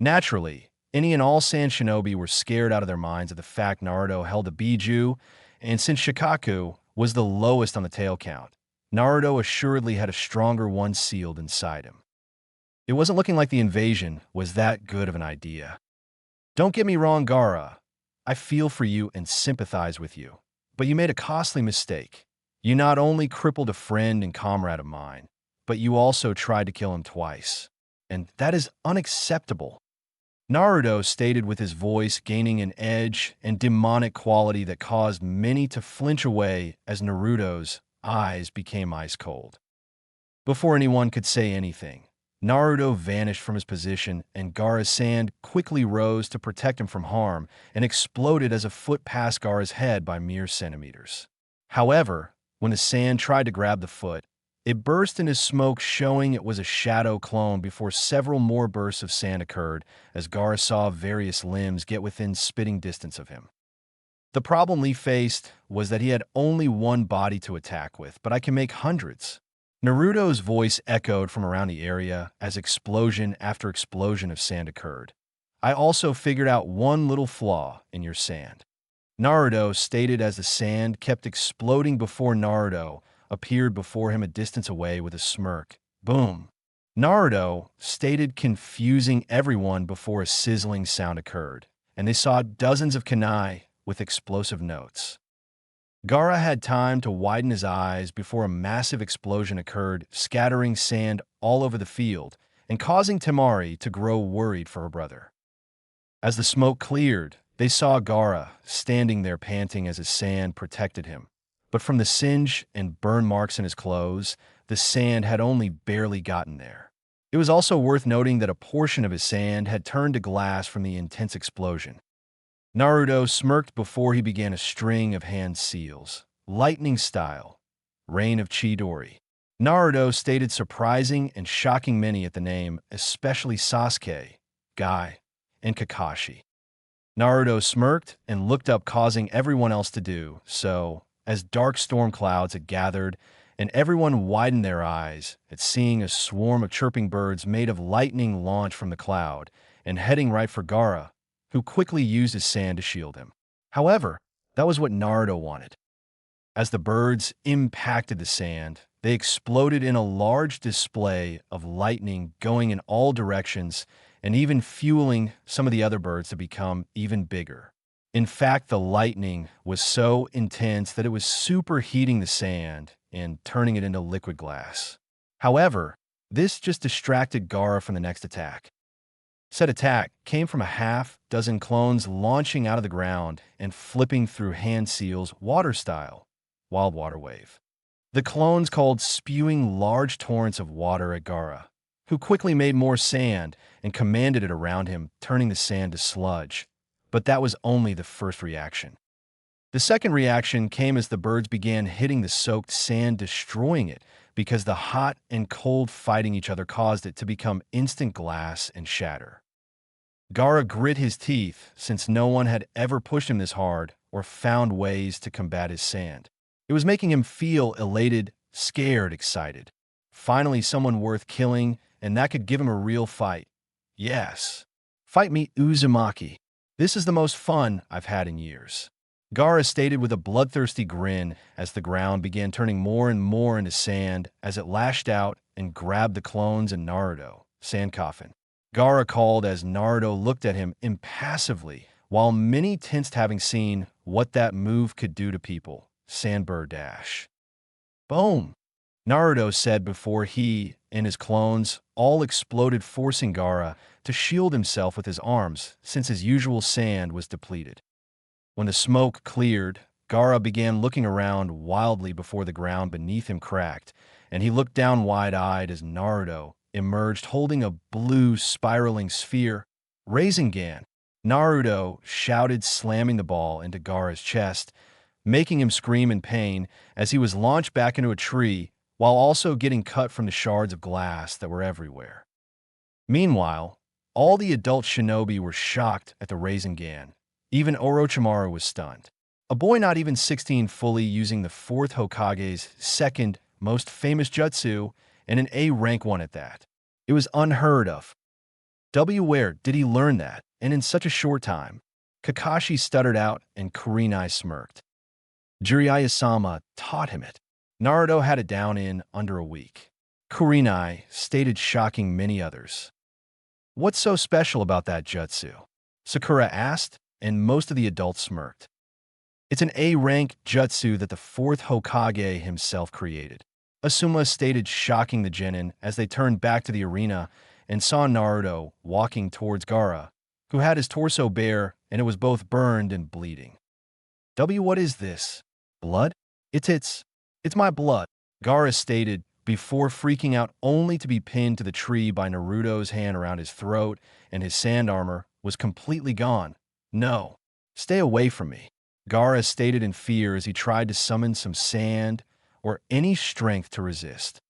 Speaker 1: Naturally, Any and all sand shinobi were scared out of their minds at the fact Naruto held a Biju, and since Shikaku was the lowest on the tail count, Naruto assuredly had a stronger one sealed inside him. It wasn't looking like the invasion was that good of an idea. Don't get me wrong, Gaara. I feel for you and sympathize with you. But you made a costly mistake. You not only crippled a friend and comrade of mine, but you also tried to kill him twice. And that is unacceptable. Naruto stated with his voice gaining an edge and demonic quality that caused many to flinch away as Naruto's eyes became ice cold. Before anyone could say anything, Naruto vanished from his position and Gaara's sand quickly rose to protect him from harm and exploded as a foot passed Gaara's head by mere centimeters. However, when the sand tried to grab the foot, it burst into smoke, showing it was a shadow clone before several more bursts of sand occurred as Gaara saw various limbs get within spitting distance of him. The problem Lee faced was that he had only one body to attack with, but I can make hundreds. Naruto's voice echoed from around the area as explosion after explosion of sand occurred. I also figured out one little flaw in your sand. Naruto stated as the sand kept exploding before Naruto appeared before him a distance away with a smirk. Boom. Naruto stated, confusing everyone before a sizzling sound occurred, and they saw dozens of kunai with explosive notes. Gaara had time to widen his eyes before a massive explosion occurred, scattering sand all over the field and causing Temari to grow worried for her brother. As the smoke cleared, they saw Gaara standing there panting as his sand protected him. But from the singe and burn marks in his clothes, the sand had only barely gotten there. It was also worth noting that a portion of his sand had turned to glass from the intense explosion. Naruto smirked before he began a string of hand seals, lightning style, Rain of Chidori. Naruto stated, surprising and shocking many at the name, especially Sasuke, Guy, and Kakashi. Naruto smirked and looked up, causing everyone else to do so, as dark storm clouds had gathered and everyone widened their eyes at seeing a swarm of chirping birds made of lightning launch from the cloud and heading right for Gaara, who quickly used his sand to shield him. However, that was what Naruto wanted. As the birds impacted the sand, they exploded in a large display of lightning going in all directions and even fueling some of the other birds to become even bigger. In fact, the lightning was so intense that it was superheating the sand and turning it into liquid glass. However, this just distracted Gaara from the next attack. Said attack came from a half-dozen clones launching out of the ground and flipping through hand seals water style, wild water wave. The clones called, spewing large torrents of water at Gaara, who quickly made more sand and commanded it around him, turning the sand to sludge. But that was only the first reaction. The second reaction came as the birds began hitting the soaked sand, destroying it, because the hot and cold fighting each other caused it to become instant glass and shatter. Gaara grit his teeth, since no one had ever pushed him this hard or found ways to combat his sand. It was making him feel elated, scared, excited. Finally, someone worth killing, and that could give him a real fight. Yes. Fight me, Uzumaki. This is the most fun I've had in years. Gaara stated with a bloodthirsty grin as the ground began turning more and more into sand as it lashed out and grabbed the clones and Naruto, sand coffin. Gaara called as Naruto looked at him impassively, while many tensed, having seen what that move could do to people. Sandbird dash. Boom! Naruto said before he and his clones all exploded, forcing Gaara to shield himself with his arms since his usual sand was depleted. When the smoke cleared, Gaara began looking around wildly before the ground beneath him cracked, and he looked down wide-eyed as Naruto emerged holding a blue spiraling sphere. Rasengan, Naruto shouted, slamming the ball into Gaara's chest, making him scream in pain as he was launched back into a tree while also getting cut from the shards of glass that were everywhere. Meanwhile, all the adult shinobi were shocked at the Rasengan. Even Orochimaru was stunned. A boy not even 16 fully using the 4th Hokage's second most famous jutsu, and an A rank one at that. It was unheard of. Where did he learn that? and in such a short time. Kakashi stuttered out, and Kurenai smirked. Jiraiya-sama taught him it. Naruto had it down in under a week. Kurenai stated, shocking many others. What's so special about that jutsu? Sakura asked, and most of the adults smirked. It's an A-rank jutsu that the fourth Hokage himself created. Asuma stated, shocking the genin as they turned back to the arena and saw Naruto walking towards Gaara, who had his torso bare and it was both burned and bleeding. What is this? Blood? It's my blood, Gaara stated before freaking out only to be pinned to the tree by Naruto's hand around his throat and his sand armor was completely gone. No, stay away from me, Gaara stated in fear as he tried to summon some sand or any strength to resist.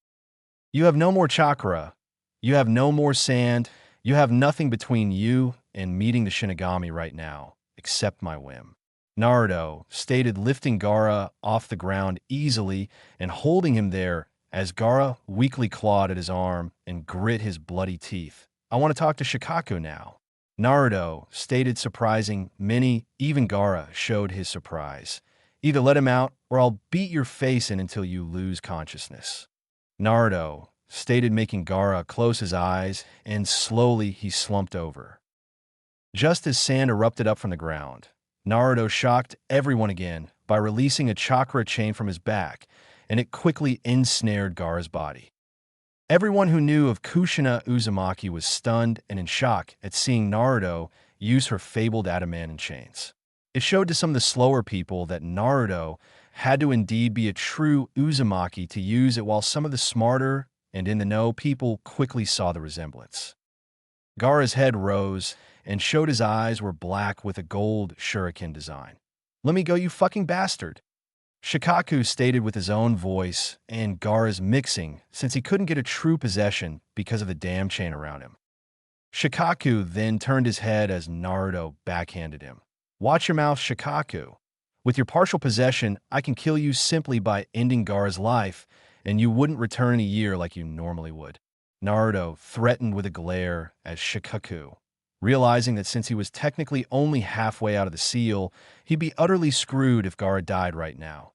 Speaker 1: You have no more chakra. You have no more sand. You have nothing between you and meeting the Shinigami right now, except my whim, Naruto stated, lifting Gaara off the ground easily and holding him there as Gaara weakly clawed at his arm and grit his bloody teeth. I want to talk to Shikaku now, Naruto stated, surprising many. Even Gaara showed his surprise. Either let him out or I'll beat your face in until you lose consciousness, Naruto stated, making Gaara close his eyes, and slowly he slumped over. Just as sand erupted up from the ground, Naruto shocked everyone again by releasing a chakra chain from his back, and it quickly ensnared Gaara's body. Everyone who knew of Kushina Uzumaki was stunned and in shock at seeing Naruto use her fabled adamant chains. It showed to some of the slower people that Naruto had to indeed be a true Uzumaki to use it, while some of the smarter and in the know people quickly saw the resemblance. Gaara's head rose and showed his eyes were black with a gold shuriken design. Let me go, you fucking bastard, Shikaku stated with his own voice and Gaara's mixing since he couldn't get a true possession because of the damn chain around him. Shikaku then turned his head as Naruto backhanded him. Watch your mouth, Shikaku. With your partial possession, I can kill you simply by ending Gaara's life, and you wouldn't return in a year like you normally would, Naruto threatened with a glare as Shikaku, realizing that since he was technically only halfway out of the seal, he'd be utterly screwed if Gaara died right now.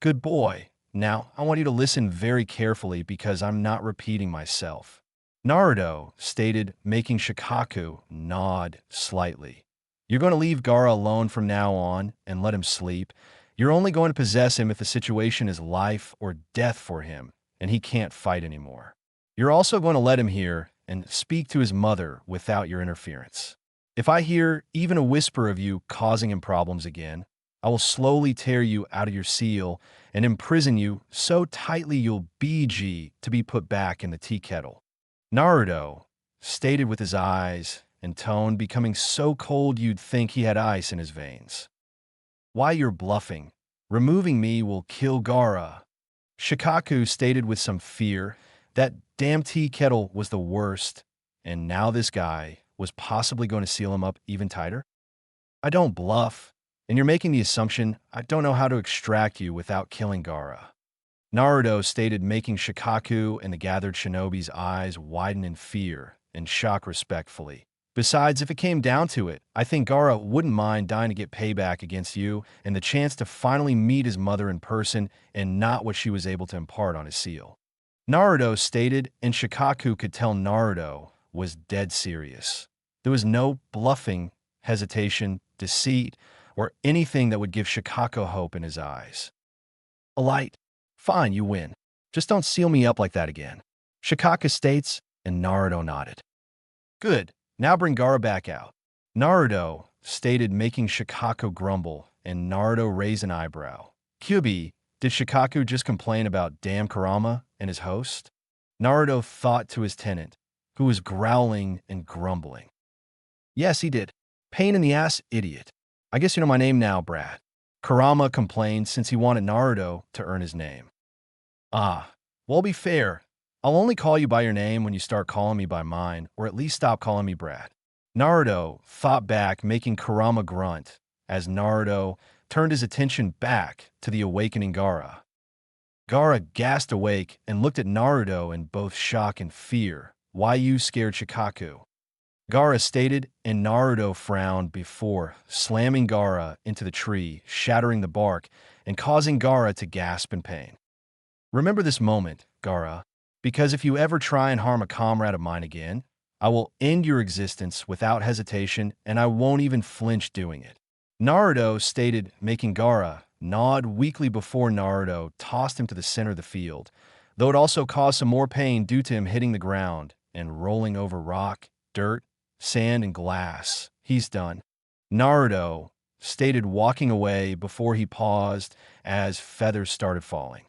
Speaker 1: Good boy. Now, I want you to listen very carefully because I'm not repeating myself, Naruto stated, making Shikaku nod slightly. You're going to leave Gaara alone from now on and let him sleep. You're only going to possess him if the situation is life or death for him and he can't fight anymore. You're also going to let him hear and speak to his mother without your interference. If I hear even a whisper of you causing him problems again, I will slowly tear you out of your seal and imprison you so tightly you'll BG to be put back in the tea kettle, Naruto stated with his eyes and tone becoming so cold you'd think he had ice in his veins. Why, you're bluffing. Removing me will kill Gaara, Shikaku stated with some fear. That damn tea kettle was the worst, and now this guy was possibly going to seal him up even tighter? I don't bluff, and you're making the assumption I don't know how to extract you without killing Gaara, Naruto stated, making Shikaku and the gathered shinobi's eyes widen in fear and shock respectfully. Besides, if it came down to it, I think Gaara wouldn't mind dying to get payback against you and the chance to finally meet his mother in person and not what she was able to impart on his seal, Naruto stated, and Shikaku could tell Naruto was dead serious. There was no bluffing, hesitation, deceit, or anything that would give Shikaku hope in his eyes. A light. Fine, you win. Just don't seal me up like that again, Shikaku states, and Naruto nodded. Good. Now bring Gaara back out, Naruto stated, making Shikaku grumble, and Naruto raised an eyebrow. Kyubi, did Shikaku just complain about damn Kurama and his host? Naruto thought to his tenant, who was growling and grumbling. Yes, he did. Pain in the ass, idiot. I guess you know my name now, Brad, Kurama complained since he wanted Naruto to earn his name. Ah, well, be fair. I'll only call you by your name when you start calling me by mine, or at least stop calling me Brad, Naruto thought back, making Kurama grunt as Naruto turned his attention back to the awakening Gaara. Gaara gasped awake and looked at Naruto in both shock and fear. Why, you scared Shikaku, Gaara stated, and Naruto frowned before slamming Gaara into the tree, shattering the bark, and causing Gaara to gasp in pain. Remember this moment, Gaara, because if you ever try and harm a comrade of mine again, I will end your existence without hesitation, and I won't even flinch doing it. Naruto stated, making Gaara nod weakly before Naruto tossed him to the center of the field, though it also caused some more pain due to him hitting the ground and rolling over rock, dirt, sand, and glass. He's done. Naruto stated, walking away before he paused as feathers started falling.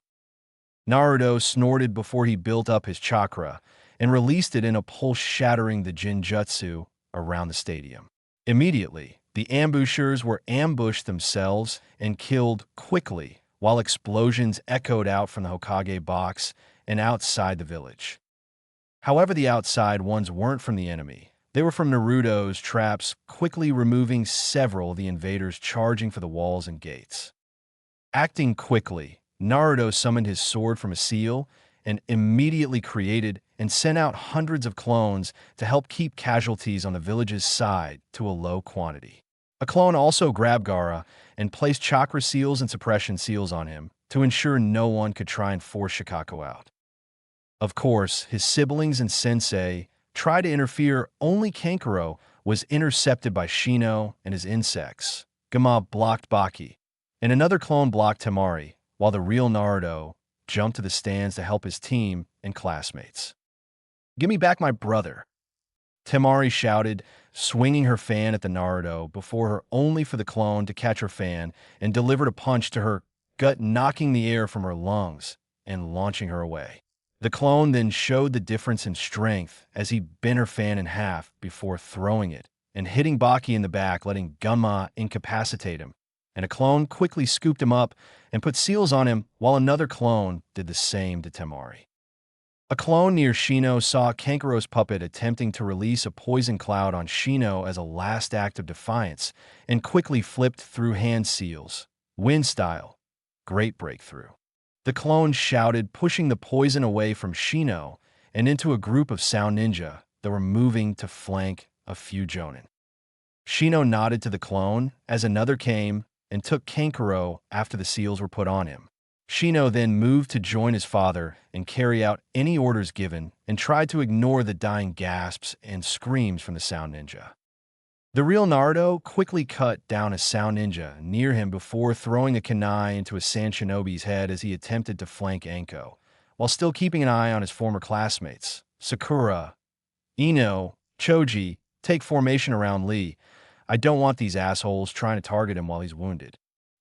Speaker 1: Naruto snorted before he built up his chakra and released it in a pulse, shattering the Jinjutsu around the stadium. Immediately, the ambushers were ambushed themselves and killed quickly, while explosions echoed out from the Hokage box and outside the village. However, the outside ones weren't from the enemy. They were from Naruto's traps, quickly removing several of the invaders charging for the walls and gates. Acting quickly, Naruto summoned his sword from a seal and immediately created and sent out hundreds of clones to help keep casualties on the village's side to a low quantity. A clone also grabbed Gaara and placed chakra seals and suppression seals on him to ensure no one could try and force Shikako out. Of course, his siblings and sensei tried to interfere. Only Kankuro was intercepted by Shino and his insects. Gama blocked Baki, and another clone blocked Temari, while the real Naruto jumped to the stands to help his team and classmates. "Give me back my brother," Temari shouted, swinging her fan at the Naruto before her, only for the clone to catch her fan and delivered a punch to her gut, knocking the air from her lungs and launching her away. The clone then showed the difference in strength as he bent her fan in half before throwing it and hitting Baki in the back, letting Gunma incapacitate him. And a clone quickly scooped him up and put seals on him, while another clone did the same to Temari. A clone near Shino saw Kankuro's puppet attempting to release a poison cloud on Shino as a last act of defiance and quickly flipped through hand seals. Wind style. Great breakthrough. The clone shouted, pushing the poison away from Shino and into a group of sound ninja that were moving to flank a few Jonin. Shino nodded to the clone as another came and took Kankuro after the seals were put on him. Shino then moved to join his father and carry out any orders given and tried to ignore the dying gasps and screams from the sound ninja. The real Naruto quickly cut down a sound ninja near him before throwing a kunai into a sand shinobi's head as he attempted to flank Anko, while still keeping an eye on his former classmates. Sakura, Ino, Choji, take formation around Lee. I don't want these assholes trying to target him while he's wounded.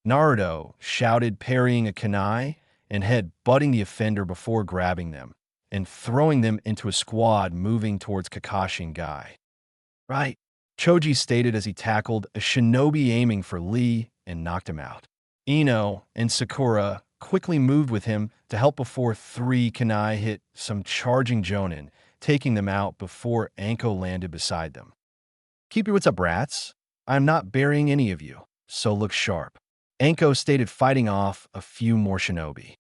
Speaker 1: Naruto shouted, parrying a kunai and head-butting the offender before grabbing them and throwing them into a squad moving towards Kakashi and Guy. Right, Choji stated as he tackled a shinobi aiming for Lee and knocked him out. Ino and Sakura quickly moved with him to help before three kunai hit some charging Jonin, taking them out before Anko landed beside them. Keep your wits up, rats. I am not burying any of you, so look sharp. Anko stated, fighting off a few more shinobi.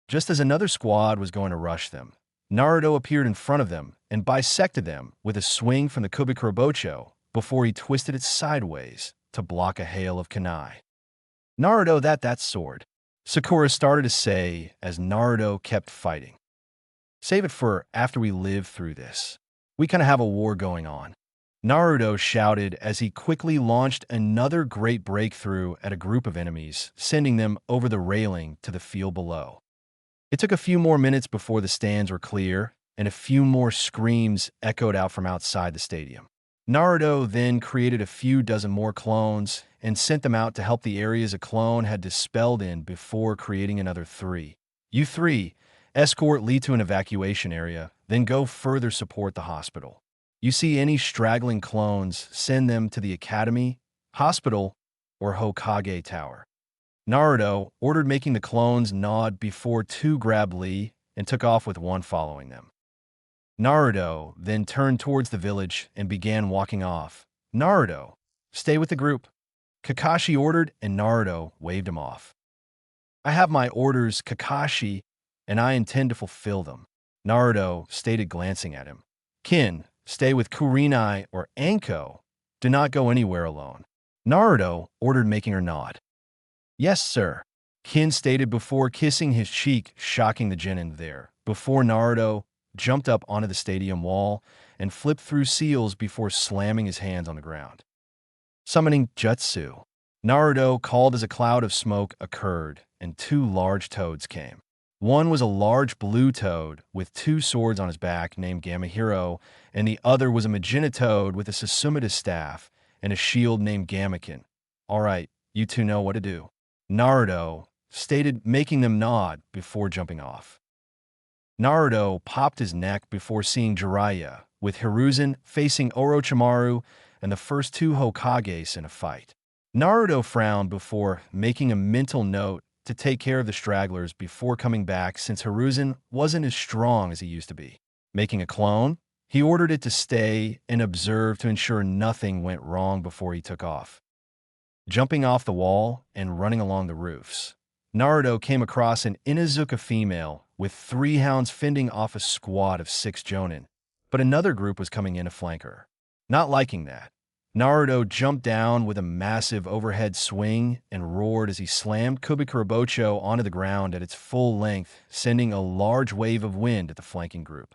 Speaker 1: Just as another squad was going to rush them, Naruto appeared in front of them and bisected them with a swing from the Kubikurobocho before he twisted it sideways to block a hail of kunai. Naruto, that sword, Sakura started to say as Naruto kept fighting. Save it for after we live through this. We kind of have a war going on. Naruto shouted as he quickly launched another great breakthrough at a group of enemies, sending them over the railing to the field below. It took a few more minutes before the stands were clear, and a few more screams echoed out from outside the stadium. Naruto then created a few dozen more clones and sent them out to help the areas a clone had dispelled in before creating another 3. You 3, escort Lee to an evacuation area, then go further support the hospital. You see any straggling clones, send them to the academy, hospital, or Hokage Tower. Naruto ordered, making the clones nod before 2 grabbed Lee and took off with 1 following them. Naruto then turned towards the village and began walking off. Naruto, stay with the group, Kakashi ordered, and Naruto waved him off. I have my orders, Kakashi, and I intend to fulfill them, Naruto stated, glancing at him. Kin stay with Kurenai or Anko. Do not go anywhere alone. Naruto ordered, making her nod. Yes, sir, Kin stated before kissing his cheek, shocking the genin there, before Naruto jumped up onto the stadium wall and flipped through seals before slamming his hands on the ground. Summoning Jutsu. Naruto called as a cloud of smoke occurred, and two large toads came. One was a large blue toad with two swords on his back named Gamma Hero, and the other was a magenta toad with a Susumida's staff and a shield named Gammakin. All right, you two know what to do, Naruto stated, making them nod before jumping off. Naruto popped his neck before seeing Jiraiya, with Hiruzen facing Orochimaru and the first two Hokages in a fight. Naruto frowned before making a mental note to take care of the stragglers before coming back, since Hiruzen wasn't as strong as he used to be. Making a clone, he ordered it to stay and observe to ensure nothing went wrong before he took off. Jumping off the wall and running along the roofs, Naruto came across an Inuzuka female with 3 hounds fending off a squad of 6 jonin, but another group was coming in to flank her. Not liking that, Naruto jumped down with a massive overhead swing and roared as he slammed Kubikurabocho onto the ground at its full length, sending a large wave of wind at the flanking group.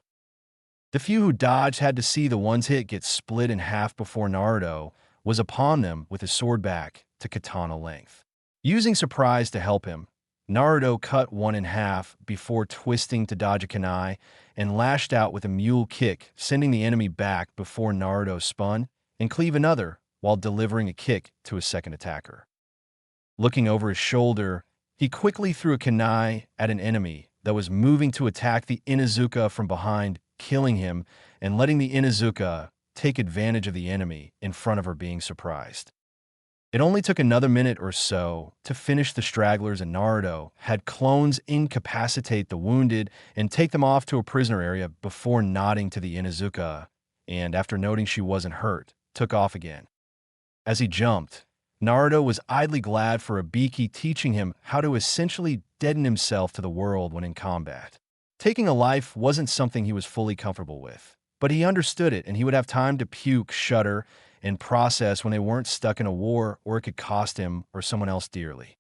Speaker 1: The few who dodged had to see the one's hit get split in half before Naruto was upon them with his sword back to katana length. Using surprise to help him, Naruto cut one in half before twisting to dodge a kunai and lashed out with a mule kick, sending the enemy back before Naruto spun and cleave another while delivering a kick to his second attacker. Looking over his shoulder, he quickly threw a kunai at an enemy that was moving to attack the Inuzuka from behind, killing him and letting the Inuzuka take advantage of the enemy in front of her being surprised. It only took another minute or so to finish the stragglers, and Naruto had clones incapacitate the wounded and take them off to a prisoner area before nodding to the Inuzuka, and after noting she wasn't hurt, took off again. As he jumped, Naruto was idly glad for Ibiki teaching him how to essentially deaden himself to the world when in combat. Taking a life wasn't something he was fully comfortable with, but he understood it, and he would have time to puke, shudder, and process when they weren't stuck in a war or it could cost him or someone else dearly.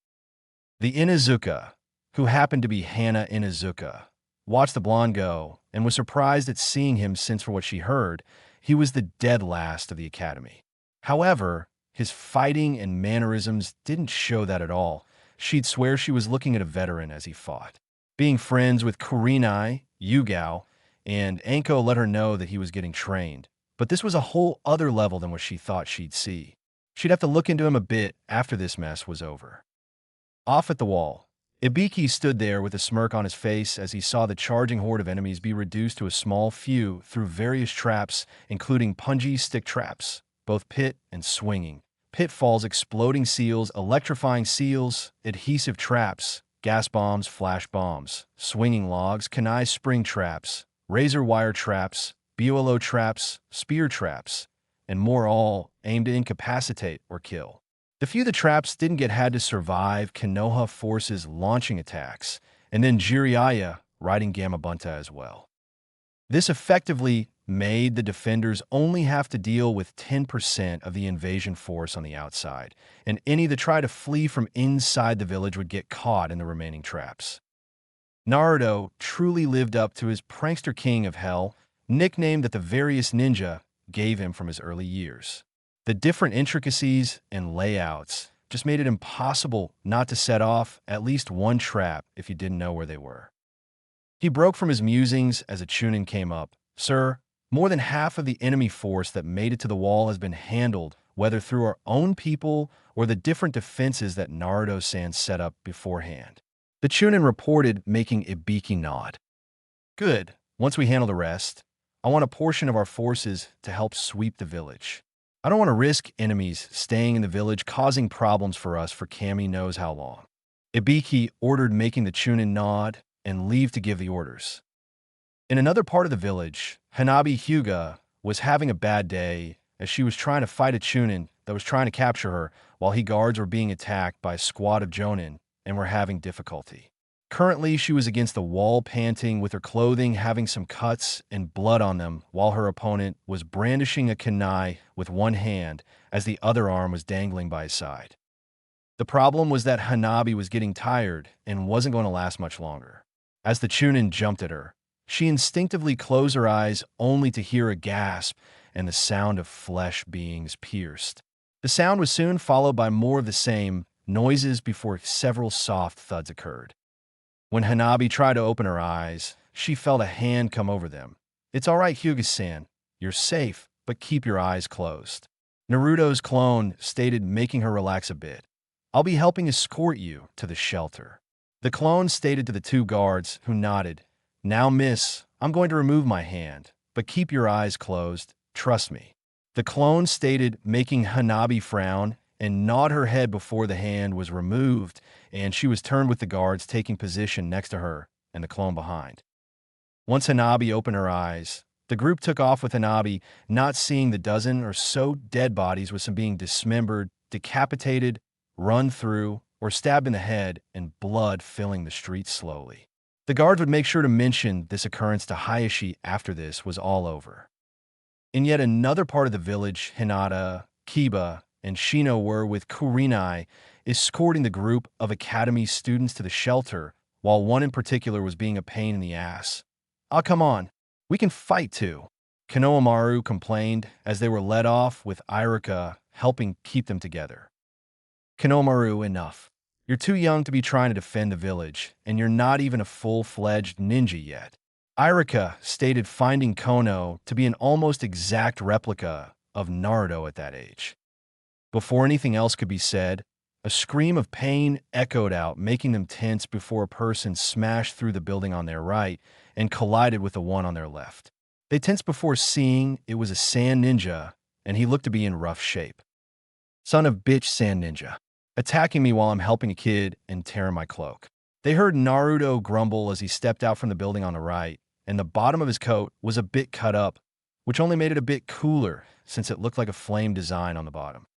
Speaker 1: The Inuzuka, who happened to be Hana Inuzuka, watched the blonde go and was surprised at seeing him, since for what she heard, he was the dead last of the academy. However, his fighting and mannerisms didn't show that at all. She'd swear she was looking at a veteran as he fought. Being friends with Kurenai, Yugao, and Anko let her know that he was getting trained, but this was a whole other level than what she thought she'd see. She'd have to look into him a bit after this mess was over. Off at the wall, Ibiki stood there with a smirk on his face as he saw the charging horde of enemies be reduced to a small few through various traps, including punji stick traps, both pit and swinging, pitfalls, exploding seals, electrifying seals, adhesive traps, gas bombs, flash bombs, swinging logs, kunai spring traps, razor wire traps, BOLO traps, spear traps, and more, all aimed to incapacitate or kill. The few the traps didn't get had to survive Konoha forces launching attacks, and then Jiraiya riding Gamabunta as well. This effectively made the defenders only have to deal with 10% of the invasion force on the outside, and any that tried to flee from inside the village would get caught in the remaining traps. Naruto truly lived up to his prankster king of hell nickname that the various ninja gave him from his early years. The different intricacies and layouts just made it impossible not to set off at least one trap if you didn't know where they were. He broke from his musings as a Chūnin came up. Sir, more than half of the enemy force that made it to the wall has been handled, whether through our own people or the different defenses that Naruto-san set up beforehand. The Chūnin reported, making Ibiki nod. Good. Once we handle the rest, I want a portion of our forces to help sweep the village. I don't want to risk enemies staying in the village causing problems for us for Kami knows how long. Ibiki ordered, making the Chūnin nod and leave to give the orders. In another part of the village, Hanabi Hyuga was having a bad day as she was trying to fight a Chūnin that was trying to capture her while guards were being attacked by a squad of Jonin and were having difficulty. Currently, she was against the wall panting, with her clothing having some cuts and blood on them, while her opponent was brandishing a kunai with one hand as the other arm was dangling by his side. The problem was that Hanabi was getting tired and wasn't going to last much longer. As the Chūnin jumped at her, she instinctively closed her eyes only to hear a gasp and the sound of flesh being pierced. The sound was soon followed by more of the same noises before several soft thuds occurred. When Hanabi tried to open her eyes, she felt a hand come over them. "It's all right, Hyuga-san. You're safe, but keep your eyes closed," Naruto's clone stated, making her relax a bit. "I'll be helping escort you to the shelter." The clone stated to the two guards, who nodded. "Now, miss, I'm going to remove my hand, but keep your eyes closed. Trust me." The clone stated, making Hanabi frown and nod her head before the hand was removed, and she was turned with the guards taking position next to her and the clone behind. Once Hanabi opened her eyes, the group took off with Hanabi, not seeing the dozen or so dead bodies, with some being dismembered, decapitated, run through, or stabbed in the head, and blood filling the streets slowly. The guards would make sure to mention this occurrence to Hayashi after this was all over. In yet another part of the village, Hinata, Kiba, and Shino were with Kurenai escorting the group of academy students to the shelter, while one in particular was being a pain in the ass. "Ah, come on. We can fight too," Konohamaru complained as they were led off, with Irika helping keep them together. "Konohamaru, enough. You're too young to be trying to defend the village, and you're not even a full-fledged ninja yet," Irika stated, finding Kono to be an almost exact replica of Naruto at that age. Before anything else could be said, a scream of pain echoed out, making them tense before a person smashed through the building on their right and collided with the one on their left. They tensed before seeing it was a sand ninja, and he looked to be in rough shape. "Son of bitch, sand ninja. Attacking me while I'm helping a kid and tearing my cloak." They heard Naruto grumble as he stepped out from the building on the right, and the bottom of his coat was a bit cut up, which only made it a bit cooler since it looked like a flame design on the bottom.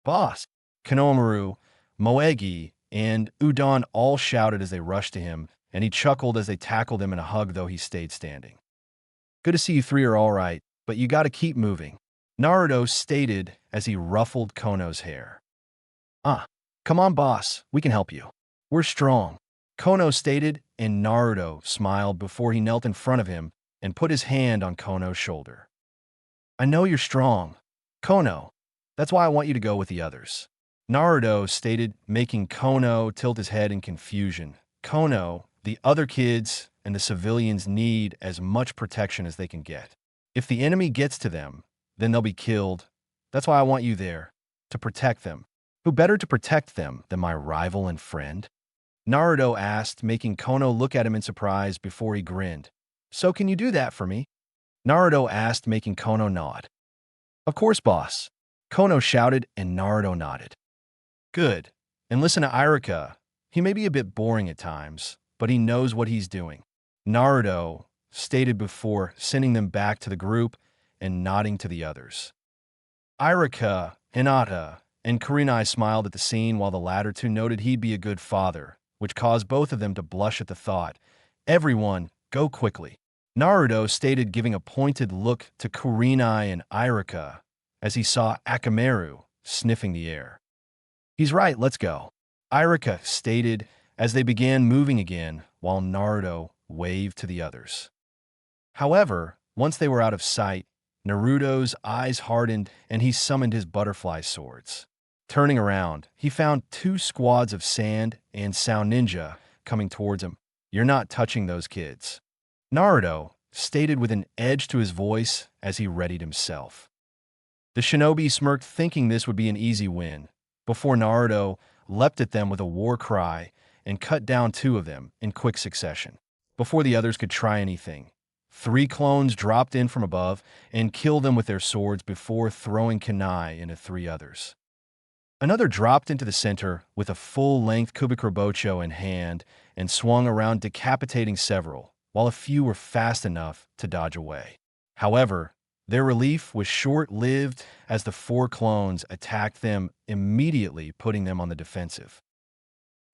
Speaker 1: "Boss!" Konohamaru, Moegi, and Udon all shouted as they rushed to him, and he chuckled as they tackled him in a hug, though he stayed standing. "Good to see you three are all right, but you gotta keep moving," Naruto stated as he ruffled Kono's hair. Come on, boss. We can help you. We're strong," Kono stated, and Naruto smiled before he knelt in front of him and put his hand on Kono's shoulder. "I know you're strong, Kono. That's why I want you to go with the others," Naruto stated, making Kono tilt his head in confusion. "Kono, the other kids and the civilians need as much protection as they can get. If the enemy gets to them, then they'll be killed. That's why I want you there, to protect them." "Who better to protect them than my rival and friend?" Naruto asked, making Kono look at him in surprise before he grinned. "So can you do that for me?" Naruto asked, making Kono nod. "Of course, boss," Kono shouted, and Naruto nodded. "Good. And listen to Irika. He may be a bit boring at times, but he knows what he's doing," Naruto stated before sending them back to the group and nodding to the others. Irika, Hinata, and Kurenai smiled at the scene, while the latter two noted he'd be a good father, which caused both of them to blush at the thought. "Everyone, go quickly," Naruto stated, giving a pointed look to Kurenai and Irika as he saw Akamaru sniffing the air. "He's right, let's go," Irika stated as they began moving again, while Naruto waved to the others. However, once they were out of sight, Naruto's eyes hardened and he summoned his butterfly swords. Turning around, he found two squads of sand and sound ninja coming towards him. "You're not touching those kids," Naruto stated with an edge to his voice as he readied himself. The shinobi smirked, thinking this would be an easy win, before Naruto leapt at them with a war cry and cut down two of them in quick succession. Before the others could try anything, three clones dropped in from above and killed them with their swords before throwing kunai into three others. Another dropped into the center with a full-length Kubikurobocho in hand and swung around, decapitating several, while a few were fast enough to dodge away. However, their relief was short-lived as the four clones attacked them immediately, putting them on the defensive.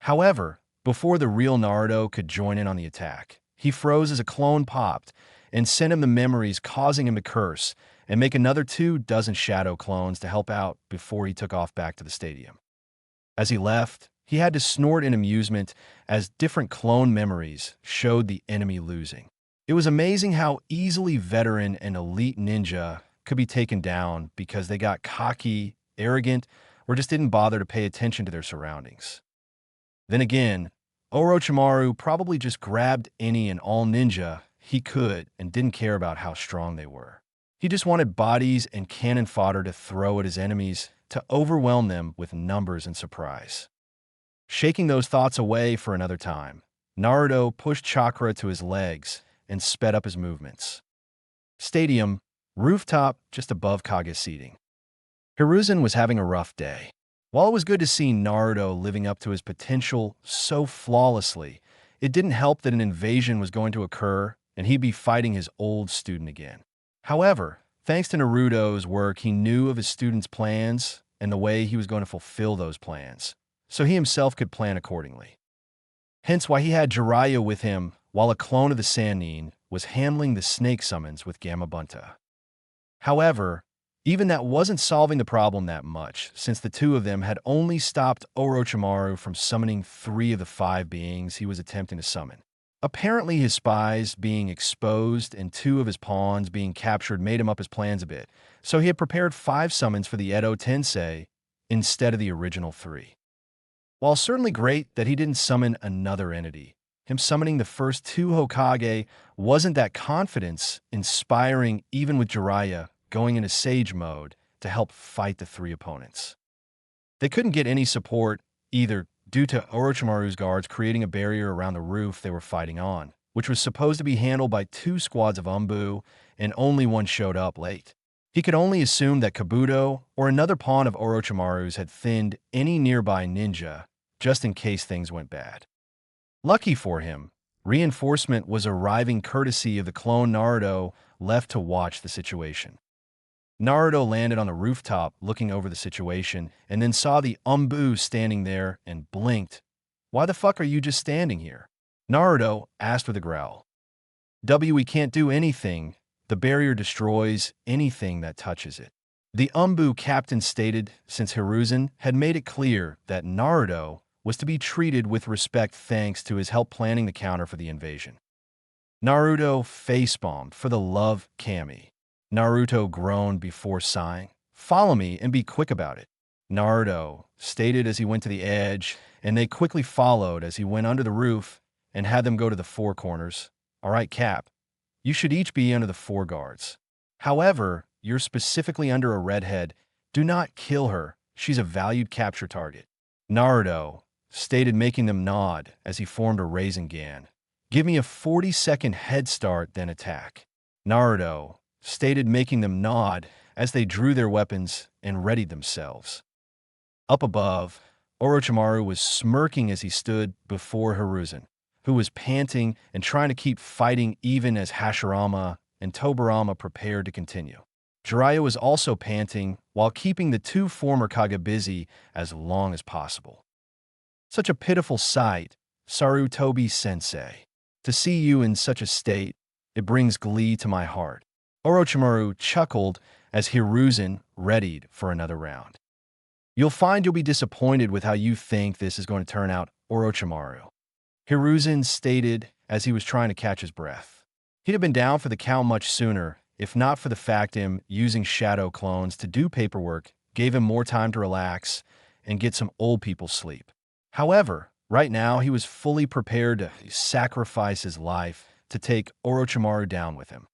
Speaker 1: However, Before the real Naruto could join in on the attack, he froze as a clone popped and sent him the memories, causing him to curse and make another 24 shadow clones to help out before he took off back to the stadium. As he left, he had to snort in amusement as different clone memories showed the enemy losing. It was amazing how easily veteran and elite ninja could be taken down because they got cocky, arrogant, or just didn't bother to pay attention to their surroundings. Then again, Orochimaru probably just grabbed any and all ninja he could and didn't care about how strong they were. He just wanted bodies and cannon fodder to throw at his enemies to overwhelm them with numbers and surprise. Shaking those thoughts away for another time, Naruto pushed chakra to his legs and sped up his movements. Stadium, rooftop just above Kage's seating. Hiruzen was having a rough day. While it was good to see Naruto living up to his potential so flawlessly, it didn't help that an invasion was going to occur and he'd be fighting his old student again. However, thanks to Naruto's work, he knew of his student's plans and the way he was going to fulfill those plans, so he himself could plan accordingly. Hence why he had Jiraiya with him while a clone of the Sannin was handling the snake summons with Gamabunta. However, even that wasn't solving the problem that much, since the two of them had only stopped Orochimaru from summoning 3 of the 5 beings he was attempting to summon. Apparently his spies being exposed and 2 of his pawns being captured made him up his plans a bit, so he had prepared 5 summons for the Edo Tensei instead of the original 3. While certainly great that he didn't summon another entity, him summoning the first 2 Hokage wasn't that confidence inspiring even with Jiraiya going into Sage mode to help fight the 3 opponents. They couldn't get any support either due to Orochimaru's guards creating a barrier around the roof they were fighting on, which was supposed to be handled by 2 squads of Umbu, and only one showed up late. He could only assume that Kabuto or another pawn of Orochimaru's had thinned any nearby ninja, just in case things went bad. Lucky for him, reinforcement was arriving courtesy of the clone Naruto left to watch the situation. Naruto landed on the rooftop looking over the situation and then saw the Umbu standing there and blinked. "Why the fuck are you just standing here?" Naruto asked with a growl. "We can't do anything. The barrier destroys anything that touches it." The Umbu captain stated since Hiruzen had made it clear that Naruto was to be treated with respect thanks to his help planning the counter for the invasion. Naruto facepalmed for the love Kami. Naruto groaned before sighing. "Follow me and be quick about it," Naruto stated as he went to the edge, and they quickly followed as he went under the roof and had them go to the 4 corners. "All right, Cap, you should each be under the 4 guards. However, you're specifically under a redhead. Do not kill her. She's a valued capture target," Naruto stated, making them nod as he formed a Rasengan. "Give me a 40-second head start, then attack," Naruto stated, making them nod as they drew their weapons and readied themselves. Up above, Orochimaru was smirking as he stood before Hiruzen, who was panting and trying to keep fighting even as Hashirama and Tobirama prepared to continue. Jiraiya was also panting while keeping the 2 former Kage busy as long as possible. "Such a pitiful sight, Sarutobi-sensei. To see you in such a state, it brings glee to my heart," Orochimaru chuckled as Hiruzen readied for another round. "You'll find you'll be disappointed with how you think this is going to turn out, Orochimaru," Hiruzen stated as he was trying to catch his breath. He'd have been down for the count much sooner, if not for the fact him using shadow clones to do paperwork gave him more time to relax and get some old people sleep. However, right now he was fully prepared to sacrifice his life to take Orochimaru down with him.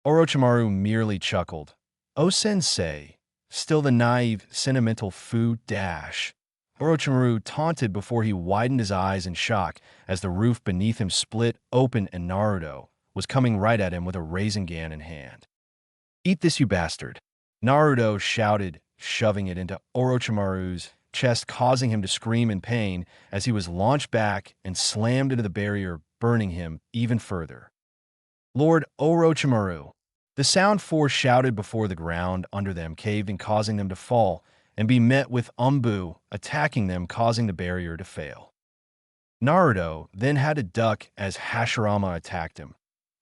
Speaker 1: Orochimaru merely chuckled. "Oh, sensei, still the naive, sentimental foo dash," Orochimaru taunted before he widened his eyes in shock as the roof beneath him split open and Naruto was coming right at him with a Rasengan in hand. "Eat this, you bastard," Naruto shouted, shoving it into Orochimaru's chest, causing him to scream in pain as he was launched back and slammed into the barrier, burning him even further. "Lord Orochimaru!" The sound force shouted before the ground under them caved in, causing them to fall and be met with Umbu attacking them, causing the barrier to fail. Naruto then had to duck as Hashirama attacked him.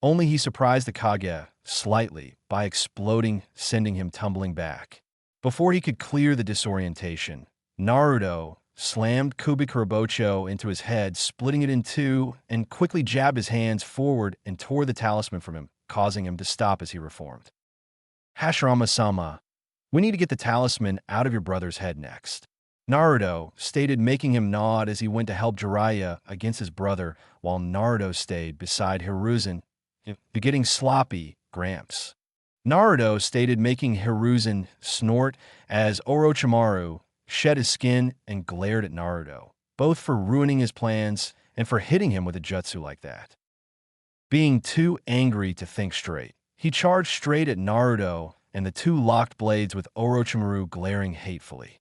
Speaker 1: Only he surprised the Kage slightly by exploding, sending him tumbling back. Before he could clear the disorientation, Naruto slammed Kubikurabocho into his head, splitting it in two, and quickly jabbed his hands forward and tore the talisman from him, causing him to stop as he reformed. Hashirama-sama, we need to get the talisman out of your brother's head next, Naruto stated, making him nod as he went to help Jiraiya against his brother, while Naruto stayed beside Hiruzen, getting sloppy, Gramps. Naruto stated, making Hiruzen snort as Orochimaru shed his skin and glared at Naruto, both for ruining his plans and for hitting him with a jutsu like that. Being too angry to think straight, he charged straight at Naruto, and the two locked blades with Orochimaru glaring hatefully.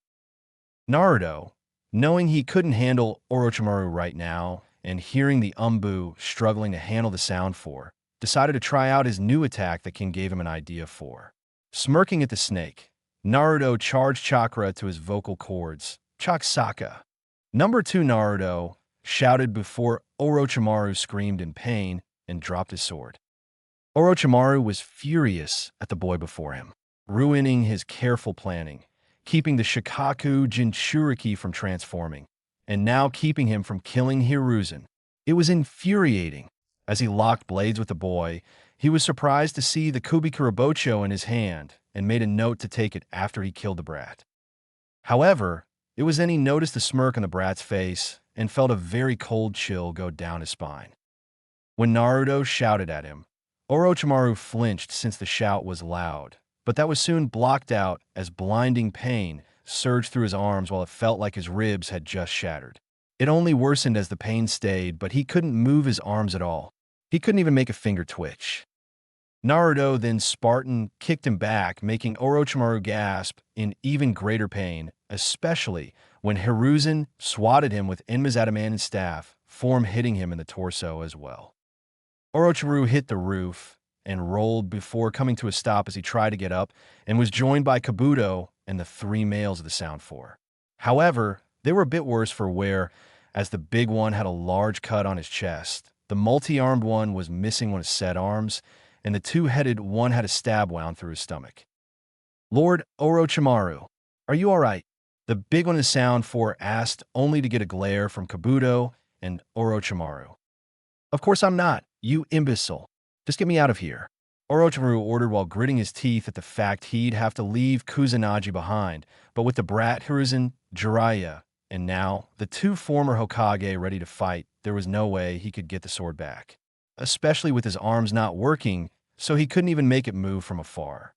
Speaker 1: Naruto, knowing he couldn't handle Orochimaru right now, and hearing the Umbu struggling to handle the sound for, decided to try out his new attack that King gave him an idea for. Smirking at the snake, Naruto charged chakra to his vocal cords, Chaksaka. Number 2 Naruto shouted before Orochimaru screamed in pain and dropped his sword. Orochimaru was furious at the boy before him, ruining his careful planning, keeping the Shikaku Jinchuriki from transforming, and now keeping him from killing Hiruzen. It was infuriating. As he locked blades with the boy, he was surprised to see the Kubikurabocho in his hand and made a note to take it after he killed the brat. However, it was then he noticed the smirk on the brat's face and felt a very cold chill go down his spine. When Naruto shouted at him, Orochimaru flinched since the shout was loud, but that was soon blocked out as blinding pain surged through his arms while it felt like his ribs had just shattered. It only worsened as the pain stayed, but he couldn't move his arms at all. He couldn't even make a finger twitch. Naruto then Spartan kicked him back, making Orochimaru gasp in even greater pain, especially when Hiruzen swatted him with Enma's adamantine staff, form hitting him in the torso as well. Orochimaru hit the roof and rolled before coming to a stop as he tried to get up and was joined by Kabuto and the 3 males of the Sound Four. However, they were a bit worse for wear, as the big one had a large cut on his chest, the multi-armed one was missing one of his set arms, and the 2-headed one had a stab wound through his stomach. Lord Orochimaru, are you all right? The big one of the Sound Four asked, only to get a glare from Kabuto and Orochimaru. Of course I'm not, you imbecile. Just get me out of here, Orochimaru ordered while gritting his teeth at the fact he'd have to leave Kusanagi behind, but with the brat Hiruzen, Jiraiya, and now the 2 former Hokage ready to fight, there was no way he could get the sword back, especially with his arms not working, so he couldn't even make it move from afar.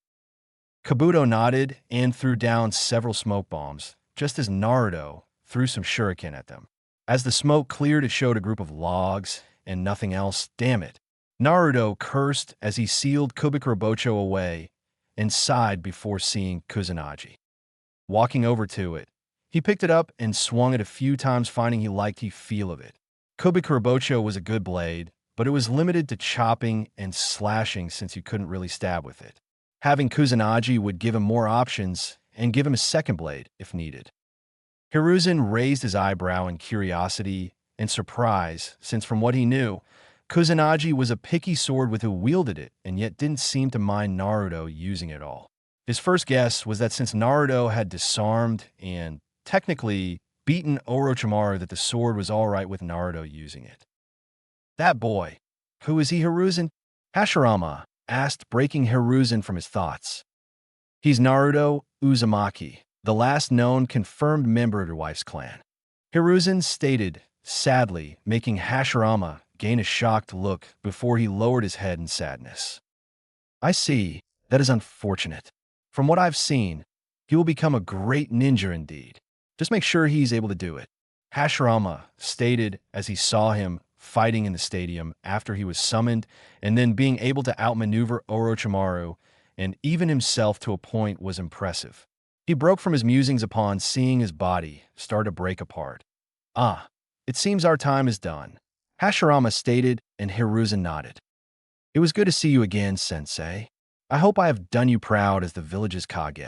Speaker 1: Kabuto nodded and threw down several smoke bombs, just as Naruto threw some shuriken at them. As the smoke cleared, it showed a group of logs and nothing else. Damn it. Naruto cursed as he sealed Kubikurabocho away and sighed before seeing Kusanagi. Walking over to it, he picked it up and swung it a few times, finding he liked the feel of it. Kubikurabocho was a good blade, but it was limited to chopping and slashing since you couldn't really stab with it. Having Kusanagi would give him more options and give him a second blade if needed. Hiruzen raised his eyebrow in curiosity and surprise, since from what he knew, Kusanagi was a picky sword with who wielded it and yet didn't seem to mind Naruto using it all. His first guess was that since Naruto had disarmed and technically beaten Orochimaru, that the sword was all right with Naruto using it. That boy, who is he, Hiruzen? Hashirama asked, breaking Hiruzen from his thoughts. He's Naruto Uzumaki, the last known confirmed member of your wife's clan, Hiruzen stated, sadly, making Hashirama gain a shocked look before he lowered his head in sadness. I see. That is unfortunate. From what I've seen, he will become a great ninja indeed. Just make sure he's able to do it, Hashirama stated as he saw him fighting in the stadium after he was summoned, and then being able to outmaneuver Orochimaru and even himself to a point was impressive. He broke from his musings upon seeing his body start to break apart. Ah, it seems our time is done, Hashirama stated, and Hiruzen nodded. It was good to see you again, sensei. I hope I have done you proud as the village's Kage,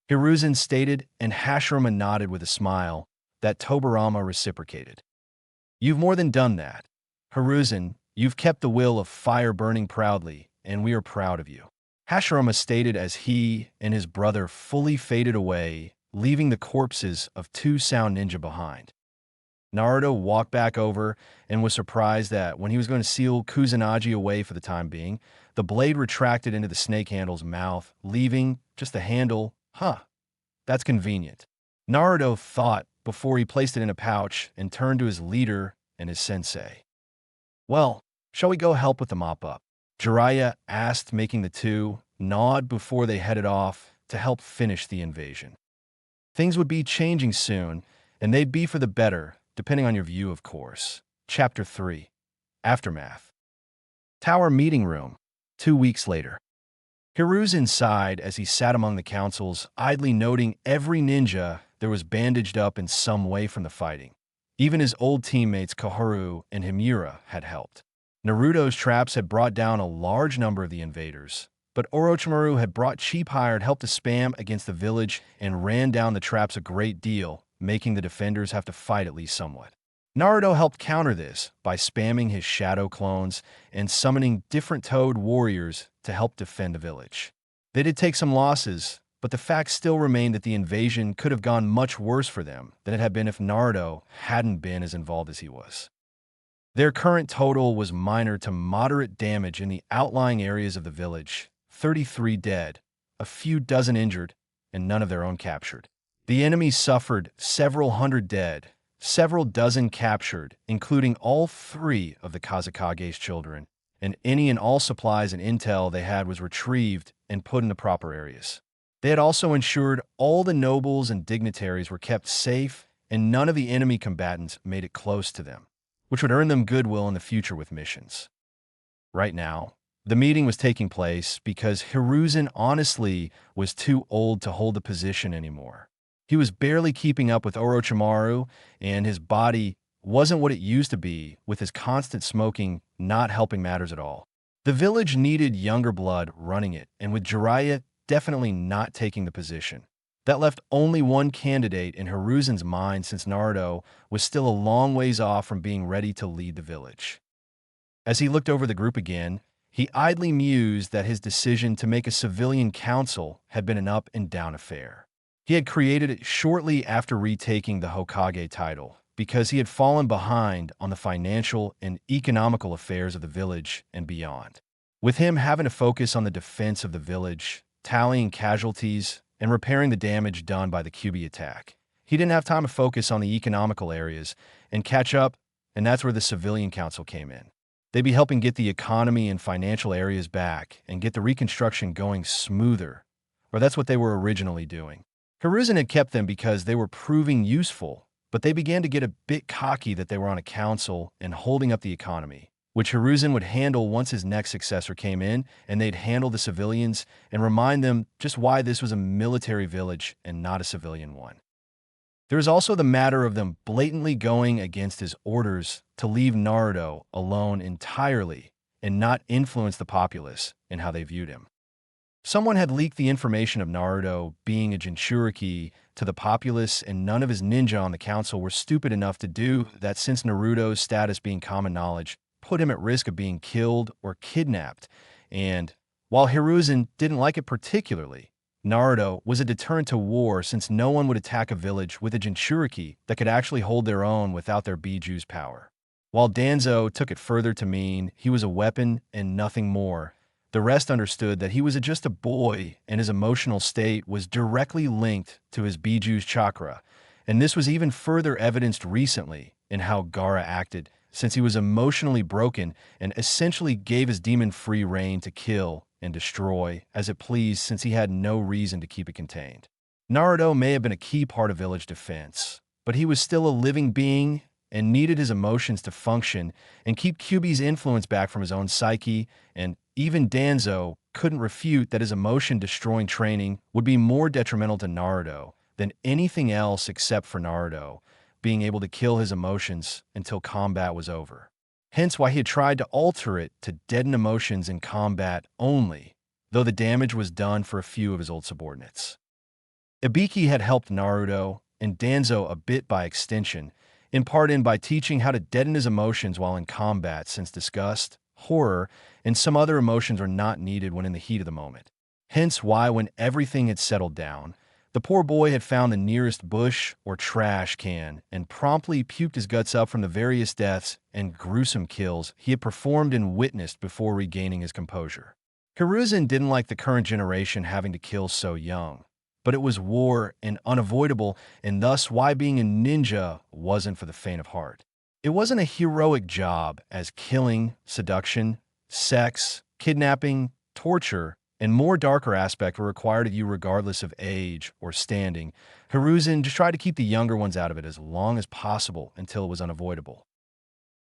Speaker 1: Hiruzen stated, and Hashirama nodded with a smile that Tobirama reciprocated. You've more than done that. Hiruzen, you've kept the will of fire burning proudly, and we are proud of you. Hashirama stated as he and his brother fully faded away, leaving the corpses of two sound ninja behind. Naruto walked back over and was surprised that when he was going to seal Kusanagi away for the time being, the blade retracted into the snake handle's mouth, leaving just the handle. That's convenient. Naruto thought before he placed it in a pouch and turned to his leader and his sensei. Well, shall we go help with the mop-up? Jiraiya asked, making the two nod before they headed off to help finish the invasion. Things would be changing soon, and they'd be for the better, depending on your view, of course. Chapter 3. Aftermath. Tower Meeting Room. 2 weeks later. Hiruzen sighed as he sat among the councils, idly noting every ninja there was bandaged up in some way from the fighting. Even his old teammates Kahoru and Himura had helped. Naruto's traps had brought down a large number of the invaders, but Orochimaru had brought cheap hired help to spam against the village and ran down the traps a great deal, making the defenders have to fight at least somewhat. Naruto helped counter this by spamming his shadow clones and summoning different toad warriors to help defend the village. They did take some losses, but the fact still remained that the invasion could have gone much worse for them than it had been if Naruto hadn't been as involved as he was. Their current total was minor to moderate damage in the outlying areas of the village, 33 dead, a few dozen injured, and none of their own captured. The enemy suffered several hundred dead, several dozen captured, including all 3 of the Kazekage's children, and any and all supplies and intel they had was retrieved and put in the proper areas. They had also ensured all the nobles and dignitaries were kept safe, and none of the enemy combatants made it close to them, which would earn them goodwill in the future with missions. Right now, the meeting was taking place because Hiruzen honestly was too old to hold the position anymore. He was barely keeping up with Orochimaru, and his body wasn't what it used to be, with his constant smoking not helping matters at all. The village needed younger blood running it, and with Jiraiya definitely not taking the position, that left only one candidate in Hiruzen's mind, since Naruto was still a long ways off from being ready to lead the village. As he looked over the group again, he idly mused that his decision to make a civilian council had been an up and down affair. He had created it shortly after retaking the Hokage title, because he had fallen behind on the financial and economical affairs of the village and beyond. With him having to focus on the defense of the village, tallying casualties, and repairing the damage done by the Kyuubi attack, he didn't have time to focus on the economical areas and catch up, and that's where the civilian council came in. They'd be helping get the economy and financial areas back and get the reconstruction going smoother, or that's what they were originally doing. Hiruzen had kept them because they were proving useful, but they began to get a bit cocky that they were on a council and holding up the economy, which Hiruzen would handle once his next successor came in, and they'd handle the civilians and remind them just why this was a military village and not a civilian one. There was also the matter of them blatantly going against his orders to leave Naruto alone entirely and not influence the populace in how they viewed him. Someone had leaked the information of Naruto being a Jinchuriki to the populace, and none of his ninja on the council were stupid enough to do that, since Naruto's status being common knowledge put him at risk of being killed or kidnapped. And while Hiruzen didn't like it particularly, Naruto was a deterrent to war, since no one would attack a village with a Jinchuriki that could actually hold their own without their Bijuu's power. While Danzo took it further to mean he was a weapon and nothing more, the rest understood that he was just a boy, and his emotional state was directly linked to his Bijuu's chakra, and this was even further evidenced recently in how Gaara acted, since he was emotionally broken and essentially gave his demon free reign to kill and destroy as it pleased, since he had no reason to keep it contained. Naruto may have been a key part of village defense, but he was still a living being and needed his emotions to function and keep Kyuubi's influence back from his own psyche, and even Danzo couldn't refute that his emotion-destroying training would be more detrimental to Naruto than anything else, except for Naruto being able to kill his emotions until combat was over. Hence why he had tried to alter it to deaden emotions in combat only, though the damage was done for a few of his old subordinates. Ibiki had helped Naruto, and Danzo a bit by extension, in part in by teaching how to deaden his emotions while in combat, since disgust, horror, and some other emotions are not needed when in the heat of the moment. Hence why, when everything had settled down, the poor boy had found the nearest bush or trash can and promptly puked his guts up from the various deaths and gruesome kills he had performed and witnessed before regaining his composure. Hiruzen didn't like the current generation having to kill so young, but it was war and unavoidable, and thus why being a ninja wasn't for the faint of heart. It wasn't a heroic job, as killing, seduction, sex, kidnapping, torture, and more darker aspects were required of you regardless of age or standing. Hiruzen just tried to keep the younger ones out of it as long as possible until it was unavoidable.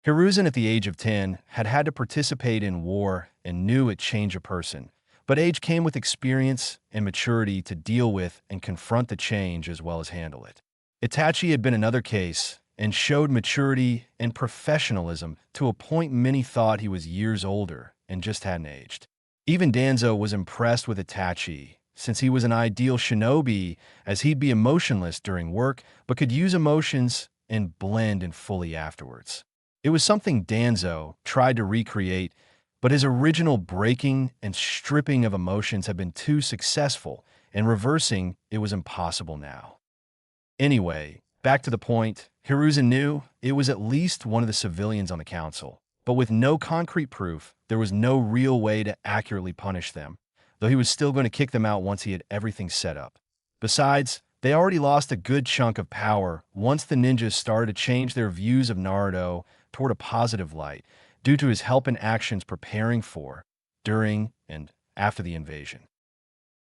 Speaker 1: Hiruzen, at the age of 10, had had to participate in war and knew it changed a person, but age came with experience and maturity to deal with and confront the change as well as handle it. Itachi had been another case and showed maturity and professionalism to a point many thought he was years older and just hadn't aged. Even Danzo was impressed with Itachi, since he was an ideal shinobi, as he'd be emotionless during work but could use emotions and blend in fully afterwards. It was something Danzo tried to recreate, but his original breaking and stripping of emotions had been too successful, and reversing it was impossible now. Anyway, back to the point, Hiruzen knew it was at least one of the civilians on the council, but with no concrete proof, there was no real way to accurately punish them, though he was still going to kick them out once he had everything set up. Besides, they already lost a good chunk of power once the ninjas started to change their views of Naruto toward a positive light due to his help and actions preparing for, during, and after the invasion.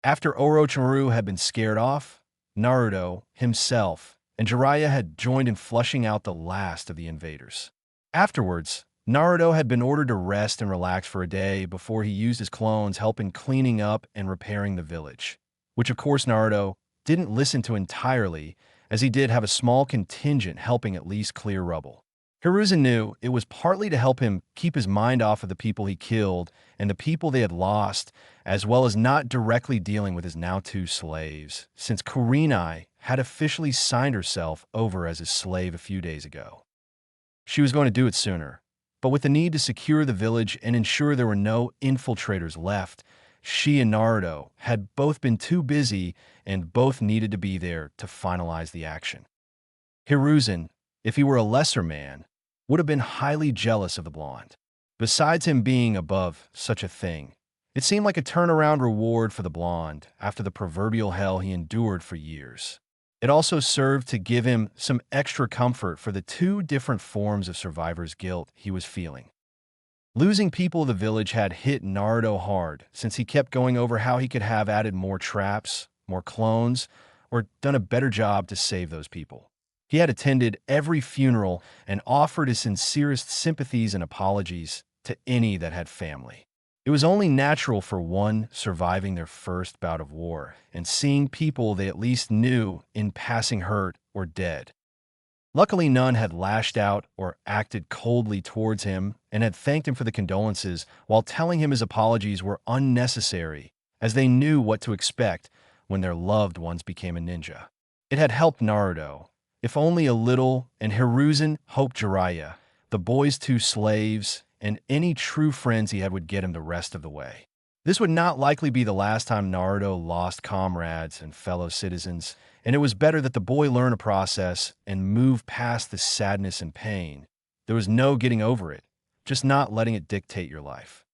Speaker 1: After Orochimaru had been scared off, Naruto, himself, and Jiraiya had joined in flushing out the last of the invaders. Afterwards, Naruto had been ordered to rest and relax for a day before he used his clones helping cleaning up and repairing the village, which of course Naruto didn't listen to entirely, as he did have a small contingent helping at least clear rubble. Hiruzen knew it was partly to help him keep his mind off of the people he killed and the people they had lost, as well as not directly dealing with his now two slaves, since Kurenai had officially signed herself over as his slave a few days ago. She was going to do it sooner, but with the need to secure the village and ensure there were no infiltrators left, she and Naruto had both been too busy and both needed to be there to finalize the action. Hiruzen, if he were a lesser man, would have been highly jealous of the blonde. Besides him being above such a thing, it seemed like a turnaround reward for the blonde after the proverbial hell he endured for years. It also served to give him some extra comfort for the two different forms of survivor's guilt he was feeling. Losing people of the village had hit Naruto hard, since he kept going over how he could have added more traps, more clones, or done a better job to save those people. He had attended every funeral and offered his sincerest sympathies and apologies to any that had family. It was only natural for one surviving their first bout of war and seeing people they at least knew in passing hurt or dead. Luckily, none had lashed out or acted coldly towards him and had thanked him for the condolences while telling him his apologies were unnecessary, as they knew what to expect when their loved ones became a ninja. It had helped Naruto, if only a little, and Hiruzen hoped Jiraiya, the boy's two slaves, and any true friends he had would get him the rest of the way. This would not likely be the last time Naruto lost comrades and fellow citizens, and it was better that the boy learn a process and move past the sadness and pain. There was no getting over it, just not letting it dictate your life.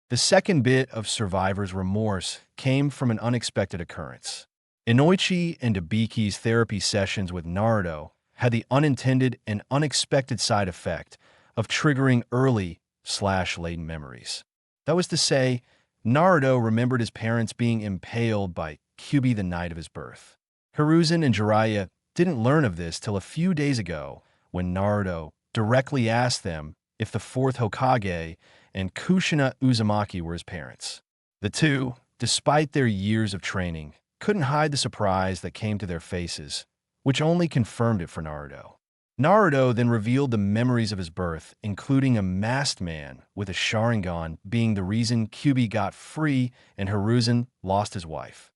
Speaker 1: The second bit of survivor's remorse came from an unexpected occurrence. Inoichi and Ibuki's therapy sessions with Naruto had the unintended and unexpected side effect of triggering early/late memories. That was to say, Naruto remembered his parents being impaled by Kyuubi the night of his birth. Hiruzen and Jiraiya didn't learn of this till a few days ago, when Naruto directly asked them if the fourth Hokage and Kushina Uzumaki were his parents. The two, despite their years of training, couldn't hide the surprise that came to their faces, which only confirmed it for Naruto. Naruto then revealed the memories of his birth, including a masked man with a Sharingan being the reason Kyuubi got free and Hiruzen lost his wife.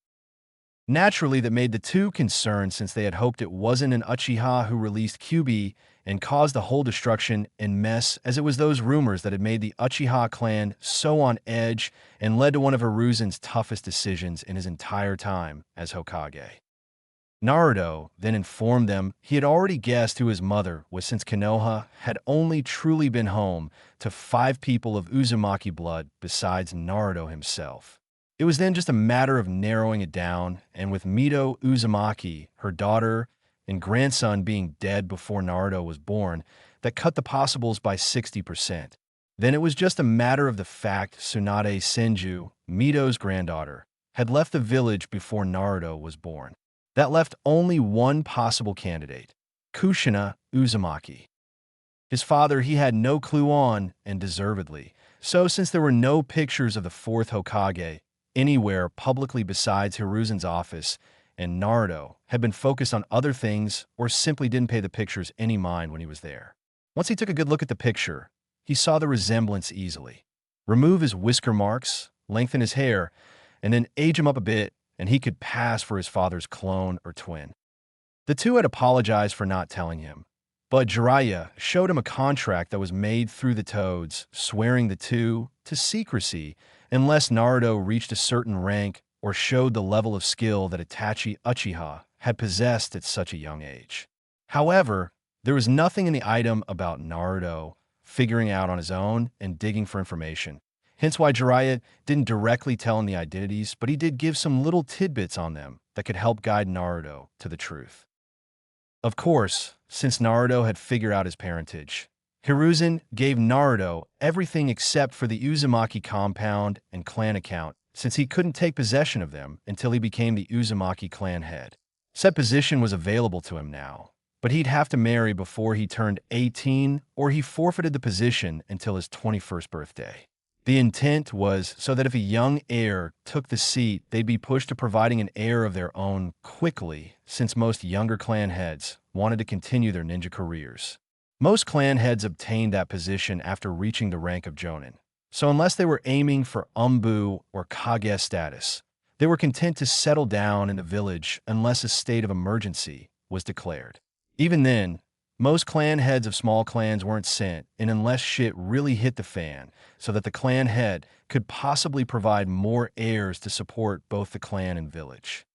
Speaker 1: Naturally, that made the two concerned since they had hoped it wasn't an Uchiha who released Kyuubi and caused the whole destruction and mess, as it was those rumors that had made the Uchiha clan so on edge and led to one of Hiruzen's toughest decisions in his entire time as Hokage. Naruto then informed them he had already guessed who his mother was since Konoha had only truly been home to 5 people of Uzumaki blood besides Naruto himself. It was then just a matter of narrowing it down, and with Mito Uzumaki, her daughter, and grandson being dead before Naruto was born, that cut the possibles by 60%. Then it was just a matter of the fact Tsunade Senju, Mito's granddaughter, had left the village before Naruto was born. That left only one possible candidate, Kushina Uzumaki. His father he had no clue on, and deservedly. So since there were no pictures of the 4th Hokage anywhere publicly besides Hiruzen's office, and Naruto had been focused on other things or simply didn't pay the pictures any mind when he was there. Once he took a good look at the picture, he saw the resemblance easily. Remove his whisker marks, lengthen his hair, and then age him up a bit, and he could pass for his father's clone or twin. The two had apologized for not telling him, but Jiraiya showed him a contract that was made through the Toads, swearing the two to secrecy unless Naruto reached a certain rank or showed the level of skill that Itachi Uchiha had possessed at such a young age. However, there was nothing in the item about Naruto figuring out on his own and digging for information. Hence why Jiraiya didn't directly tell him the identities, but he did give some little tidbits on them that could help guide Naruto to the truth. Of course, since Naruto had figured out his parentage, Hiruzen gave Naruto everything except for the Uzumaki compound and clan account, since he couldn't take possession of them until he became the Uzumaki clan head. Said position was available to him now, but he'd have to marry before he turned 18 or he forfeited the position until his 21st birthday. The intent was so that if a young heir took the seat, they'd be pushed to providing an heir of their own quickly, since most younger clan heads wanted to continue their ninja careers. Most clan heads obtained that position after reaching the rank of Jonin, so unless they were aiming for Umbu or Kage status, they were content to settle down in the village unless a state of emergency was declared. Even then, most clan heads of small clans weren't sent, and unless shit really hit the fan, so that the clan head could possibly provide more heirs to support both the clan and village.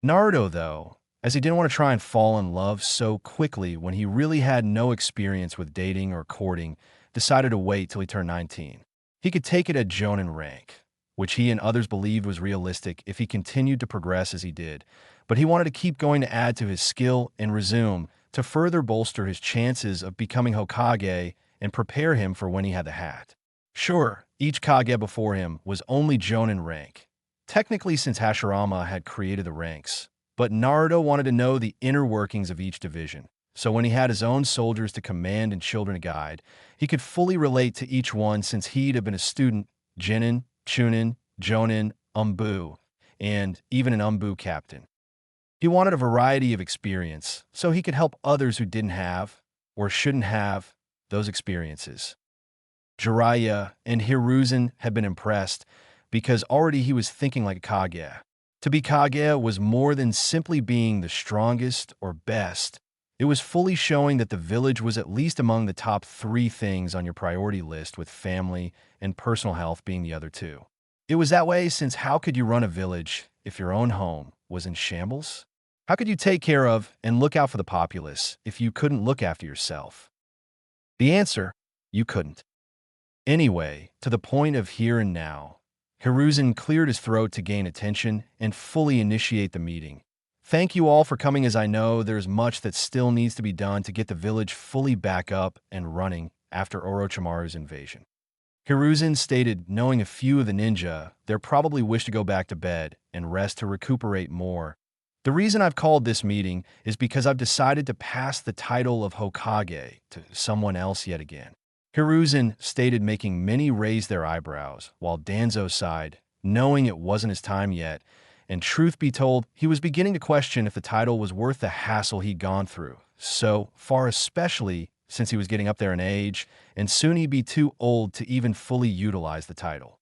Speaker 1: Naruto, though, as he didn't want to try and fall in love so quickly when he really had no experience with dating or courting, decided to wait till he turned 19. He could take it at Jonin rank, which he and others believed was realistic if he continued to progress as he did, but he wanted to keep going to add to his skill and resume to further bolster his chances of becoming Hokage and prepare him for when he had the hat. Sure, each Kage before him was only Jonin rank, technically since Hashirama had created the ranks, but Naruto wanted to know the inner workings of each division, so when he had his own soldiers to command and children to guide, he could fully relate to each one since he'd have been a student, Genin, Chūnin, Jonin, Umbu, and even an Umbu captain. He wanted a variety of experience, so he could help others who didn't have, or shouldn't have, those experiences. Jiraiya and Hiruzen had been impressed, because already he was thinking like a Kage. To be Kage was more than simply being the strongest or best. It was fully showing that the village was at least among the top 3 things on your priority list, with family and personal health being the other 2. It was that way since how could you run a village if your own home was in shambles? How could you take care of and look out for the populace if you couldn't look after yourself? The answer, you couldn't. Anyway, to the point of here and now, Hiruzen cleared his throat to gain attention and fully initiate the meeting. Thank you all for coming, as I know there's much that still needs to be done to get the village fully back up and running after Orochimaru's invasion. Hiruzen stated, knowing a few of the ninja, they'll probably wish to go back to bed and rest to recuperate more. The reason I've called this meeting is because I've decided to pass the title of Hokage to someone else yet again. Hiruzen stated, making many raise their eyebrows, while Danzo sighed, knowing it wasn't his time yet, and truth be told, he was beginning to question if the title was worth the hassle he'd gone through, so far especially since he was getting up there in age, and soon he'd be too old to even fully utilize the title.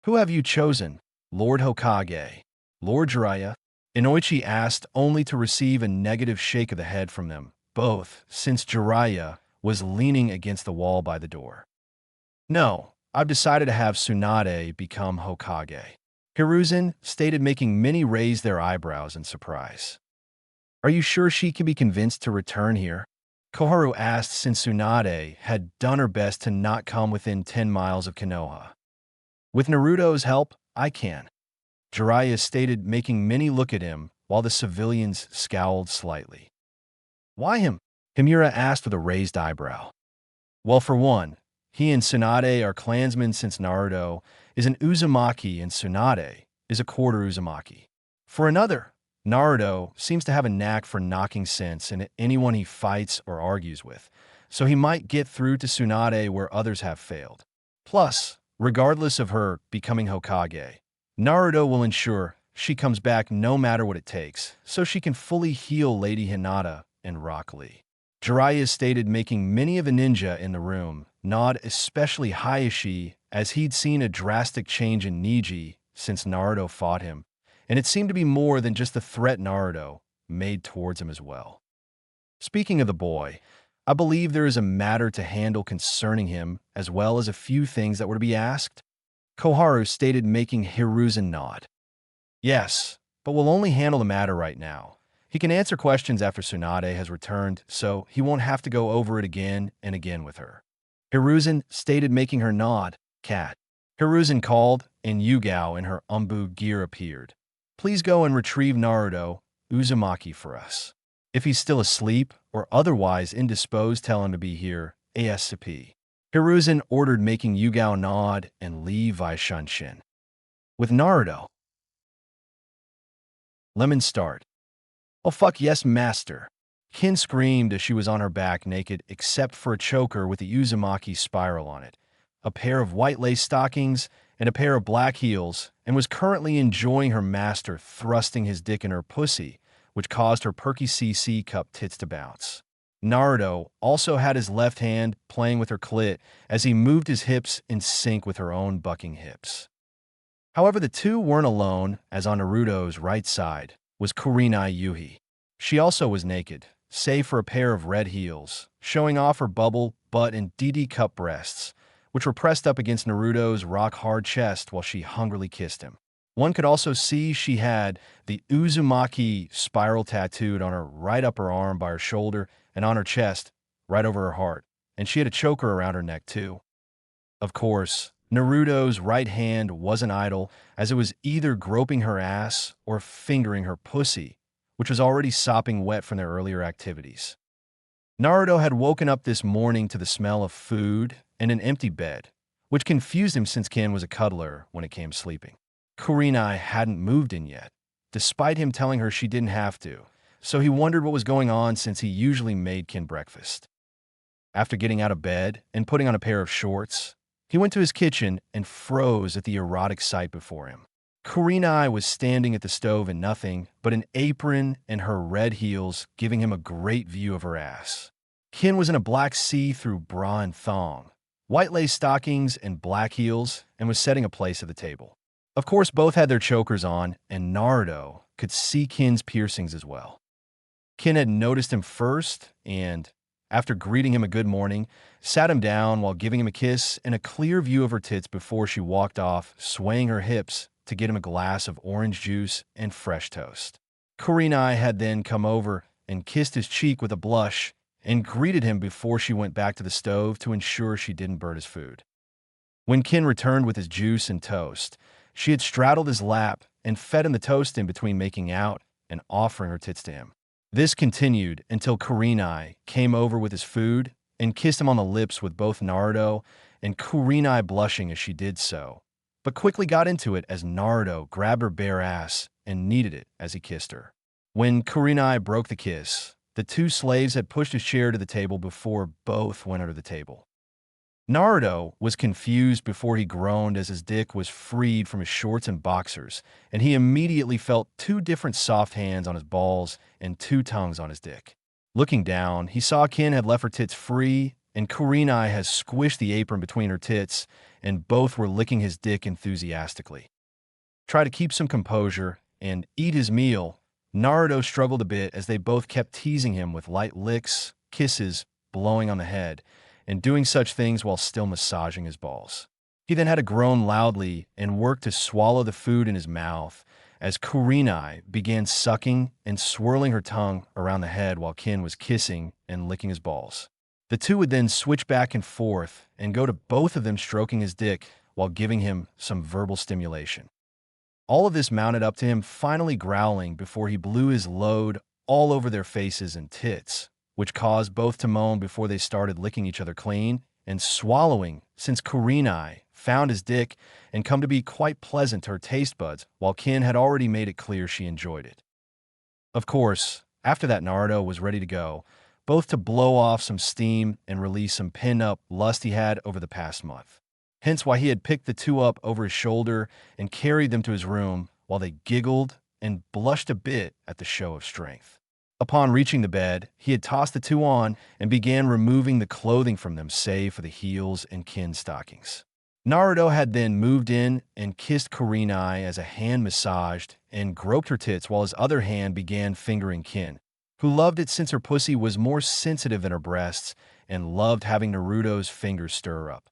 Speaker 1: Who have you chosen, Lord Hokage? Lord Jiraiya, Inoichi asked, only to receive a negative shake of the head from them, both, since Jiraiya was leaning against the wall by the door. No, I've decided to have Tsunade become Hokage. Hiruzen stated, making many raise their eyebrows in surprise. Are you sure she can be convinced to return here? Koharu asked, since Tsunade had done her best to not come within 10 miles of Konoha. With Naruto's help, I can. Jiraiya stated, making many look at him, while the civilians scowled slightly. Why him? Himura asked with a raised eyebrow. Well, for one, he and Tsunade are clansmen, since Naruto is an Uzumaki and Tsunade is a quarter Uzumaki. For another, Naruto seems to have a knack for knocking sense in anyone he fights or argues with, so he might get through to Tsunade where others have failed. Plus, regardless of her becoming Hokage, Naruto will ensure she comes back no matter what it takes, so she can fully heal Lady Hinata and Rock Lee. Jiraiya stated, making many of the ninja in the room nod, especially Hayashi, as he'd seen a drastic change in Neji since Naruto fought him, and it seemed to be more than just the threat Naruto made towards him as well. Speaking of the boy, I believe there is a matter to handle concerning him, as well as a few things that were to be asked. Koharu stated, making Hiruzen nod. Yes, but we'll only handle the matter right now. He can answer questions after Tsunade has returned, so he won't have to go over it again and again with her. Hiruzen stated, making her nod. Cat. Hiruzen called, and Yugao in her Umbu gear appeared. Please go and retrieve Naruto Uzumaki for us. If he's still asleep or otherwise indisposed, tell him to be here ASAP. Hiruzen ordered, making Yugao nod and leave Vaishanshin. With Naruto. Lemon start. Oh fuck yes, master. Kin screamed as she was on her back naked, except for a choker with the Uzumaki spiral on it, a pair of white lace stockings, and a pair of black heels, and was currently enjoying her master thrusting his dick in her pussy, which caused her perky CC cup tits to bounce. Naruto also had his left hand playing with her clit as he moved his hips in sync with her own bucking hips. However, the two weren't alone, as on Naruto's right side was Kurenai Yuhi. She also was naked, save for a pair of red heels, showing off her bubble, butt, and DD cup breasts, which were pressed up against Naruto's rock-hard chest while she hungrily kissed him. One could also see she had the Uzumaki spiral tattooed on her right upper arm by her shoulder and on her chest, right over her heart, and she had a choker around her neck too. Of course, Naruto's right hand wasn't idle, as it was either groping her ass or fingering her pussy, which was already sopping wet from their earlier activities. Naruto had woken up this morning to the smell of food and an empty bed, which confused him since Ken was a cuddler when it came sleeping. Kurenai hadn't moved in yet, despite him telling her she didn't have to, so he wondered what was going on since he usually made Ken breakfast. After getting out of bed and putting on a pair of shorts, he went to his kitchen and froze at the erotic sight before him. Kurenai was standing at the stove in nothing but an apron and her red heels, giving him a great view of her ass. Ken was in a black see-through bra and thong, white lace stockings and black heels, and was setting a place at the table. Of course, both had their chokers on, and Naruto could see Ken's piercings as well. Ken had noticed him first and, after greeting him a good morning, sat him down while giving him a kiss and a clear view of her tits before she walked off, swaying her hips to get him a glass of orange juice and fresh toast. Kurenai had then come over and kissed his cheek with a blush and greeted him before she went back to the stove to ensure she didn't burn his food. When Ken returned with his juice and toast, she had straddled his lap and fed him the toast in between making out and offering her tits to him. This continued until Kurenai came over with his food and kissed him on the lips, with both Naruto and Kurenai blushing as she did so, but quickly got into it as Naruto grabbed her bare ass and kneaded it as he kissed her. When Kurenai broke the kiss, the two slaves had pushed his chair to the table before both went under the table. Naruto was confused before he groaned as his dick was freed from his shorts and boxers, and he immediately felt two different soft hands on his balls and two tongues on his dick. Looking down, he saw Ken had left her tits free, and Kurenai has squished the apron between her tits, and both were licking his dick enthusiastically. Try to keep some composure and eat his meal, Naruto struggled a bit as they both kept teasing him with light licks, kisses, blowing on the head, and doing such things while still massaging his balls. He then had to groan loudly and work to swallow the food in his mouth as Kurenai began sucking and swirling her tongue around the head while Kin was kissing and licking his balls. The two would then switch back and forth and go to both of them stroking his dick while giving him some verbal stimulation. All of this mounted up to him finally growling before he blew his load all over their faces and tits, which caused both to moan before they started licking each other clean and swallowing, since Kurenai found his dick and come to be quite pleasant to her taste buds, while Kin had already made it clear she enjoyed it. Of course, after that, Naruto was ready to go, both to blow off some steam and release some pin-up lust he had over the past month. Hence why he had picked the two up over his shoulder and carried them to his room while they giggled and blushed a bit at the show of strength. Upon reaching the bed, he had tossed the two on and began removing the clothing from them save for the heels and Kin stockings. Naruto had then moved in and kissed Kurenai as a hand massaged and groped her tits while his other hand began fingering Kin, who loved it since her pussy was more sensitive than her breasts and loved having Naruto's fingers stir her up.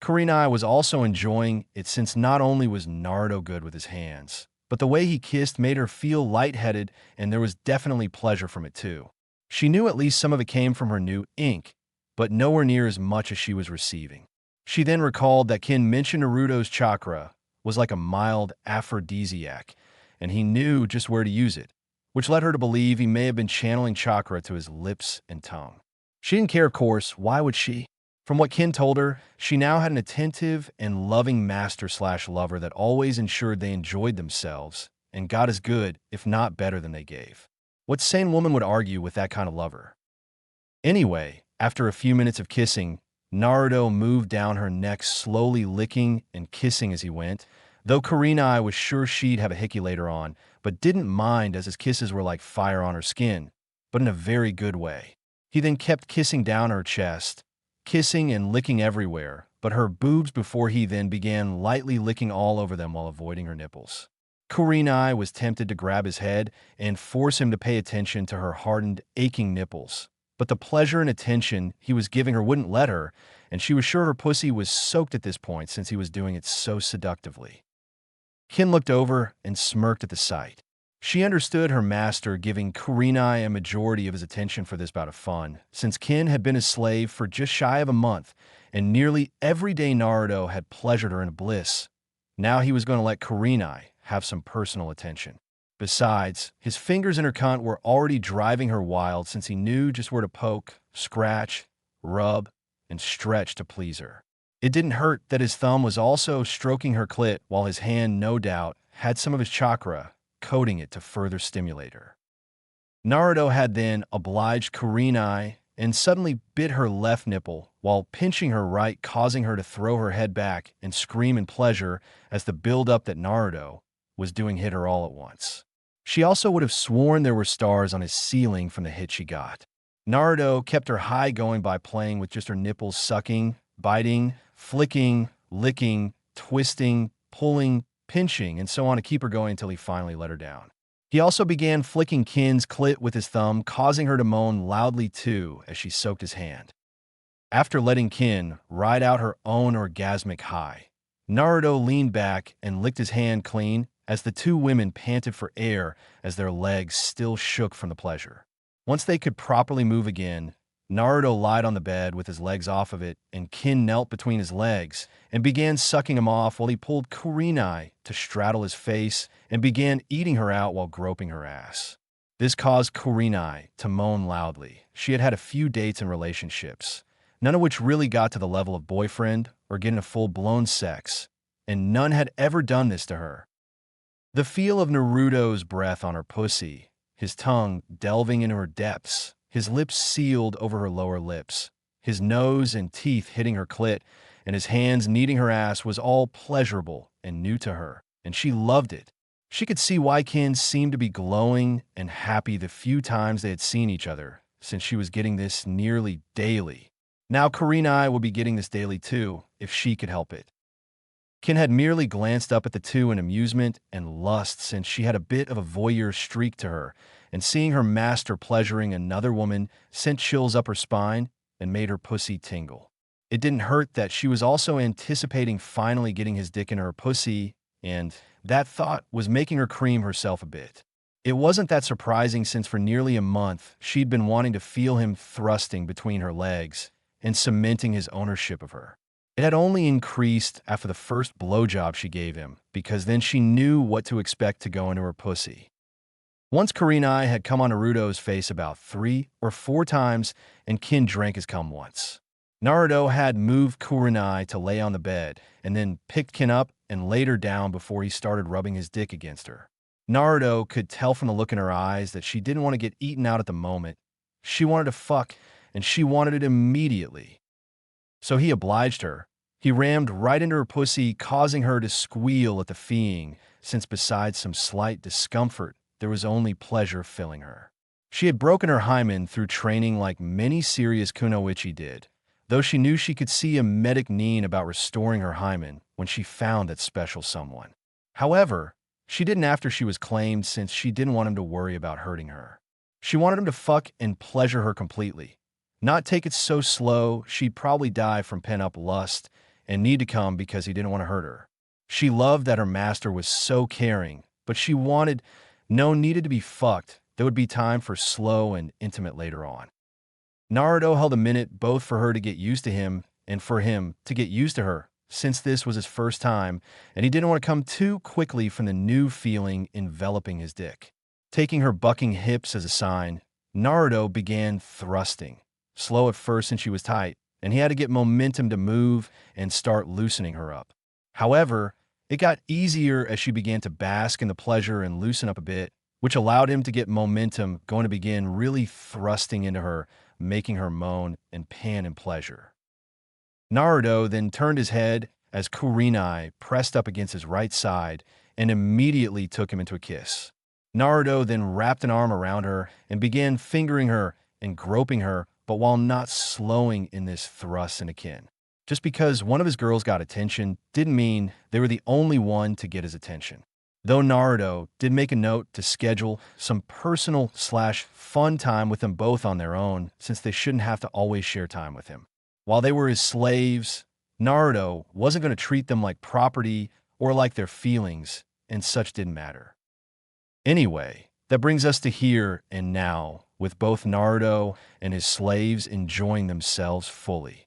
Speaker 1: Kurenai was also enjoying it since not only was Naruto good with his hands, but the way he kissed made her feel lightheaded and there was definitely pleasure from it too. She knew at least some of it came from her new ink, but nowhere near as much as she was receiving. She then recalled that Kin mentioned Naruto's chakra was like a mild aphrodisiac, and he knew just where to use it, which led her to believe he may have been channeling chakra to his lips and tongue. She didn't care, of course. Why would she? From what Kin told her, she now had an attentive and loving master/lover that always ensured they enjoyed themselves and got as good, if not better, than they gave. What sane woman would argue with that kind of lover? Anyway, after a few minutes of kissing, Naruto moved down her neck, slowly licking and kissing as he went, though Kurenai was sure she'd have a hickey later on, but didn't mind as his kisses were like fire on her skin, but in a very good way. He then kept kissing down her chest, kissing and licking everywhere, but her boobs before he then began lightly licking all over them while avoiding her nipples. Kurenai was tempted to grab his head and force him to pay attention to her hardened, aching nipples, but the pleasure and attention he was giving her wouldn't let her, and she was sure her pussy was soaked at this point since he was doing it so seductively. Kin looked over and smirked at the sight. She understood her master giving Kurenai a majority of his attention for this bout of fun, since Kin had been his slave for just shy of a month, and nearly every day Naruto had pleasured her in bliss. Now he was going to let Kurenai have some personal attention. Besides, his fingers in her cunt were already driving her wild since he knew just where to poke, scratch, rub, and stretch to please her. It didn't hurt that his thumb was also stroking her clit while his hand, no doubt, had some of his chakra, coating it to further stimulate her. Naruto had then obliged Kurenai and suddenly bit her left nipple while pinching her right, causing her to throw her head back and scream in pleasure as the build-up that Naruto was doing hit her all at once. She also would have sworn there were stars on his ceiling from the hit she got. Naruto kept her high going by playing with just her nipples, sucking, biting, flicking, licking, twisting, pulling, pinching, and so on to keep her going until he finally let her down. He also began flicking Kin's clit with his thumb, causing her to moan loudly too as she soaked his hand. After letting Kin ride out her own orgasmic high, Naruto leaned back and licked his hand clean as the two women panted for air as their legs still shook from the pleasure. Once they could properly move again, Naruto lied on the bed with his legs off of it, and Kin knelt between his legs and began sucking him off while he pulled Kurenai to straddle his face and began eating her out while groping her ass. This caused Kurenai to moan loudly. She had had a few dates and relationships, none of which really got to the level of boyfriend or getting a full-blown sex, and none had ever done this to her. The feel of Naruto's breath on her pussy, his tongue delving into her depths, his lips sealed over her lower lips, his nose and teeth hitting her clit, and his hands kneading her ass was all pleasurable and new to her, and she loved it. She could see why Kin seemed to be glowing and happy the few times they had seen each other, since she was getting this nearly daily. Now Kurenai would be getting this daily too, if she could help it. Kin had merely glanced up at the two in amusement and lust since she had a bit of a voyeur streak to her, and seeing her master pleasuring another woman sent chills up her spine and made her pussy tingle. It didn't hurt that she was also anticipating finally getting his dick in her pussy, and that thought was making her cream herself a bit. It wasn't that surprising since for nearly a month she'd been wanting to feel him thrusting between her legs and cementing his ownership of her. It had only increased after the first blowjob she gave him, because then she knew what to expect to go into her pussy. Once Kurenai had come on Naruto's face about 3 or 4 times, and Kin drank his cum once. Naruto had moved Kurenai to lay on the bed, and then picked Kin up and laid her down before he started rubbing his dick against her. Naruto could tell from the look in her eyes that she didn't want to get eaten out at the moment. She wanted to fuck, and she wanted it immediately. So he obliged her. He rammed right into her pussy, causing her to squeal at the feeing, since besides some slight discomfort, there was only pleasure filling her. She had broken her hymen through training like many serious kunoichi did, though she knew she could see a medic need about restoring her hymen when she found that special someone. However, she didn't after she was claimed since she didn't want him to worry about hurting her. She wanted him to fuck and pleasure her completely. Not take it so slow she'd probably die from pent-up lust and need to come because he didn't want to hurt her. She loved that her master was so caring, but she needed to be fucked. There would be time for slow and intimate later on. Naruto held a minute both for her to get used to him and for him to get used to her, since this was his first time, and he didn't want to come too quickly from the new feeling enveloping his dick. Taking her bucking hips as a sign, Naruto began thrusting. Slow at first since she was tight, and he had to get momentum to move and start loosening her up. However, it got easier as she began to bask in the pleasure and loosen up a bit, which allowed him to get momentum going to begin really thrusting into her, making her moan and pan in pleasure. Naruto then turned his head as Kurenai pressed up against his right side and immediately took him into a kiss. Naruto then wrapped an arm around her and began fingering her and groping her, but while not slowing in this thrust and akin. Just because one of his girls got attention didn't mean they were the only one to get his attention. Though Naruto did make a note to schedule some personal/fun time with them both on their own, since they shouldn't have to always share time with him. While they were his slaves, Naruto wasn't going to treat them like property or like their feelings, and such didn't matter. Anyway, that brings us to here and now, with both Naruto and his slaves enjoying themselves fully.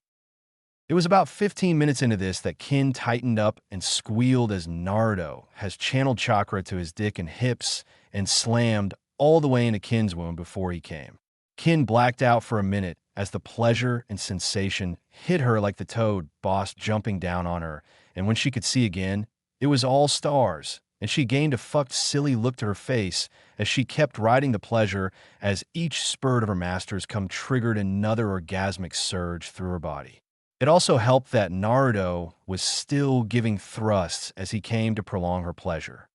Speaker 1: It was about 15 minutes into this that Kin tightened up and squealed as Naruto has channeled chakra to his dick and hips and slammed all the way into Kin's womb before he came. Kin blacked out for a minute as the pleasure and sensation hit her like the toad boss jumping down on her, and when she could see again, it was all stars, and she gained a fucked silly look to her face as she kept riding the pleasure as each spurt of her master's cum triggered another orgasmic surge through her body. It also helped that Naruto was still giving thrusts as he came to prolong her pleasure.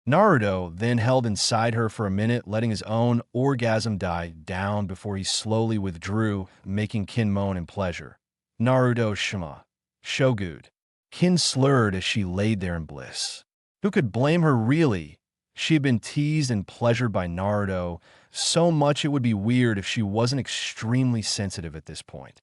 Speaker 1: Naruto then held inside her for a minute, letting his own orgasm die down before he slowly withdrew, making Kin moan in pleasure. Naruto shima. Shogud. Kin slurred as she laid there in bliss. Who could blame her really? She had been teased and pleasured by Naruto so much it would be weird if she wasn't extremely sensitive at this point.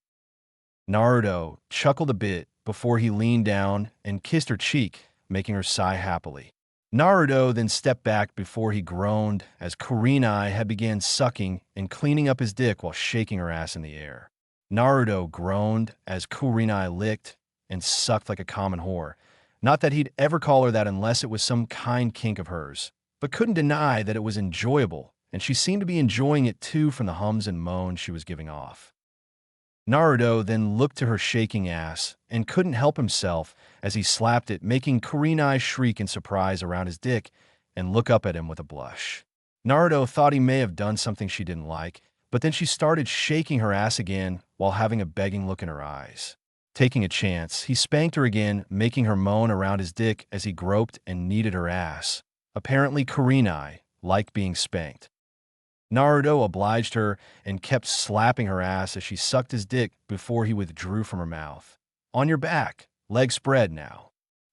Speaker 1: Naruto chuckled a bit before he leaned down and kissed her cheek, making her sigh happily. Naruto then stepped back before he groaned as Kurenai had began sucking and cleaning up his dick while shaking her ass in the air. Naruto groaned as Kurenai licked and sucked like a common whore. Not that he'd ever call her that unless it was some kind kink of hers, but couldn't deny that it was enjoyable, and she seemed to be enjoying it too from the hums and moans she was giving off. Naruto then looked to her shaking ass and couldn't help himself as he slapped it, making Kurenai shriek in surprise around his dick and look up at him with a blush. Naruto thought he may have done something she didn't like, but then she started shaking her ass again while having a begging look in her eyes. Taking a chance, he spanked her again, making her moan around his dick as he groped and kneaded her ass. Apparently, Kurenai liked being spanked. Naruto obliged her and kept slapping her ass as she sucked his dick before he withdrew from her mouth. On your back, legs spread now.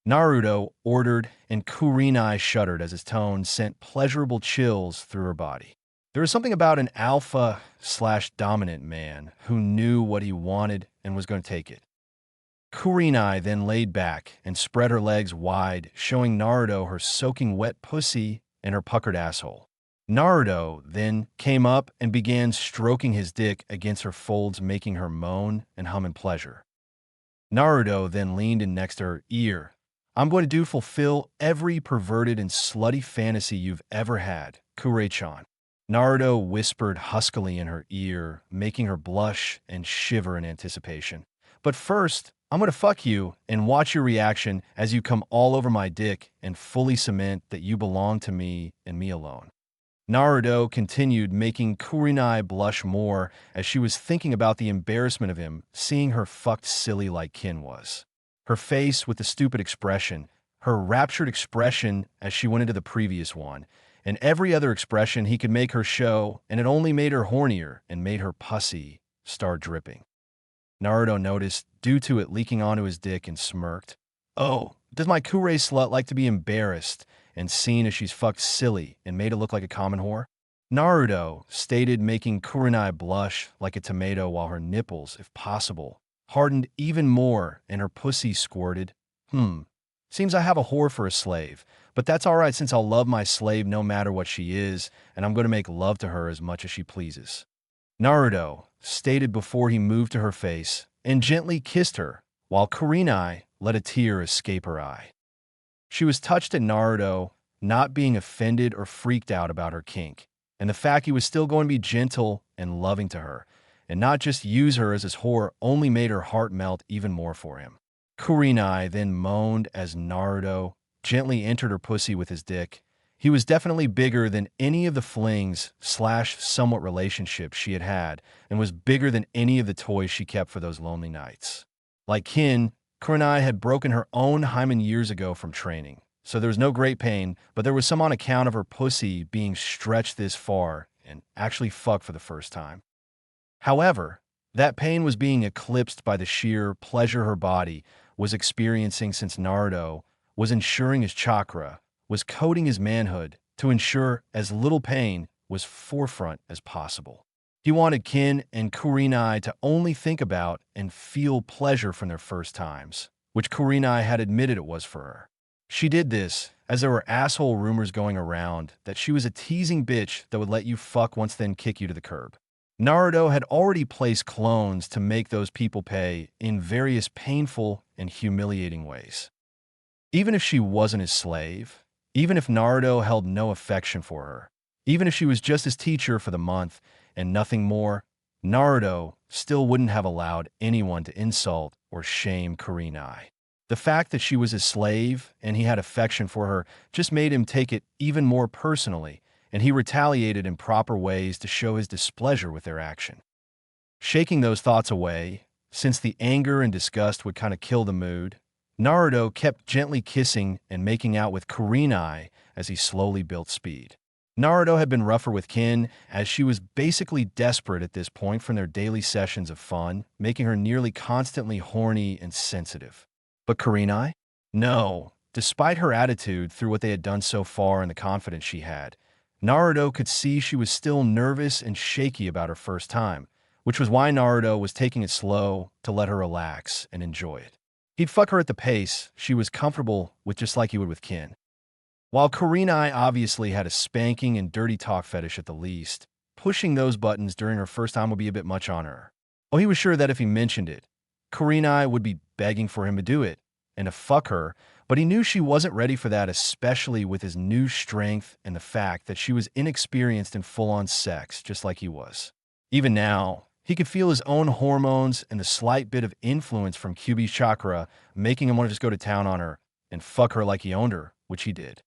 Speaker 1: Naruto ordered, and Kurenai shuddered as his tone sent pleasurable chills through her body. There was something about an alpha/dominant man who knew what he wanted and was going to take it. Kurenai then laid back and spread her legs wide, showing Naruto her soaking wet pussy and her puckered asshole. Naruto then came up and began stroking his dick against her folds, making her moan and hum in pleasure. Naruto then leaned in next to her ear. I'm going to fulfill every perverted and slutty fantasy you've ever had, Kure-chan. Naruto whispered huskily in her ear, making her blush and shiver in anticipation. But first, I'm going to fuck you and watch your reaction as you come all over my dick and fully cement that you belong to me and me alone. Naruto continued, making Kurenai blush more as she was thinking about the embarrassment of him seeing her fucked silly like Kin was. Her face with the stupid expression, her raptured expression as she went into the previous one, and every other expression he could make her show, and it only made her hornier and made her pussy start dripping. Naruto noticed, due to it leaking onto his dick, and smirked. Oh, does my Kure slut like to be embarrassed and seen as she's fucked silly and made it look like a common whore? Naruto stated, making Kurenai blush like a tomato while her nipples, if possible, hardened even more and her pussy squirted. Seems I have a whore for a slave, but that's all right since I'll love my slave no matter what she is, and I'm going to make love to her as much as she pleases. Naruto stated before he moved to her face and gently kissed her, while Kurenai let a tear escape her eye. She was touched at Naruto not being offended or freaked out about her kink, and the fact he was still going to be gentle and loving to her, and not just use her as his whore, only made her heart melt even more for him. Kurenai then moaned as Naruto gently entered her pussy with his dick. He was definitely bigger than any of the flings/somewhat relationships she had had, and was bigger than any of the toys she kept for those lonely nights. Like Kin, Kurenai had broken her own hymen years ago from training, so there was no great pain, but there was some on account of her pussy being stretched this far and actually fucked for the first time. However, that pain was being eclipsed by the sheer pleasure her body was experiencing since Naruto was ensuring his chakra, was coding his manhood to ensure as little pain was forefront as possible. He wanted Kin and Kurenai to only think about and feel pleasure from their first times, which Kurenai had admitted it was for her. She did this as there were asshole rumors going around that she was a teasing bitch that would let you fuck once then kick you to the curb. Naruto had already placed clones to make those people pay in various painful and humiliating ways. Even if she wasn't his slave, even if Naruto held no affection for her, even if she was just his teacher for the month and nothing more, Naruto still wouldn't have allowed anyone to insult or shame Kurenai. The fact that she was his slave and he had affection for her just made him take it even more personally, and he retaliated in proper ways to show his displeasure with their action. Shaking those thoughts away, since the anger and disgust would kind of kill the mood, Naruto kept gently kissing and making out with Kurenai as he slowly built speed. Naruto had been rougher with Kin, as she was basically desperate at this point from their daily sessions of fun, making her nearly constantly horny and sensitive. But Kurenai? No. Despite her attitude through what they had done so far and the confidence she had, Naruto could see she was still nervous and shaky about her first time, which was why Naruto was taking it slow to let her relax and enjoy it. He'd fuck her at the pace she was comfortable with, just like he would with Kin. While Kurenai obviously had a spanking and dirty talk fetish at the least, pushing those buttons during her first time would be a bit much on her. Oh, he was sure that if he mentioned it, Kurenai would be begging for him to do it and to fuck her, but he knew she wasn't ready for that, especially with his new strength and the fact that she was inexperienced in full-on sex, just like he was. Even now, he could feel his own hormones and the slight bit of influence from Kyuubi's chakra making him want to just go to town on her and fuck her like he owned her, which he did.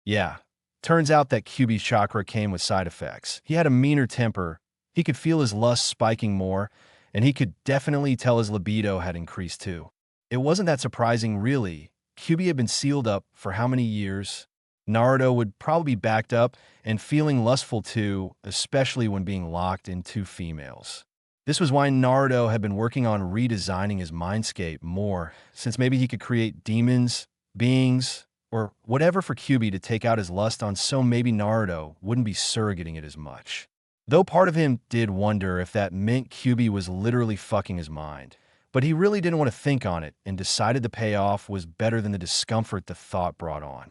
Speaker 1: Yeah, turns out that Kyuubi's chakra came with side effects. He had a meaner temper, he could feel his lust spiking more, and he could definitely tell his libido had increased too. It wasn't that surprising, really. Kyuubi had been sealed up for how many years? Naruto would probably be backed up and feeling lustful too, especially when being locked in two females. This was why Naruto had been working on redesigning his mindscape more, since maybe he could create demons beings, or whatever for Kyuubi to take out his lust on, so maybe Naruto wouldn't be surrogating it as much. Though part of him did wonder if that meant Kyuubi was literally fucking his mind. But he really didn't want to think on it and decided the payoff was better than the discomfort the thought brought on.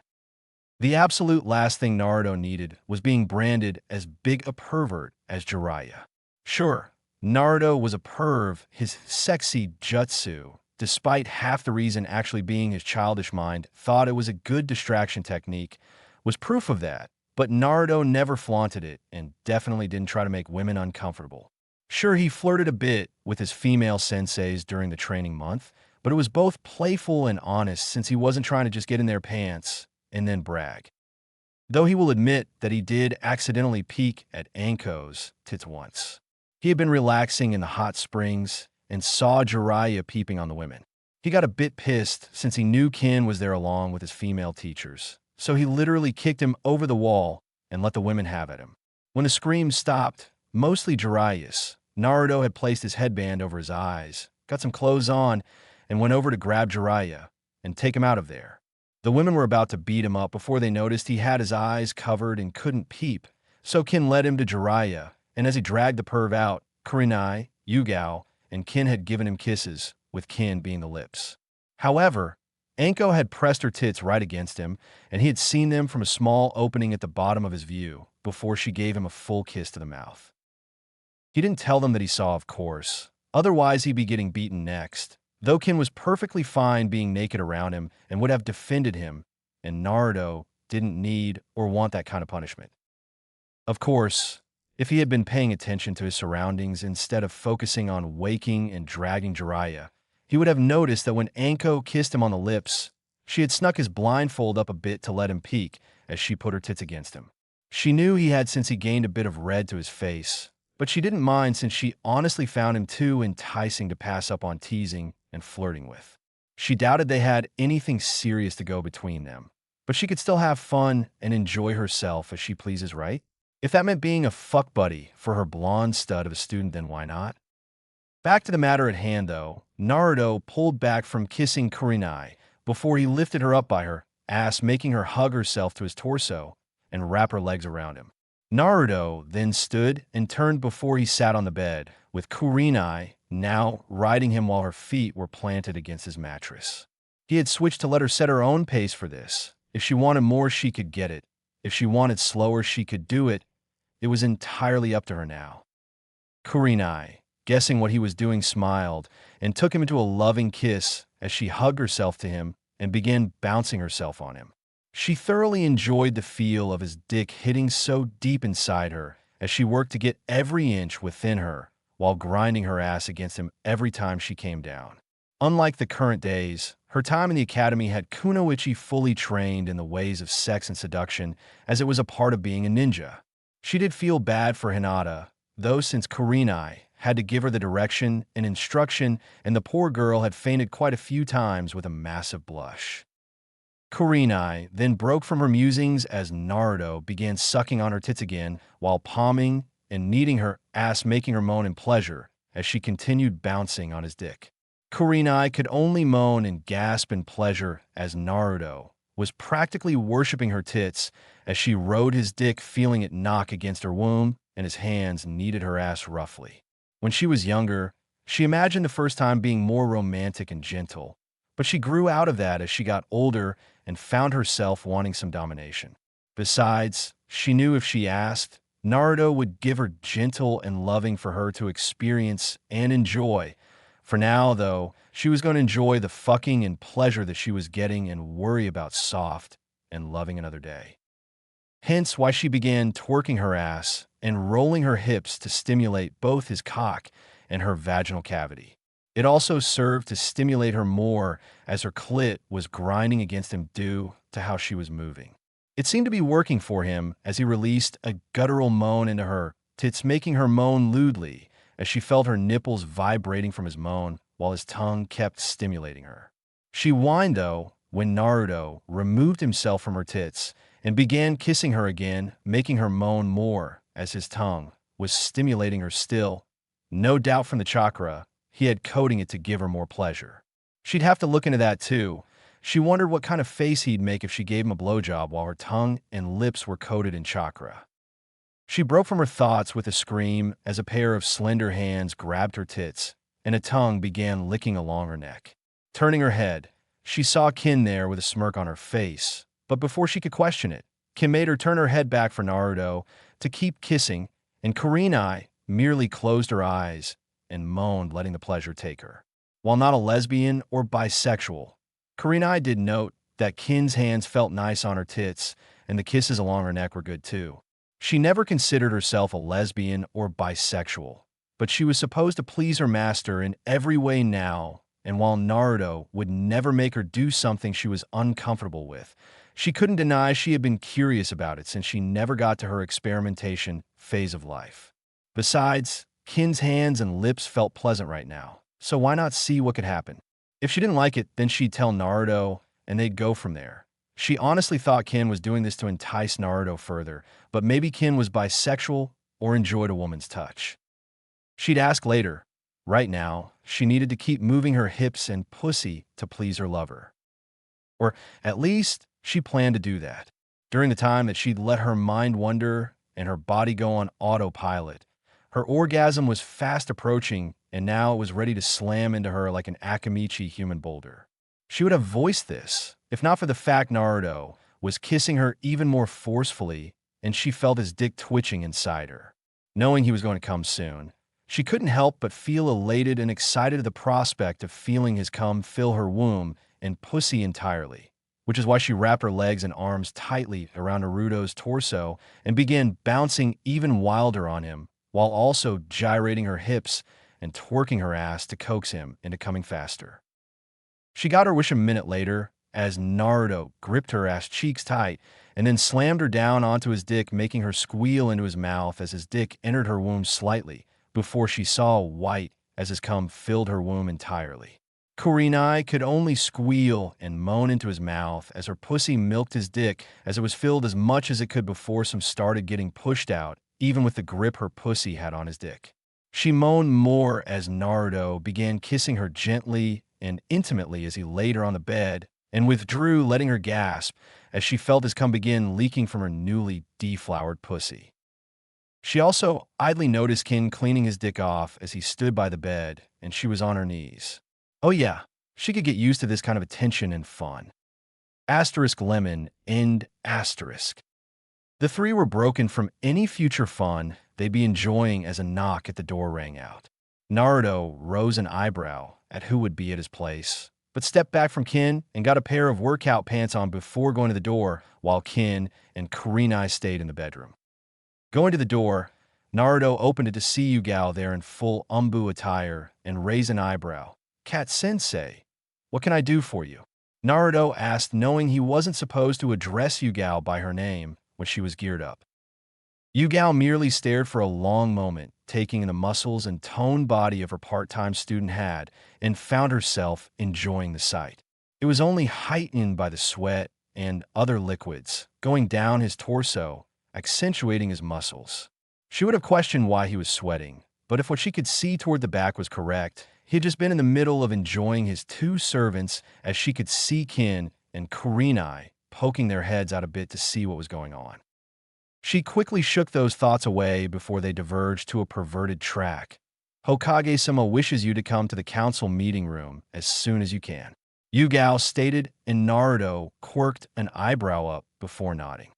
Speaker 1: The absolute last thing Naruto needed was being branded as big a pervert as Jiraiya. Sure, Naruto was a perv, his sexy jutsu, despite half the reason actually being his childish mind thought it was a good distraction technique, was proof of that. But Naruto never flaunted it and definitely didn't try to make women uncomfortable. Sure, he flirted a bit with his female senseis during the training month, but it was both playful and honest since he wasn't trying to just get in their pants and then brag. Though he will admit that he did accidentally peek at Anko's tits once. He had been relaxing in the hot springs and saw Jiraiya peeping on the women. He got a bit pissed since he knew Kin was there along with his female teachers, so he literally kicked him over the wall and let the women have at him. When the screams stopped, mostly Jiraiya's, Naruto had placed his headband over his eyes, got some clothes on, and went over to grab Jiraiya and take him out of there. The women were about to beat him up before they noticed he had his eyes covered and couldn't peep, so Kin led him to Jiraiya, and as he dragged the perv out, Kurenai, Yugao, and Kin had given him kisses, with Kin being the lips. However, Anko had pressed her tits right against him, and he had seen them from a small opening at the bottom of his view before she gave him a full kiss to the mouth. He didn't tell them that he saw, of course, otherwise he'd be getting beaten next. Though Kin was perfectly fine being naked around him and would have defended him, and Naruto didn't need or want that kind of punishment. Of course, if he had been paying attention to his surroundings instead of focusing on waking and dragging Jiraiya, he would have noticed that when Anko kissed him on the lips, she had snuck his blindfold up a bit to let him peek as she put her tits against him. She knew he had since he gained a bit of red to his face, but she didn't mind since she honestly found him too enticing to pass up on teasing and flirting with. She doubted they had anything serious to go between them, but she could still have fun and enjoy herself as she pleases, right? If that meant being a fuck buddy for her blonde stud of a student, then why not? Back to the matter at hand, though, Naruto pulled back from kissing Kurenai before he lifted her up by her ass, making her hug herself to his torso and wrap her legs around him. Naruto then stood and turned before he sat on the bed, with Kurenai now riding him while her feet were planted against his mattress. He had switched to let her set her own pace for this. If she wanted more, she could get it. If she wanted slower, she could do it. It was entirely up to her now. Kurenai, guessing what he was doing, smiled and took him into a loving kiss as she hugged herself to him and began bouncing herself on him. She thoroughly enjoyed the feel of his dick hitting so deep inside her as she worked to get every inch within her while grinding her ass against him every time she came down. Unlike the current days, her time in the academy had Kunoichi fully trained in the ways of sex and seduction, as it was a part of being a ninja. She did feel bad for Hinata, though, since Kurenai had to give her the direction and instruction, and the poor girl had fainted quite a few times with a massive blush. Kurenai then broke from her musings as Naruto began sucking on her tits again while palming and kneading her ass, making her moan in pleasure as she continued bouncing on his dick. Kurenai could only moan and gasp in pleasure as Naruto was practically worshipping her tits as she rode his dick, feeling it knock against her womb, and his hands kneaded her ass roughly. When she was younger, she imagined the first time being more romantic and gentle, but she grew out of that as she got older and found herself wanting some domination. Besides, she knew if she asked, Naruto would give her gentle and loving for her to experience and enjoy. For now, though, she was going to enjoy the fucking and pleasure that she was getting and worry about soft and loving another day. Hence why she began twerking her ass and rolling her hips to stimulate both his cock and her vaginal cavity. It also served to stimulate her more as her clit was grinding against him due to how she was moving. It seemed to be working for him as he released a guttural moan into her tits, making her moan lewdly as she felt her nipples vibrating from his moan while his tongue kept stimulating her. She whined, though, when Naruto removed himself from her tits and began kissing her again, making her moan more as his tongue was stimulating her still, no doubt from the chakra he had coating it to give her more pleasure. She'd have to look into that too, She wondered what kind of face he'd make if she gave him a blowjob while her tongue and lips were coated in chakra. She broke from her thoughts with a scream as a pair of slender hands grabbed her tits, and a tongue began licking along her neck. Turning her head, she saw Kin there with a smirk on her face, but before she could question it, Kin made her turn her head back for Naruto to keep kissing, and Kurenai merely closed her eyes and moaned, letting the pleasure take her. While not a lesbian or bisexual, Kurenai did note that Kin's hands felt nice on her tits, and the kisses along her neck were good too. She never considered herself a lesbian or bisexual, but she was supposed to please her master in every way now, and while Naruto would never make her do something she was uncomfortable with, she couldn't deny she had been curious about it since she never got to her experimentation phase of life. Besides, Kin's hands and lips felt pleasant right now, so why not see what could happen? If she didn't like it, then she'd tell Naruto, and they'd go from there. She honestly thought Kin was doing this to entice Naruto further, but maybe Kin was bisexual or enjoyed a woman's touch. She'd ask later. Right now, she needed to keep moving her hips and pussy to please her lover. Or at least, she planned to do that. During the time that she'd let her mind wander and her body go on autopilot, her orgasm was fast approaching, and now it was ready to slam into her like an Akamichi human boulder. She would have voiced this, if not for the fact Naruto was kissing her even more forcefully, and she felt his dick twitching inside her. Knowing he was going to come soon, she couldn't help but feel elated and excited at the prospect of feeling his cum fill her womb and pussy entirely, which is why she wrapped her legs and arms tightly around Naruto's torso and began bouncing even wilder on him, while also gyrating her hips and twerking her ass to coax him into coming faster. She got her wish a minute later as Naruto gripped her ass cheeks tight and then slammed her down onto his dick, making her squeal into his mouth as his dick entered her womb slightly before she saw white as his cum filled her womb entirely. Kurenai could only squeal and moan into his mouth as her pussy milked his dick as it was filled as much as it could before some started getting pushed out, even with the grip her pussy had on his dick. She moaned more as Naruto began kissing her gently and intimately as he laid her on the bed, and withdrew, letting her gasp as she felt his cum begin leaking from her newly deflowered pussy. She also idly noticed Kin cleaning his dick off as he stood by the bed, and she was on her knees. Oh yeah, she could get used to this kind of attention and fun. Asterisk lemon, end asterisk. The three were broken from any future fun they'd be enjoying as a knock at the door rang out. Naruto rose an eyebrow at who would be at his place, but stepped back from Kin and got a pair of workout pants on before going to the door, while Kin and Kurenai stayed in the bedroom. Going to the door, Naruto opened it to see Yugao there in full umbu attire and raised an eyebrow. "Kat-sensei, what can I do for you?" Naruto asked, knowing he wasn't supposed to address Yugao by her name when she was geared up. Yugao merely stared for a long moment, taking in the muscles and toned body of her part-time student had, and found herself enjoying the sight. It was only heightened by the sweat and other liquids going down his torso, accentuating his muscles. She would have questioned why he was sweating, but if what she could see toward the back was correct, he had just been in the middle of enjoying his two servants as she could see Kin and Kurenai poking their heads out a bit to see what was going on. She quickly shook those thoughts away before they diverged to a perverted track. "Hokage-sama wishes you to come to the council meeting room as soon as you can," Yugao stated, and Naruto quirked an eyebrow up before nodding.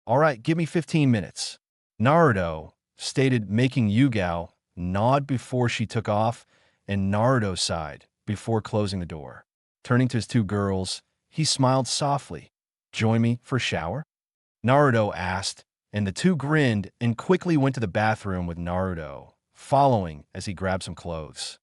Speaker 1: "All right, give me 15 minutes," Naruto stated, making Yugao nod before she took off, and Naruto sighed before closing the door. Turning to his two girls, he smiled softly. "Join me for a shower?" Naruto asked, and the two grinned and quickly went to the bathroom with Naruto, following as he grabbed some clothes.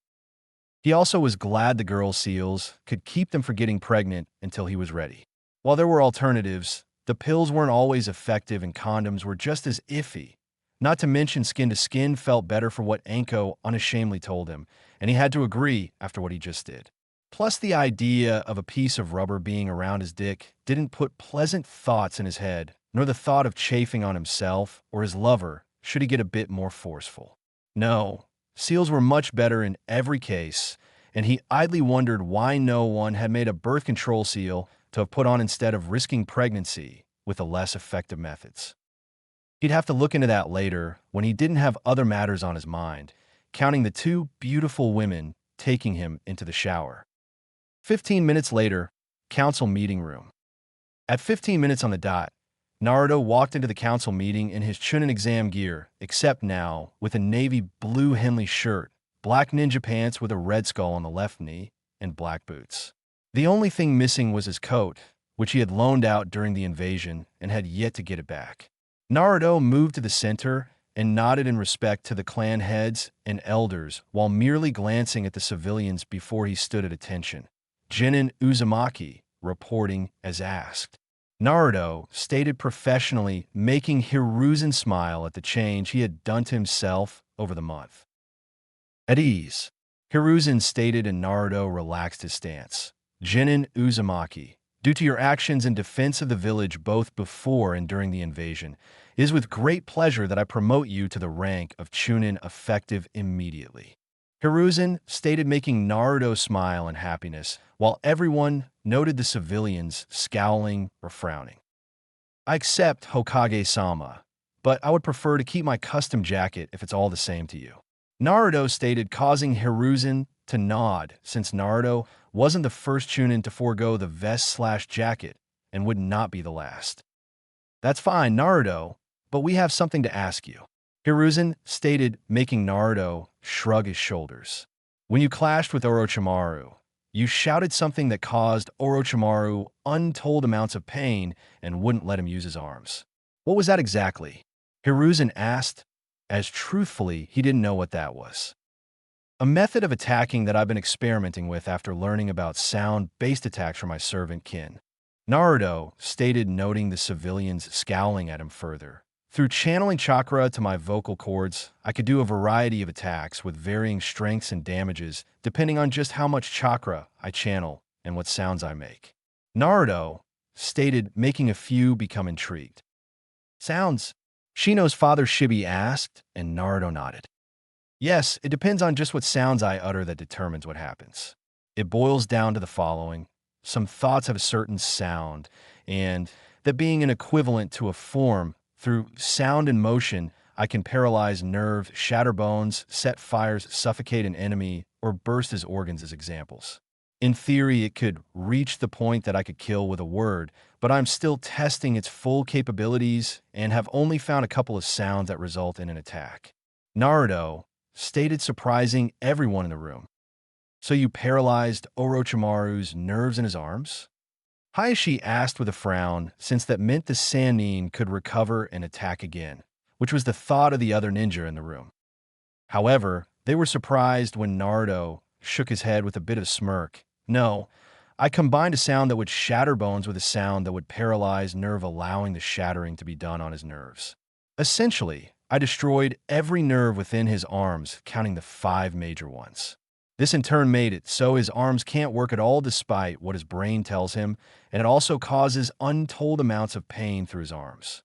Speaker 1: He also was glad the girl seals could keep them from getting pregnant until he was ready. While there were alternatives, the pills weren't always effective and condoms were just as iffy. Not to mention skin to skin felt better for what Anko unashamedly told him, and he had to agree after what he just did. Plus, the idea of a piece of rubber being around his dick didn't put pleasant thoughts in his head, nor the thought of chafing on himself or his lover should he get a bit more forceful. No, seals were much better in every case, and he idly wondered why no one had made a birth control seal to have put on instead of risking pregnancy with the less effective methods. He'd have to look into that later when he didn't have other matters on his mind, counting the two beautiful women taking him into the shower. 15 minutes later, council meeting room. At 15 minutes on the dot, Naruto walked into the council meeting in his Chūnin exam gear, except now with a navy blue Henley shirt, black ninja pants with a red skull on the left knee, and black boots. The only thing missing was his coat, which he had loaned out during the invasion and had yet to get it back. Naruto moved to the center and nodded in respect to the clan heads and elders while merely glancing at the civilians before he stood at attention. Jinin Uzumaki, reporting as asked. Naruto stated professionally, making Hiruzen smile at the change he had done to himself over the month. At ease, Hiruzen stated, and Naruto relaxed his stance. Jinin Uzumaki, due to your actions in defense of the village both before and during the invasion, it is with great pleasure that I promote you to the rank of Chūnin effective immediately. Hiruzen stated, making Naruto smile in happiness, while everyone noted the civilians scowling or frowning. I accept, Hokage-sama, but I would prefer to keep my custom jacket if it's all the same to you. Naruto stated, causing Hiruzen to nod, since Naruto wasn't the first Chūnin to forego the vest/jacket and would not be the last. That's fine, Naruto, but we have something to ask you. Hiruzen stated, making Naruto shrug his shoulders. When you clashed with Orochimaru, you shouted something that caused Orochimaru untold amounts of pain and wouldn't let him use his arms. What was that exactly? Hiruzen asked, as truthfully he didn't know what that was. A method of attacking that I've been experimenting with after learning about sound-based attacks from my servant kin. Naruto stated, noting the civilians scowling at him further. Through channeling chakra to my vocal cords, I could do a variety of attacks with varying strengths and damages depending on just how much chakra I channel and what sounds I make. Naruto stated, making a few become intrigued. Sounds? Shino's father Shibi asked, and Naruto nodded. Yes, it depends on just what sounds I utter that determines what happens. It boils down to the following. Some thoughts have a certain sound, and that being an equivalent to a form, through sound and motion, I can paralyze nerves, shatter bones, set fires, suffocate an enemy, or burst his organs as examples. In theory, it could reach the point that I could kill with a word, but I'm still testing its full capabilities and have only found a couple of sounds that result in an attack. Naruto stated, surprising everyone in the room. So you paralyzed Orochimaru's nerves in his arms? Hayashi asked with a frown, since that meant the Sannin could recover and attack again, which was the thought of the other ninja in the room. However, they were surprised when Naruto shook his head with a bit of a smirk. No, I combined a sound that would shatter bones with a sound that would paralyze nerve, allowing the shattering to be done on his nerves. Essentially, I destroyed every nerve within his arms, counting the 5 major ones. This in turn made it so his arms can't work at all despite what his brain tells him, and it also causes untold amounts of pain through his arms.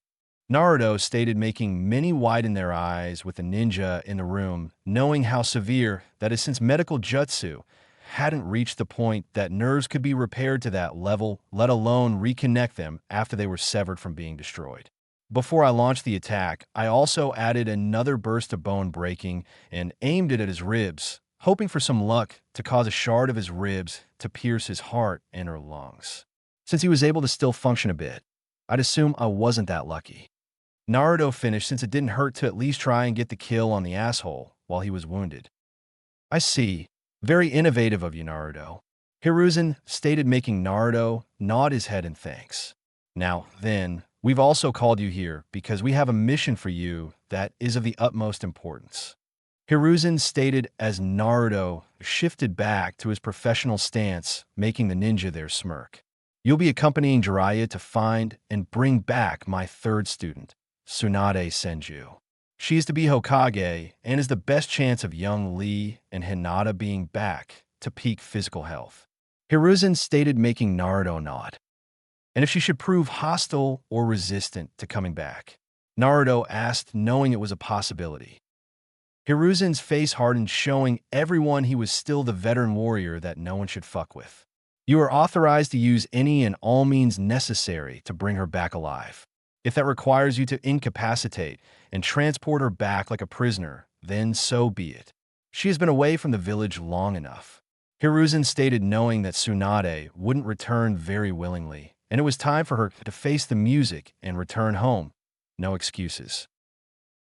Speaker 1: Naruto stated, making many widen their eyes with the ninja in the room, knowing how severe that is, since medical jutsu hadn't reached the point that nerves could be repaired to that level, let alone reconnect them after they were severed from being destroyed. Before I launched the attack, I also added another burst of bone breaking and aimed it at his ribs, hoping for some luck to cause a shard of his ribs to pierce his heart and or lungs. Since he was able to still function a bit, I'd assume I wasn't that lucky. Naruto finished, since it didn't hurt to at least try and get the kill on the asshole while he was wounded. I see. Very innovative of you, Naruto. Hiruzen stated, making Naruto nod his head in thanks. Now, then, we've also called you here because we have a mission for you that is of the utmost importance. Hiruzen stated as Naruto shifted back to his professional stance, making the ninja there smirk. You'll be accompanying Jiraiya to find and bring back my 3rd student, Tsunade Senju. She is to be Hokage and is the best chance of young Lee and Hinata being back to peak physical health. Hiruzen stated, making Naruto nod. And if she should prove hostile or resistant to coming back? Naruto asked, knowing it was a possibility. Hiruzen's face hardened, showing everyone he was still the veteran warrior that no one should fuck with. You are authorized to use any and all means necessary to bring her back alive. If that requires you to incapacitate and transport her back like a prisoner, then so be it. She has been away from the village long enough. Hiruzen stated, knowing that Tsunade wouldn't return very willingly, and it was time for her to face the music and return home. No excuses.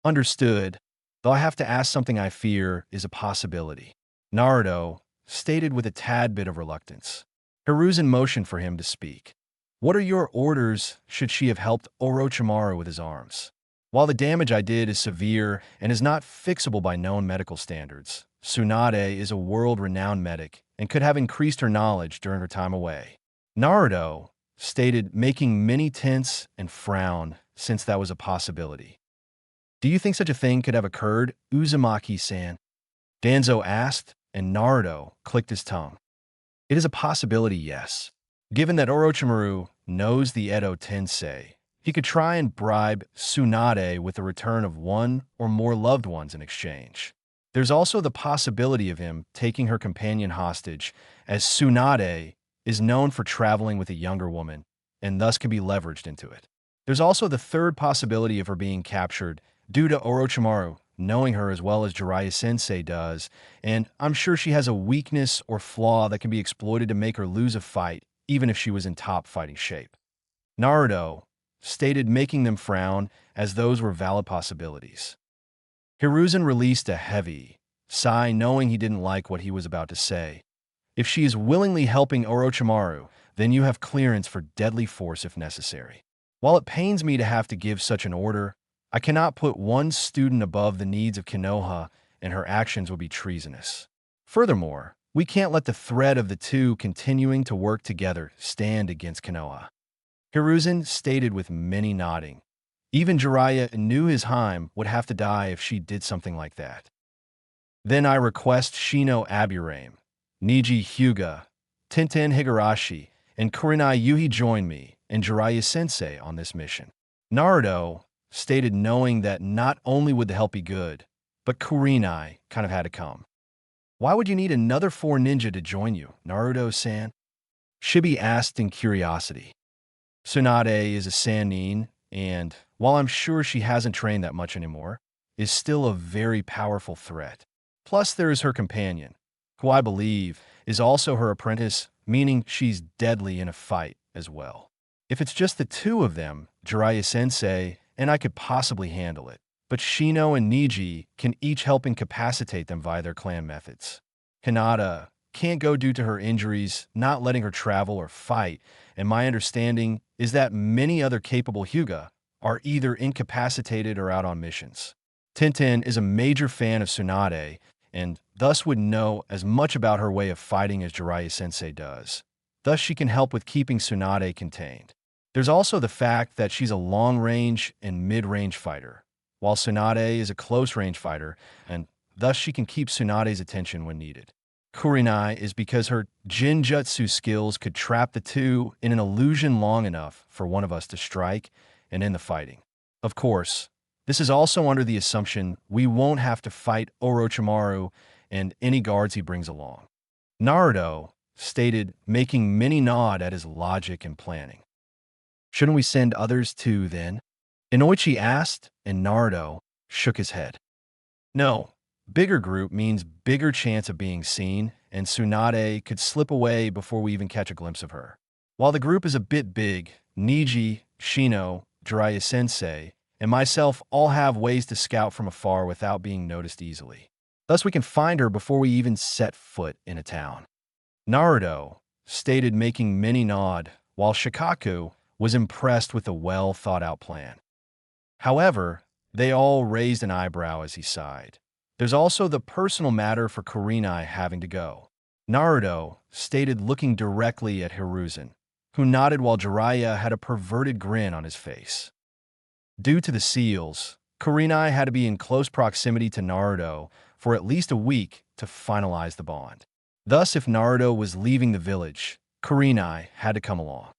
Speaker 1: Understood, though I have to ask something I fear is a possibility. Naruto stated with a tad bit of reluctance. Hiruzen motioned for him to speak. What are your orders should she have helped Orochimaru with his arms? While the damage I did is severe and is not fixable by known medical standards, Tsunade is a world-renowned medic and could have increased her knowledge during her time away. Naruto stated, making many tense and frown since that was a possibility. Do you think such a thing could have occurred, Uzumaki-san? Danzo asked, and Naruto clicked his tongue. It is a possibility, yes. Given that Orochimaru knows the Edo Tensei, he could try and bribe Tsunade with the return of one or more loved ones in exchange. There's also the possibility of him taking her companion hostage, as Tsunade is known for traveling with a younger woman, and thus can be leveraged into it. There's also the third possibility of her being captured due to Orochimaru knowing her as well as Jiraiya-sensei does, and I'm sure she has a weakness or flaw that can be exploited to make her lose a fight, even if she was in top fighting shape. Naruto stated, making them frown, as those were valid possibilities. Hiruzen released a heavy sigh, knowing he didn't like what he was about to say. If she is willingly helping Orochimaru, then you have clearance for deadly force if necessary. While it pains me to have to give such an order, I cannot put one student above the needs of Konoha, and her actions would be treasonous. Furthermore, we can't let the threat of the two continuing to work together stand against Konoha. Hiruzen stated with many nodding. Even Jiraiya knew his Heim would have to die if she did something like that. Then I request Shino Aburame, Niji Hyuga, Tenten Higurashi, and Kurenai Yuhi join me and Jiraiya-sensei on this mission. Naruto stated, knowing that not only would the help be good, but Kurenai kind of had to come. Why would you need another 4 ninja to join you, Naruto-san? Shibi asked in curiosity. Tsunade is a Sannin, and, while I'm sure she hasn't trained that much anymore, is still a very powerful threat. Plus there is her companion, who I believe is also her apprentice, meaning she's deadly in a fight as well. If it's just the two of them, Jiraiya-sensei and I could possibly handle it, but Shino and Niji can each help incapacitate them via their clan methods. Hinata can't go due to her injuries, not letting her travel or fight, and my understanding is that many other capable Hyuga are either incapacitated or out on missions. Tenten is a major fan of Tsunade, and thus would know as much about her way of fighting as Jiraiya-sensei does. Thus she can help with keeping Tsunade contained. There's also the fact that she's a long-range and mid-range fighter, while Tsunade is a close-range fighter, and thus she can keep Tsunade's attention when needed. Kurenai is because her Jinjutsu skills could trap the two in an illusion long enough for one of us to strike and end the fighting. Of course, this is also under the assumption we won't have to fight Orochimaru and any guards he brings along. Naruto stated, making many nod at his logic and planning. Shouldn't we send others too, then? Inoichi asked, and Naruto shook his head. No, bigger group means bigger chance of being seen, and Tsunade could slip away before we even catch a glimpse of her. While the group is a bit big, Niji, Shino, Jiraiya-sensei, and myself all have ways to scout from afar without being noticed easily. Thus we can find her before we even set foot in a town. Naruto stated, making many nod, while Shikaku was impressed with the well-thought-out plan. However, they all raised an eyebrow as he sighed. There's also the personal matter for Kurenai having to go. Naruto stated, looking directly at Hiruzen, who nodded while Jiraiya had a perverted grin on his face. Due to the seals, Kurenai had to be in close proximity to Naruto for at least a week to finalize the bond. Thus, if Naruto was leaving the village, Kurenai had to come along.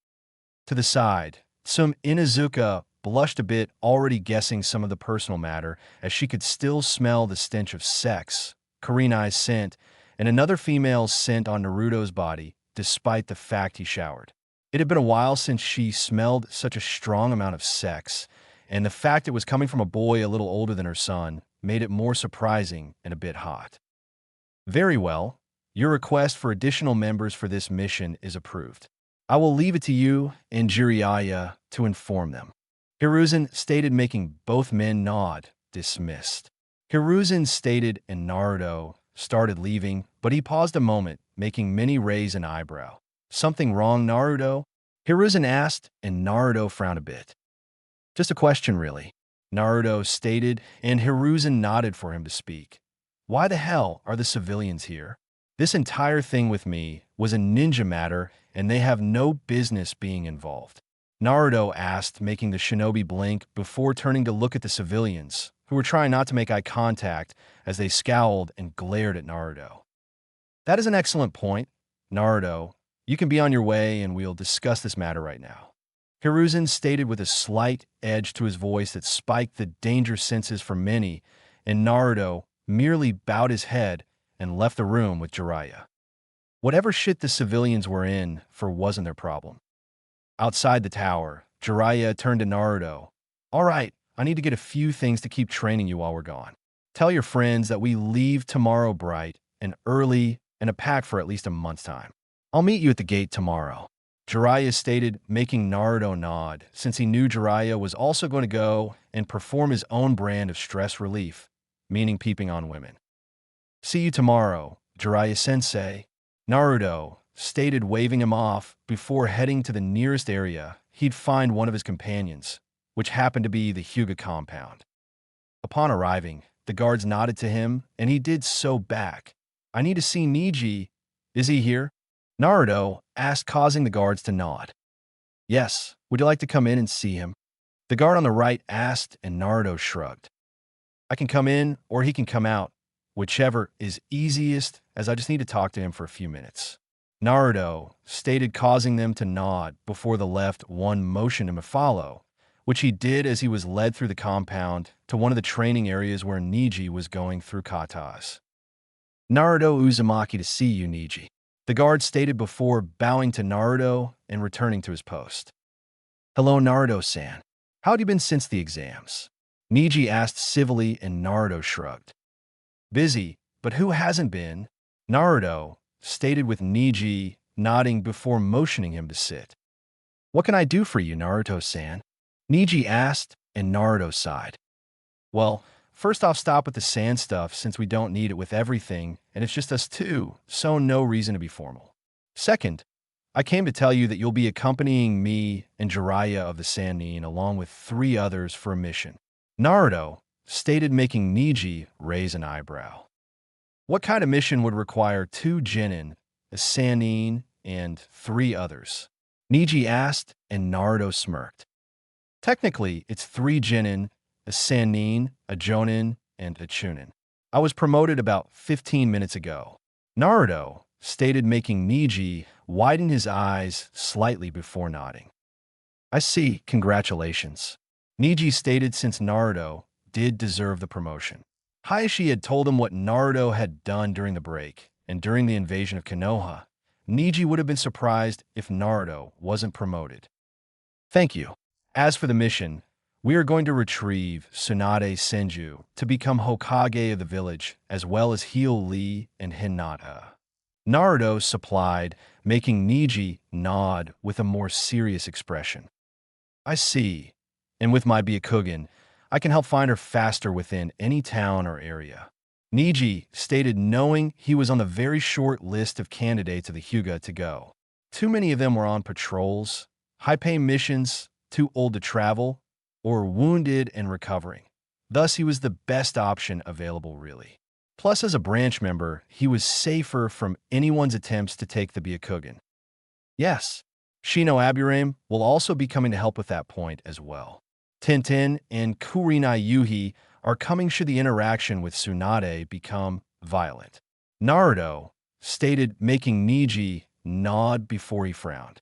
Speaker 1: To the side, some Inuzuka blushed a bit, already guessing some of the personal matter, as she could still smell the stench of sex, Kurenai's scent, and another female's scent on Naruto's body, despite the fact he showered. It had been a while since she smelled such a strong amount of sex, and the fact it was coming from a boy a little older than her son made it more surprising and a bit hot. Very well. Your request for additional members for this mission is approved. I will leave it to you and Jiraiya to inform them. Hiruzen stated, making both men nod, dismissed. Hiruzen stated and Naruto started leaving, but he paused a moment, making Minnie raise an eyebrow. Something wrong, Naruto? Hiruzen asked, and Naruto frowned a bit. Just a question, really, Naruto stated, and Hiruzen nodded for him to speak. Why the hell are the civilians here? This entire thing with me was a ninja matter, and they have no business being involved. Naruto asked, making the shinobi blink before turning to look at the civilians, who were trying not to make eye contact as they scowled and glared at Naruto. That is an excellent point, Naruto. You can be on your way, and we'll discuss this matter right now. Hiruzen stated with a slight edge to his voice that spiked the danger senses for many, and Naruto merely bowed his head and left the room with Jiraiya. Whatever shit the civilians were in for wasn't their problem. Outside the tower, Jiraiya turned to Naruto. All right, I need to get a few things to keep training you while we're gone. Tell your friends that we leave tomorrow bright and early and a pack for at least a month's time. I'll meet you at the gate tomorrow. Jiraiya stated, making Naruto nod, since he knew Jiraiya was also going to go and perform his own brand of stress relief, meaning peeping on women. See you tomorrow, Jiraiya-sensei. Naruto stated, waving him off before heading to the nearest area he'd find one of his companions, which happened to be the Hyuga compound. Upon arriving, the guards nodded to him, and he did so back. I need to see Neji. Is he here? Naruto asked, causing the guards to nod. Yes, would you like to come in and see him? The guard on the right asked, and Naruto shrugged. I can come in, or he can come out, whichever is easiest, as I just need to talk to him for a few minutes. Naruto stated, causing them to nod before the left one motioned him to follow, which he did as he was led through the compound to one of the training areas where Neji was going through katas. Naruto Uzumaki to see you, Neji. The guard stated before bowing to Naruto and returning to his post. Hello, Naruto-san. How had you been since the exams? Neji asked civilly, and Naruto shrugged. Busy, but who hasn't been? Naruto stated, with Neji nodding before motioning him to sit. What can I do for you, Naruto-san? Neji asked, and Naruto sighed. Well, first off, stop with the sand stuff since we don't need it with everything, and it's just us two, so no reason to be formal. Second, I came to tell you that you'll be accompanying me and Jiraiya of the Sannin along with 3 others for a mission. Naruto stated, making Neji raise an eyebrow. What kind of mission would require 2 Chūnin, a Sannin, and 3 others? Neji asked, and Naruto smirked. Technically, it's 3 Chūnin, a Sannin, a Jonin, and a Chūnin. I was promoted about 15 minutes ago. Naruto stated, making Neji widen his eyes slightly before nodding. I see, congratulations. Neji stated, since Naruto did deserve the promotion. Hayashi had told him what Naruto had done during the break, and during the invasion of Konoha, Neji would have been surprised if Naruto wasn't promoted. Thank you. As for the mission, we are going to retrieve Tsunade Senju to become Hokage of the village, as well as heal Lee and Hinata. Naruto supplied, making Neji nod with a more serious expression. I see, and with my Byakugan, I can help find her faster within any town or area. Neji stated, knowing he was on the very short list of candidates of the Hyuga to go. Too many of them were on patrols, high-paying missions, too old to travel, or wounded and recovering. Thus, he was the best option available, really. Plus, as a branch member, he was safer from anyone's attempts to take the Byakugan. Yes, Shino Aburame will also be coming to help with that point as well. Tintin and Kurenai Yuhi are coming should the interaction with Tsunade become violent. Naruto stated, making Neji nod before he frowned.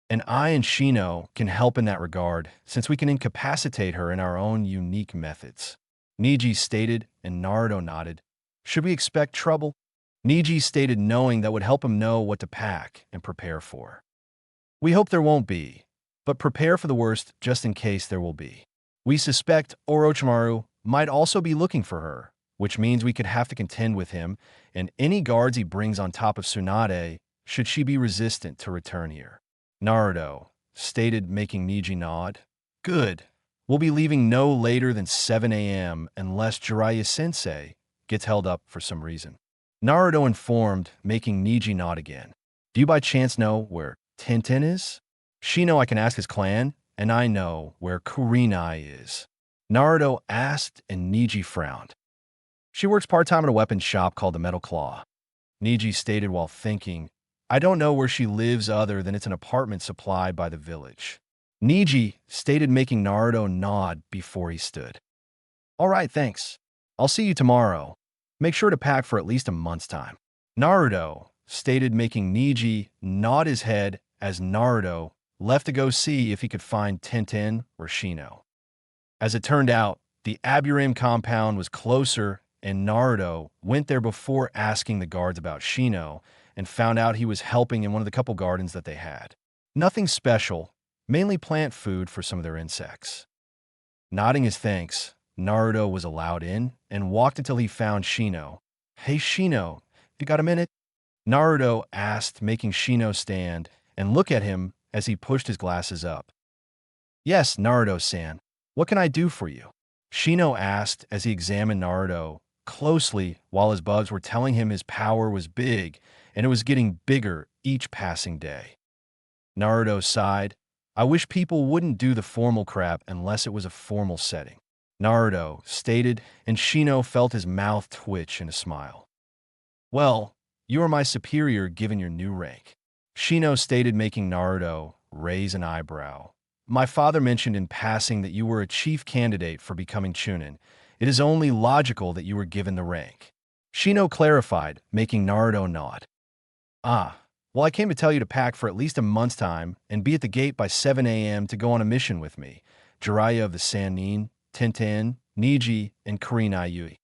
Speaker 1: And I and Shino can help in that regard, since we can incapacitate her in our own unique methods. Niji stated, and Naruto nodded. Should we expect trouble? Niji stated, knowing that would help him know what to pack and prepare for. We hope there won't be, but prepare for the worst just in case there will be. We suspect Orochimaru might also be looking for her, which means we could have to contend with him and any guards he brings on top of Tsunade should she be resistant to return here. Naruto stated, making Niji nod. Good. We'll be leaving no later than 7 a.m. unless Jiraiya-sensei gets held up for some reason. Naruto informed, making Niji nod again. Do you by chance know where Tenten is? Shino, I can ask his clan, and I know where Kurenai is. Naruto asked, and Niji frowned. She works part-time at a weapons shop called the Metal Claw. Niji stated while thinking, I don't know where she lives other than it's an apartment supplied by the village. Niji stated, making Naruto nod before he stood. All right, thanks. I'll see you tomorrow. Make sure to pack for at least a month's time. Naruto stated, making Niji nod his head as Naruto left to go see if he could find Tenten or Shino. As it turned out, the Aburame compound was closer, and Naruto went there before asking the guards about Shino and found out he was helping in one of the couple gardens that they had. Nothing special, mainly plant food for some of their insects. Nodding his thanks, Naruto was allowed in and walked until he found Shino. Hey Shino, you got a minute? Naruto asked, making Shino stand and look at him as he pushed his glasses up. Yes, Naruto-san. What can I do for you? Shino asked as he examined Naruto closely while his bugs were telling him his power was big and it was getting bigger each passing day. Naruto sighed. I wish people wouldn't do the formal crap unless it was a formal setting. Naruto stated, and Shino felt his mouth twitch in a smile. Well, you are my superior given your new rank. Shino stated, making Naruto raise an eyebrow. My father mentioned in passing that you were a chief candidate for becoming Chūnin. It is only logical that you were given the rank. Shino clarified, making Naruto nod. Ah, well, I came to tell you to pack for at least a month's time and be at the gate by 7 a.m. to go on a mission with me, Jiraiya of the Sannin, Tenten, Niji, and Kurenai Yui.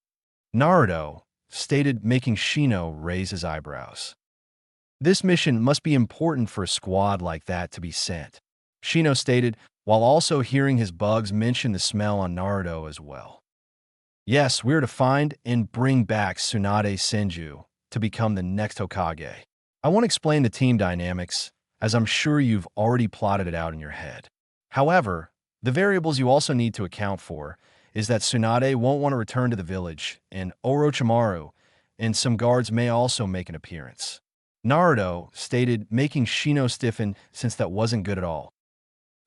Speaker 1: Naruto stated, making Shino raise his eyebrows. This mission must be important for a squad like that to be sent, Shino stated, while also hearing his bugs mention the smell on Naruto as well. Yes, we're to find and bring back Tsunade Senju to become the next Hokage. I won't explain the team dynamics, as I'm sure you've already plotted it out in your head. However, the variables you also need to account for is that Tsunade won't want to return to the village, and Orochimaru and some guards may also make an appearance. Naruto stated, making Shino stiffen since that wasn't good at all.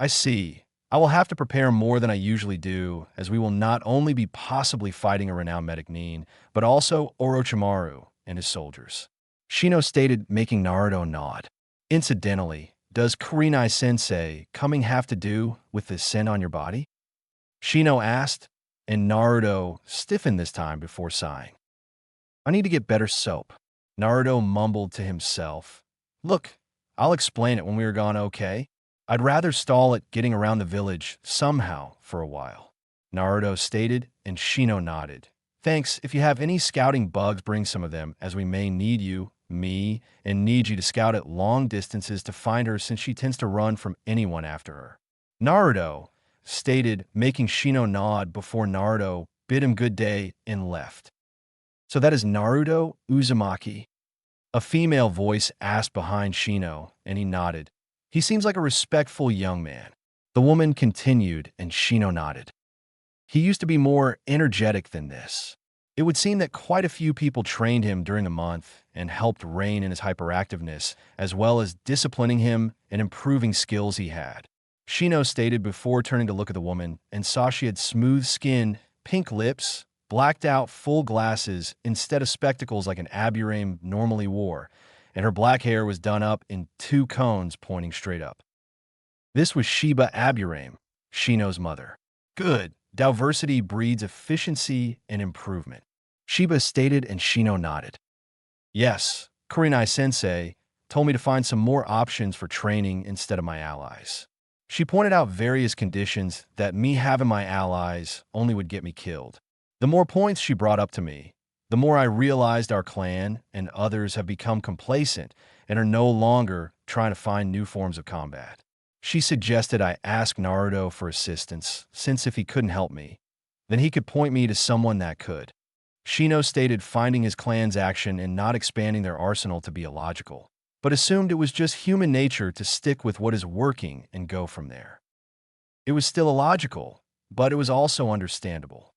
Speaker 1: I see. I will have to prepare more than I usually do, as we will not only be possibly fighting a renowned medic Nin, but also Orochimaru and his soldiers. Shino stated, making Naruto nod. Incidentally, does Kurenai-sensei coming have to do with the scent on your body? Shino asked, and Naruto stiffened this time before sighing. I need to get better soap. Naruto mumbled to himself. Look, I'll explain it when we are gone, okay? I'd rather stall at getting around the village somehow for a while. Naruto stated, and Shino nodded. Thanks. If you have any scouting bugs, bring some of them, as we may need you, me, and Niji to scout at long distances to find her since she tends to run from anyone after her. Naruto stated, making Shino nod before Naruto bid him good day and left. So that is Naruto Uzumaki? A female voice asked behind Shino, and he nodded. He seems like a respectful young man. The woman continued, and Shino nodded. He used to be more energetic than this. It would seem that quite a few people trained him during the month and helped rein in his hyperactiveness, as well as disciplining him and improving skills he had. Shino stated before turning to look at the woman and saw she had smooth skin, pink lips, blacked out full glasses instead of spectacles like an Aburame normally wore, and her black hair was done up in 2 cones pointing straight up. This was Shiba Aburame, Shino's mother. Good. Diversity breeds efficiency and improvement. Shiba stated, and Shino nodded. Yes, Kurenai-sensei, told me to find some more options for training instead of my allies. She pointed out various conditions that me having my allies only would get me killed. The more points she brought up to me, the more I realized our clan and others have become complacent and are no longer trying to find new forms of combat. She suggested I ask Naruto for assistance, since if he couldn't help me, then he could point me to someone that could. Shino stated finding his clan's action and not expanding their arsenal to be illogical, but assumed it was just human nature to stick with what is working and go from there. It was still illogical, but it was also understandable.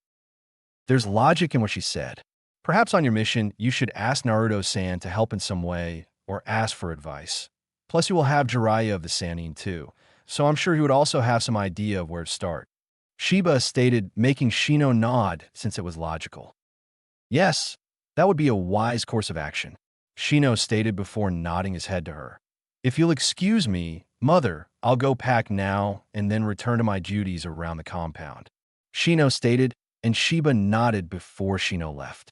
Speaker 1: There's logic in what she said. Perhaps on your mission, you should ask Naruto-san to help in some way, or ask for advice. Plus, you will have Jiraiya of the Sannin too, so I'm sure he would also have some idea of where to start. Shiba stated, making Shino nod since it was logical. Yes, that would be a wise course of action, Shino stated before nodding his head to her. If you'll excuse me, mother, I'll go pack now and then return to my duties around the compound, Shino stated, and Shiba nodded before Shino left.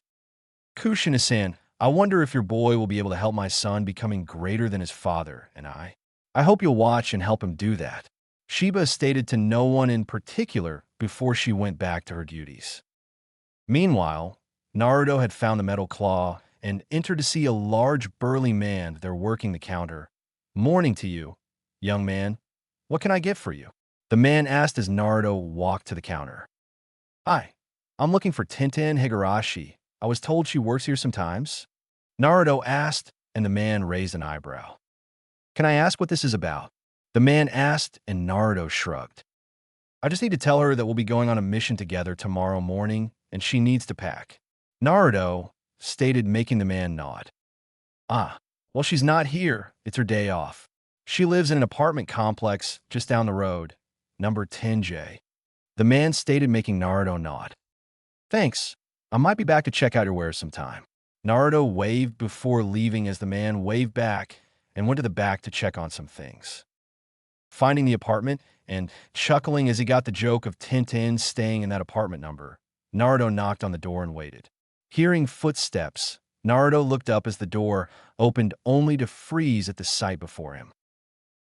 Speaker 1: Kushina-san, I wonder if your boy will be able to help my son becoming greater than his father and I. I hope you'll watch and help him do that, Shiba stated to no one in particular before she went back to her duties. Meanwhile, Naruto had found the metal claw and entered to see a large burly man there working the counter. Morning to you, young man. What can I get for you? The man asked as Naruto walked to the counter. Hi, I'm looking for Tenten Higurashi. I was told she works here sometimes. Naruto asked, and the man raised an eyebrow. Can I ask what this is about? The man asked, and Naruto shrugged. I just need to tell her that we'll be going on a mission together tomorrow morning, and she needs to pack, Naruto stated, making the man nod. Ah, well, she's not here. It's her day off. She lives in an apartment complex just down the road, number 10J. The man stated, making Naruto nod. Thanks. I might be back to check out your wares sometime. Naruto waved before leaving as the man waved back and went to the back to check on some things. Finding the apartment and chuckling as he got the joke of Tenten staying in that apartment number, Naruto knocked on the door and waited. Hearing footsteps, Naruto looked up as the door opened only to freeze at the sight before him.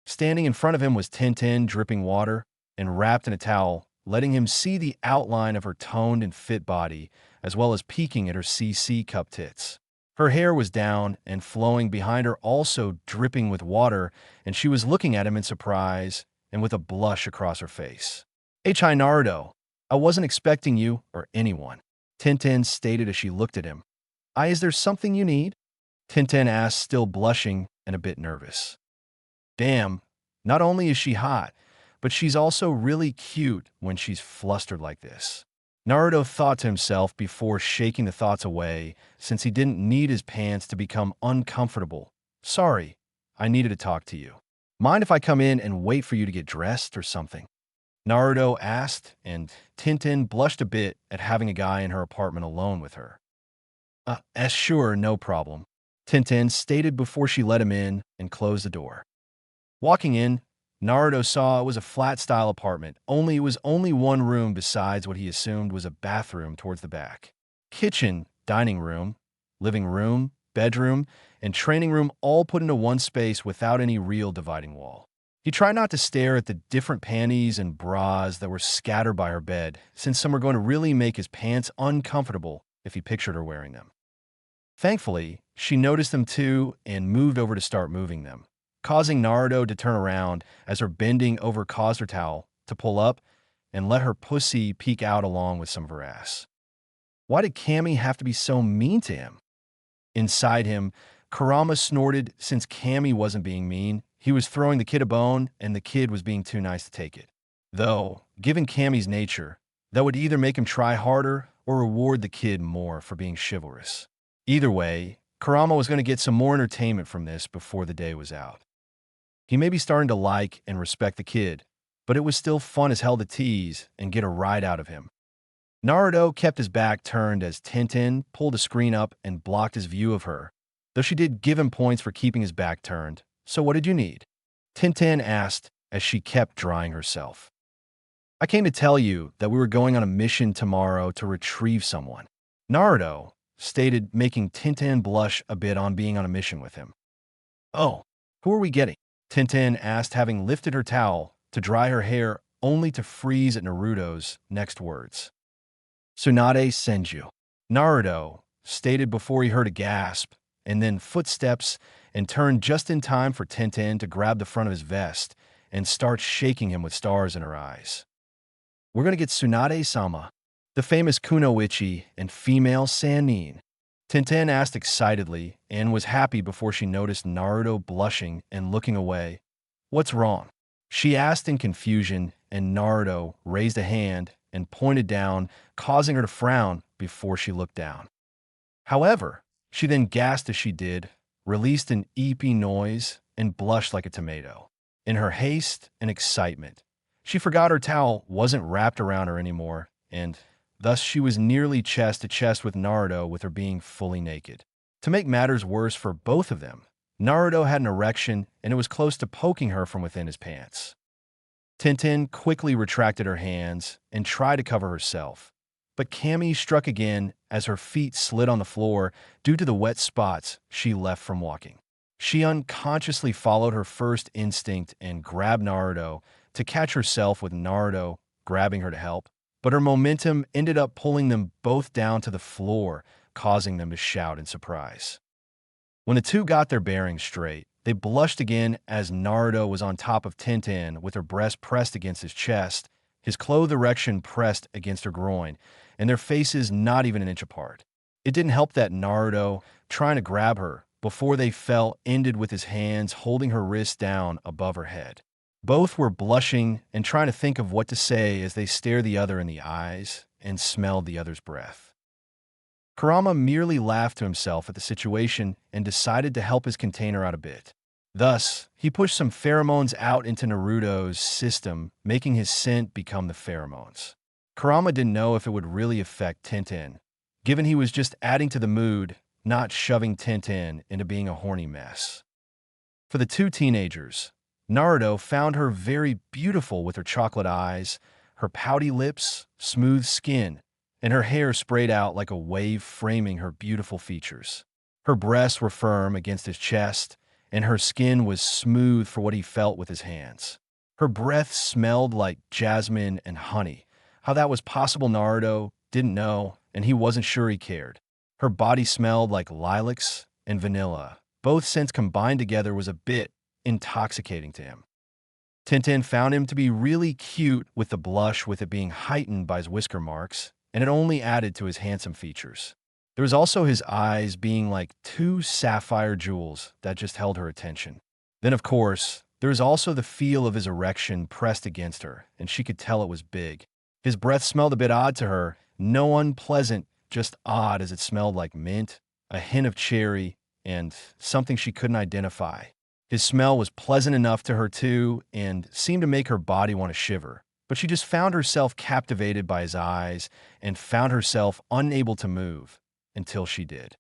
Speaker 1: Standing in front of him was Tenten, dripping water and wrapped in a towel, letting him see the outline of her toned and fit body, as well as peeking at her CC cup tits. Her hair was down and flowing behind her, also dripping with water, and she was looking at him in surprise and with a blush across her face. Hi Naruto, I wasn't expecting you or anyone, Tenten stated as she looked at him. Is there something you need? Tenten asked, still blushing and a bit nervous. Damn, not only is she hot, but she's also really cute when she's flustered like this, Naruto thought to himself before shaking the thoughts away, since he didn't need his pants to become uncomfortable. Sorry, I needed to talk to you. Mind if I come in and wait for you to get dressed or something? Naruto asked, and Tenten blushed a bit at having a guy in her apartment alone with her. Sure, no problem, Tenten stated before she let him in and closed the door. Walking in, Naruto saw it was a flat-style apartment, only it was only one room besides what he assumed was a bathroom towards the back. Kitchen, dining room, living room, bedroom, and training room all put into one space without any real dividing wall. He tried not to stare at the different panties and bras that were scattered by her bed, since some were going to really make his pants uncomfortable if he pictured her wearing them. Thankfully, she noticed them too and moved over to start moving them, causing Naruto to turn around as her bending over caused her towel to pull up and let her pussy peek out along with some of her ass. Why did Kami have to be so mean to him? Inside him, Kurama snorted since Kami wasn't being mean. He was throwing the kid a bone, and the kid was being too nice to take it. Though, given Kami's nature, that would either make him try harder or reward the kid more for being chivalrous. Either way, Kurama was going to get some more entertainment from this before the day was out. He may be starting to like and respect the kid, but it was still fun as hell to tease and get a ride out of him. Naruto kept his back turned as Tenten pulled a screen up and blocked his view of her, though she did give him points for keeping his back turned. So what did you need? Tenten asked as she kept drying herself. I came to tell you that we were going on a mission tomorrow to retrieve someone, Naruto stated, making Tenten blush a bit on being on a mission with him. Oh, Who are we getting? Tintin asked, having lifted her towel to dry her hair, only to freeze at Naruto's next words. Tsunade Senju. Naruto stated before he heard a gasp, and then footsteps, and turned just in time for Tintin to grab the front of his vest and start shaking him with stars in her eyes. We're going to get Tsunade-sama, the famous kunoichi and female Sannin. Tintin asked excitedly and was happy before she noticed Naruto blushing and looking away. What's wrong? She asked in confusion, and Naruto raised a hand and pointed down, causing her to frown before she looked down. However, she then gasped as she did, released an eepy noise, and blushed like a tomato. In her haste and excitement, she forgot her towel wasn't wrapped around her anymore, and thus she was nearly chest to chest with Naruto with her being fully naked. To make matters worse for both of them, Naruto had an erection and it was close to poking her from within his pants. Tintin quickly retracted her hands and tried to cover herself, but Cammy struck again as her feet slid on the floor due to the wet spots she left from walking. She unconsciously followed her first instinct and grabbed Naruto to catch herself, with Naruto grabbing her to help, but her momentum ended up pulling them both down to the floor, causing them to shout in surprise. When the two got their bearings straight, they blushed again as Naruto was on top of Tintin with her breast pressed against his chest, his clothed erection pressed against her groin, and their faces not even an inch apart. It didn't help that Naruto, trying to grab her before they fell, ended with his hands holding her wrists down above her head. Both were blushing and trying to think of what to say as they stared the other in the eyes and smelled the other's breath. Kurama merely laughed to himself at the situation and decided to help his container out a bit. Thus, he pushed some pheromones out into Naruto's system, making his scent become the pheromones. Kurama didn't know if it would really affect Tintin, given he was just adding to the mood, not shoving Tintin into being a horny mess. For the two teenagers, Naruto found her very beautiful with her chocolate eyes, her pouty lips, smooth skin, and her hair sprayed out like a wave framing her beautiful features. Her breasts were firm against his chest, and her skin was smooth for what he felt with his hands. Her breath smelled like jasmine and honey. How that was possible, Naruto didn't know, and he wasn't sure he cared. Her body smelled like lilacs and vanilla. Both scents combined together was a bit intoxicating to him. Tintin found him to be really cute, with the blush with it being heightened by his whisker marks, and it only added to his handsome features. There was also his eyes being like two sapphire jewels that just held her attention. Then, of course, there was also the feel of his erection pressed against her, and she could tell it was big. His breath smelled a bit odd to her, no unpleasant, just odd, as it smelled like mint, a hint of cherry, and something she couldn't identify. His smell was pleasant enough to her too, and seemed to make her body want to shiver. But she just found herself captivated by his eyes and found herself unable to move until she did.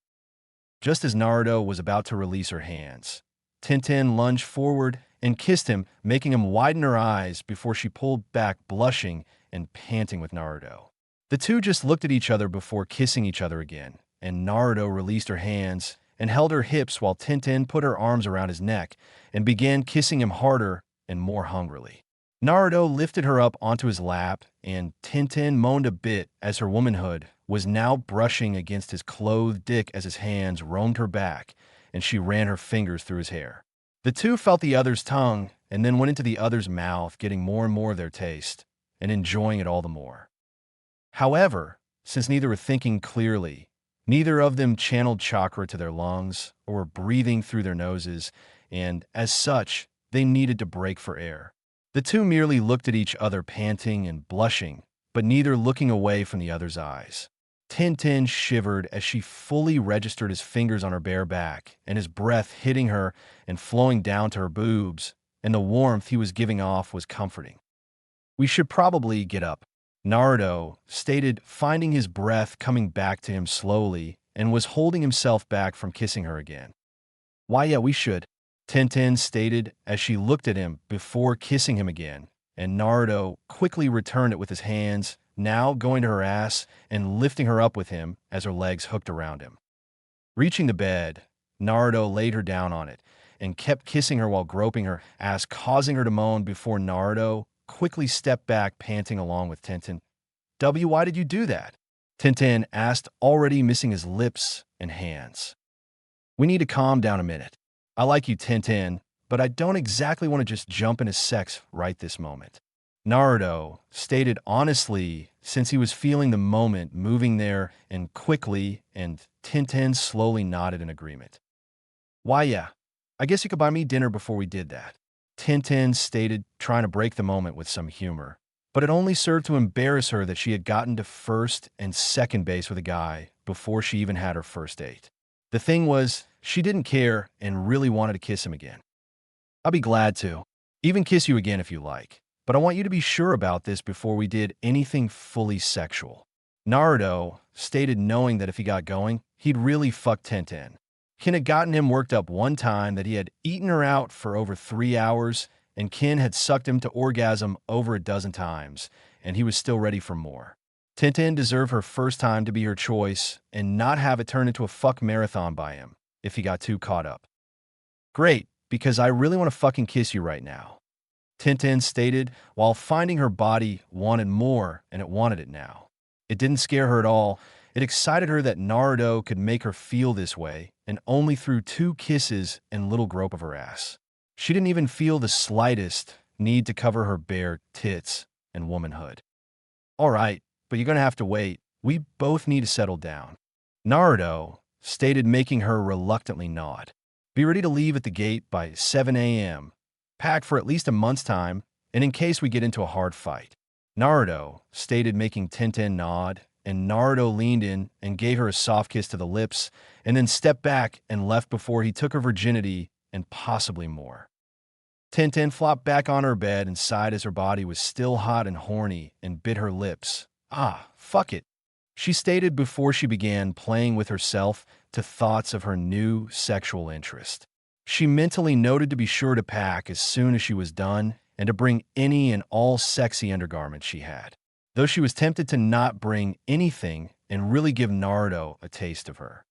Speaker 1: Just as Naruto was about to release her hands, Tintin lunged forward and kissed him, making him widen her eyes before she pulled back, blushing and panting with Naruto. The two just looked at each other before kissing each other again, and Naruto released her hands and held her hips while Tintin put her arms around his neck and began kissing him harder and more hungrily. Naruto lifted her up onto his lap, and Tintin moaned a bit as her womanhood was now brushing against his clothed dick as his hands roamed her back and she ran her fingers through his hair. The two felt the other's tongue and then went into the other's mouth, getting more and more of their taste and enjoying it all the more. However, since neither were thinking clearly, neither of them channeled chakra to their lungs or were breathing through their noses, and as such, they needed to break for air. The two merely looked at each other, panting and blushing, but neither looking away from the other's eyes. Tintin shivered as she fully registered his fingers on her bare back and his breath hitting her and flowing down to her boobs, and the warmth he was giving off was comforting. "We should probably get up," Naruto stated, finding his breath coming back to him slowly and was holding himself back from kissing her again. "Why, yeah, we should," Tintin stated as she looked at him before kissing him again, and Naruto quickly returned it with his hands, now going to her ass and lifting her up with him as her legs hooked around him. Reaching the bed, Naruto laid her down on it and kept kissing her while groping her ass, causing her to moan before Naruto quickly stepped back, panting along with Tenten. Why did you do that? Tenten asked, already missing his lips and hands. We need to calm down a minute. I like you, Tenten, but I don't exactly want to just jump into sex right this moment. Naruto stated honestly, since he was feeling the moment moving there and quickly, and Tenten slowly nodded in agreement. Why, yeah, I guess you could buy me dinner before we did that. Tenten stated, trying to break the moment with some humor. But it only served to embarrass her that she had gotten to first and second base with a guy before she even had her first date. The thing was, she didn't care and really wanted to kiss him again. I'll be glad to. Even kiss you again if you like. But I want you to be sure about this before we did anything fully sexual. Naruto stated, knowing that if he got going, he'd really fuck Tenten. Kin had gotten him worked up one time that he had eaten her out for over 3 hours, and Kin had sucked him to orgasm over a dozen times, and he was still ready for more. Tenten deserved her first time to be her choice and not have it turn into a fuck marathon by him if he got too caught up. Great, because I really want to fucking kiss you right now, Tenten stated, while finding her body wanted more and it wanted it now. It didn't scare her at all. It excited her that Naruto could make her feel this way, and only through 2 kisses and little grope of her ass. She didn't even feel the slightest need to cover her bare tits and womanhood. All right, but you're gonna have to wait. We both need to settle down, Naruto stated, making her reluctantly nod. Be ready to leave at the gate by 7 a.m. Pack for at least a month's time, and in case we get into a hard fight, Naruto stated, making Tenten nod, and Naruto leaned in and gave her a soft kiss to the lips, and then stepped back and left before he took her virginity and possibly more. Tenten flopped back on her bed and sighed as her body was still hot and horny and bit her lips. Ah, fuck it, she stated before she began playing with herself to thoughts of her new sexual interest. She mentally noted to be sure to pack as soon as she was done and to bring any and all sexy undergarments she had, though she was tempted to not bring anything and really give Naruto a taste of her.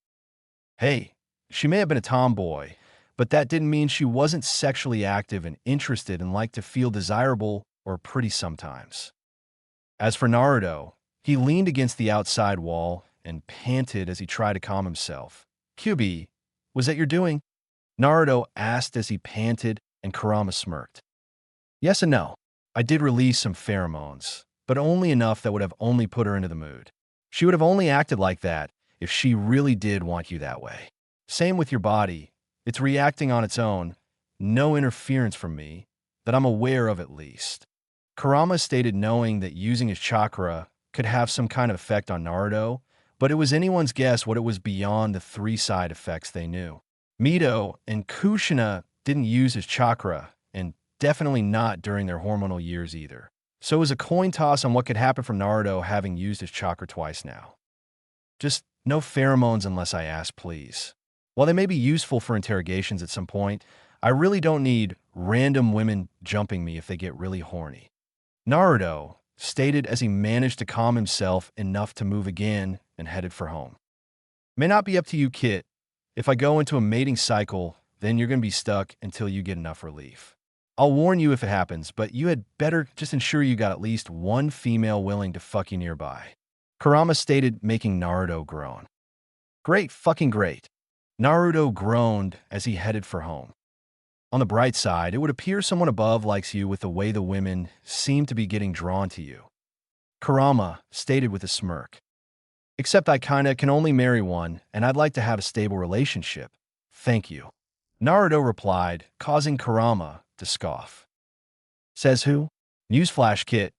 Speaker 1: Hey, she may have been a tomboy, but that didn't mean she wasn't sexually active and interested and liked to feel desirable or pretty sometimes. As for Naruto, he leaned against the outside wall and panted as he tried to calm himself. "Kyubi, was that your doing?" Naruto asked as he panted, and Kurama smirked. Yes and no. I did release some pheromones, but only enough that would have only put her into the mood. She would have only acted like that if she really did want you that way. Same with your body. It's reacting on its own. No interference from me, that I'm aware of at least. Kurama stated, knowing that using his chakra could have some kind of effect on Naruto, but it was anyone's guess what it was beyond the 3 side effects they knew. Mito and Kushina didn't use his chakra, and definitely not during their hormonal years either. So it was a coin toss on what could happen from Naruto having used his chakra twice now. Just no pheromones unless I ask, please. While they may be useful for interrogations at some point, I really don't need random women jumping me if they get really horny, Naruto stated as he managed to calm himself enough to move again and headed for home. May not be up to you, Kit. If I go into a mating cycle, then you're going to be stuck until you get enough relief. I'll warn you if it happens, but you had better just ensure you got at least 1 female willing to fuck you nearby, Kurama stated, making Naruto groan. Great, fucking great. Naruto groaned as he headed for home. On the bright side, it would appear someone above likes you with the way the women seem to be getting drawn to you, Kurama stated with a smirk. Except I kinda can only marry one, and I'd like to have a stable relationship. Thank you, Naruto replied, causing Kurama to scoff. Says who? Newsflash, Kit.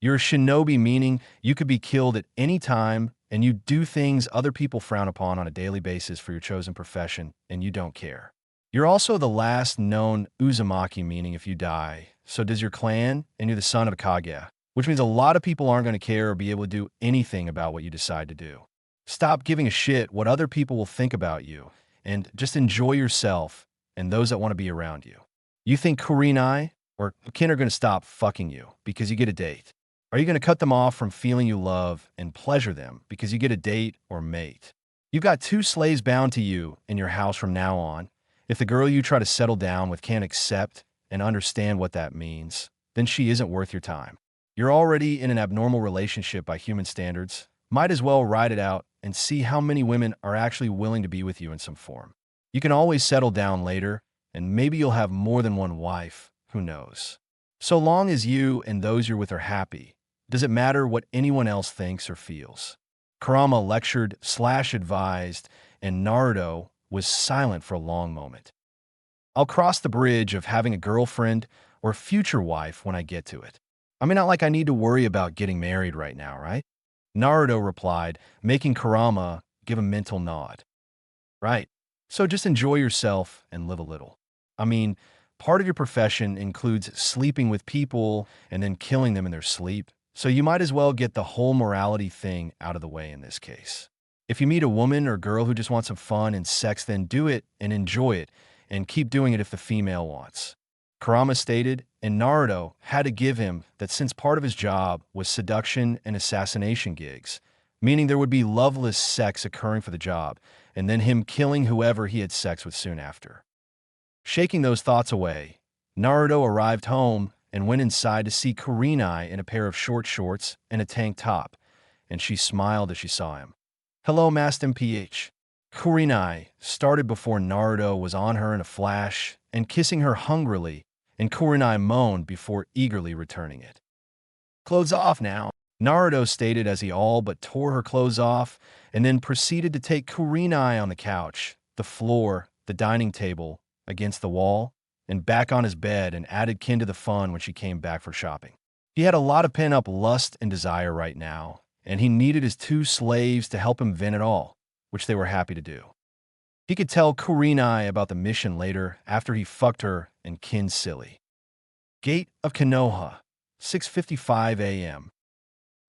Speaker 1: You're a shinobi, meaning you could be killed at any time, and you do things other people frown upon on a daily basis for your chosen profession, and you don't care. You're also the last known Uzumaki, meaning if you die, so does your clan, and you're the son of a Kage, which means a lot of people aren't going to care or be able to do anything about what you decide to do. Stop giving a shit what other people will think about you, and just enjoy yourself and those that want to be around you. You think Kurinai or Kin are going to stop fucking you because you get a date? Are you going to cut them off from feeling you love and pleasure them because you get a date or mate? You've got 2 slaves bound to you in your house from now on. If the girl you try to settle down with can't accept and understand what that means, then she isn't worth your time. You're already in an abnormal relationship by human standards. Might as well ride it out and see how many women are actually willing to be with you in some form. You can always settle down later, and maybe you'll have more than one wife. Who knows? So long as you and those you're with are happy, does it matter what anyone else thinks or feels? Kurama lectured/advised, and Naruto was silent for a long moment. I'll cross the bridge of having a girlfriend or future wife when I get to it. I mean, not like I need to worry about getting married right now, right? Naruto replied, making Kurama give a mental nod. Right. So just enjoy yourself and live a little. I mean, part of your profession includes sleeping with people and then killing them in their sleep, so you might as well get the whole morality thing out of the way in this case. If you meet a woman or girl who just wants some fun and sex, then do it and enjoy it, and keep doing it if the female wants. Kurama stated, and Naruto had to give him that since part of his job was seduction and assassination gigs, meaning there would be loveless sex occurring for the job, and then him killing whoever he had sex with soon after. Shaking those thoughts away, Naruto arrived home and went inside to see Kurenai in a pair of short shorts and a tank top, and she smiled as she saw him. "Hello, Master MPH." Kurenai started before Naruto was on her in a flash and kissing her hungrily, and Kurenai moaned before eagerly returning it. "Clothes off now," Naruto stated as he all but tore her clothes off and then proceeded to take Kurenai on the couch, the floor, the dining table, against the wall, and back on his bed, and added kin to the fun when she came back for shopping. He had a lot of pent-up lust and desire right now, and he needed his two slaves to help him vent it all, which they were happy to do. He could tell Kurenai about the mission later after he fucked her and kin silly. Gate of Konoha, 6:55 a.m.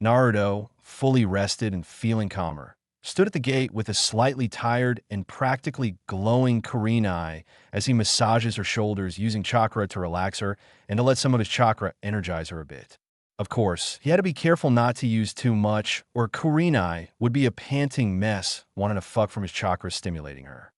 Speaker 1: Naruto, fully rested and feeling calmer, stood at the gate with a slightly tired and practically glowing Kurenai as he massages her shoulders using chakra to relax her and to let some of his chakra energize her a bit. Of course, he had to be careful not to use too much, or Kurenai would be a panting mess wanting to fuck from his chakra stimulating her.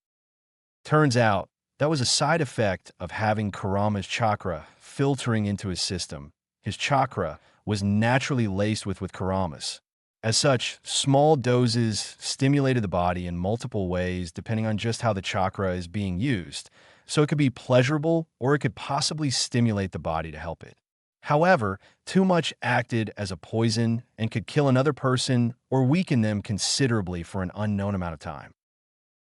Speaker 1: Turns out, that was a side effect of having Kurama's chakra filtering into his system. His chakra was naturally laced with Kurama's. As such, small doses stimulated the body in multiple ways depending on just how the chakra is being used, so it could be pleasurable or it could possibly stimulate the body to help it. However, too much acted as a poison and could kill another person or weaken them considerably for an unknown amount of time.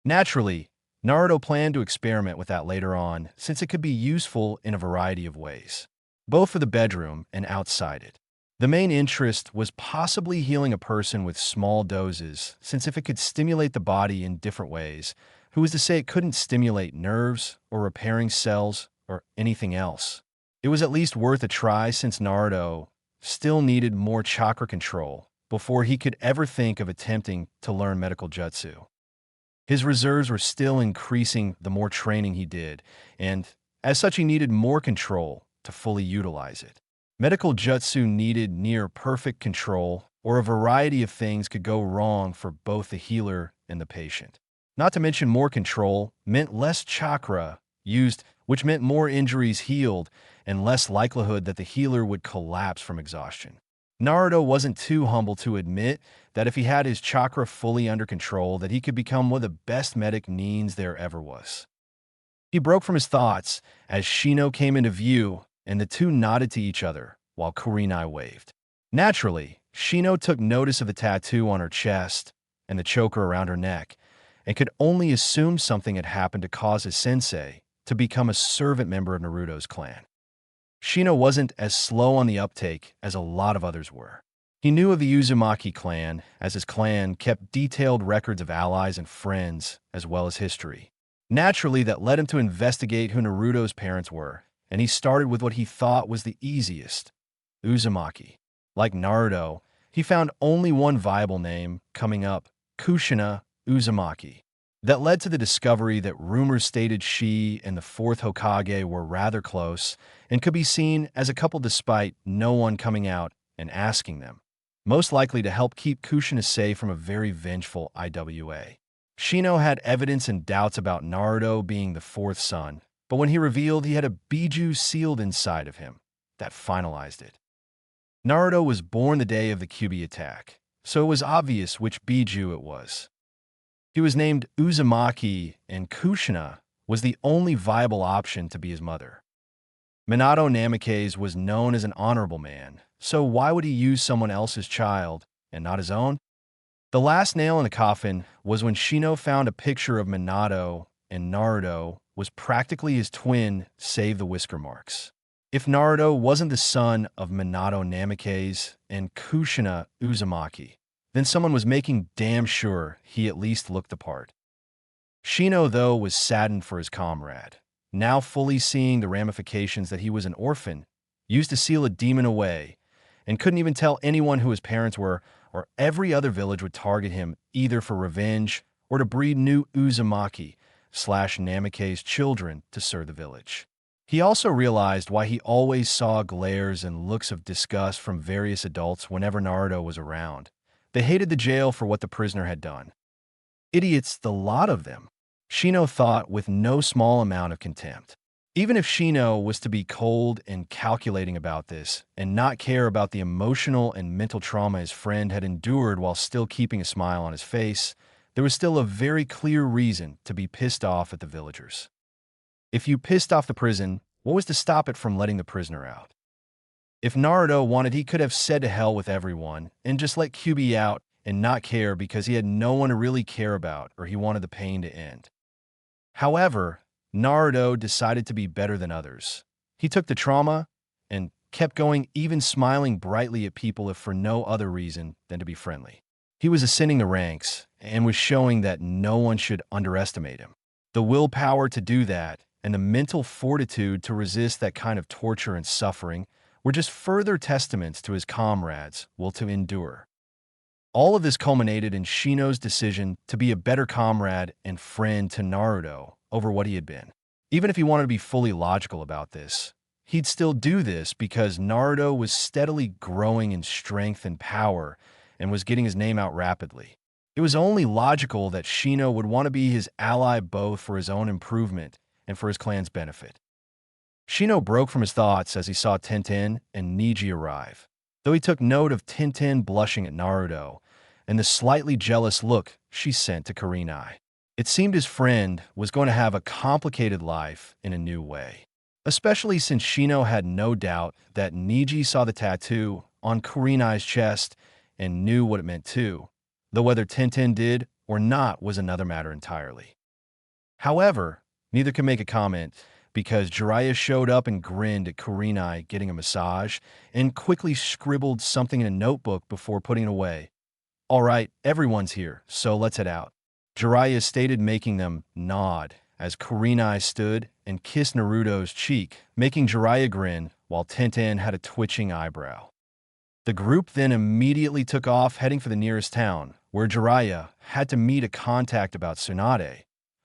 Speaker 1: Naturally, Naruto planned to experiment with that later on, since it could be useful in a variety of ways, both for the bedroom and outside it. The main interest was possibly healing a person with small doses, since if it could stimulate the body in different ways, who was to say it couldn't stimulate nerves or repairing cells or anything else? It was at least worth a try, since Naruto still needed more chakra control before he could ever think of attempting to learn medical jutsu. His reserves were still increasing the more training he did, and as such he needed more control to fully utilize it. Medical jutsu needed near-perfect control, or a variety of things could go wrong for both the healer and the patient. Not to mention more control meant less chakra used, which meant more injuries healed and less likelihood that the healer would collapse from exhaustion. Naruto wasn't too humble to admit that if he had his chakra fully under control, that he could become one of the best medic nins there ever was. He broke from his thoughts as Shino came into view, and the two nodded to each other while Kurenai waved. Naturally, Shino took notice of the tattoo on her chest and the choker around her neck, and could only assume something had happened to cause his sensei to become a servant member of Naruto's clan. Shino wasn't as slow on the uptake as a lot of others were. He knew of the Uzumaki clan, as his clan kept detailed records of allies and friends, as well as history. Naturally, that led him to investigate who Naruto's parents were, and he started with what he thought was the easiest, Uzumaki. Like Naruto, he found only one viable name coming up, Kushina Uzumaki. That led to the discovery that rumors stated she and the fourth Hokage were rather close and could be seen as a couple despite no one coming out and asking them, most likely to help keep Kushina safe from a very vengeful IWA. Shino had evidence and doubts about Naruto being the fourth son, but when he revealed he had a Biju sealed inside of him, that finalized it. Naruto was born the day of the Kyuubi attack, so it was obvious which Biju it was. He was named Uzumaki, and Kushina was the only viable option to be his mother. Minato Namikaze was known as an honorable man, so why would he use someone else's child and not his own? The last nail in the coffin was when Shino found a picture of Minato and Naruto was practically his twin, save the whisker marks. If Naruto wasn't the son of Minato Namikaze and Kushina Uzumaki, then someone was making damn sure he at least looked the part. Shino, though, was saddened for his comrade, now fully seeing the ramifications that he was an orphan, used to seal a demon away, and couldn't even tell anyone who his parents were, or every other village would target him either for revenge or to breed new Uzumaki/Namikaze children to serve the village. He also realized why he always saw glares and looks of disgust from various adults whenever Naruto was around. They hated the jail for what the prisoner had done. Idiots, the lot of them, Shino thought with no small amount of contempt. Even if Shino was to be cold and calculating about this and not care about the emotional and mental trauma his friend had endured while still keeping a smile on his face, there was still a very clear reason to be pissed off at the villagers. If you pissed off the prison, what was to stop it from letting the prisoner out? If Naruto wanted, he could have said to hell with everyone and just let Kyuubi out and not care because he had no one to really care about or he wanted the pain to end. However, Naruto decided to be better than others. He took the trauma and kept going, even smiling brightly at people if for no other reason than to be friendly. He was ascending the ranks and was showing that no one should underestimate him. The willpower to do that and the mental fortitude to resist that kind of torture and suffering were just further testaments to his comrades' will to endure. All of this culminated in Shino's decision to be a better comrade and friend to Naruto over what he had been. Even if he wanted to be fully logical about this, he'd still do this because Naruto was steadily growing in strength and power and was getting his name out rapidly. It was only logical that Shino would want to be his ally both for his own improvement and for his clan's benefit. Shino broke from his thoughts as he saw Tenten and Neji arrive, though he took note of Tenten blushing at Naruto and the slightly jealous look she sent to Kurenai. It seemed his friend was going to have a complicated life in a new way, especially since Shino had no doubt that Neji saw the tattoo on Kurenai's chest and knew what it meant too, though whether Tenten did or not was another matter entirely. However, neither could make a comment because Jiraiya showed up and grinned at Kurenai getting a massage and quickly scribbled something in a notebook before putting it away. "All right, everyone's here, so let's head out," Jiraiya stated, making them nod as Kurenai stood and kissed Naruto's cheek, making Jiraiya grin while Tenten had a twitching eyebrow. The group then immediately took off, heading for the nearest town, where Jiraiya had to meet a contact about Tsunade.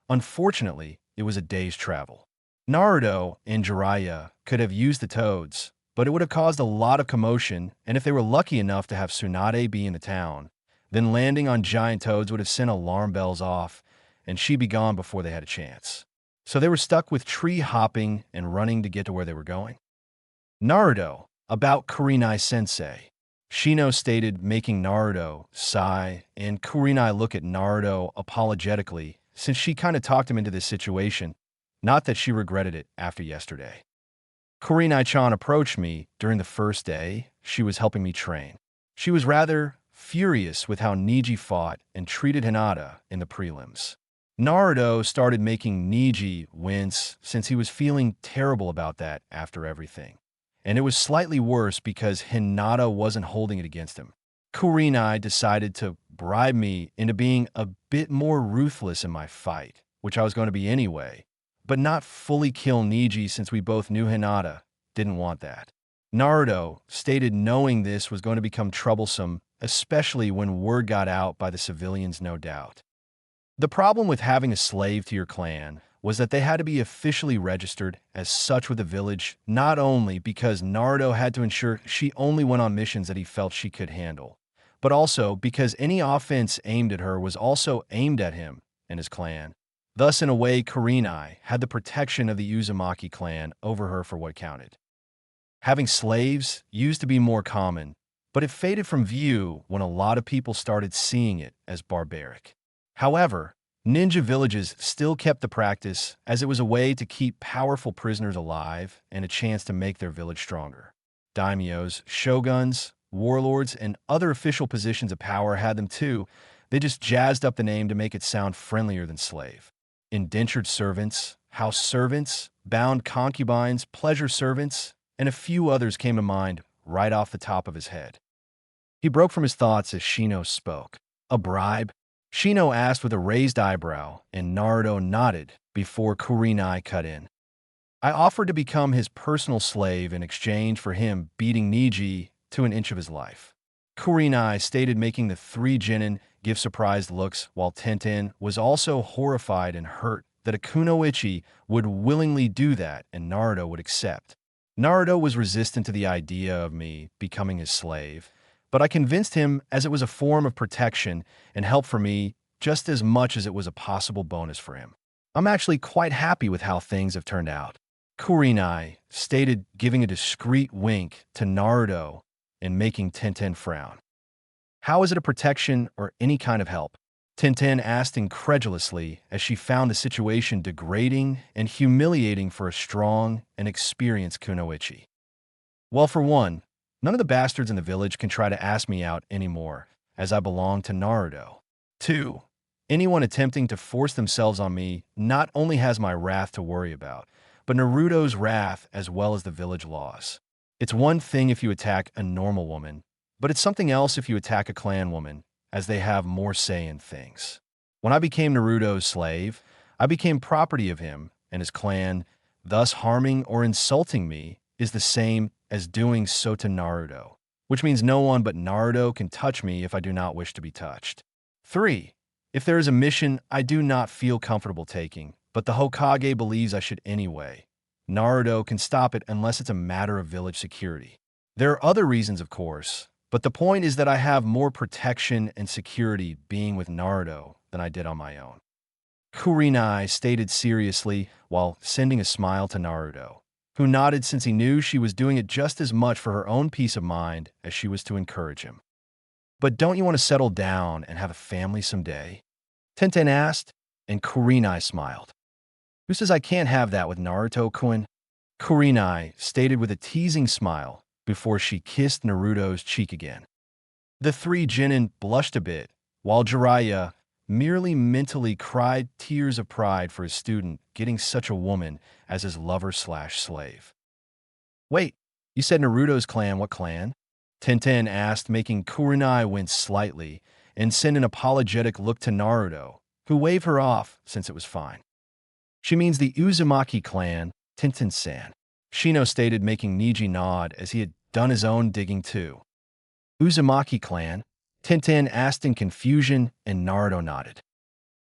Speaker 1: Unfortunately, it was a day's travel. Naruto and Jiraiya could have used the toads, but it would have caused a lot of commotion, and if they were lucky enough to have Tsunade be in the town, then landing on giant toads would have sent alarm bells off, and she'd be gone before they had a chance. So they were stuck with tree hopping and running to get to where they were going. Naruto, about Kurenai-sensei, Shino stated, making Naruto sigh and Kurenai look at Naruto apologetically since she kind of talked him into this situation, not that she regretted it after yesterday. Kurenai-chan approached me during the first day she was helping me train. She was rather furious with how Neji fought and treated Hinata in the prelims. Naruto started making Neji wince since he was feeling terrible about that after everything. And it was slightly worse because Hinata wasn't holding it against him. Kurenai decided to bribe me into being a bit more ruthless in my fight, which I was going to be anyway, but not fully kill Neji since we both knew Hinata didn't want that. Naruto stated knowing this was going to become troublesome, especially when word got out by the civilians, no doubt. The problem with having a slave to your clan was that they had to be officially registered as such with the village, not only because Naruto had to ensure she only went on missions that he felt she could handle, but also because any offense aimed at her was also aimed at him, and his clan. Thus, in a way, Kurenai had the protection of the Uzumaki clan over her for what counted. Having slaves used to be more common, but it faded from view when a lot of people started seeing it as barbaric. However, ninja villages still kept the practice as it was a way to keep powerful prisoners alive and a chance to make their village stronger. Daimyos, shoguns, warlords, and other official positions of power had them too. They just jazzed up the name to make it sound friendlier than slave. Indentured servants, house servants, bound concubines, pleasure servants, and a few others came to mind right off the top of his head. He broke from his thoughts as Shino spoke. A bribe? Shino asked with a raised eyebrow, and Naruto nodded before Kurenai cut in. I offered to become his personal slave in exchange for him beating Neji to an inch of his life. Kurenai stated, making the three genin give surprised looks, while Tenten was also horrified and hurt that a kunoichi would willingly do that and Naruto would accept. Naruto was resistant to the idea of me becoming his slave, but I convinced him as it was a form of protection and help for me just as much as it was a possible bonus for him. I'm actually quite happy with how things have turned out. Kurenai stated, giving a discreet wink to Naruto and making Tenten frown. How is it a protection or any kind of help? Tenten asked incredulously as she found the situation degrading and humiliating for a strong and experienced kunoichi. Well, for one, none of the bastards in the village can try to ask me out anymore, as I belong to Naruto. 2. Anyone attempting to force themselves on me not only has my wrath to worry about, but Naruto's wrath as well as the village laws. It's one thing if you attack a normal woman, but it's something else if you attack a clan woman, as they have more say in things. When I became Naruto's slave, I became property of him and his clan, thus harming or insulting me is the same as doing so to Naruto, which means no one but Naruto can touch me if I do not wish to be touched. 3. If there is a mission I do not feel comfortable taking, but the Hokage believes I should anyway, Naruto can stop it unless it's a matter of village security. There are other reasons, of course, but the point is that I have more protection and security being with Naruto than I did on my own. Kurenai stated seriously while sending a smile to Naruto, who nodded since he knew she was doing it just as much for her own peace of mind as she was to encourage him. But don't you want to settle down and have a family someday? Tenten asked, and Kurenai smiled. Who says I can't have that with Naruto-kun? Kurenai stated with a teasing smile before she kissed Naruto's cheek again. The three genin blushed a bit, while Jiraiya merely mentally cried tears of pride for his student getting such a woman as his lover/slave. Wait, you said Naruto's clan, what clan? Tenten asked, making Kurenai wince slightly and send an apologetic look to Naruto, who waved her off since it was fine. She means the Uzumaki clan, Tenten-san. Shino stated, making Neji nod as he had done his own digging too. Uzumaki clan? Tenten asked in confusion, and Naruto nodded.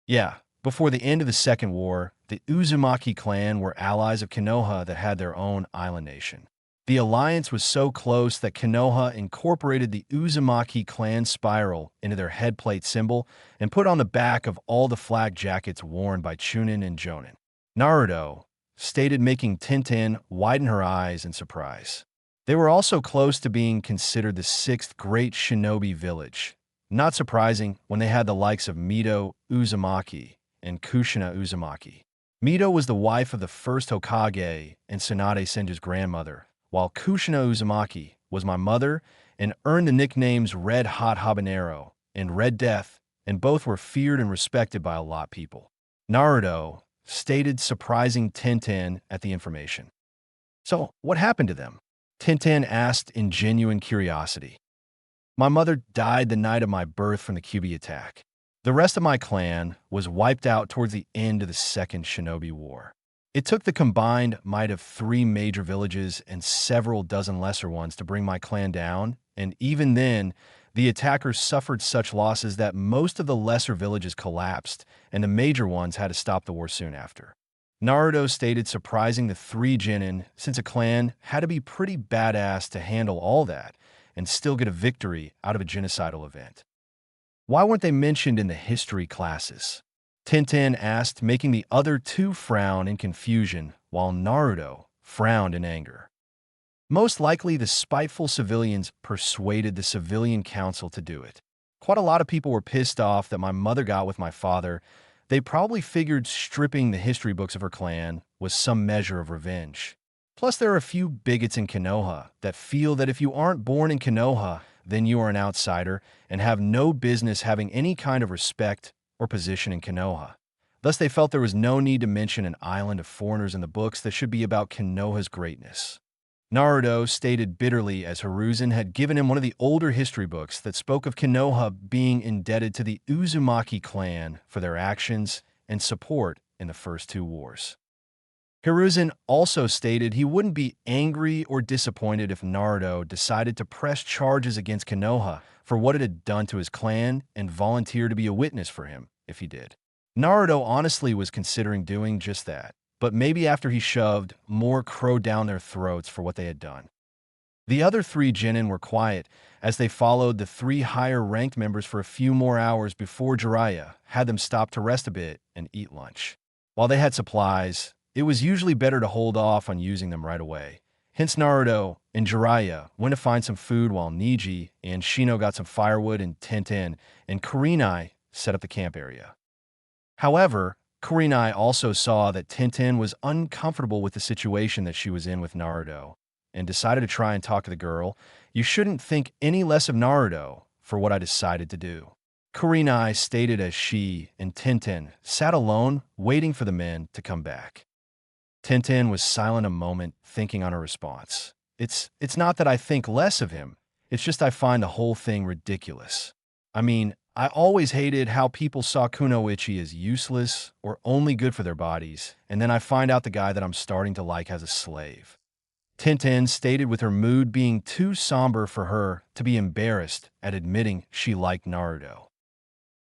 Speaker 1: Yeah, before the end of the Second War, the Uzumaki clan were allies of Konoha that had their own island nation. The alliance was so close that Konoha incorporated the Uzumaki clan spiral into their headplate symbol and put on the back of all the flak jackets worn by Chūnin and Jonin. Naruto stated, making Tenten widen her eyes in surprise. They were also close to being considered the sixth great shinobi village. Not surprising when they had the likes of Mito Uzumaki and Kushina Uzumaki. Mito was the wife of the first Hokage and Tsunade Senju's grandmother, while Kushina Uzumaki was my mother and earned the nicknames Red Hot Habanero and Red Death, and both were feared and respected by a lot of people. Naruto stated, surprising Tenten at the information. So, what happened to them? Tenten asked in genuine curiosity. My mother died the night of my birth from the Kyuubi attack. The rest of my clan was wiped out towards the end of the Second Shinobi War. It took the combined might of 3 major villages and several dozen lesser ones to bring my clan down, and even then, the attackers suffered such losses that most of the lesser villages collapsed, and the major ones had to stop the war soon after. Naruto stated, surprising the 3 genin, since a clan had to be pretty badass to handle all that and still get a victory out of a genocidal event. Why weren't they mentioned in the history classes? Tintin asked, making the other two frown in confusion, while Naruto frowned in anger. Most likely, the spiteful civilians persuaded the civilian council to do it. Quite a lot of people were pissed off that my mother got with my father. They probably figured stripping the history books of her clan was some measure of revenge. Plus, there are a few bigots in Konoha that feel that if you aren't born in Konoha, then you are an outsider and have no business having any kind of respect or position in Konoha. Thus, they felt there was no need to mention an island of foreigners in the books that should be about Konoha's greatness. Naruto stated bitterly as Hiruzen had given him one of the older history books that spoke of Konoha being indebted to the Uzumaki clan for their actions and support in the first two wars. Hiruzen also stated he wouldn't be angry or disappointed if Naruto decided to press charges against Konoha for what it had done to his clan and volunteer to be a witness for him if he did. Naruto honestly was considering doing just that, but maybe after he shoved more crow down their throats for what they had done. The other three genin were quiet as they followed the three higher-ranked members for a few more hours before Jiraiya had them stop to rest a bit and eat lunch. While they had supplies, it was usually better to hold off on using them right away. Hence Naruto and Jiraiya went to find some food while Neji and Shino got some firewood and Tenten and Kurenai set up the camp area. However, Kurenai also saw that Tenten was uncomfortable with the situation that she was in with Naruto and decided to try and talk to the girl. You shouldn't think any less of Naruto for what I decided to do. Kurenai stated as she and Tenten sat alone waiting for the men to come back. Tenten was silent a moment, thinking on her response. It's not that I think less of him. It's just I find the whole thing ridiculous. I mean, I always hated how people saw Kunoichi as useless or only good for their bodies, and then I find out the guy that I'm starting to like has a slave. Tenten stated with her mood being too somber for her to be embarrassed at admitting she liked Naruto.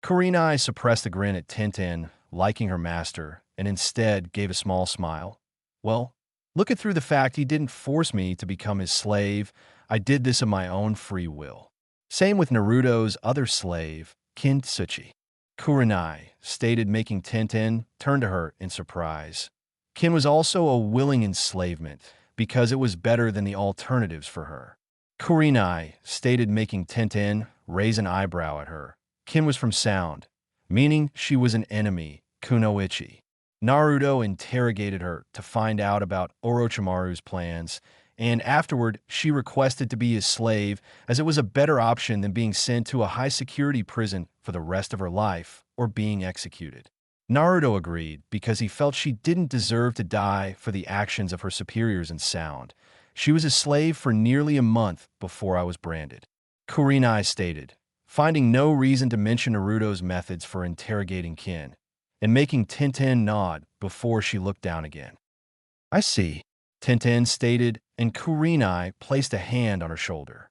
Speaker 1: Kurenai suppressed a grin at Tenten liking her master and instead gave a small smile. Well, look it through the fact he didn't force me to become his slave. I did this of my own free will. Same with Naruto's other slave, Kintsuchi. Kurenai stated, making Tenten turn to her in surprise. Kin was also a willing enslavement because it was better than the alternatives for her. Kurenai stated, making Tenten raise an eyebrow at her. Kin was from Sound, meaning she was an enemy, Kunoichi. Naruto interrogated her to find out about Orochimaru's plans, and afterward she requested to be his slave as it was a better option than being sent to a high-security prison for the rest of her life or being executed. Naruto agreed because he felt she didn't deserve to die for the actions of her superiors in Sound. She was a slave for nearly a month before I was branded. Kurenai stated, finding no reason to mention Naruto's methods for interrogating Kin, and making Tenten nod before she looked down again. I see, Tenten stated, and Kurenai placed a hand on her shoulder.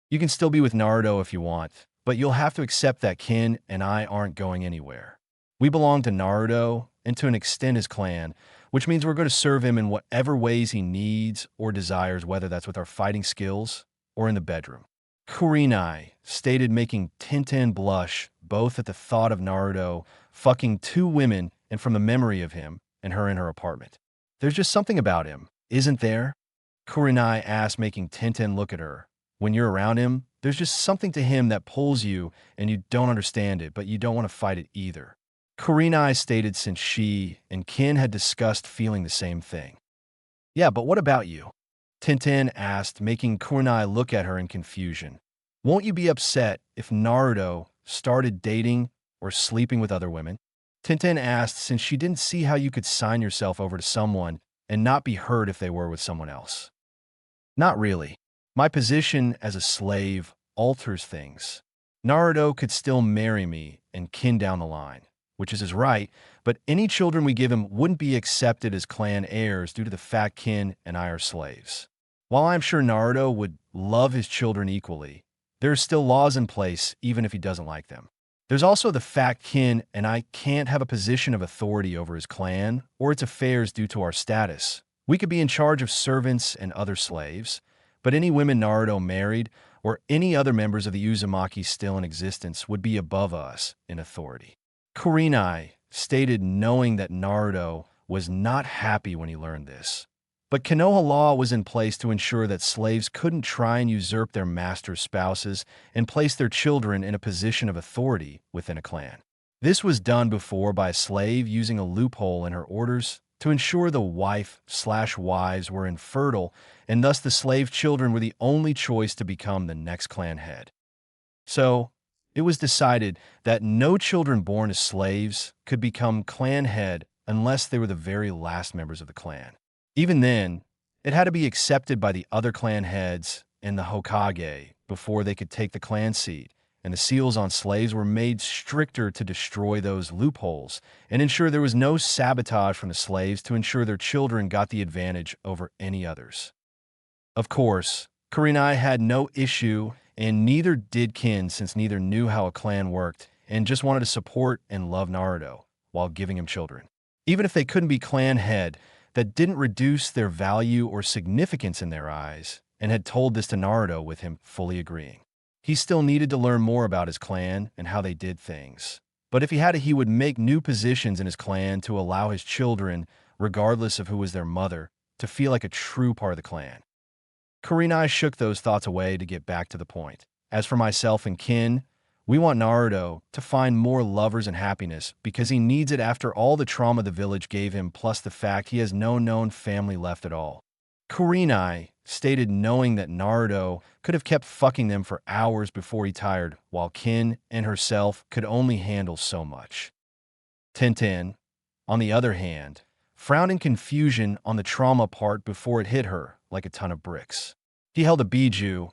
Speaker 1: You can still be with Naruto if you want, but you'll have to accept that Kin and I aren't going anywhere. We belong to Naruto and to an extent his clan, which means we're going to serve him in whatever ways he needs or desires, whether that's with our fighting skills or in the bedroom. Kurenai stated, making Tenten blush both at the thought of Naruto fucking two women and from the memory of him and her in her apartment. There's just something about him, isn't there? Kurenai asked, making Tenten look at her. When you're around him, there's just something to him that pulls you and you don't understand it, but you don't want to fight it either. Kurenai stated since she and Kin had discussed feeling the same thing. Yeah, but what about you? Tenten asked, making Kurenai look at her in confusion. Won't you be upset if Naruto started dating or sleeping with other women? Tenten asked since she didn't see how you could sign yourself over to someone and not be hurt if they were with someone else. Not really. My position as a slave alters things. Naruto could still marry me and Kin down the line, which is his right, but any children we give him wouldn't be accepted as clan heirs due to the fact Kin and I are slaves. While I'm sure Naruto would love his children equally, there are still laws in place even if he doesn't like them. There's also the fact Kin and I can't have a position of authority over his clan or its affairs due to our status. We could be in charge of servants and other slaves, but any women Naruto married or any other members of the Uzumaki still in existence would be above us in authority. Kurenai stated knowing that Naruto was not happy when he learned this. But Konoha law was in place to ensure that slaves couldn't try and usurp their master's spouses and place their children in a position of authority within a clan. This was done before by a slave using a loophole in her orders to ensure the wife/wives were infertile, and thus the slave children were the only choice to become the next clan head. So, it was decided that no children born as slaves could become clan head unless they were the very last members of the clan. Even then, it had to be accepted by the other clan heads and the Hokage before they could take the clan seat, and the seals on slaves were made stricter to destroy those loopholes and ensure there was no sabotage from the slaves to ensure their children got the advantage over any others. Of course, Kurenai had no issue, and neither did Kin, since neither knew how a clan worked and just wanted to support and love Naruto while giving him children. Even if they couldn't be clan head, that didn't reduce their value or significance in their eyes, and had told this to Naruto with him fully agreeing. He still needed to learn more about his clan and how they did things. But if he had to, he would make new positions in his clan to allow his children, regardless of who was their mother, to feel like a true part of the clan. Kurenai shook those thoughts away to get back to the point. As for myself and Kin, we want Naruto to find more lovers and happiness because he needs it after all the trauma the village gave him, plus the fact he has no known family left at all. Kurenai stated knowing that Naruto could have kept fucking them for hours before he tired, while Kin and herself could only handle so much. Tenten, on the other hand, frowned in confusion on the trauma part before it hit her like a ton of bricks. He held a Biju,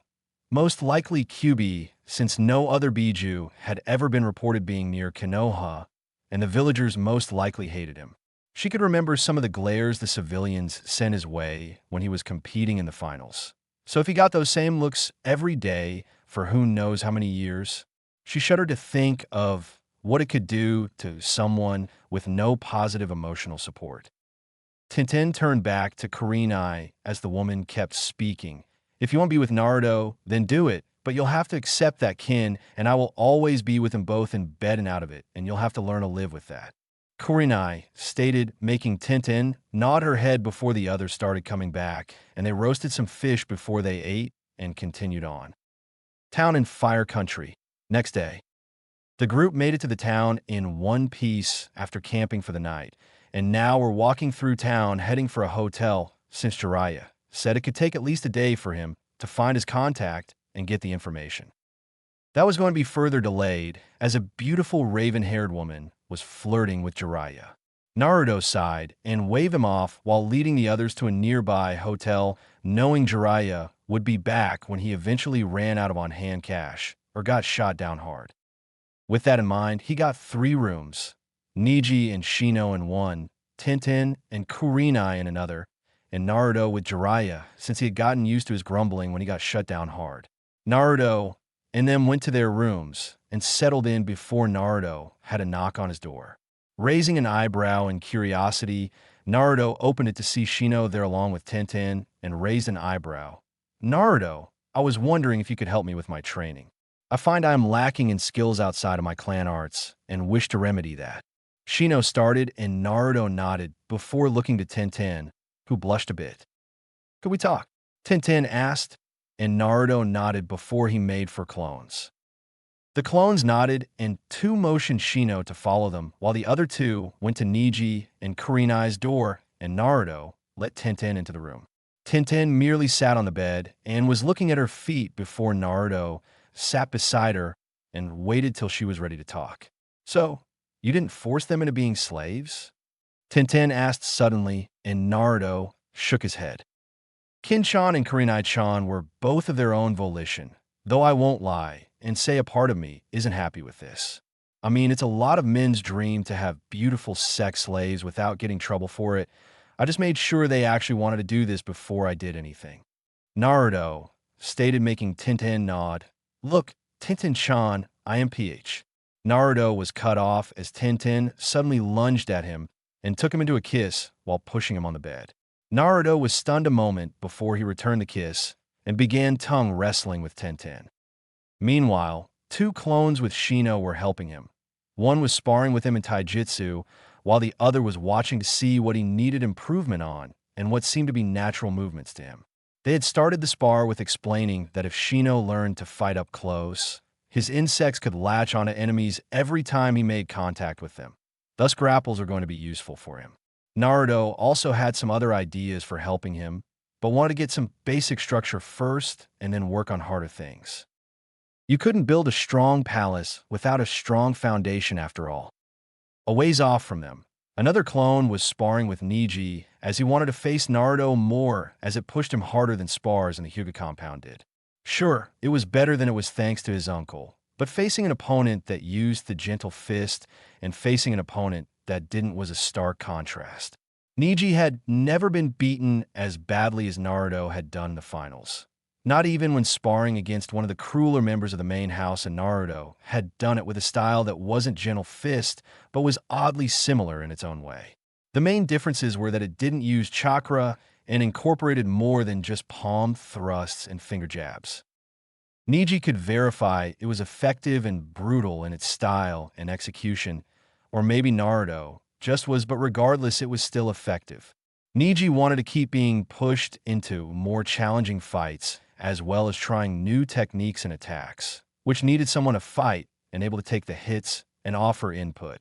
Speaker 1: most likely Kyuubi, since no other Biju had ever been reported being near Konoha, and the villagers most likely hated him. She could remember some of the glares the civilians sent his way when he was competing in the finals. So if he got those same looks every day for who knows how many years, she shuddered to think of what it could do to someone with no positive emotional support. Tenten turned back to Kurenai as the woman kept speaking. If you want to be with Naruto, then do it, but you'll have to accept that, Kin, and I will always be with them both in bed and out of it, and you'll have to learn to live with that. Kurenai stated, making Tenten nod her head before the others started coming back, and they roasted some fish before they ate and continued on. Town in Fire Country. Next day. The group made it to the town in one piece after camping for the night, and now we're walking through town heading for a hotel since Jiraiya said it could take at least a day for him to find his contact and get the information. That was going to be further delayed as a beautiful raven-haired woman was flirting with Jiraiya. Naruto sighed and waved him off while leading the others to a nearby hotel, knowing Jiraiya would be back when he eventually ran out of on-hand cash or got shot down hard. With that in mind, he got 3 rooms, Neji and Shino in one, Tenten and Kurenai in another, and Naruto with Jiraiya, since he had gotten used to his grumbling when he got shut down hard. Naruto and them went to their rooms and settled in before Naruto had a knock on his door. Raising an eyebrow in curiosity, Naruto opened it to see Shino there along with Tenten and raised an eyebrow. Naruto, I was wondering if you could help me with my training. I find I am lacking in skills outside of my clan arts and wish to remedy that. Shino started and Naruto nodded before looking to Tenten, who blushed a bit. Could we talk? Tenten asked, and Naruto nodded before he made for clones. The clones nodded and 2 motioned Shino to follow them, while the other 2 went to Neji and Kurenai's door, and Naruto let Tenten into the room. Tenten merely sat on the bed and was looking at her feet before Naruto sat beside her and waited till she was ready to talk. So, you didn't force them into being slaves? Tenten asked suddenly, and Naruto shook his head. Kin-chan and Kurenai-chan were both of their own volition, though I won't lie and say a part of me isn't happy with this. I mean, it's a lot of men's dream to have beautiful sex slaves without getting trouble for it. I just made sure they actually wanted to do this before I did anything. Naruto stated, making Tenten nod. Look, Tenten-chan, I am PH. Naruto was cut off as Tenten suddenly lunged at him and took him into a kiss while pushing him on the bed. Naruto was stunned a moment before he returned the kiss and began tongue wrestling with Tenten. Meanwhile, 2 clones with Shino were helping him. One was sparring with him in taijutsu, while the other was watching to see what he needed improvement on and what seemed to be natural movements to him. They had started the spar with explaining that if Shino learned to fight up close, his insects could latch onto enemies every time he made contact with them. Thus, grapples are going to be useful for him. Naruto also had some other ideas for helping him, but wanted to get some basic structure first and then work on harder things. You couldn't build a strong palace without a strong foundation after all. A ways off from them, another clone was sparring with Neji as he wanted to face Naruto more as it pushed him harder than spars in the Hyuga compound did. Sure, it was better than it was thanks to his uncle, but facing an opponent that used the gentle fist and facing an opponent that didn't was a stark contrast. Neji had never been beaten as badly as Naruto had done in the finals. Not even when sparring against one of the crueler members of the main house, and Naruto had done it with a style that wasn't gentle fist, but was oddly similar in its own way. The main differences were that it didn't use chakra and incorporated more than just palm thrusts and finger jabs. Neji could verify it was effective and brutal in its style and execution, or maybe Naruto just was, but regardless, it was still effective. Neji wanted to keep being pushed into more challenging fights, as well as trying new techniques and attacks, which needed someone to fight and able to take the hits and offer input.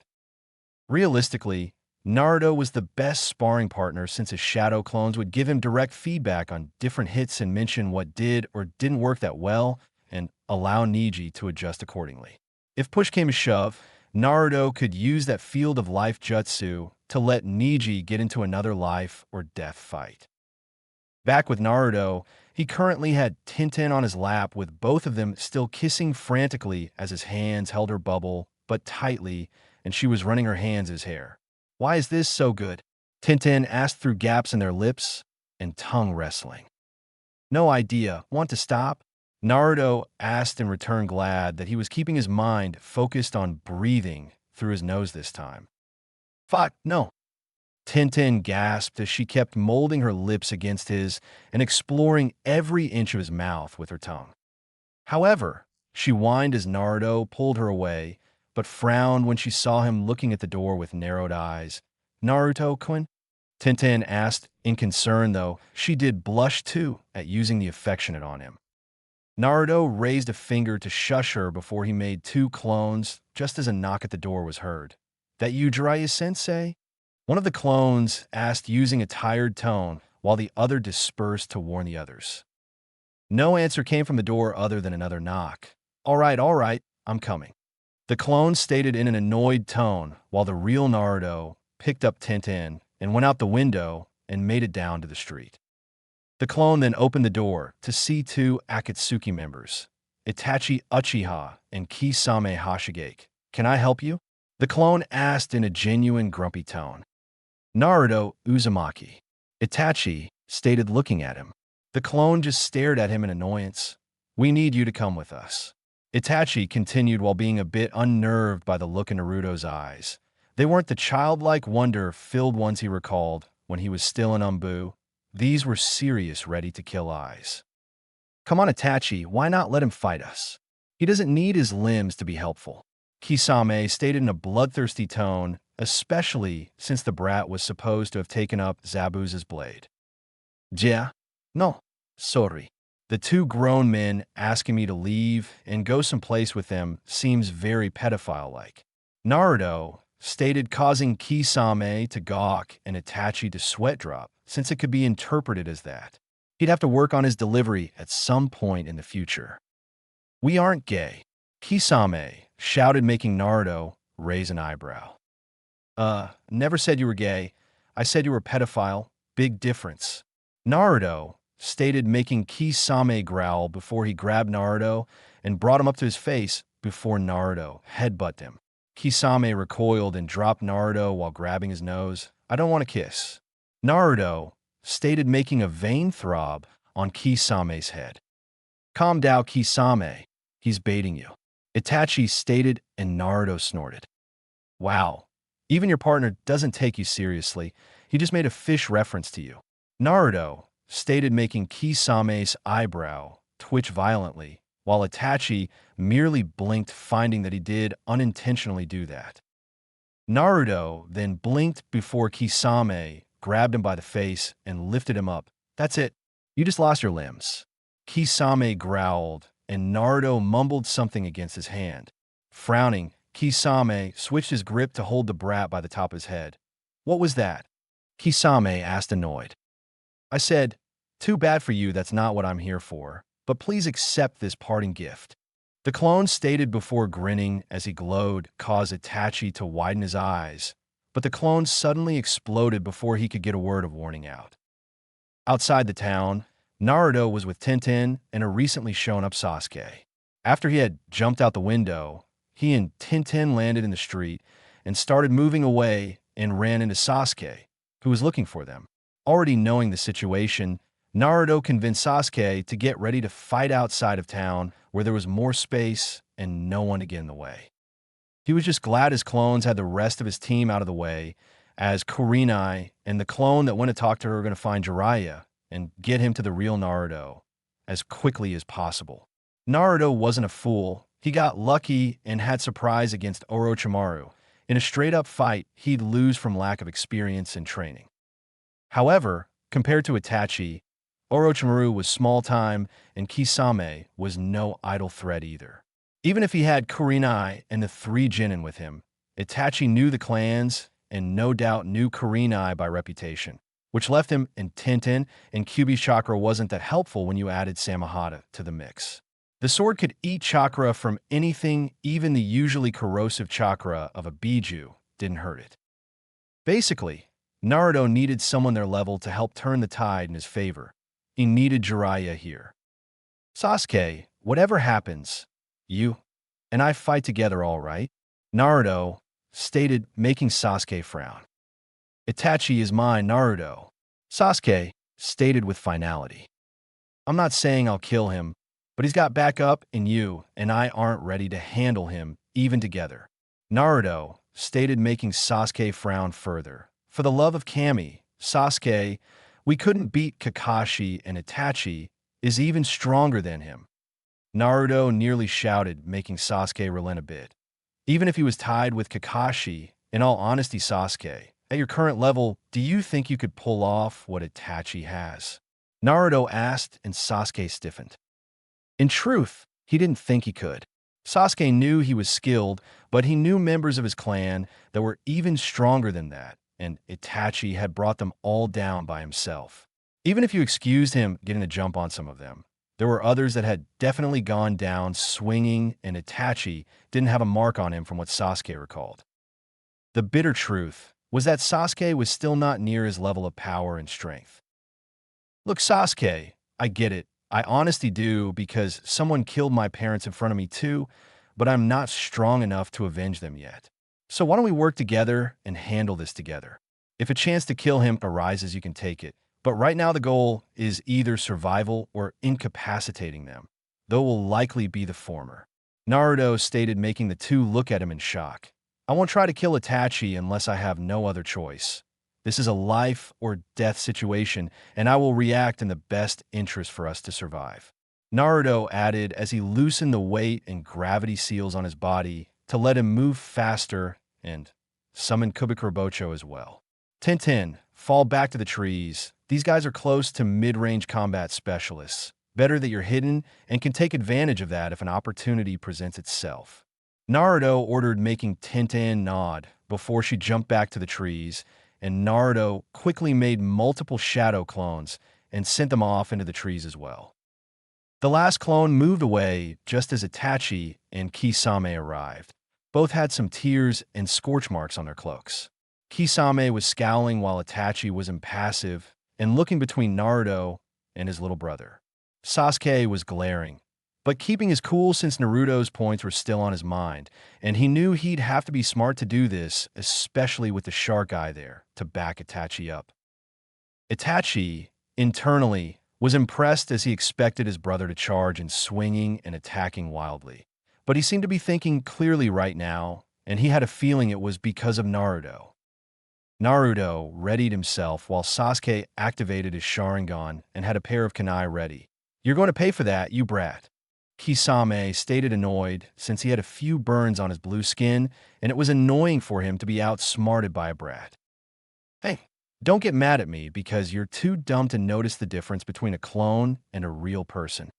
Speaker 1: Realistically, Naruto was the best sparring partner since his shadow clones would give him direct feedback on different hits and mention what did or didn't work that well and allow Neji to adjust accordingly. If push came to shove, Naruto could use that field of life jutsu to let Neji get into another life or death fight. Back with Naruto, he currently had Tenten on his lap with both of them still kissing frantically as his hands held her bubble, but tightly, and she was running her hands in his hair. "Why is this so good?" Tenten asked through gaps in their lips and tongue wrestling. "No idea. Want to stop?" Naruto asked in return, glad that he was keeping his mind focused on breathing through his nose this time. "Fuck, no." Tenten gasped as she kept molding her lips against his and exploring every inch of his mouth with her tongue. However, she whined as Naruto pulled her away, but frowned when she saw him looking at the door with narrowed eyes. "Naruto-kun?" Tenten asked in concern, though she did blush too at using the affectionate on him. Naruto raised a finger to shush her before he made two clones just as a knock at the door was heard. "That you, Jiraiya-sensei?" One of the clones asked using a tired tone, while the other dispersed to warn the others. No answer came from the door other than another knock. All right, I'm coming." The clone stated in an annoyed tone, while the real Naruto picked up Tenten and went out the window and made it down to the street. The clone then opened the door to see two Akatsuki members, Itachi Uchiha and Kisame Hashigake. "Can I help you?" the clone asked in a genuine grumpy tone. "Naruto Uzumaki," Itachi stated, looking at him. The clone just stared at him in annoyance. "We need you to come with us," Itachi continued while being a bit unnerved by the look in Naruto's eyes. They weren't the childlike wonder-filled ones he recalled when he was still in Umbu. These were serious, ready-to-kill eyes. "Come on, Itachi, why not let him fight us? He doesn't need his limbs to be helpful," Kisame stated in a bloodthirsty tone, especially since the brat was supposed to have taken up Zabuza's blade. "Yeah? No, sorry. The two grown men asking me to leave and go someplace with them seems very pedophile-like," Naruto stated, causing Kisame to gawk and Itachi to sweat drop, since it could be interpreted as that. He'd have to work on his delivery at some point in the future. "We aren't gay," Kisame shouted, making Naruto raise an eyebrow. Never said you were gay. I said you were a pedophile. Big difference," Naruto stated, making Kisame growl before he grabbed Naruto and brought him up to his face before Naruto headbutted him. Kisame recoiled and dropped Naruto while grabbing his nose. "I don't want to kiss," Naruto stated, making a vein throb on Kisame's head. "Calm down, Kisame. He's baiting you," Itachi stated, and Naruto snorted. "Wow. Even your partner doesn't take you seriously. He just made a fish reference to you," Naruto stated, making Kisame's eyebrow twitch violently while Itachi merely blinked, finding that he did unintentionally do that. Naruto then blinked before Kisame grabbed him by the face and lifted him up. "That's it. You just lost your limbs." Kisame growled, and Naruto mumbled something against his hand. Frowning, Kisame switched his grip to hold the brat by the top of his head. "What was that?" Kisame asked, annoyed. "I said, too bad for you, that's not what I'm here for, but please accept this parting gift." The clone stated before grinning as he glowed, caused Itachi to widen his eyes, but the clone suddenly exploded before he could get a word of warning out. Outside the town, Naruto was with Tenten and a recently shown up Sasuke. After he had jumped out the window, he and Tenten landed in the street and started moving away and ran into Sasuke, who was looking for them. Already knowing the situation, Naruto convinced Sasuke to get ready to fight outside of town where there was more space and no one to get in the way. He was just glad his clones had the rest of his team out of the way, as Kurenai and the clone that went to talk to her were going to find Jiraiya and get him to the real Naruto as quickly as possible. Naruto wasn't a fool. He got lucky and had surprise against Orochimaru. In a straight-up fight, he'd lose from lack of experience and training. However, compared to Itachi, Orochimaru was small-time and Kisame was no idle threat either. Even if he had Kurenai and the three Genin with him, Itachi knew the clans and no doubt knew Kurenai by reputation, which left him in Tenten, and Kyuubi's chakra wasn't that helpful when you added Samahata to the mix. The sword could eat chakra from anything, even the usually corrosive chakra of a Biju didn't hurt it. Basically, Naruto needed someone their level to help turn the tide in his favor. He needed Jiraiya here. "Sasuke, whatever happens, you and I fight together, all right?" Naruto stated, making Sasuke frown. "Itachi is mine, Naruto," Sasuke stated with finality. "I'm not saying I'll kill him, but he's got backup, and you and I aren't ready to handle him, even together," Naruto stated, making Sasuke frown further. "For the love of Kami, Sasuke, we couldn't beat Kakashi, and Itachi is even stronger than him," Naruto nearly shouted, making Sasuke relent a bit. "Even if he was tied with Kakashi, in all honesty, Sasuke, at your current level, do you think you could pull off what Itachi has?" Naruto asked, and Sasuke stiffened. In truth, he didn't think he could. Sasuke knew he was skilled, but he knew members of his clan that were even stronger than that, and Itachi had brought them all down by himself. Even if you excused him getting a jump on some of them, there were others that had definitely gone down swinging, and Itachi didn't have a mark on him from what Sasuke recalled. The bitter truth was that Sasuke was still not near his level of power and strength. "Look, Sasuke, I get it. I honestly do, because someone killed my parents in front of me too, but I'm not strong enough to avenge them yet. So why don't we work together and handle this together? If a chance to kill him arises, you can take it. But right now the goal is either survival or incapacitating them, though it will likely be the former," Naruto stated, making the two look at him in shock. "I won't try to kill Itachi unless I have no other choice. This is a life or death situation, and I will react in the best interest for us to survive," Naruto added as he loosened the weight and gravity seals on his body to let him move faster and summoned Kubikurobocho as well. "Tenten, fall back to the trees. These guys are close to mid-range combat specialists. Better that you're hidden and can take advantage of that if an opportunity presents itself," Naruto ordered, making Tenten nod before she jumped back to the trees, and Naruto quickly made multiple shadow clones and sent them off into the trees as well. The last clone moved away just as Itachi and Kisame arrived. Both had some tears and scorch marks on their cloaks. Kisame was scowling while Itachi was impassive and looking between Naruto and his little brother. Sasuke was glaring, but keeping his cool since Naruto's points were still on his mind, and he knew he'd have to be smart to do this, especially with the shark eye there to back Itachi up. Itachi, internally, was impressed as he expected his brother to charge and swinging and attacking wildly. But he seemed to be thinking clearly right now, and he had a feeling it was because of Naruto. Naruto readied himself while Sasuke activated his Sharingan and had a pair of kunai ready. "You're going to pay for that, you brat," Kisame stated annoyed since he had a few burns on his blue skin and it was annoying for him to be outsmarted by a brat. Hey, don't get mad at me because you're too dumb to notice the difference between a clone and a real person.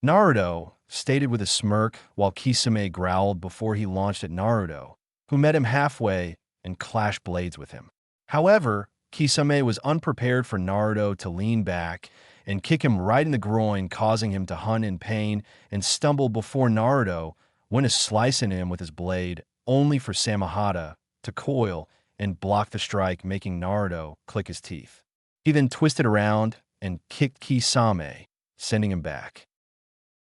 Speaker 1: Naruto stated with a smirk while Kisame growled before he launched at Naruto, who met him halfway and clashed blades with him. However, Kisame was unprepared for Naruto to lean back and kick him right in the groin, causing him to hunt in pain and stumble before Naruto went a slice in him with his blade, only for Samehada to coil and block the strike, making Naruto click his teeth. He then twisted around and kicked Kisame, sending him back.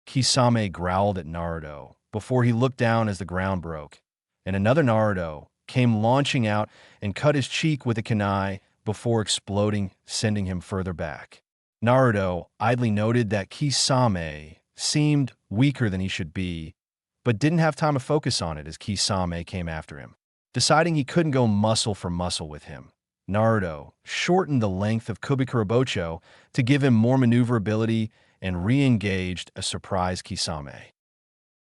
Speaker 1: Kisame growled at Naruto before he looked down as the ground broke, and another Naruto came launching out and cut his cheek with a kunai before exploding, sending him further back. Naruto idly noted that Kisame seemed weaker than he should be, but didn't have time to focus on it as Kisame came after him. Deciding he couldn't go muscle for muscle with him, Naruto shortened the length of Kubikurabocho to give him more maneuverability and re-engaged a surprised Kisame.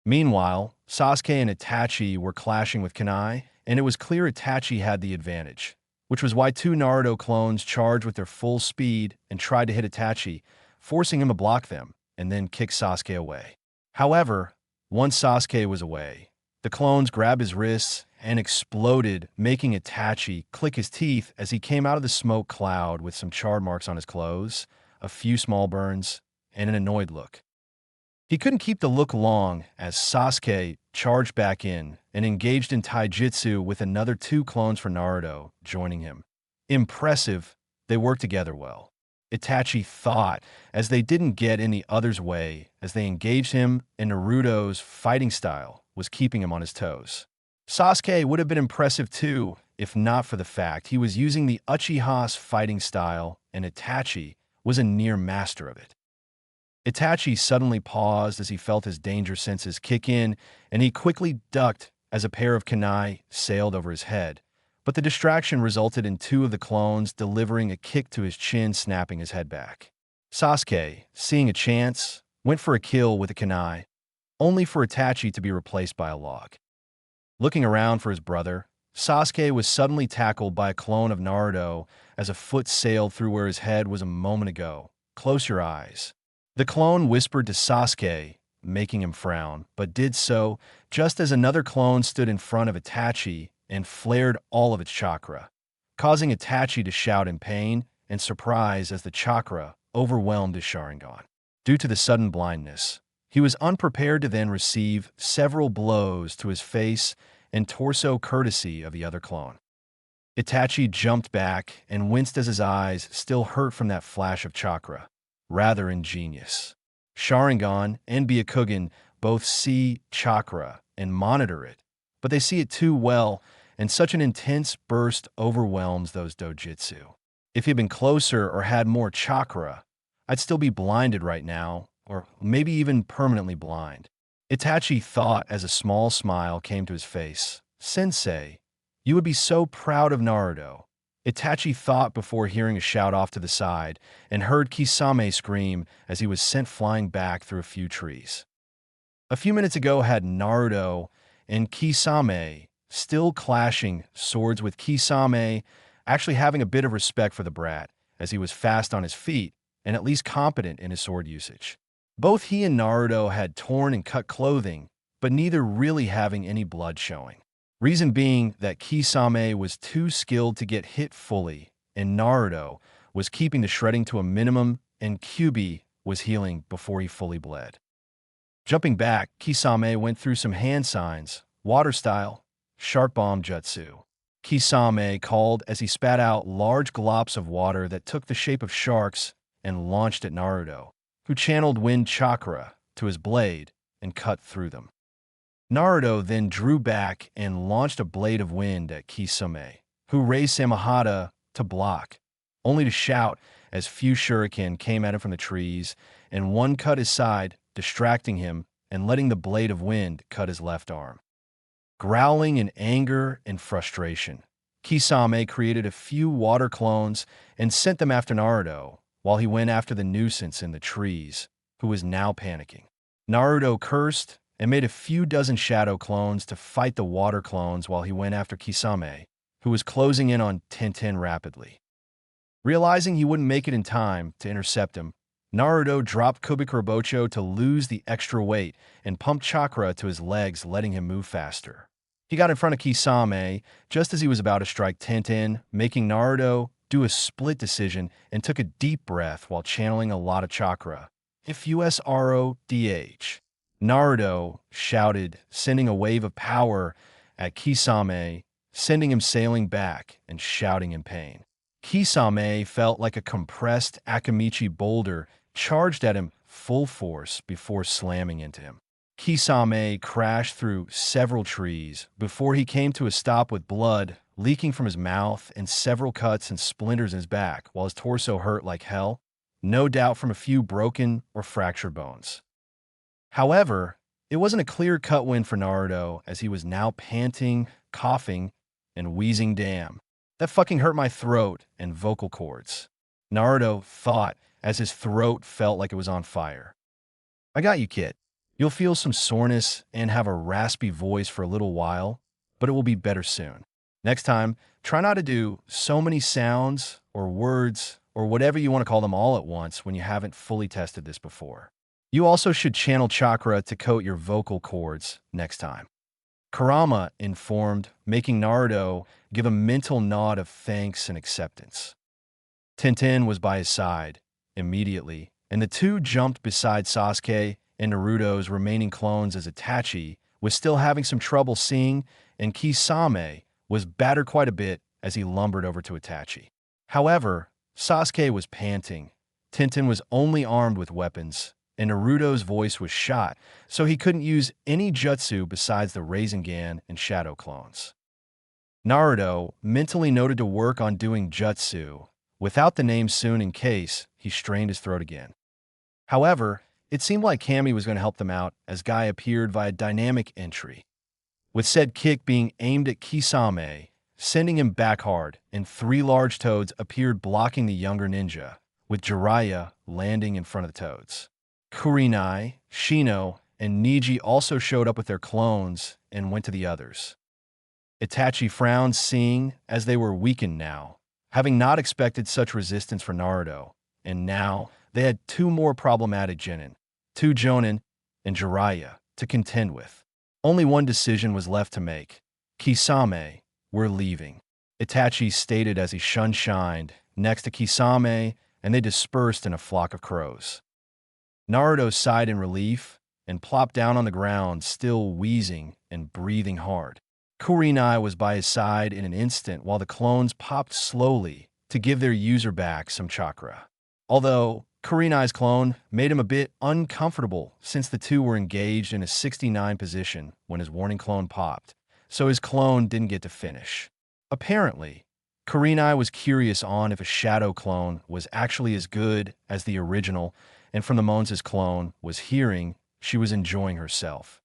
Speaker 1: Meanwhile, Sasuke and Itachi were clashing with kunai, and it was clear Itachi had the advantage, which was why two Naruto clones charged with their full speed and tried to hit Itachi, forcing him to block them and then kick Sasuke away. However, once Sasuke was away, the clones grabbed his wrists and exploded, making Itachi click his teeth as he came out of the smoke cloud with some charred marks on his clothes, a few small burns, and an annoyed look. He couldn't keep the look long as Sasuke charged back in and engaged in taijutsu with another two clones for Naruto joining him. Impressive, they worked together well. Itachi thought as they didn't get in the other's way as they engaged him, and Naruto's fighting style was keeping him on his toes. Sasuke would have been impressive too if not for the fact he was using the Uchiha's fighting style and Itachi was a near master of it. Itachi suddenly paused as he felt his danger senses kick in, and he quickly ducked as a pair of kunai sailed over his head. But the distraction resulted in two of the clones delivering a kick to his chin, snapping his head back. Sasuke, seeing a chance, went for a kill with a kunai, only for Itachi to be replaced by a log. Looking around for his brother, Sasuke was suddenly tackled by a clone of Naruto as a foot sailed through where his head was a moment ago. Close your eyes. The clone whispered to Sasuke, making him frown, but did so just as another clone stood in front of Itachi and flared all of its chakra, causing Itachi to shout in pain and surprise as the chakra overwhelmed his Sharingan. Due to the sudden blindness, he was unprepared to then receive several blows to his face and torso courtesy of the other clone. Itachi jumped back and winced as his eyes still hurt from that flash of chakra. Rather ingenious. Sharingan and Byakugan both see chakra and monitor it, but they see it too well, and such an intense burst overwhelms those dojutsu. If he'd been closer or had more chakra, I'd still be blinded right now, or maybe even permanently blind. Itachi thought as a small smile came to his face. Sensei, you would be so proud of Naruto. Itachi thought before hearing a shout off to the side and heard Kisame scream as he was sent flying back through a few trees. A few minutes ago had Naruto and Kisame still clashing swords, with Kisame actually having a bit of respect for the brat as he was fast on his feet and at least competent in his sword usage. Both he and Naruto had torn and cut clothing, but neither really having any blood showing. Reason being that Kisame was too skilled to get hit fully, and Naruto was keeping the shredding to a minimum, and Kyuubi was healing before he fully bled. Jumping back, Kisame went through some hand signs, water style, sharp bomb jutsu. Kisame called as he spat out large glops of water that took the shape of sharks and launched at Naruto, who channeled wind chakra to his blade and cut through them. Naruto then drew back and launched a blade of wind at Kisame, who raised Samehada to block, only to shout as few shuriken came at him from the trees, and one cut his side, distracting him and letting the blade of wind cut his left arm. Growling in anger and frustration, Kisame created a few water clones and sent them after Naruto, while he went after the nuisance in the trees, who was now panicking. Naruto cursed and made a few dozen shadow clones to fight the water clones while he went after Kisame, who was closing in on Tintin rapidly. Realizing he wouldn't make it in time to intercept him, Naruto dropped Kubikrobocho to lose the extra weight and pumped chakra to his legs, letting him move faster. He got in front of Kisame just as he was about to strike Tintin, making Naruto do a split decision and took a deep breath while channeling a lot of chakra. If USRODH. Naruto shouted, sending a wave of power at Kisame, sending him sailing back and shouting in pain. Kisame felt like a compressed Akamichi boulder charged at him full force before slamming into him. Kisame crashed through several trees before he came to a stop with blood leaking from his mouth and several cuts and splinters in his back while his torso hurt like hell, no doubt from a few broken or fractured bones. However, it wasn't a clear-cut win for Naruto as he was now panting, coughing, and wheezing. Damn, that fucking hurt my throat and vocal cords, Naruto thought as his throat felt like it was on fire. I got you, kid. You'll feel some soreness and have a raspy voice for a little while, but it will be better soon. Next time, try not to do so many sounds or words or whatever you want to call them all at once when you haven't fully tested this before. You also should channel chakra to coat your vocal cords next time. Kurama informed, making Naruto give a mental nod of thanks and acceptance. Tintin was by his side immediately, and the two jumped beside Sasuke and Naruto's remaining clones as Itachi was still having some trouble seeing, and Kisame was battered quite a bit as he lumbered over to Itachi. However, Sasuke was panting, Tintin was only armed with weapons, and Naruto's voice was shot, so he couldn't use any jutsu besides the Rasengan and Shadow clones. Naruto mentally noted to work on doing jutsu without the name soon in case he strained his throat again. However, it seemed like Kami was going to help them out as Guy appeared via dynamic entry, with said kick being aimed at Kisame, sending him back hard, and 3 large toads appeared blocking the younger ninja, with Jiraiya landing in front of the toads. Kurenai, Shino, and Niji also showed up with their clones and went to the others. Itachi frowned, seeing as they were weakened now, having not expected such resistance for Naruto, and now they had 2 more problematic genin, 2 jonin, and Jiraiya to contend with. Only one decision was left to make. Kisame, we're leaving, Itachi stated as he shined next to Kisame, and they dispersed in a flock of crows. Naruto sighed in relief and plopped down on the ground, still wheezing and breathing hard. Kurenai was by his side in an instant while the clones popped slowly to give their user back some chakra. Although Kurenai's clone made him a bit uncomfortable since the two were engaged in a 69 position when his warning clone popped, so his clone didn't get to finish. Apparently, Kurenai was curious on if a shadow clone was actually as good as the original, and from the moans his clone was hearing, she was enjoying herself.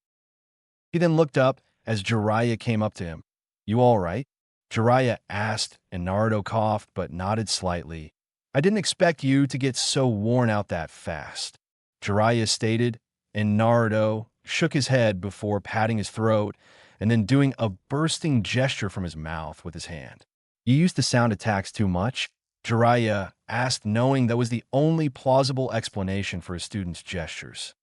Speaker 1: He then looked up as Jiraiya came up to him. You all right? Jiraiya asked, and Naruto coughed but nodded slightly. I didn't expect you to get so worn out that fast, Jiraiya stated, and Naruto shook his head before patting his throat and then doing a bursting gesture from his mouth with his hand. You used the sound attacks too much? Jiraiya asked, knowing that was the only plausible explanation for his student's gestures.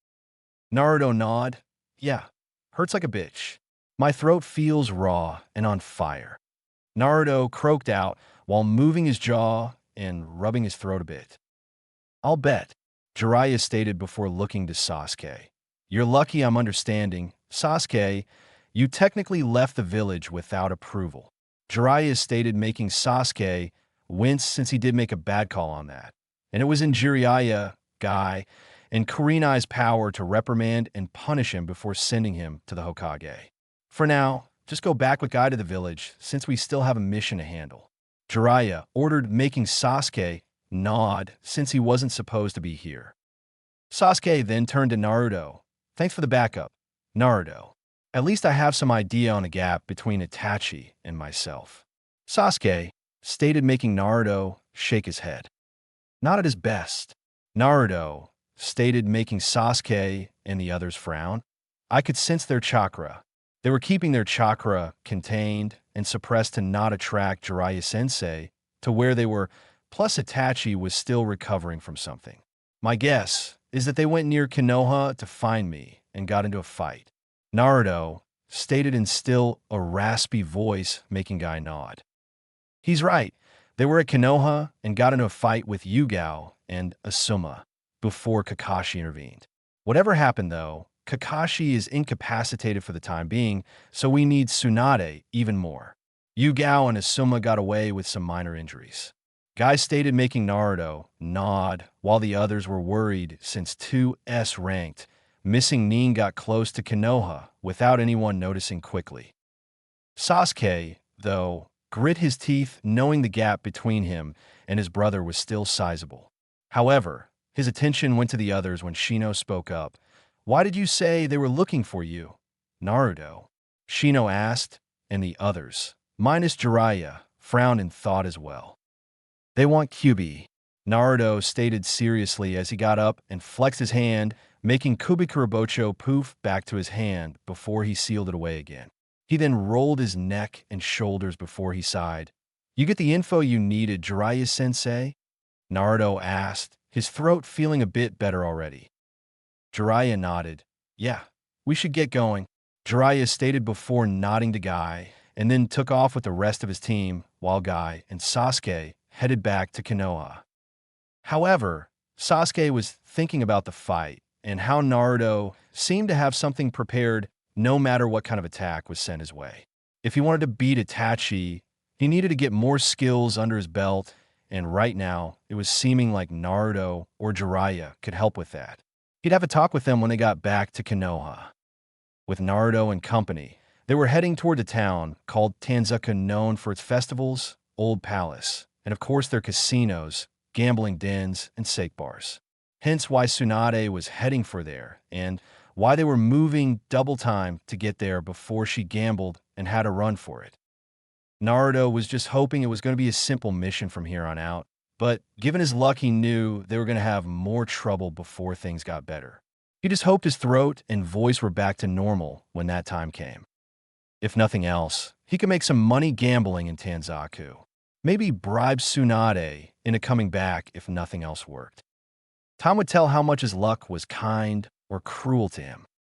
Speaker 1: Naruto nodded. Yeah, hurts like a bitch. My throat feels raw and on fire. Naruto croaked out while moving his jaw and rubbing his throat a bit. I'll bet, Jiraiya stated before looking to Sasuke. You're lucky I'm understanding. Sasuke, you technically left the village without approval, Jiraiya stated, making Sasuke wince since he did make a bad call on that. And it was in Jiraiya, Guy, and Kurenai's power to reprimand and punish him before sending him to the Hokage. For now, just go back with Guy to the village since we still have a mission to handle, Jiraiya ordered, making Sasuke nod since he wasn't supposed to be here. Sasuke then turned to Naruto. Thanks for the backup, Naruto. At least I have some idea on the gap between Itachi and myself, Sasuke stated, making Naruto shake his head. Not at his best, Naruto stated, making Sasuke and the others frown. I could sense their chakra. They were keeping their chakra contained and suppressed to not attract Jiraiya-sensei to where they were, plus Itachi was still recovering from something. My guess is that they went near Konoha to find me and got into a fight. Naruto stated in still a raspy voice, making Guy nod. He's right. They were at Konoha and got into a fight with Yugao and Asuma before Kakashi intervened. Whatever happened, though, Kakashi is incapacitated for the time being, so we need Tsunade even more. Yugao and Asuma got away with some minor injuries. Guy stated, making Naruto nod, while the others were worried since 2S ranked. Missing Nin got close to Konoha without anyone noticing quickly. Sasuke, though, grit his teeth knowing the gap between him and his brother was still sizable. However, his attention went to the others when Shino spoke up. Why did you say they were looking for you, Naruto? Shino asked, and the others, minus Jiraiya, frowned in thought as well. They want Kyuubi, Naruto stated seriously as he got up and flexed his hand, making Kubikurabocho poof back to his hand before he sealed it away again. He then rolled his neck and shoulders before he sighed. You get the info you needed, Jiraiya-sensei? Naruto asked, his throat feeling a bit better already. Jiraiya nodded. Yeah, we should get going, Jiraiya stated before nodding to Guy, and then took off with the rest of his team, while Guy and Sasuke headed back to Konoha. However, Sasuke was thinking about the fight and how Naruto seemed to have something prepared no matter what kind of attack was sent his way. If he wanted to beat Itachi, he needed to get more skills under his belt, and right now, it was seeming like Naruto or Jiraiya could help with that. He'd have a talk with them when they got back to Konoha. With Naruto and company, they were heading toward the town called Tanzuka, known for its festivals, old palace, and of course their casinos, gambling dens, and sake bars. Hence why Tsunade was heading for there, and why they were moving double time to get there before she gambled and had to run for it. Naruto was just hoping it was going to be a simple mission from here on out, but given his luck, he knew they were going to have more trouble before things got better. He just hoped his throat and voice were back to normal when that time came. If nothing else, he could make some money gambling in Tanzaku. Maybe bribe Tsunade into coming back if nothing else worked. Time would tell how much his luck was kind or cruel to him.